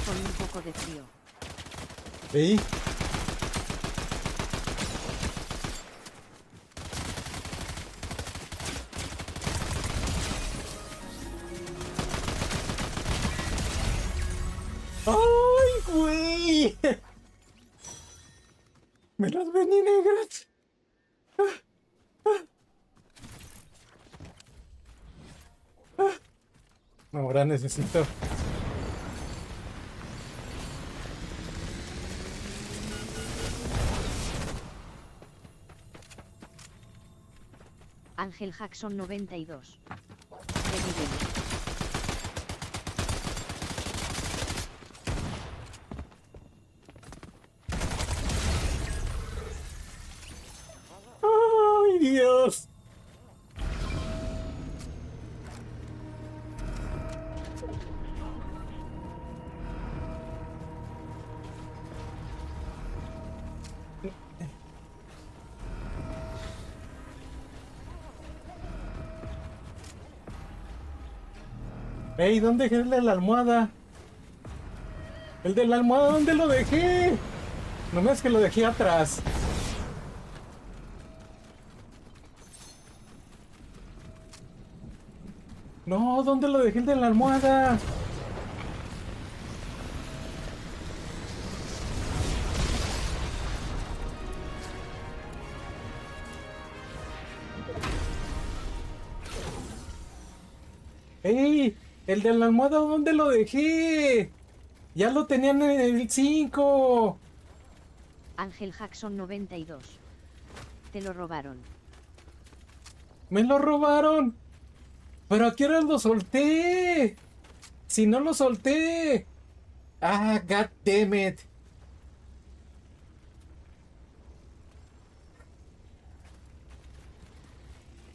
con un poco de frío. ¿Sí? ¡Ay, güey! Me las vení negras. Ahora necesito... Ángel Jackson 92. Evidente. ¡Ay, Dios! ¡Ey! ¿Dónde dejé el de la almohada? ¿El de la almohada dónde lo dejé? No me es que lo dejé atrás. No, ¿dónde lo dejé el de la almohada? ¡Ey! El de la almohada, ¿dónde lo dejé? Ya lo tenían en el 5. Ángel Jackson 92. Te lo robaron. ¡Me lo robaron! ¿Pero a qué hora lo solté? Si no lo solté. ¡Ah, god damn it!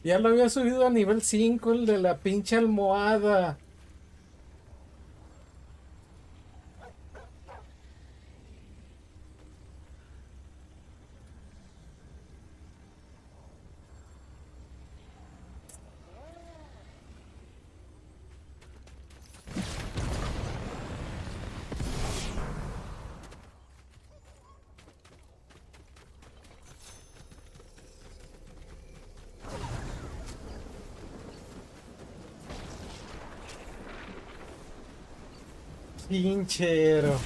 Ya lo había subido a nivel 5 el de la pinche almohada. Pinchero.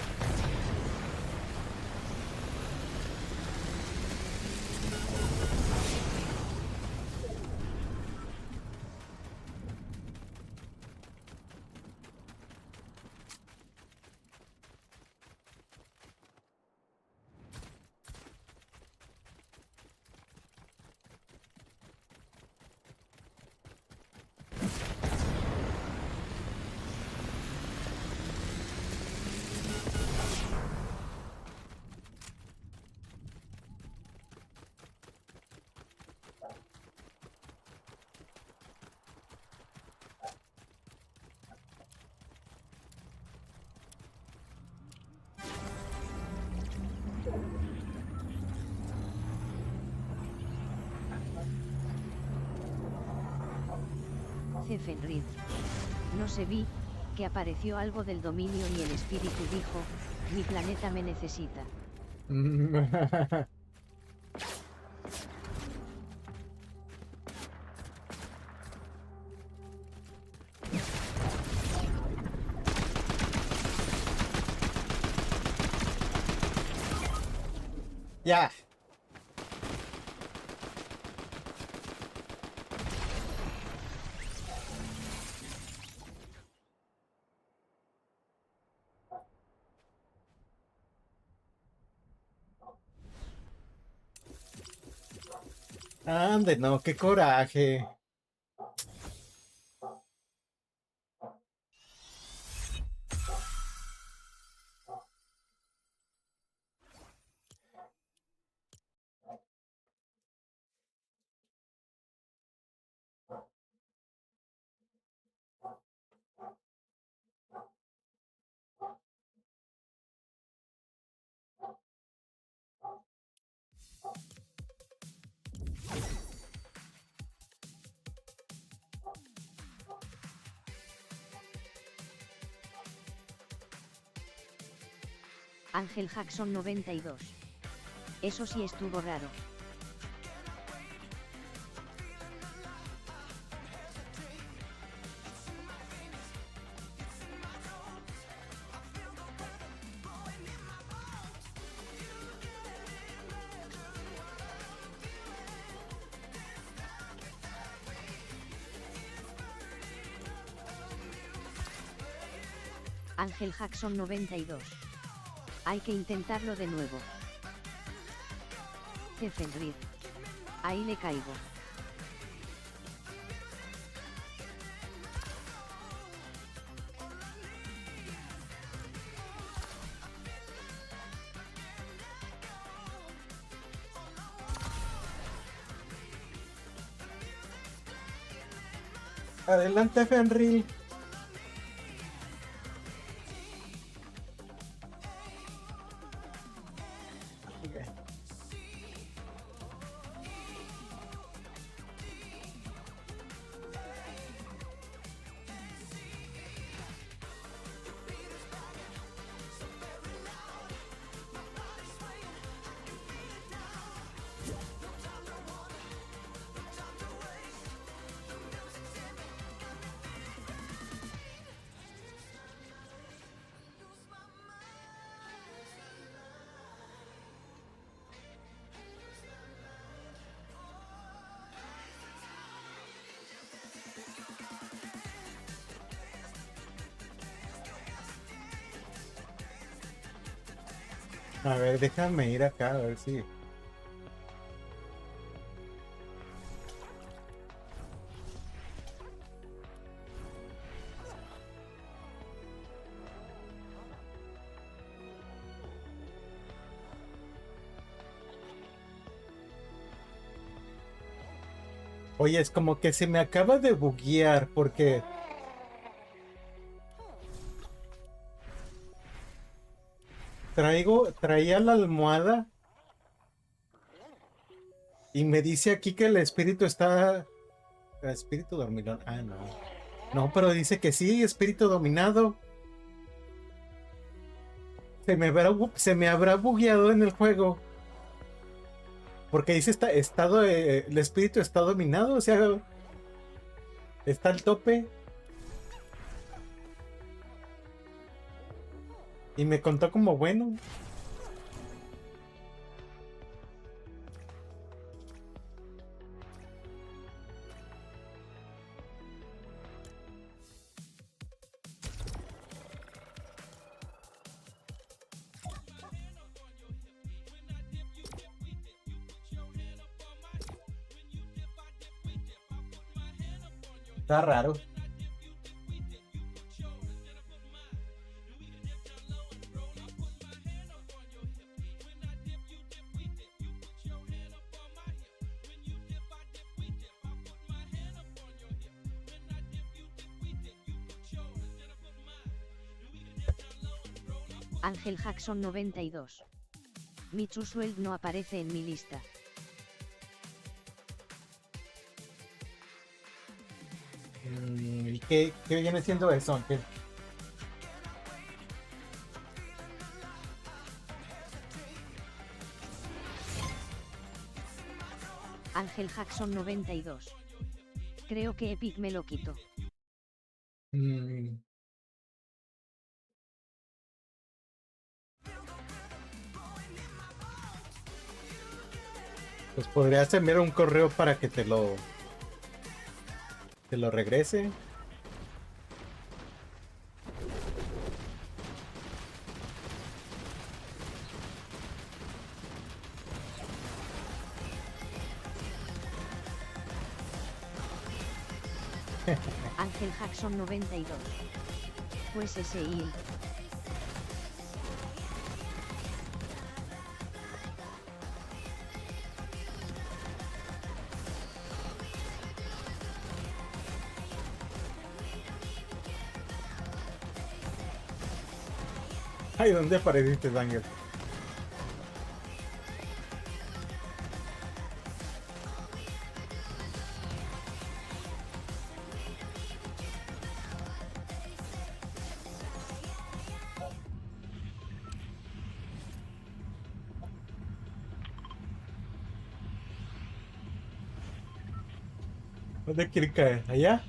Fenrir. No se vi, que apareció algo del dominio y el espíritu dijo, mi planeta me necesita. Ya. Ande, no, qué coraje. Ángel Jackson 92. Eso sí estuvo raro. Ángel Jackson 92. Hay que intentarlo de nuevo. Fenrir. Ahí le caigo. Adelante, Fenrir. A ver, déjame ir acá a ver si. Oye, es como que se me acaba de buguear porque traía la almohada y me dice aquí que el espíritu está. El espíritu dormilón. Ah, no. No, pero dice que sí, espíritu dominado. Se me habrá bugueado en el juego. Porque dice el espíritu está dominado, o sea, está al tope. Y me contó como bueno. Está raro. Ángel Jackson 92. Michu Sueld no aparece en mi lista. ¿Y qué viene siendo eso, Ángel? Ángel Jackson 92. Creo que Epic me lo quitó. Pues podrías enviar un correo para que te lo regrese. Ángel Jackson 92. Pues ese y el. Ay, ¿dónde apareciste, Ángel? ¿Dónde quiere caer? ¿Allá?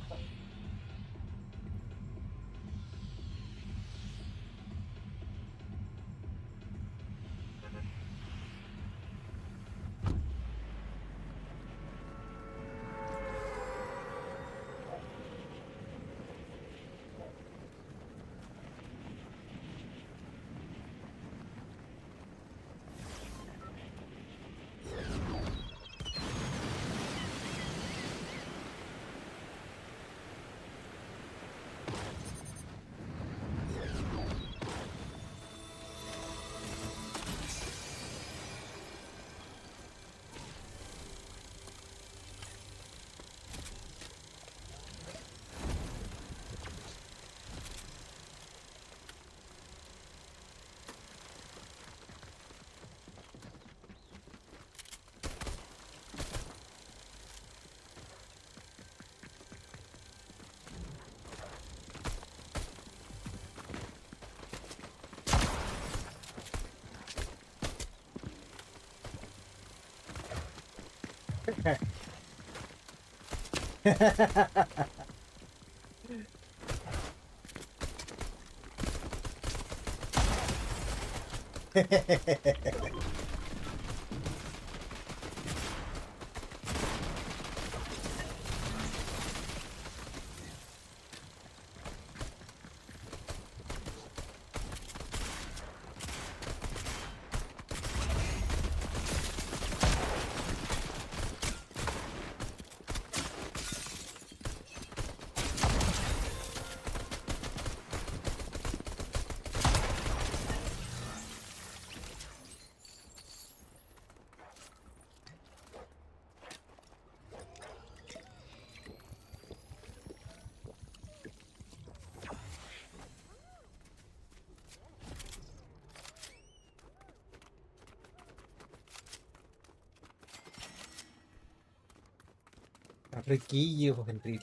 Está riquillo, Henry.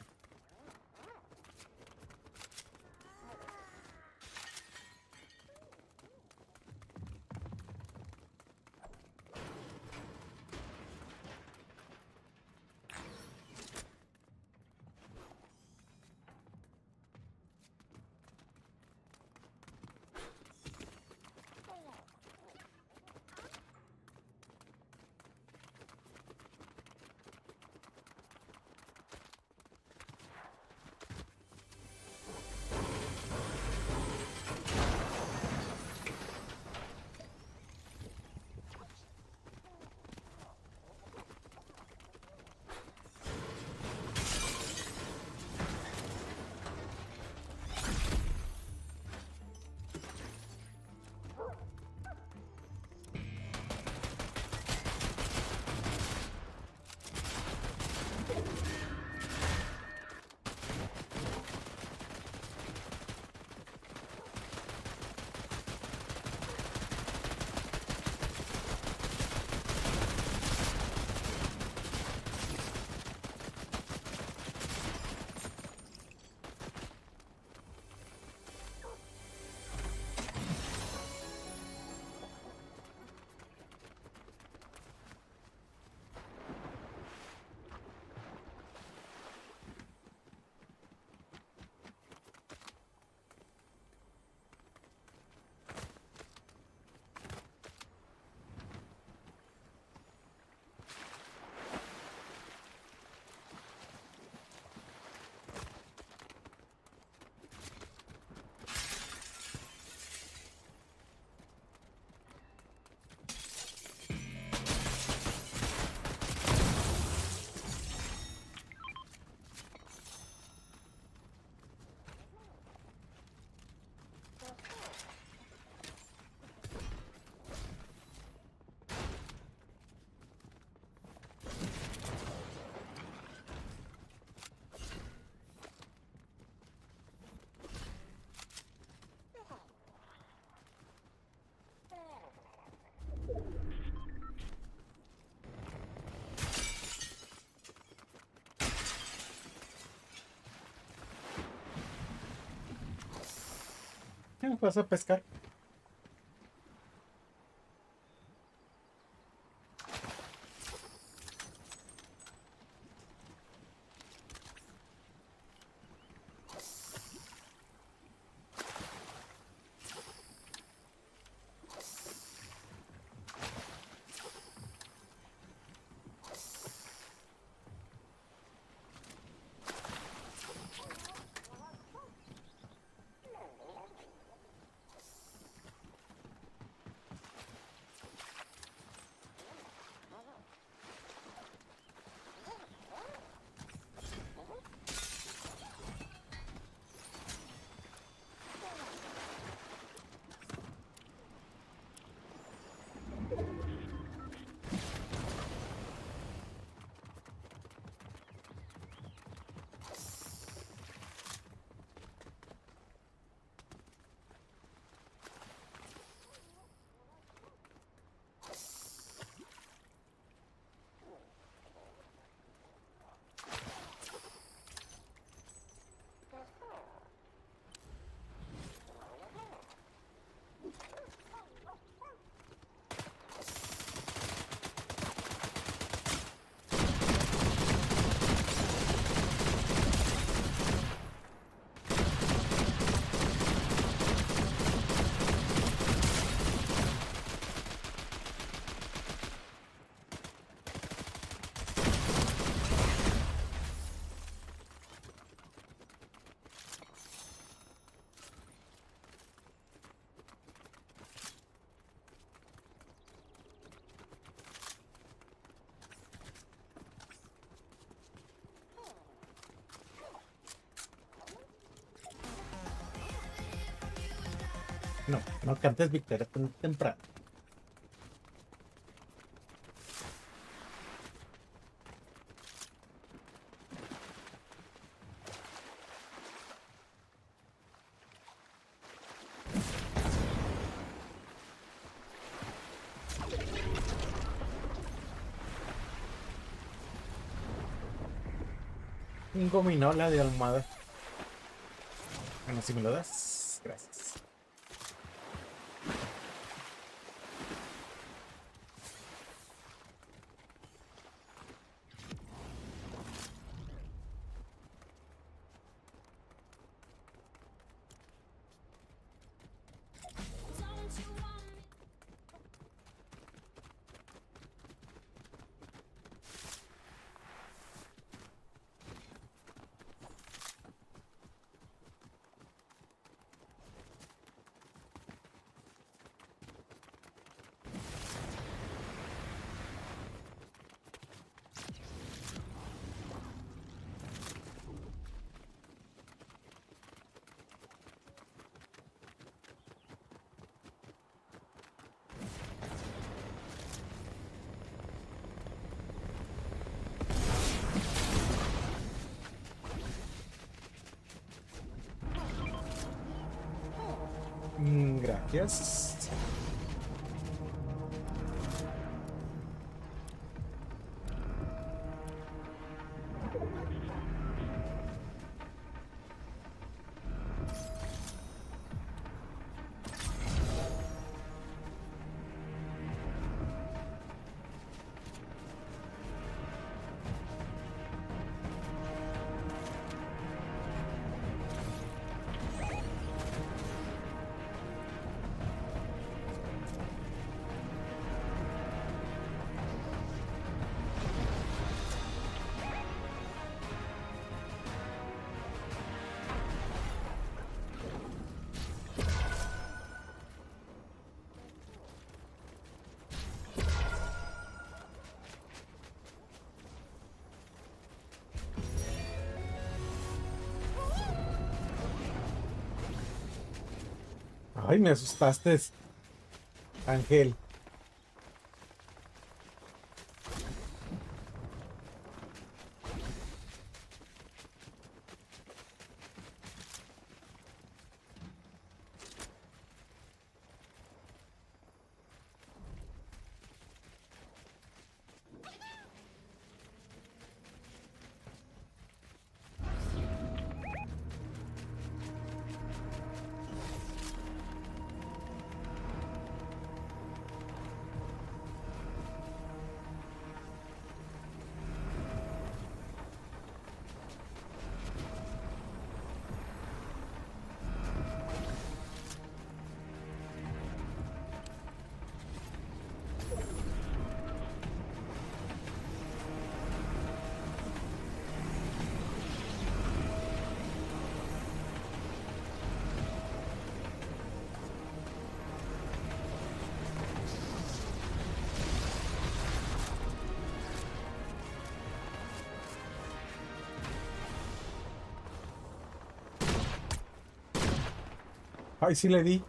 ¿Vas a pescar? No, no cantes victoria tan temprano. Un gominola de almohada. Bueno, si me lo das, gracias. Gracias. Ay, me asustaste, Ángel. Ay, sí le di.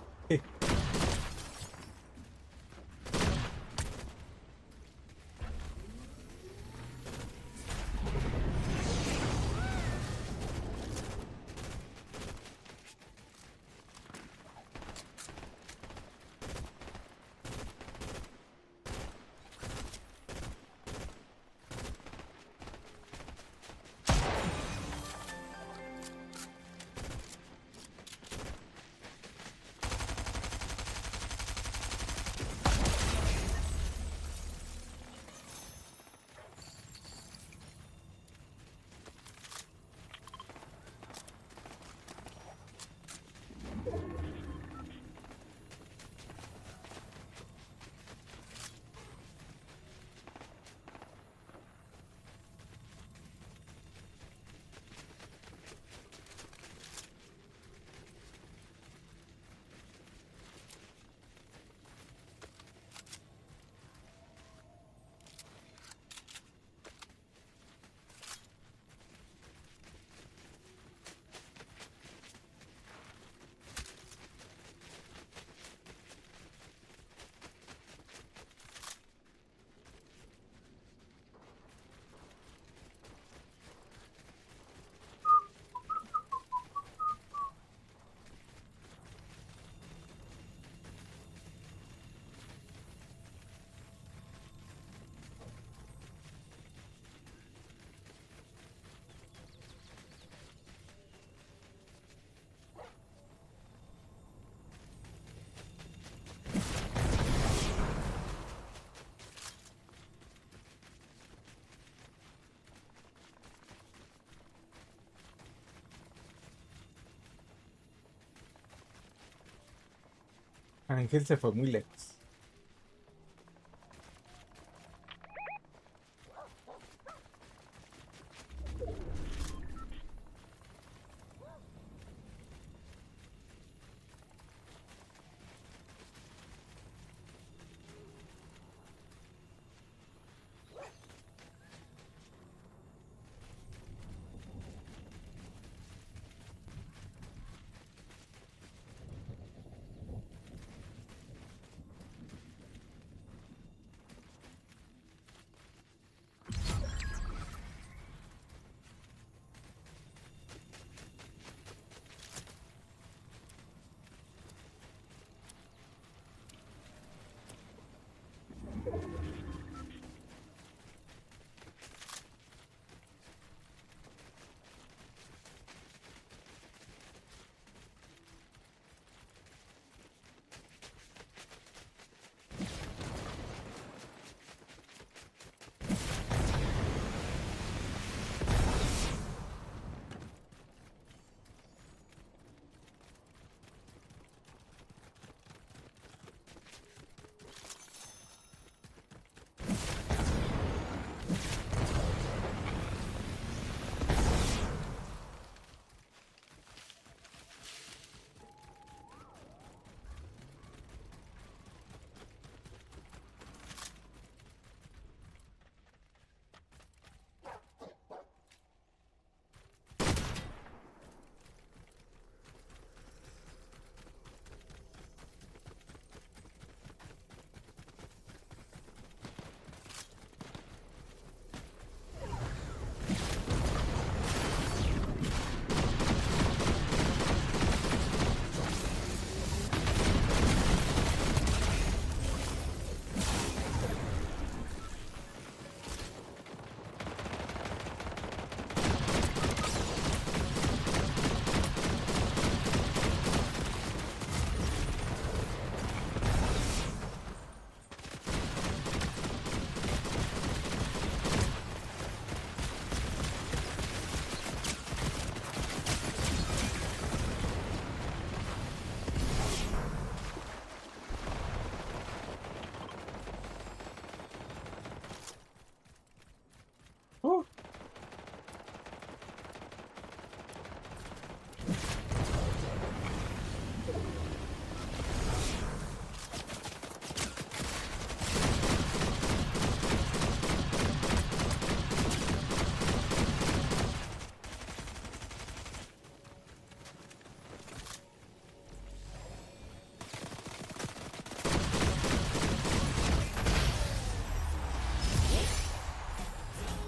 Ángel se fue muy lejos.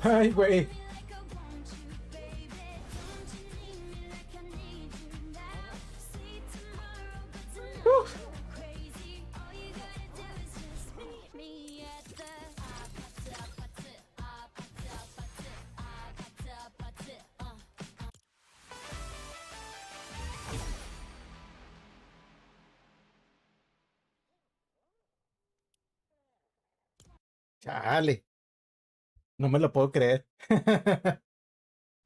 Ay, güey. Chale. No me lo puedo creer.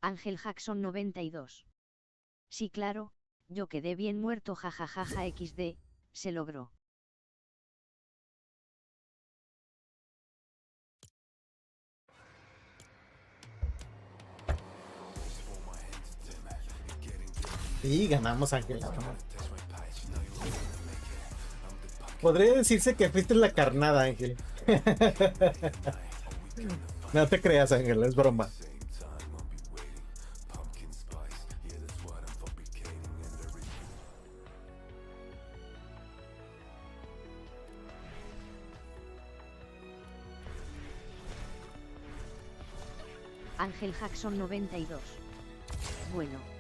Ángel Jackson 92. Sí, claro, yo quedé bien muerto, jajajaja XD, se logró. Sí, ganamos, Ángel. Podría decirse que fuiste la carnada, Ángel. No te creas, Ángel, es broma. Ángel Jackson 92. Bueno.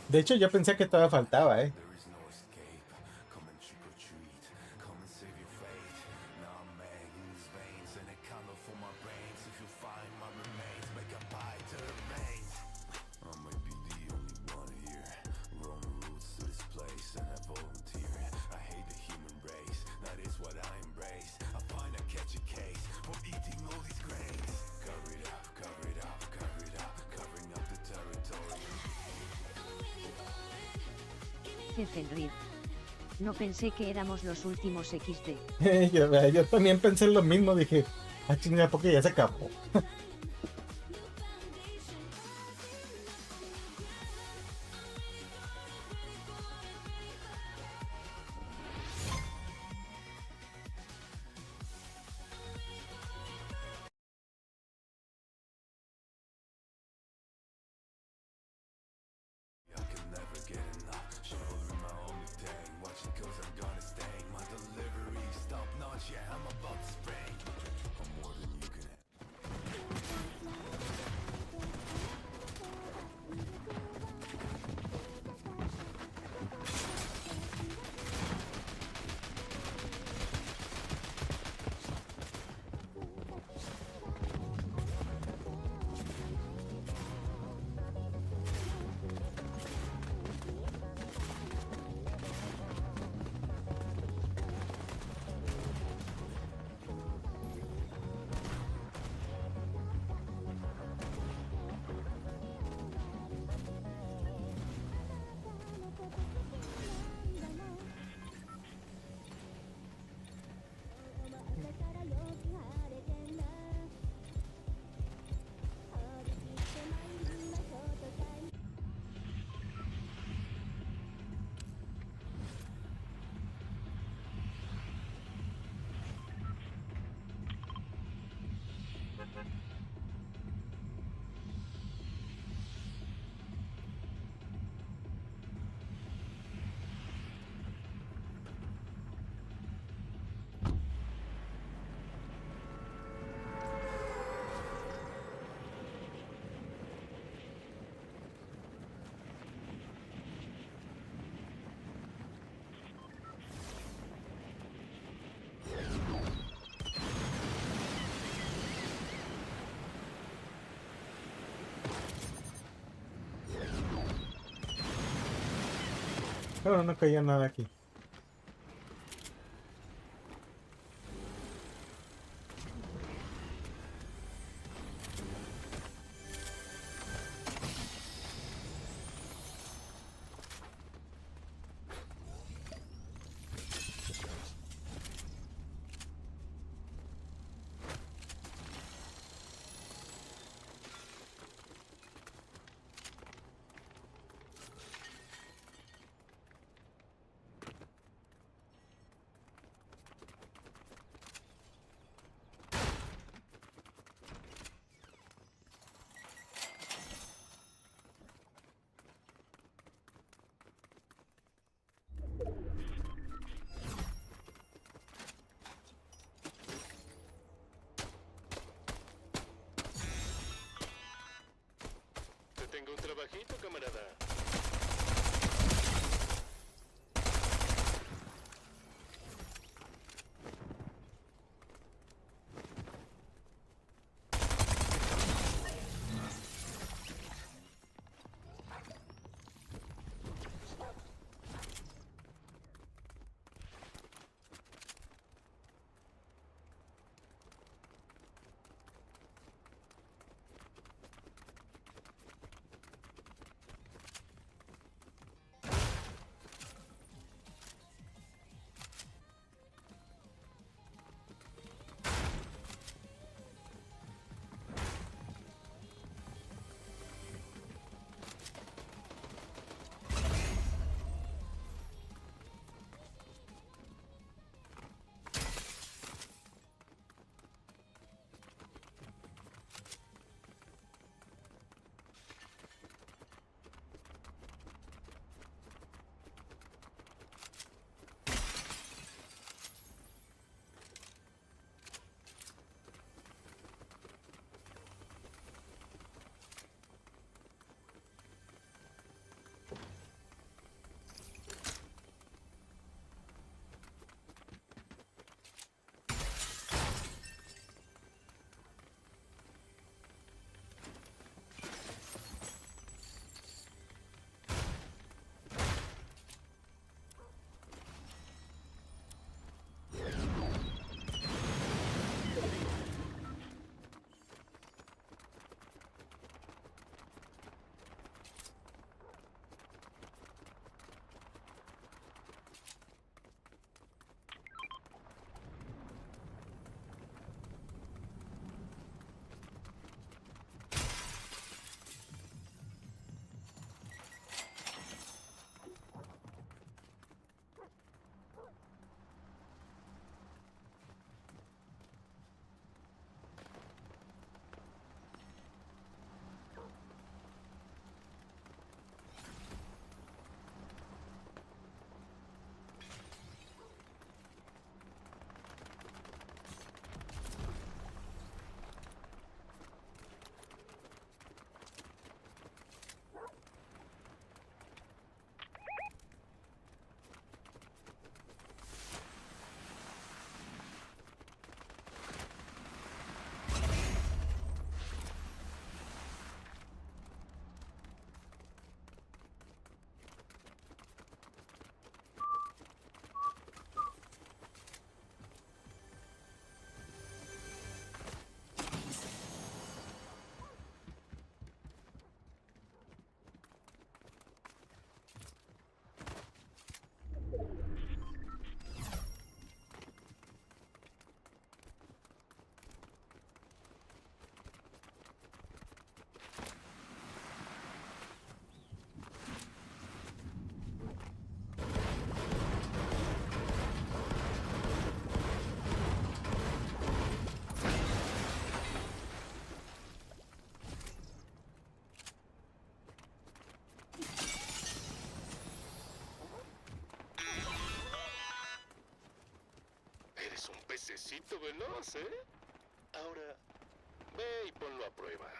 De hecho, yo pensé que todavía faltaba, ¿eh? Fenrir. No pensé que éramos los últimos XD. Yo también pensé lo mismo, dije, ah, chinga, porque ya se acabó. Pero no caía nada aquí. Eres un pececito veloz, ¿eh? Ahora, ve y ponlo a prueba.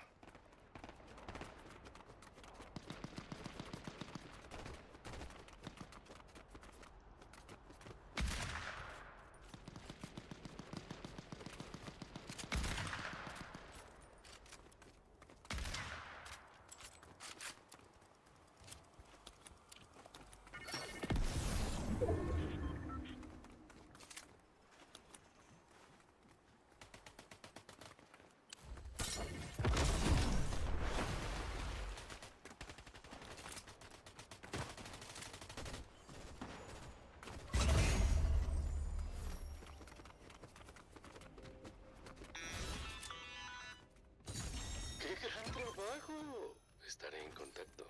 ¡Qué gran trabajo! Estaré en contacto.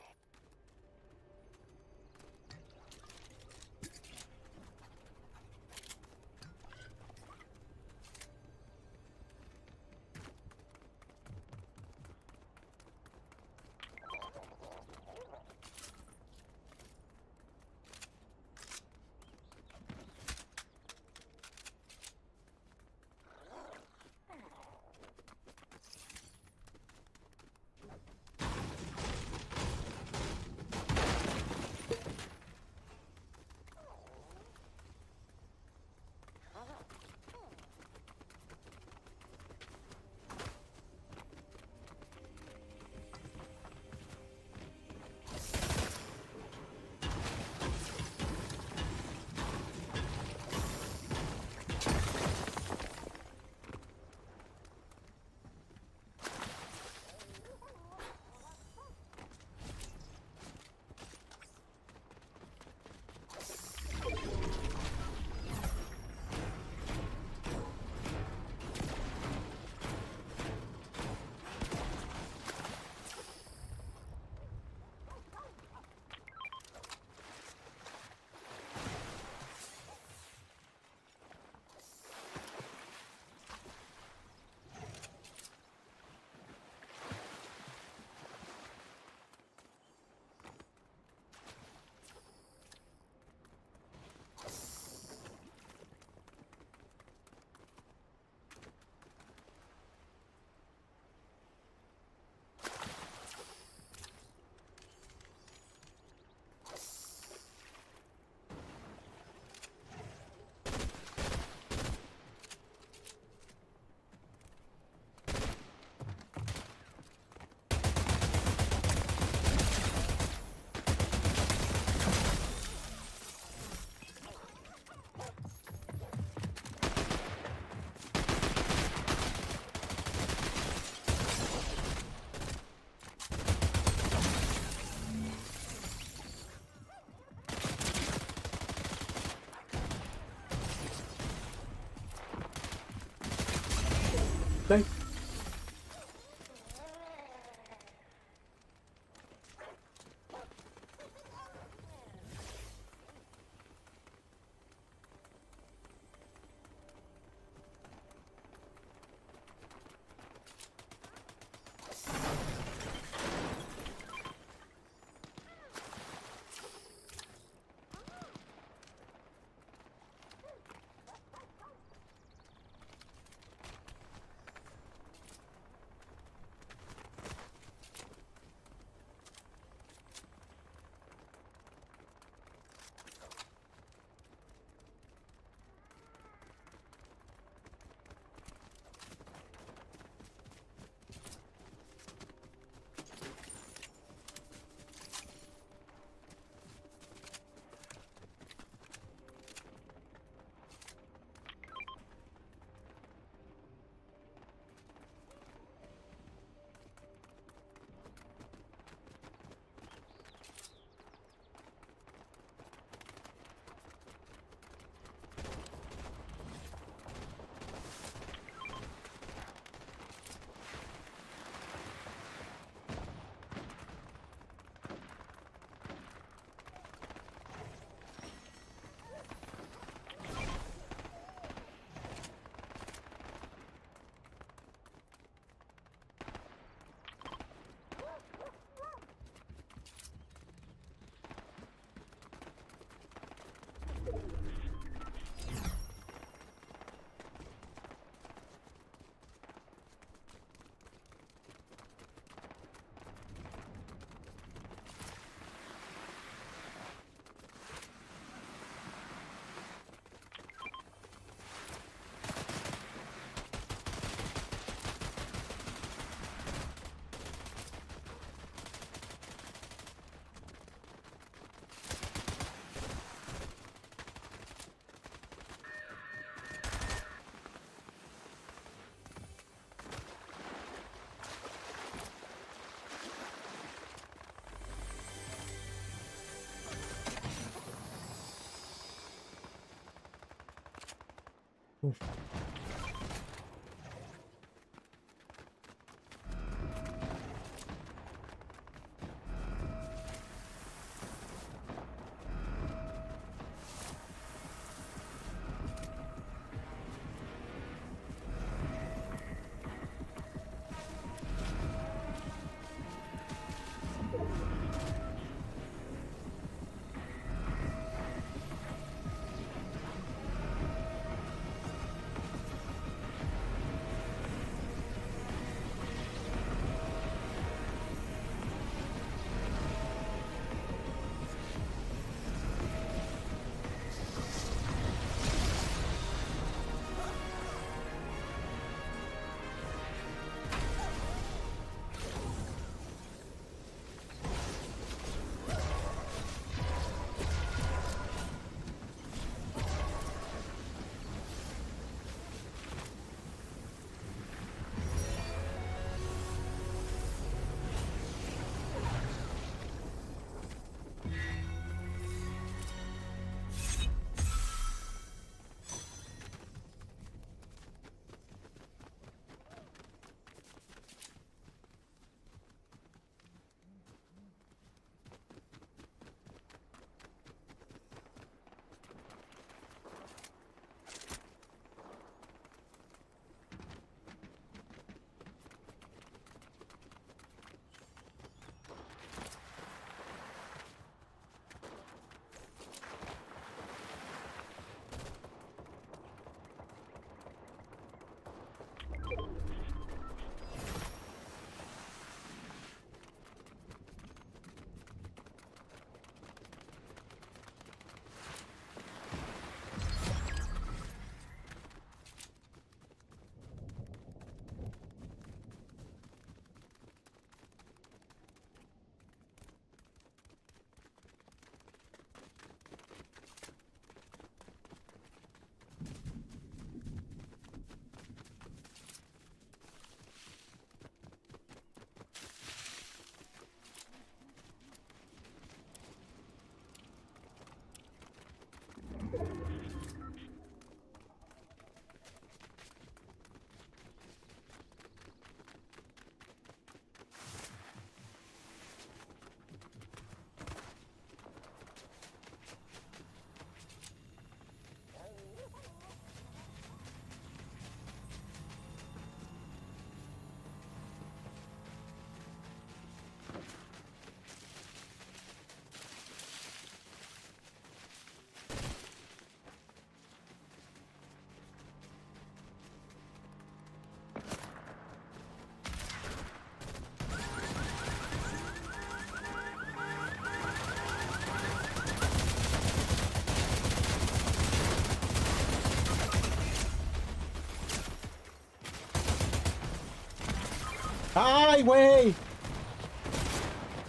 ¡Ay, güey!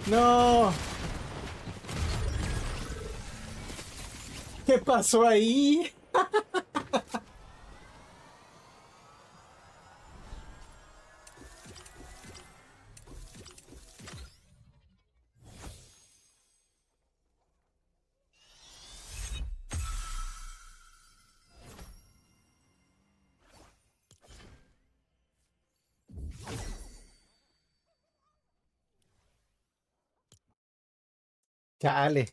¡No! ¿Qué pasó ahí? Chale.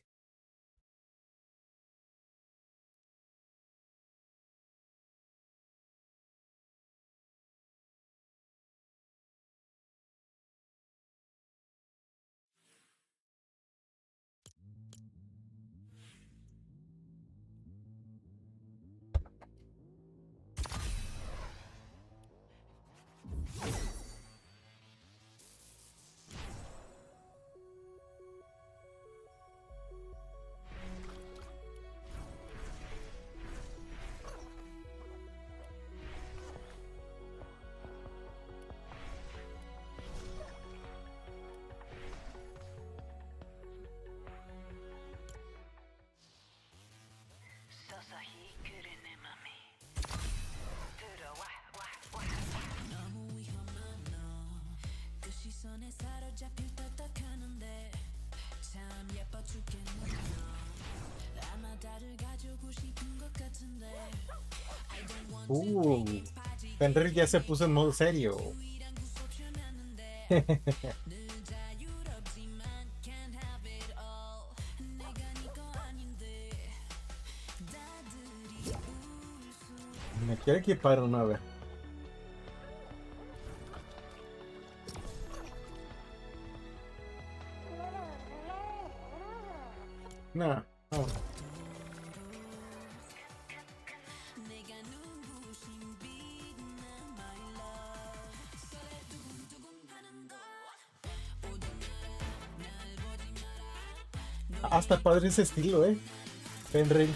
Fenrir ya se puso en modo serio. Me quiere equipar una, a ver. No, no. Hasta padre ese estilo, Fenrir.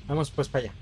Vamos pues para allá.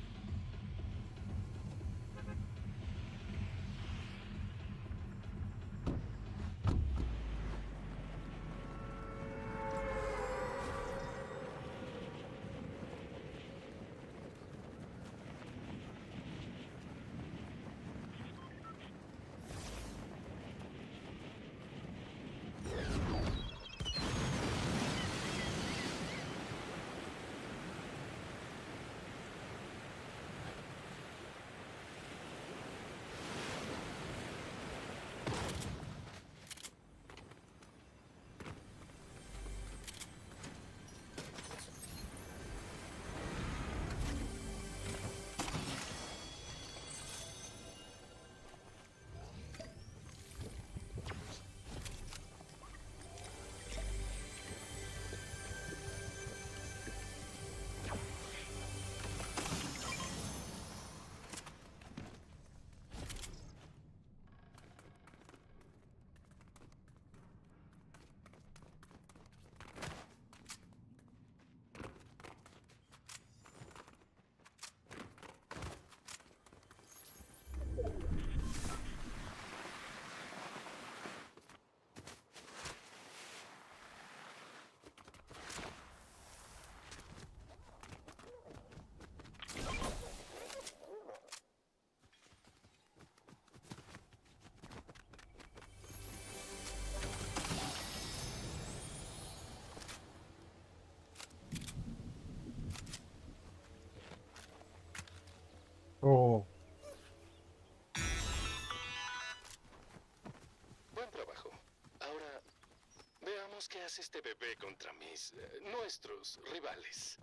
Oh. Buen trabajo. Ahora, veamos qué hace este bebé contra nuestros rivales.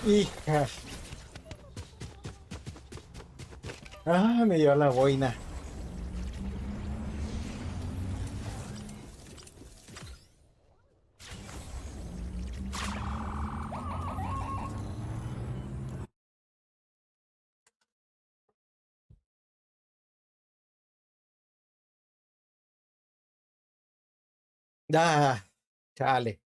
Hija. Ah, me dio la boina. Ah, chale.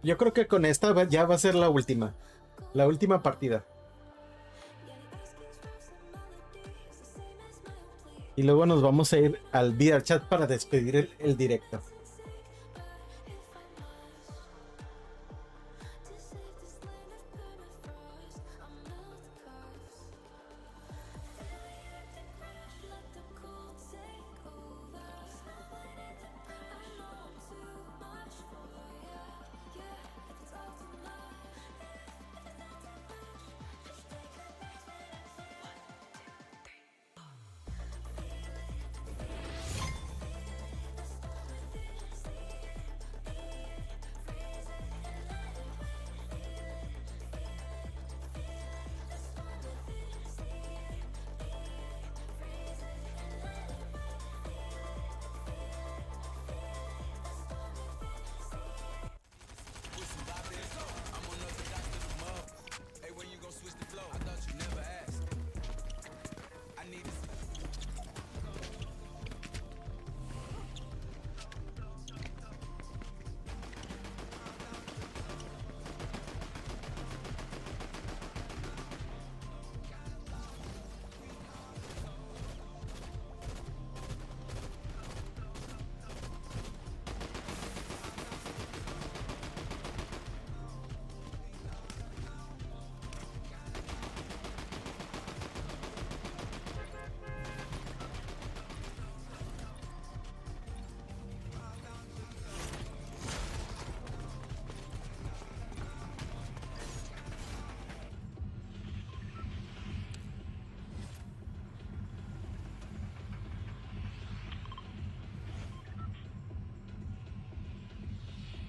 Yo creo que con esta ya va a ser la última partida. Y luego nos vamos a ir al VR chat para despedir el directo.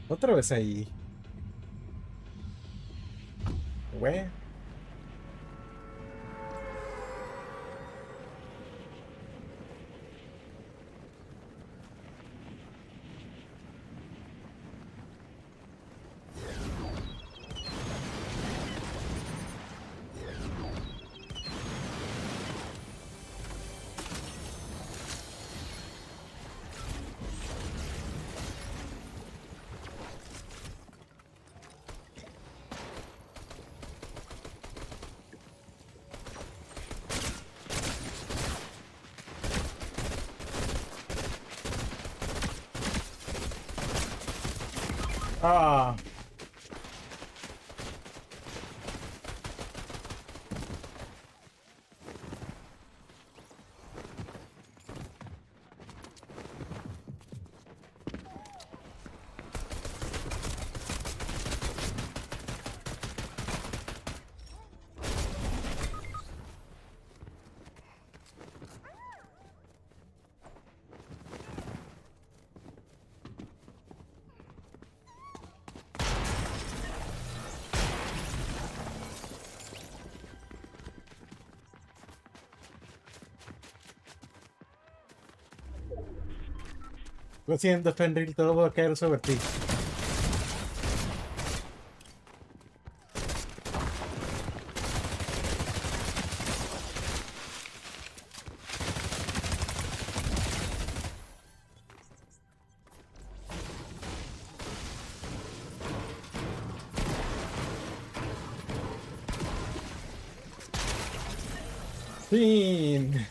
Otra vez ahí. Güey. Ah. Lo siento, Fenrir, todo va a caer sobre ti. fin.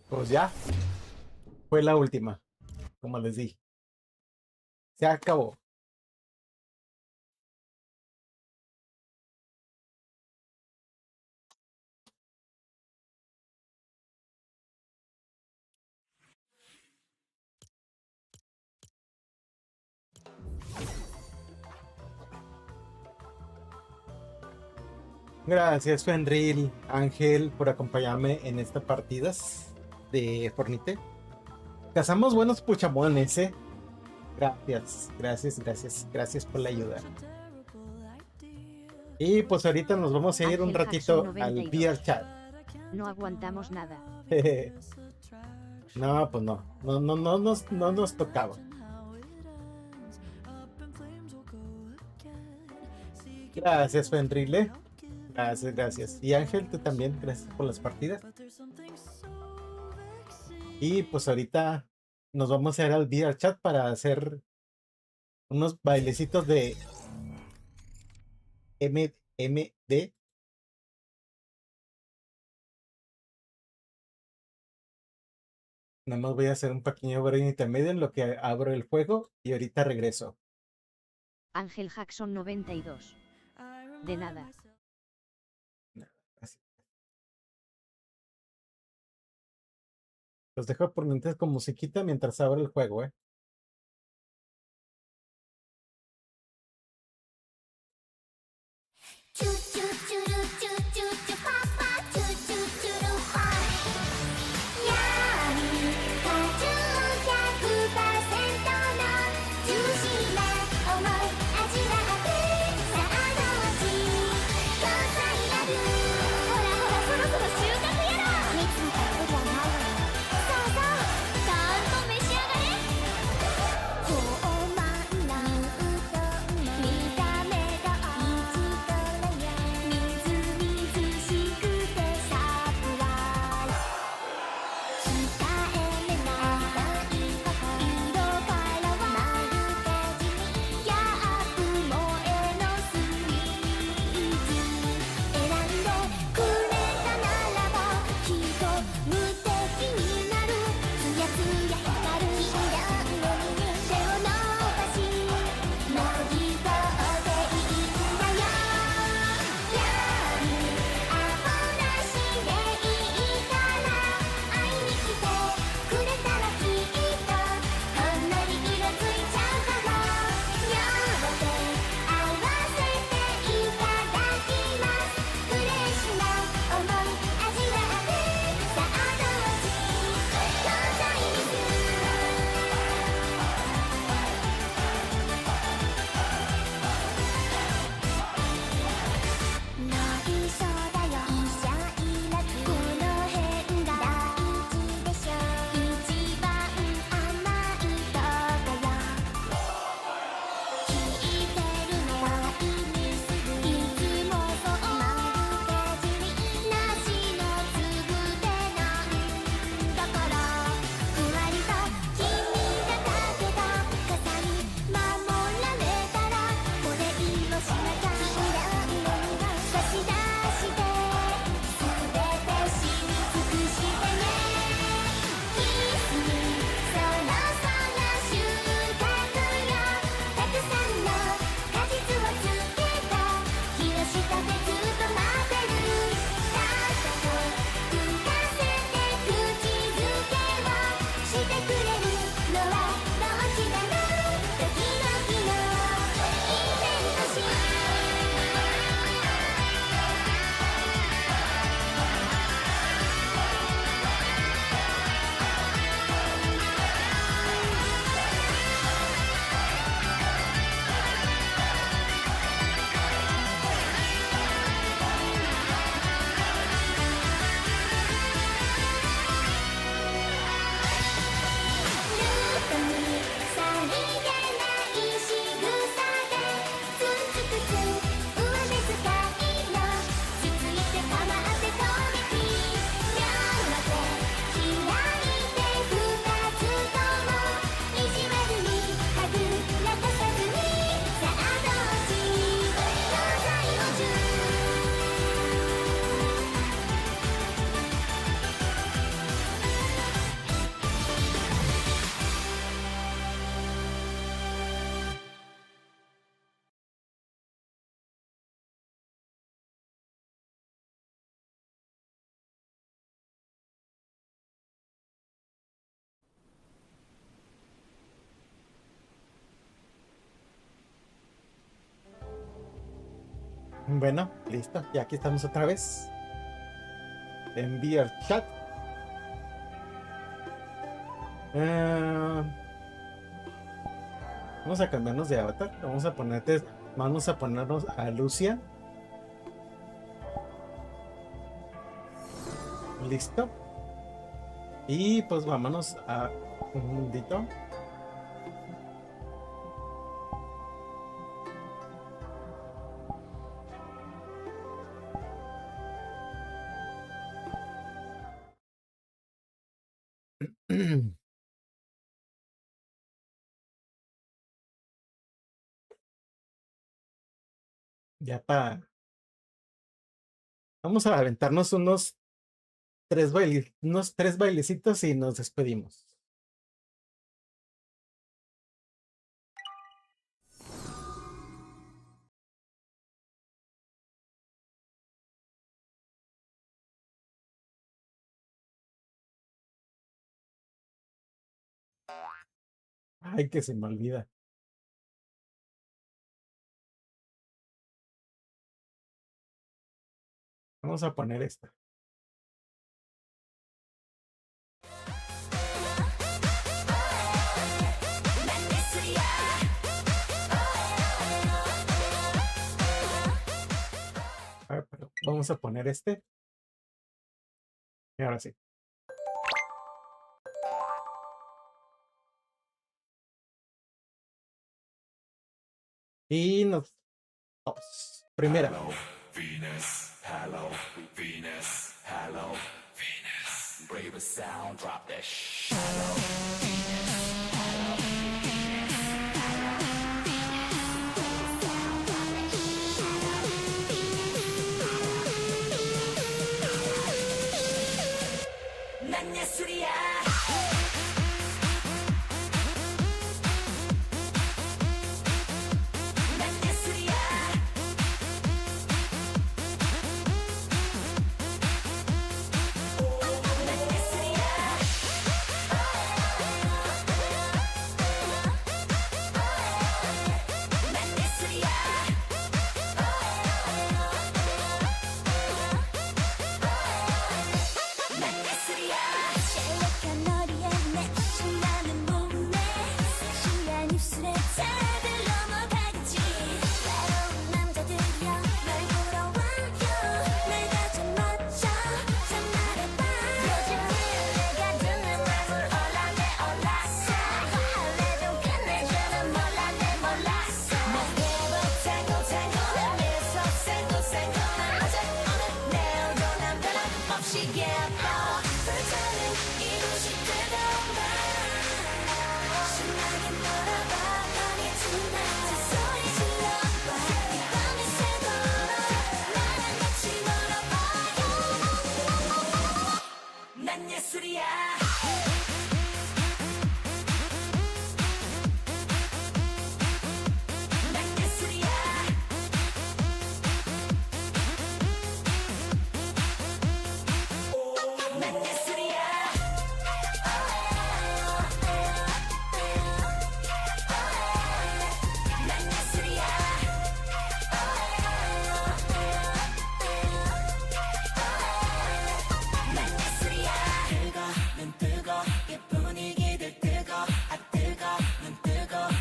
Pues ya, fue la última, como les dije. Se acabó. Gracias, Fenril, Ángel, por acompañarme en estas partidas de Fornite. Cazamos buenos puchamones, ¿eh? Gracias por la ayuda. Y pues ahorita nos vamos a ir un ratito al VR chat. No aguantamos nada. No, pues no nos tocaba. Gracias, Fenrile. Gracias. Y Ángel, tú también, gracias por las partidas. Y pues ahorita nos vamos a ir al VR chat para hacer unos bailecitos de MD. Nada más voy a hacer un pequeño break intermedio en lo que abro el juego y ahorita regreso. Ángel Jackson 92. De nada. Los dejo por mientras con musiquita mientras abro el juego, ¿eh? Bueno, listo. Y aquí estamos otra vez. Envío el chat. Vamos a cambiarnos de avatar. Vamos a ponernos a Lucia. Listo. Y pues vámonos a un mundito. Ya para... Vamos a aventarnos unos tres bailecitos y nos despedimos. Ay, que se me olvida. Vamos a poner esta. A ver, pero vamos a poner este. Y ahora sí. Y nos vamos. Primera. Hello, Venus. Hello, Venus. Hello, Venus. Brave a sound, drop that shit. Hello, Venus. Hello, Venus. 난 예술이야.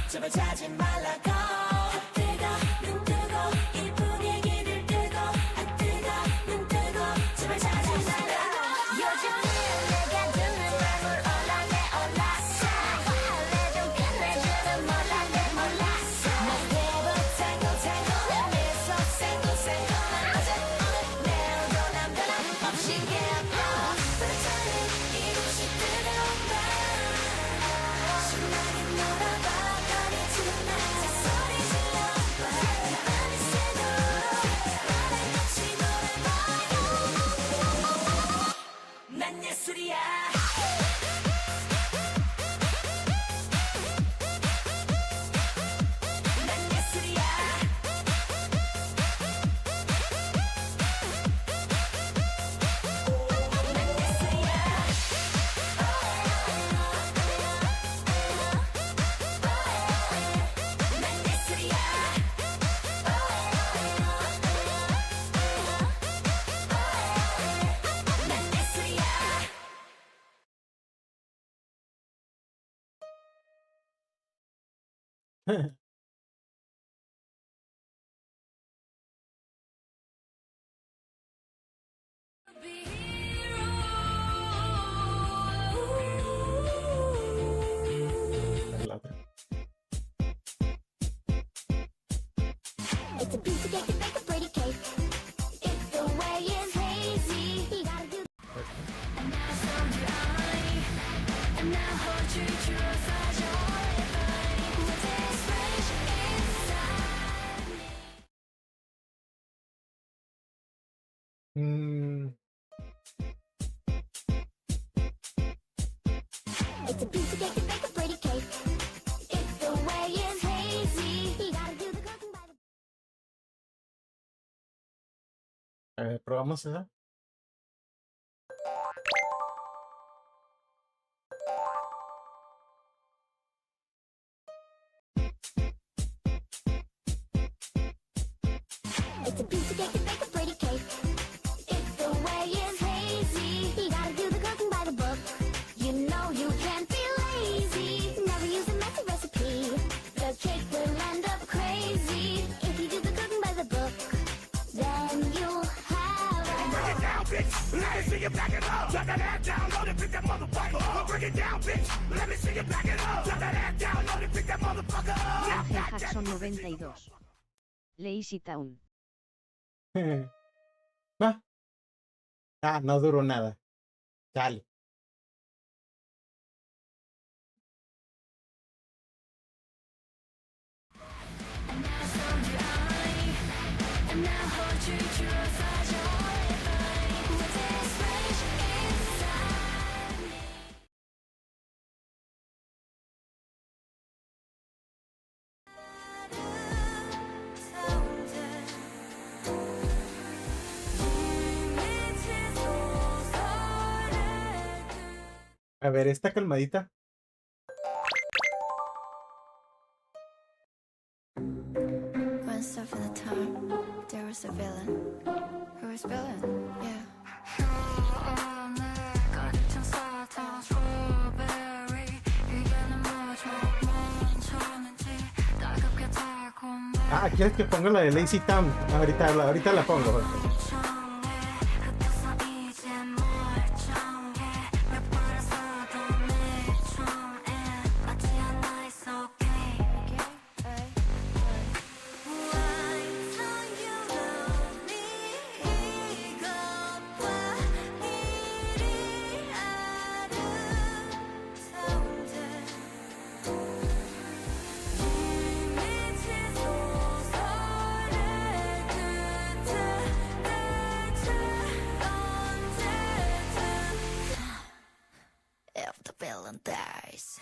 제발 자지 말라고 뜨거 눈 뜨고 이 분위기를 뜨고 뜨거 눈 뜨고 제발 자지 말라고 요즘은 내가 듣는 말 올라내 올랐어 할래 좀 끝내주는 몰랐네 몰랐어 내부 탱고 내 미소 생고 난 어제 오늘 내일도 난 변함없이 예뻐 불타는 이곳이 뜨거운 밤 신나게 놀아봐 난 예술이야. 난 예술이야. 난 예술이야. La otra. It's a piece of cake to make a pretty cake. If the way is hazy, you gotta do. And now some dry, and now hold you to a fragile with this rage inside me. It's a piece of cake to make a pretty cake. If the way is hazy, you gotta do the cooking by the. A ver, probamos esa. It's a piece of cake to make a pretty cake. If the way is hazy, you gotta do the cooking by the book. You know you can't be lazy. Never use a messy recipe. The cake will end up crazy. If you do the cooking by the book, then you'll have Break it down, bitch. Let me see you back it up. Drop that ass down, load it, pick that motherfucker up. Break it down, bitch. Let me see you back it up. Drop that ass down, load it, pick that motherfucker up. Ángel Jackson 92. Lazy Town. Va. Ah, no duró nada. Dale. and now some dry, and now hold you to a fragile with this rage inside me. A ver, esta calmadita. One step at a time, there was a villain. Who was villain? Yeah. Ah, ¿quieres que ponga la de Lazy Town? Ahorita la pongo. If the villain dies.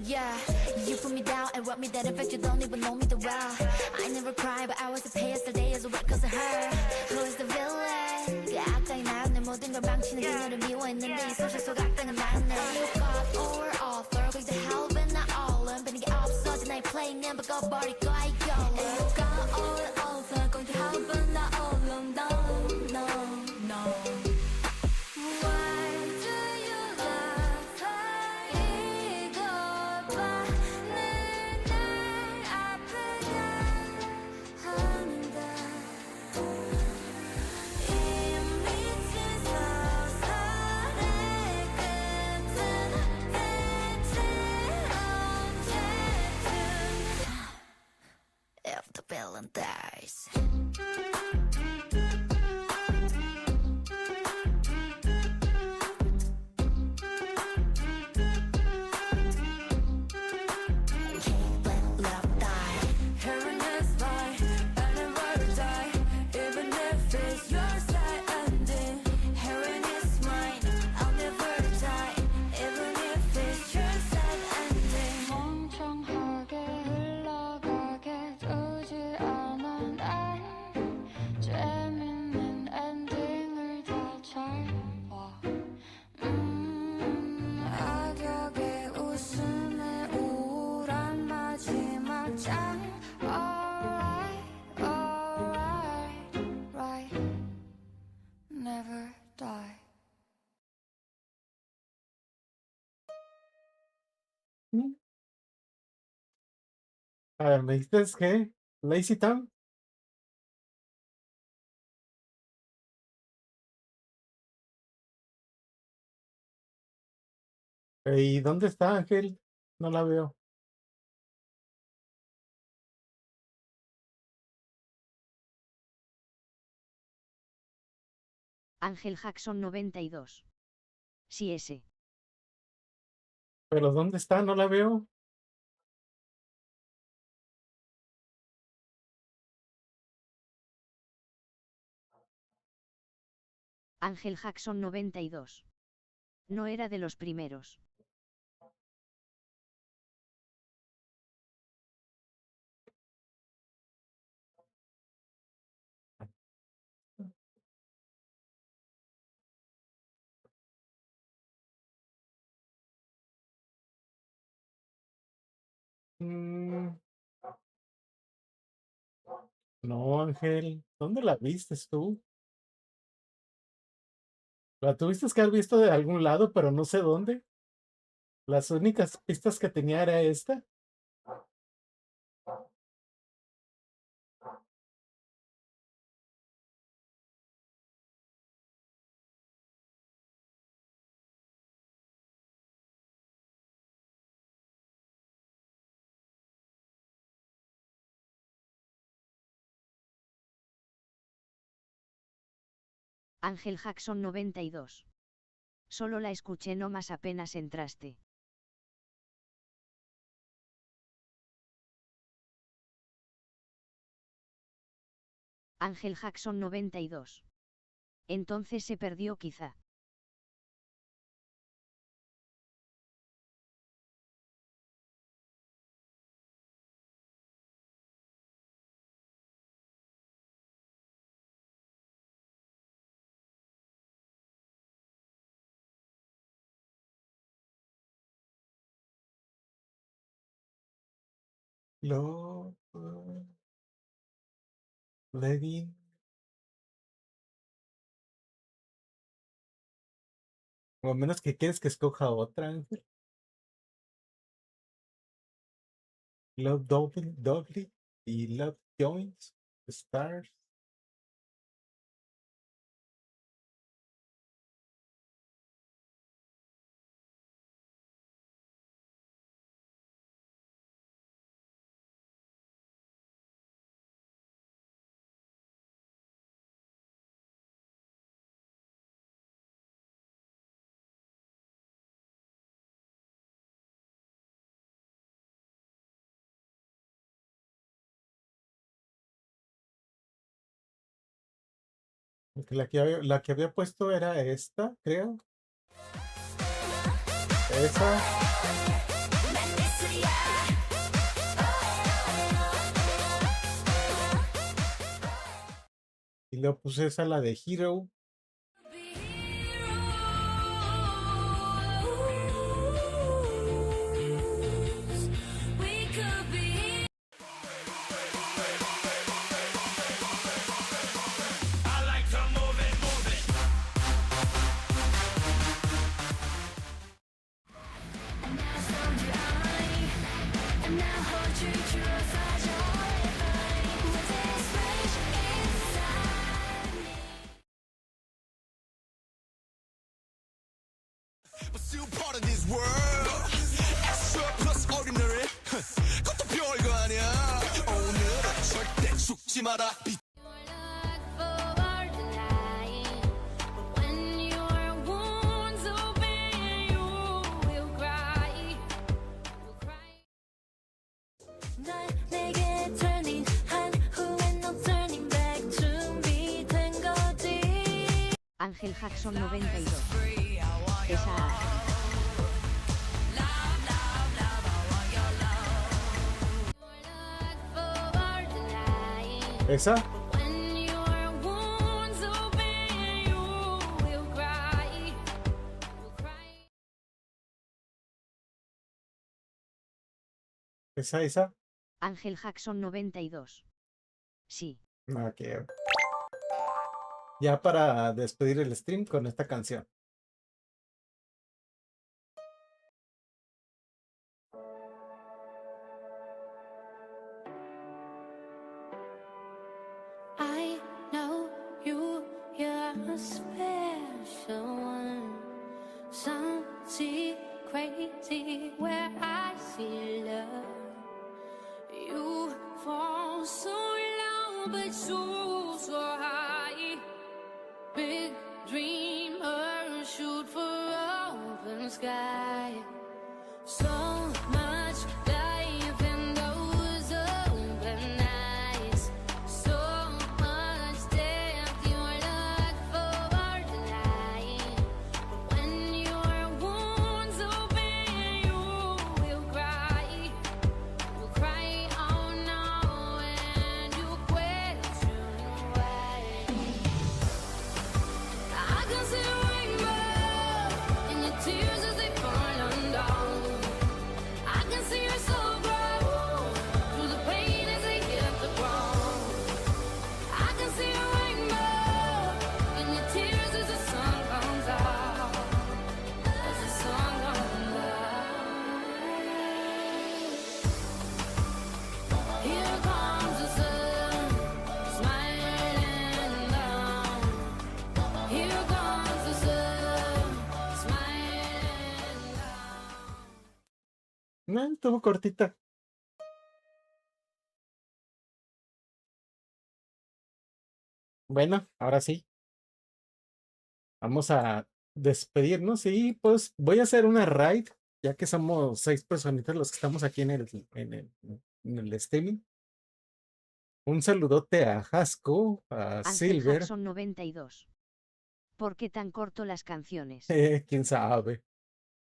Yeah, you put me down and rub me that in fact you don't even know me that well. I never cry but I was the yesterday as well cause of her. Who is the villain? 그 악당이 나였네 모든 걸 망치는 그녀를 미워했는데 이 소식 속 악당은 나였네. You got over offer 거의 다 helping 나 all-in 배는 게 없어진 나의 playing and 바꿔버릴 거야 이걸로. You got over offer 거의 다 helping 나 all-in no no no. If the villain dies. time. Alright, right. Never die. A ver, ¿me dijiste qué? ¿Lazy Town? ¿Y dónde está Ángel? No la veo. Ángel Jackson 92. Sí, ese. ¿Pero dónde está? No la veo. Ángel Jackson 92. No era de los primeros. Mm, no, Ángel. ¿Dónde la viste tú? La tuviste que haber visto de algún lado, pero no sé dónde. Las únicas pistas que tenía era esta. Ángel Jackson 92. Solo la escuché no más apenas entraste. Ángel Jackson 92. Entonces se perdió quizá. Lo... Lady. O a menos que quieres que escoja otra, Ángel. Love Double y Love Joins Stars. Porque la que había puesto era esta, creo. Esa. Y luego puse esa, la de Hero. But still part of this world. Extra plus ordinary. 그것도 별거 아니야. 오늘은 절대 죽지 마라. Ángel Jackson 92. Esa. ¿Esa? ¿Esa? Ángel Jackson 92. Sí. Ok. Ya para despedir el stream con esta canción. I know you're a special one. Something crazy where I see love. You fall so low, but so high. Big dreamer, shoot for open sky. So much life in those open eyes. So much depth, you look for tonight. But when your wounds open, you will cry. You'll cry all now and you question why. I can see a rainbow in your tears as they fall down. I can see your soul grow through the pain as they hit the ground. I can see a rainbow in your tears as the sun comes out. As the sun comes out. Here comes the sun, smiling down. Here comes the sun, smiling down. Estuvo cortita. Bueno, ahora sí. Vamos a despedirnos y pues voy a hacer una raid, ya que somos 6 personitas los que estamos aquí en el streaming. Un saludote a Hasco, a Ángel Silver. Jackson 92. ¿Por qué tan corto las canciones? Quién sabe.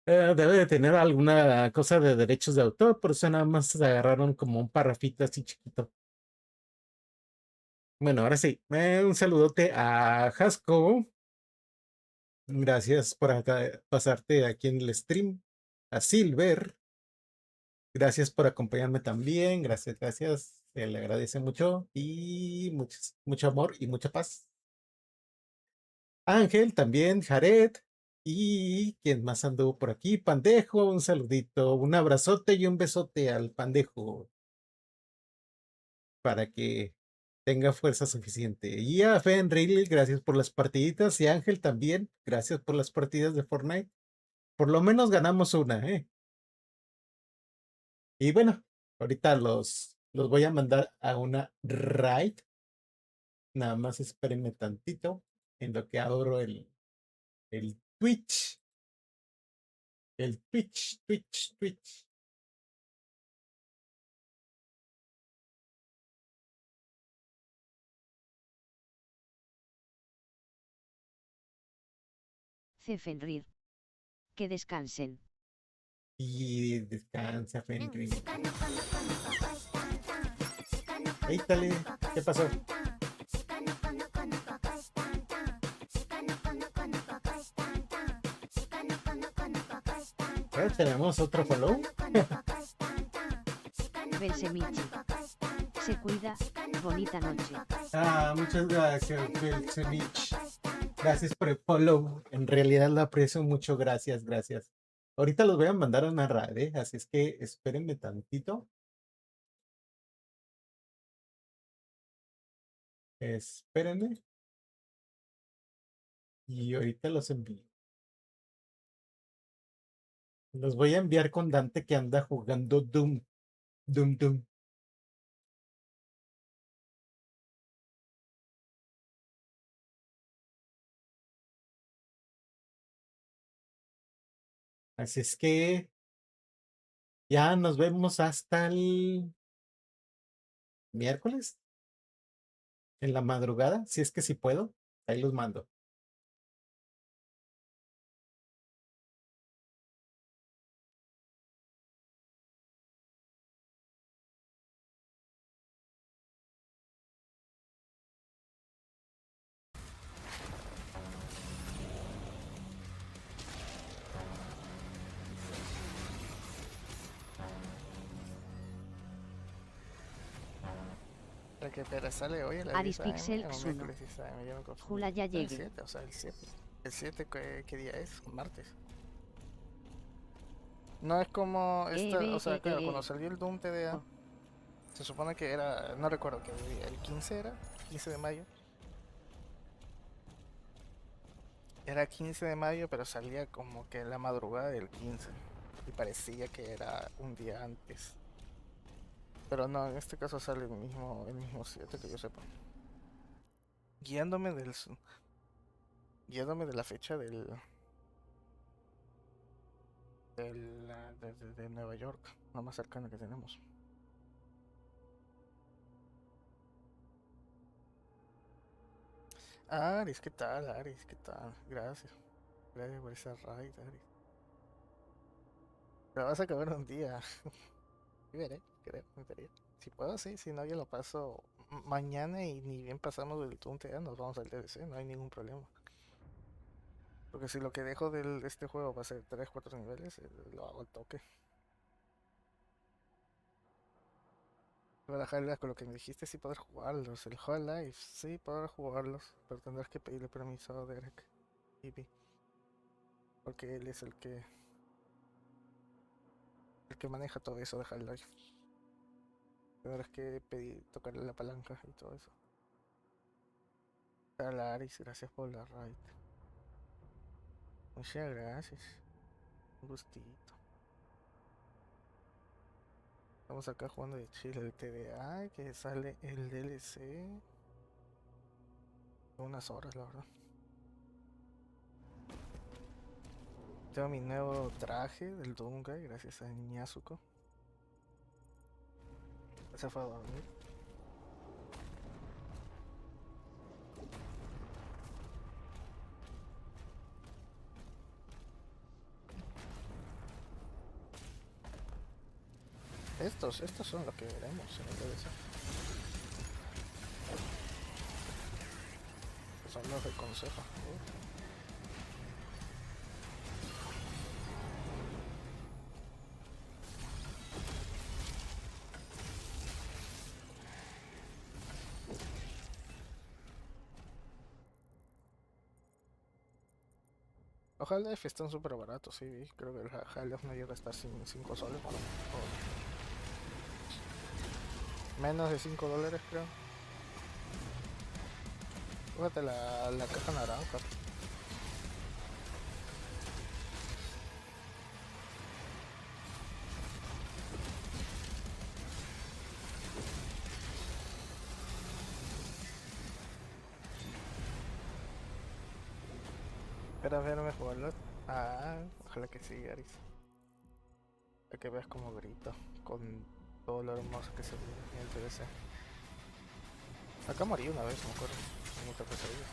Debe de tener alguna cosa de derechos de autor, por eso nada más se agarraron como un parrafito así chiquito. Bueno, ahora sí. Un saludote a Hasco. Gracias por pasarte aquí en el stream. A Silver. Gracias por acompañarme también. Gracias, gracias. Se le agradece mucho. Y mucho amor y mucha paz. Ángel también. Jared. Y quien más anduvo por aquí. Pandejo. Un saludito. Un abrazote y un besote al Pandejo. Para que tenga fuerza suficiente. Y a Fenril, gracias por las partiditas. Y a Ángel también. Gracias por las partidas de Fortnite. Por lo menos ganamos una, ¿eh? Y bueno, ahorita los voy a mandar a una raid. Nada más espérenme tantito en lo que abro el Twitch. El Twitch. Fenrir. Que descansen. Y descansa, Fenrir. Éítale, ¿qué pasó? Tenemos otro follow. Belsemichi. Se cuida. Bonita noche. Muchas gracias, Belsemich. Gracias por el follow. En realidad lo aprecio mucho. Gracias. Ahorita los voy a mandar a una raid, así es que espérenme tantito. Espérenme. Y ahorita los envío. Los voy a enviar con Dante que anda jugando Doom. Así es que ya nos vemos hasta el miércoles. En la madrugada, si es que sí puedo. Ahí los mando. El que pero sale hoy a las Aris 10 Pixel AM o Xuno. miércoles 10 AM, yo me confundí. Jula ya El llegué. 7, o sea, el 7. El 7, ¿qué día es? Martes. No es como esta, o sea, claro, cuando salió el Doom TDA, se supone que era, no recuerdo qué día, el 15 era, 15 de mayo. Era 15 de mayo, pero salía como que en la madrugada del 15. Y parecía que era un día antes. Pero no, en este caso sale el mismo 7 que yo sepa. Guiándome del guiándome de la fecha de Nueva York, la más cercana que tenemos. Aris, ¿qué tal, Aris? ¿Qué tal? Gracias. Gracias por esa raid, Aris. La vas a acabar un día. Y veré, creo, me veré. Si puedo, sí, si no, yo lo paso mañana y ni bien pasamos del Tunte, ya nos vamos al DDC, no hay ningún problema. Porque si lo que dejo de este juego va a ser 3, 4 niveles, lo hago al toque. Para Half-Life, con lo que me dijiste, sí poder jugarlos. El Half-Life, sí poder jugarlos, pero tendrás que pedirle permiso a Derek Ivy, porque él es el que maneja todo eso de Half-Life. Tendrás que pedir, tocarle la palanca y todo eso. Hola Aris, gracias por la raid. Muchas gracias. Un gustito. Estamos acá jugando de Chile el TDA, que sale el DLC. Unas horas, la verdad. Tengo mi nuevo traje del Dungai, gracias a Ñazuko. Se fue a dormir. Estos son los que veremos en el DLC. Son los del consejo. Ojalá están súper baratos, sí, creo que el Half-Life no llega a estar 5 soles o menos de $5 creo. Fíjate la caja naranja. Espera, verme jugarlo. Ah, ojalá que sí, Aris. Para que veas como grito con todo lo hermoso que se ve en el TDC. Acá morí una vez, me acuerdo. En otra pesadilla.